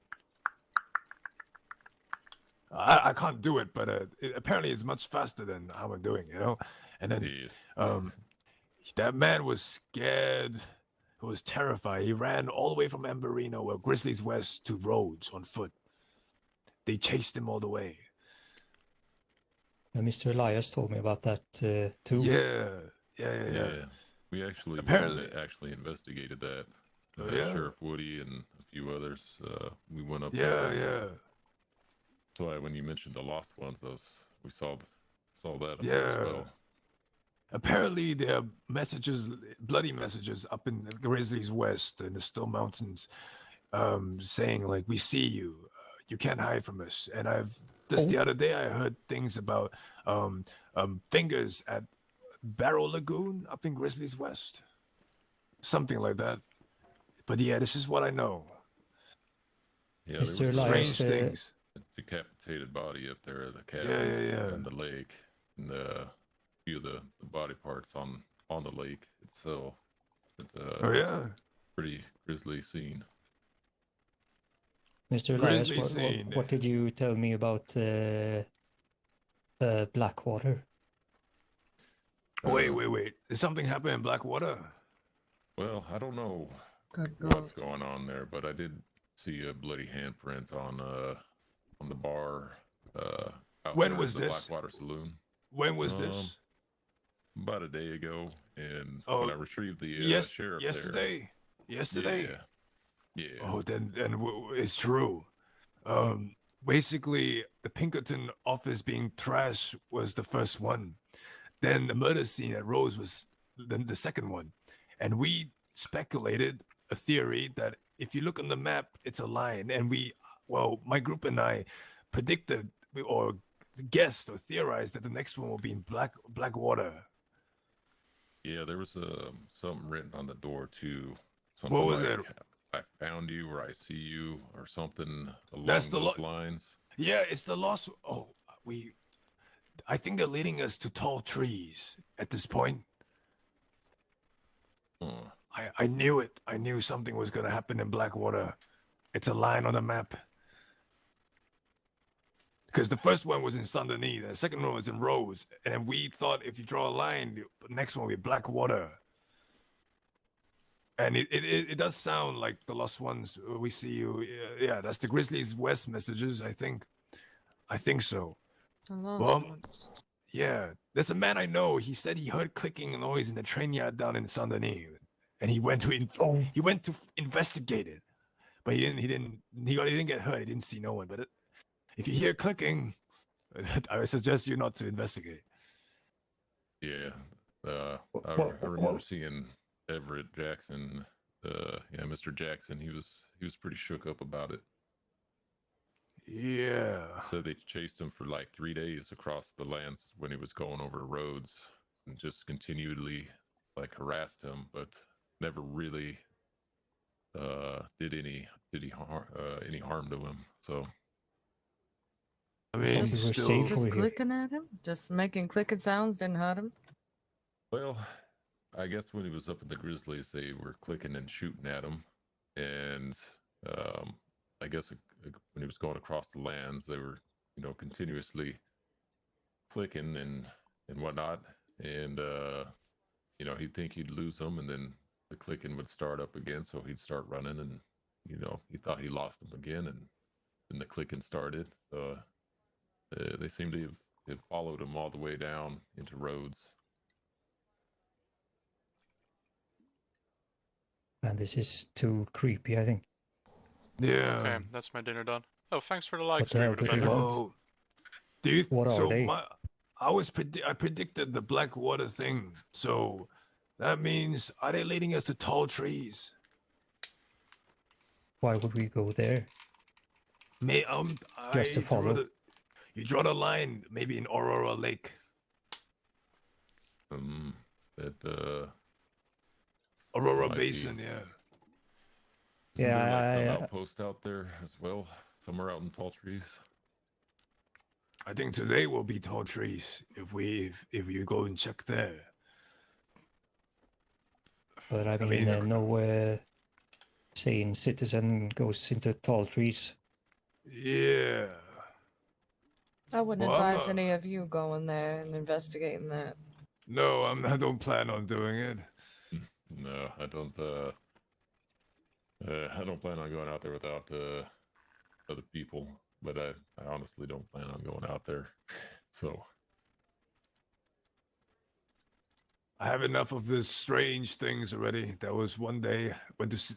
I can't do it, but apparently it's much faster than how I'm doing, you know. And then, that man was scared. He was terrified. He ran all the way from Amberino, or Grizzlies West, to Rhodes on foot. They chased him all the way. Mr. Elias told me about that too. Yeah. We actually actually investigated that. Oh, yeah? Sheriff Woody and a few others. We went up Yeah, there. yeah. So when you mentioned the Lost Ones, we saw that up Yeah. there as well. Apparently, there are messages, bloody messages, up in the Grizzlies West in the Still Mountains, saying like, "We see you. You can't hide from us." And the other day I heard things about fingers at Barrow Lagoon up in Grizzlies West, something like that. But yeah, this is what I know. Yeah, there Mr. was Elias, strange things. A decapitated body up there at the cabin and the lake, and a few of the body parts on the lake itself. Pretty grisly scene. Mr. Elias, what did you tell me about Blackwater? Wait. Did something happen in Blackwater? Well, I don't know Good what's going on there, but I did see a bloody handprint on the bar. Out When there was at the this? Blackwater Saloon. When was this? About a day ago, and when I retrieved the sheriff yesterday. Yesterday. Yeah. Oh, then it's true. Basically, the Pinkerton office being trashed was the first one. Then the murder scene at Rose was the second one, and we speculated a theory that if you look on the map, it's a line, and my group and I predicted or guessed or theorized that the next one will be in Blackwater. Yeah, there was something written on the door too. What was it? I found you, or I see you, or something along That's those lines. Yeah, it's the lost. Oh, I think they're leading us to tall trees at this point. I knew it. I knew something was going to happen in Blackwater. It's a line on the map. Because the first one was in Saint Denis, the second one was in Rose, and we thought if you draw a line, the next one would be Blackwater. And it does sound like the Lost Ones. We see you. Yeah, that's the Grizzlies West messages, I think. I think so. The Lost Ones. Yeah, there's a man I know. He said he heard clicking noise in the train yard down in Saint Denis, and he went to investigate it. But he didn't get hurt. He didn't see no one. But if you hear clicking, I would suggest you not to investigate. Yeah, I remember seeing Everett Jackson. Mr. Jackson. He was pretty shook up about it. Yeah. So they chased him for like 3 days across the lands when he was going over roads, and just continually like harassed him, but never really did any harm to him. So I mean, just clicking at him, just making clicking sounds didn't hurt him. Well, I guess when he was up at the Grizzlies, they were clicking and shooting at him, and I guess when he was going across the lands, they were, continuously clicking and whatnot, and he'd think he'd lose them, and then the clicking would start up again, so he'd start running, and he thought he lost them again, and then the clicking started. So they seem to have followed him all the way down into Rhodes. And this is too creepy, I think. Yeah. Okay, that's my dinner done. Oh, thanks for the likes. What the hell did you want? Dude, What are they? I predicted the Blackwater thing, so that means are they leading us to tall trees? why would we go there? Just to follow. You draw the line, maybe in Aurora Lake. Aurora might Basin, be. yeah. Isn't there like some Yeah, outpost out there as well? Somewhere out in tall trees? I think today will be tall trees if you go and check there. but I mean, no sane citizen goes into tall trees. Yeah. I wouldn't Well, I'm advise not- any of you going there and investigating that. No, I don't plan on doing it. No, I don't. I don't plan on going out there without other people. But I honestly don't plan on going out there. So I have enough of the strange things already. That was one day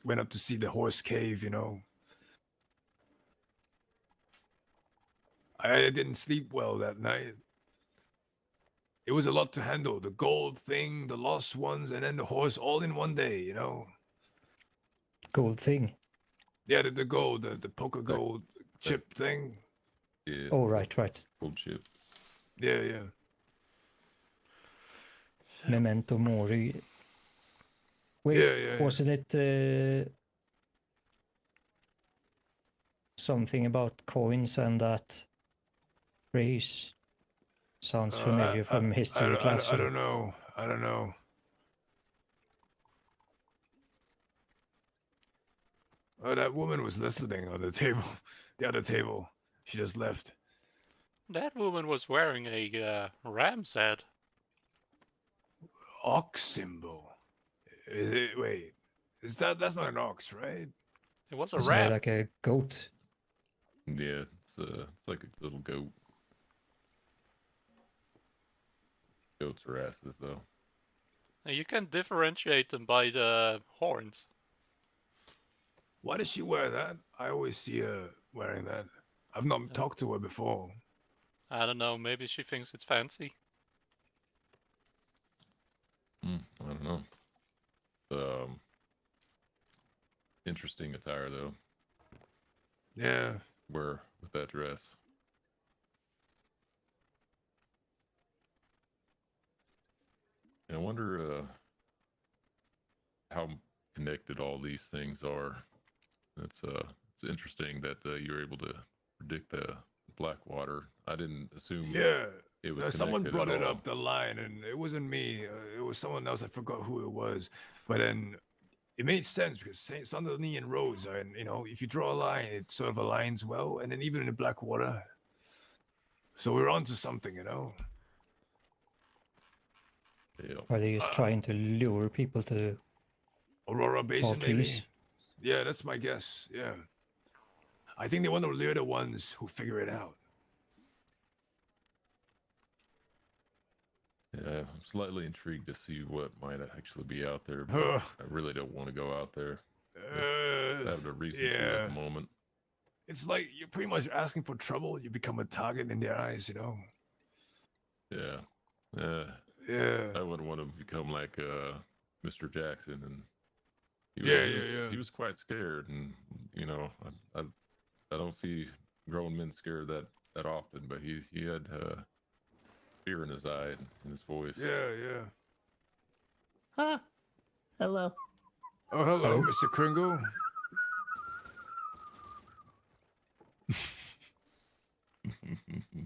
went up to see the horse cave. You know, I didn't sleep well that night. It was a lot to handle. The gold thing, the lost ones, and then the horse all in one day, you know? Gold thing? Yeah, the gold, the poker gold chip thing. Yeah. Oh, right. Gold chip. Yeah. Memento Mori. Wait, Yeah. wasn't it something about coins and that phrase? Sounds familiar from history class. I don't know. Oh, that woman was listening on the table, the other table. She just left. That woman was wearing a ram's head. Ox symbol. Wait, that's not an ox, right? It was a Isn't ram. it like a goat? Yeah, it's like a little goat. Goats are asses, though. You can differentiate them by the horns. Why does she wear that? I always see her wearing that. I've not talked to her before. I don't know, maybe she thinks it's fancy. I don't know. Interesting attire, though. Yeah. Wear with that dress. And I wonder how connected all these things are. It's interesting that you're able to predict the Blackwater. I didn't assume. Yeah. It was someone connected brought at it all. up the line, and it wasn't me. It was someone else. I forgot who it was. But then it made sense because Sunderland and roads are, if you draw a line, it sort of aligns well. And then even in the Blackwater. So we're onto something, Yeah. Are they just trying to lure people to Aurora tall Basin, maybe? trees? Yeah, that's my guess. Yeah. I think they want to lure the ones who figure it out. Yeah, I'm slightly intrigued to see what might actually be out there, but I really don't want to go out there. I have no reason to at the moment. It's like you're pretty much asking for trouble. You become a target in their eyes, Yeah. Yeah. I wouldn't want to become like Mr. Jackson, and he was quite scared, and I don't see grown men scared that often, but he had fear in his eye and in his voice. Yeah. Huh? Hello. Oh, hello, Mr. Kringle.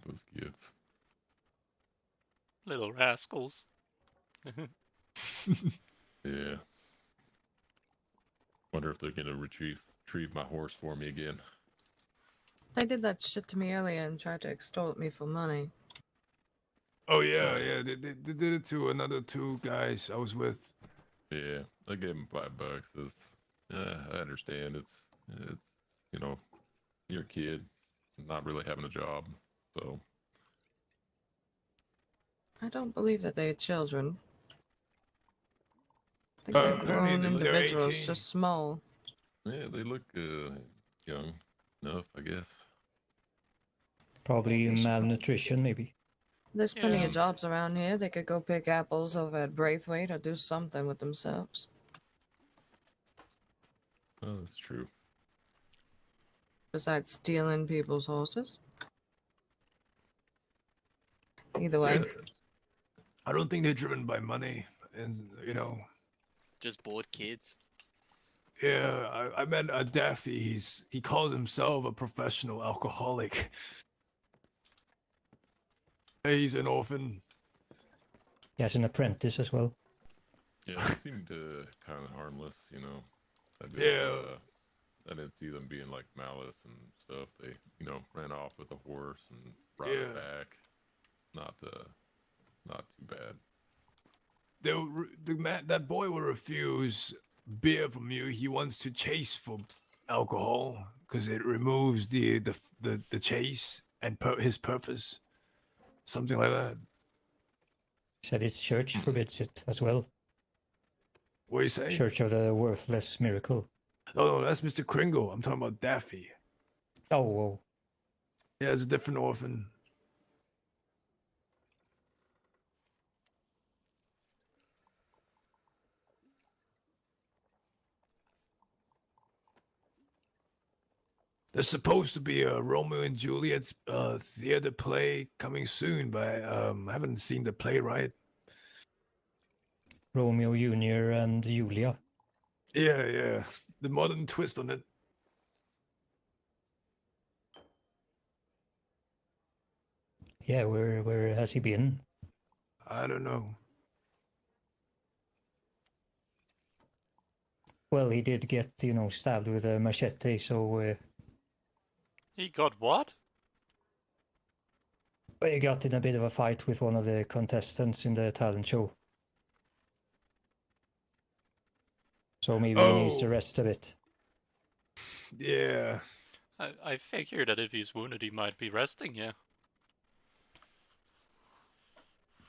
Those kids. Little rascals. Yeah. Wonder if they're gonna retrieve my horse for me again. They did that shit to me earlier and tried to extort me for money. Oh yeah. They did it to another two guys I was with. Yeah, I gave him $5. I understand. It's you're a kid, not really having a job, so. I don't believe that they're children. I think they're apparently grown they're individuals, 18. just small. Yeah, they look young enough, I guess. Probably malnutrition, maybe. There's plenty of jobs around here. They could go pick apples over at Braithwaite or do something with themselves. Oh, that's true. Besides stealing people's horses? Either way. I don't think they're driven by money, and you know. Just bored kids. Yeah, I met Daffy. He calls himself a professional alcoholic. He's an orphan. He has an apprentice as well. Yeah, they seemed kind of harmless, you know. I didn't see them being like malice and stuff. They, you know, ran off with a horse and brought it back. Not too bad. That boy will refuse beer from you. He wants to chase for alcohol because it removes the chase and his purpose. Something like that. Said his church forbids it as well. What are you saying? Church of the Worthless Miracle. No, that's Mr. Kringle. I'm talking about Daffy. Oh. Yeah, it's a different orphan. There's supposed to be a Romeo and Juliet theater play coming soon, but I haven't seen the playwright. Romeo Jr. and Julia. Yeah. The modern twist on it. Yeah, where has he been? I don't know. Well, he did get, stabbed with a machete, so... He got what? He got in a bit of a fight with one of the contestants in the talent show. So maybe he needs to rest a bit. Yeah. I figured that if he's wounded, he might be resting, yeah.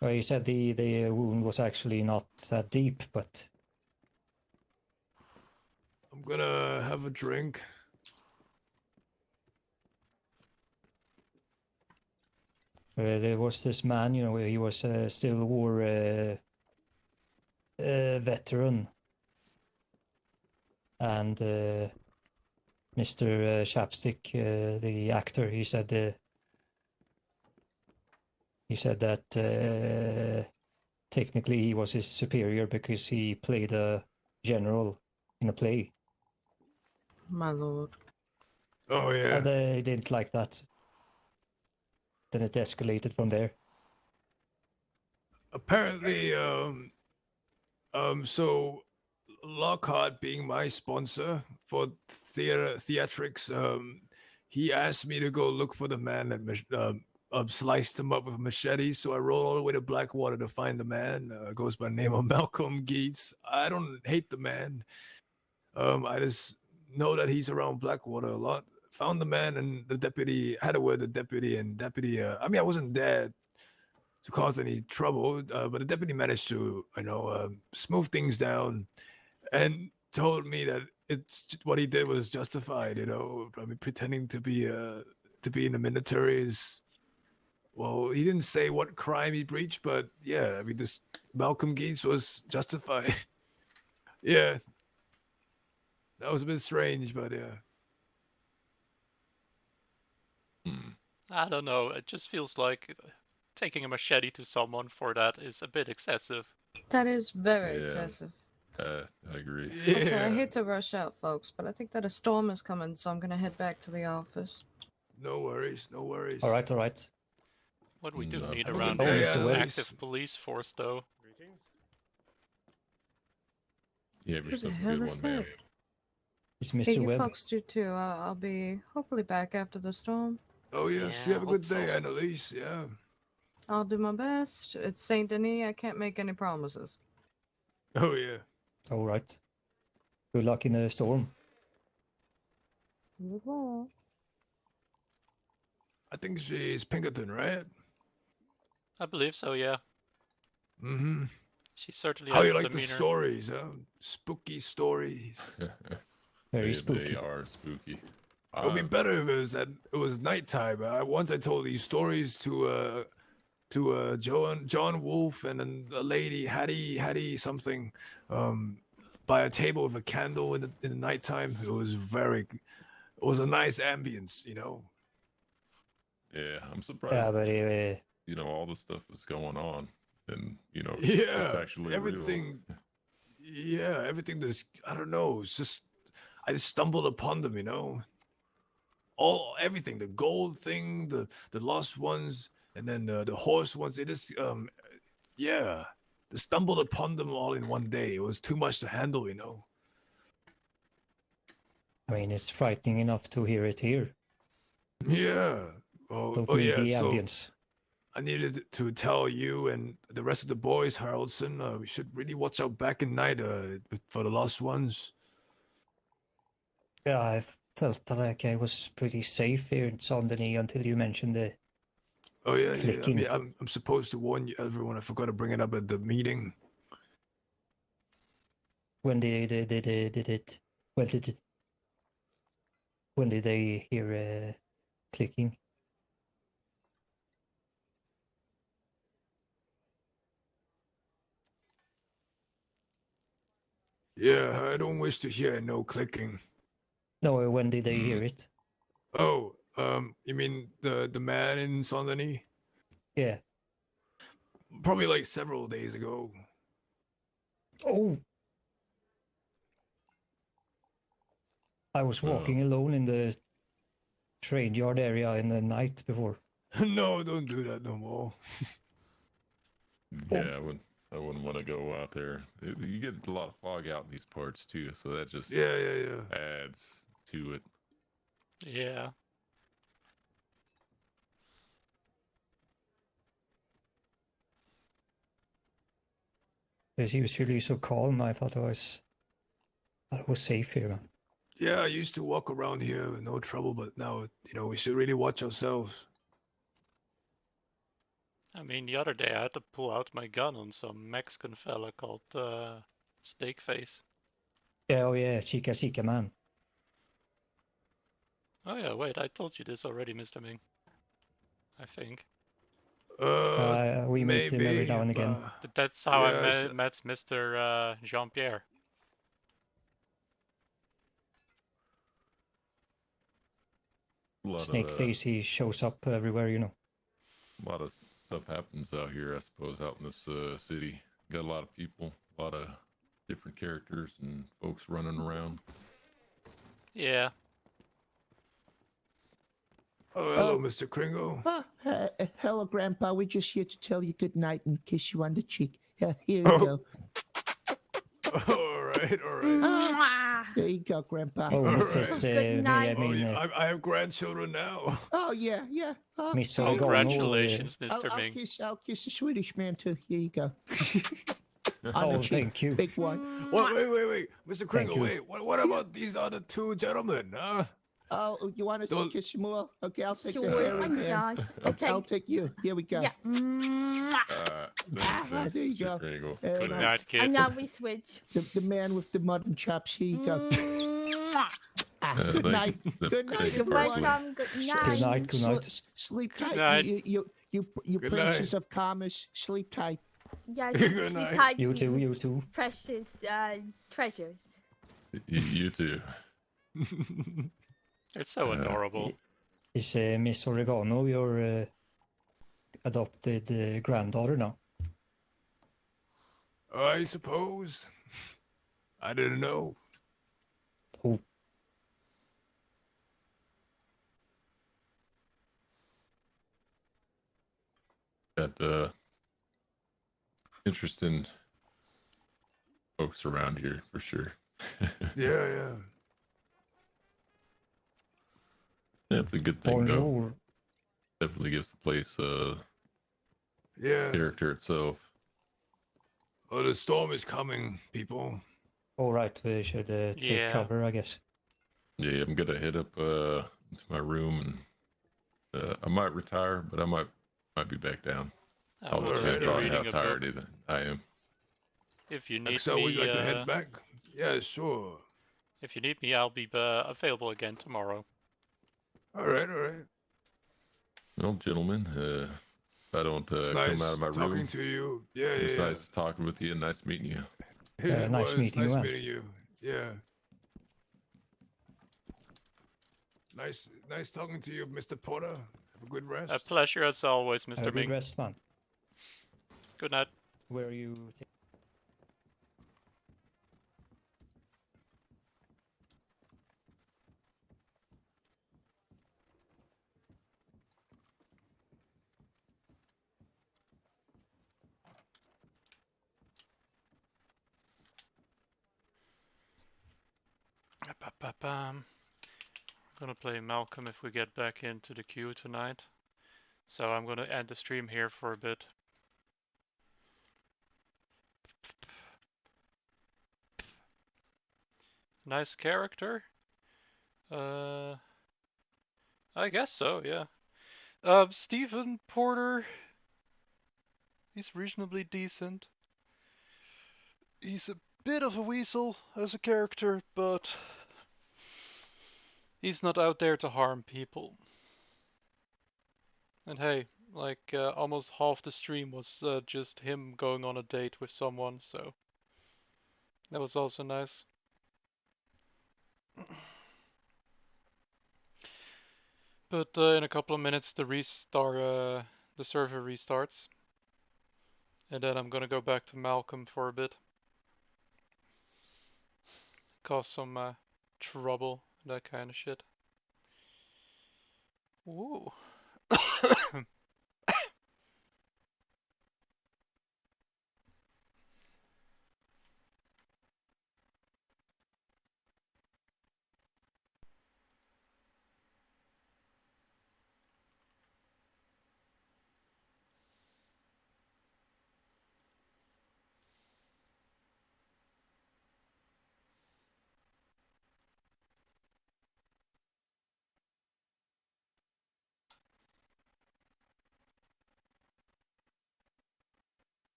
Well, he said the wound was actually not that deep, but... I'm gonna have a drink. There was this man, he was a Civil War veteran. And Mr. Chapstick, the actor, he said that technically he was his superior because he played a general in a play. My lord. Oh, yeah. And they didn't like that. Then it escalated from there. Apparently, so Lockhart being my sponsor for theatrics, he asked me to go look for the man that sliced him up with a machete. So I rode all the way to Blackwater to find the man. Goes by the name of Malcolm Geets. I don't hate the man. I just know that he's around Blackwater a lot. Found the man, and the deputy had a word with the deputy, and deputy. I mean, I wasn't there to cause any trouble, but the deputy managed to, smooth things down, and told me that what he did was justified. I mean, pretending to be in the military is. Well, he didn't say what crime he breached, but yeah, I mean, this Malcolm Geets was justified. Yeah, that was a bit strange, but yeah. I don't know, it just feels like taking a machete to someone for that is a bit excessive. That is very excessive. I agree. Also, I hate to rush out, folks, but I think that a storm is coming, so I'm gonna head back to the office. No worries, no worries. All right. What we do need Have a around good here day, is an Alex. active police force, though. You have Who the yourself a hell good is one, man. that? It's Hey, Mr. you Webb. folks do too. I'll be hopefully back after the storm. Oh yes, Yeah, you have a I good hope so. day, Annalise. Yeah. I'll do my best. It's Saint Denis. I can't make any promises. Oh yeah. All right. Good luck in the storm. You as well. I think she's Pinkerton, right? I believe so, yeah. Mm-hmm. She certainly How has you a like the demeanor. stories, huh? Spooky stories. Very They spooky. are spooky. It would be better if it was nighttime. Once I told these stories to John Wolf and then a lady Hattie something, by a table with a candle in the nighttime. It was very It was a nice ambience, you know. Yeah, I'm surprised. Yeah, but You know, all this stuff is going on, and you know, Yeah, it's actually everything. real. Yeah, everything. This I don't know. It's just I just stumbled upon them, you know. Everything, the gold thing, the lost ones, and then the horse ones. It is yeah. I stumbled upon them all in one day. It was too much to handle, you know. I mean, it's frightening enough to hear it here. Yeah. Don't Oh need yeah. the So ambience. I needed to tell you and the rest of the boys, Haraldson, we should really watch out back in night for the lost ones. Yeah, I felt like I was pretty safe here in Sondeny until you mentioned the Oh yeah, yeah. I clicking. mean, I'm supposed to warn you, everyone. I forgot to bring it up at the meeting. When did it? When did they hear clicking? Yeah, I don't wish to hear no clicking. No, when did they hear it? Oh, you mean the man in Sondeny? Yeah. Probably like several days ago. Oh. I was walking alone in the train yard area in the night before. No, don't do that no more. Yeah, I wouldn't want to go out there. You get a lot of fog out in these parts too, so that just yeah. adds to it. Yeah. It's usually so calm. I thought I was safe here, man. Yeah, I used to walk around here with no trouble, but now, you know, we should really watch ourselves. I mean, the other day I had to pull out my gun on some Mexican fella called Snakeface. Yeah, oh yeah, Chica man. Oh yeah, wait, I told you this already, Mr. Ming. I think. We meet him every now and again. But that's how I met Mr. Jean-Pierre. Snakeface, he shows up everywhere, you know. A lot of stuff happens out here, I suppose, out in this city. Got a lot of people, a lot of different characters and folks running around. Yeah. Oh, hello, Mr. Kringle. Hello, Grandpa. We're just here to tell you good night and kiss you on the cheek. Here you go. All right. There you go, Grandpa. Oh, All Mrs. right. May I Oh, mean, yeah, I have grandchildren now. Oh, yeah. Mr. Congratulations, Mr. I'll Ming. I'll kiss the Swedish man, too. Here you go. On Oh, the cheek. thank you. Big one. Wait. Mr. Kringle, you. wait. What about these other two gentlemen, huh? Oh, you want to kiss some more? Okay, I'll take the Sure, hairy why man. not? Okay, I'll take you. Here we go. Yeah. There you go. Good night, kid. And now we switch. The man with the mutton chops. Here you go. Good night. Good night, You're everyone. welcome. Good night. Good night. Sleep Good tight. night. You Good princes night. of commerce. Sleep tight. Yeah, Good sleep night. tight, You too. precious treasures. You too. It's so adorable. Is Miss Oregano your adopted granddaughter now? I suppose. I didn't know. Oh. Got interesting folks around here for sure. Yeah. That's a good thing, though. Bonjour. Definitely gives the place Yeah. character itself. Oh, the storm is coming, people. All right, we should take Yeah. cover, I guess. Yeah, I'm gonna head up to my room and I might retire, but I might be back down. All will depends be on how reading a tired book. I am. If you need So me, would you like to head back? Yeah, sure. If you need me, I'll be available again tomorrow. All right. Well, gentlemen, if I don't It's come nice out of my talking room, to you. Yeah, it's yeah. nice talking with you and nice meeting you. It nice was meeting you, Nice man. meeting you. Yeah. Nice talking to you, Mr. Porter. Have a good rest. A pleasure as always, Mr. Have a good Ming. rest, man. Good night. Where are you? I'm gonna play Malcolm if we get back into the queue tonight. So I'm gonna end the stream here for a bit. Nice character? I guess so, yeah. Stephen Porter, he's reasonably decent. He's a bit of a weasel as a character, but he's not out there to harm people. And hey, like almost half the stream was just him going on a date with someone, so that was also nice. But in a couple of minutes the server restarts. And then I'm gonna go back to Malcolm for a bit. Cause some trouble, that kind of shit. Ooh.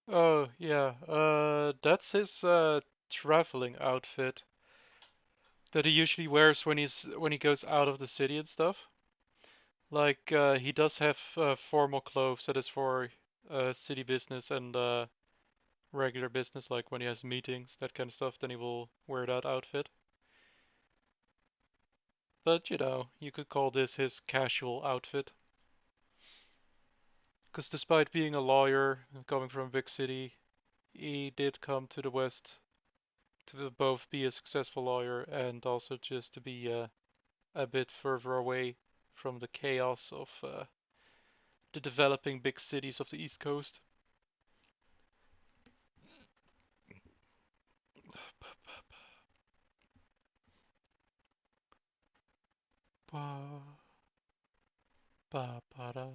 Oh, yeah, that's his traveling outfit that he usually wears when he goes out of the city and stuff. Like he does have formal clothes that is for city business and regular business, like when he has meetings, that kind of stuff, then he will wear that outfit. But you know, you could call this his casual outfit. Because despite being a lawyer and coming from a big city, he did come to the West to both be a successful lawyer and also just to be a bit further away from the chaos of the developing big cities of the East Coast. Ba, ba, ba, da.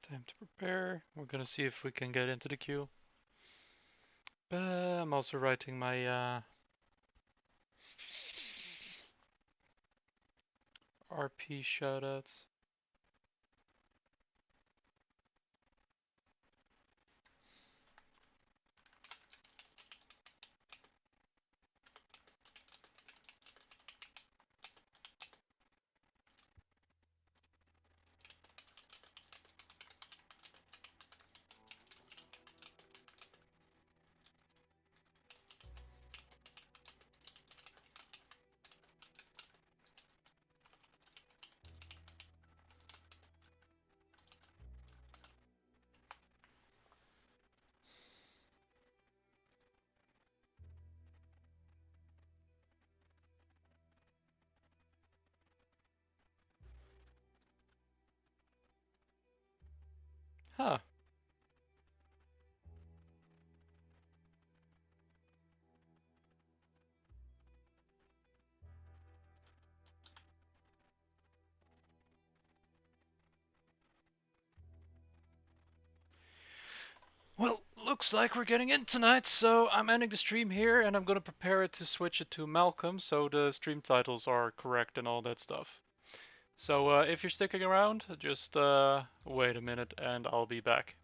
Time to prepare. We're gonna see if we can get into the queue. But I'm also writing my RP shoutouts. Huh. Well, looks like we're getting in tonight, so I'm ending the stream here and I'm gonna prepare it to switch it to Malcolm so the stream titles are correct and all that stuff. So if you're sticking around, just wait a minute and I'll be back.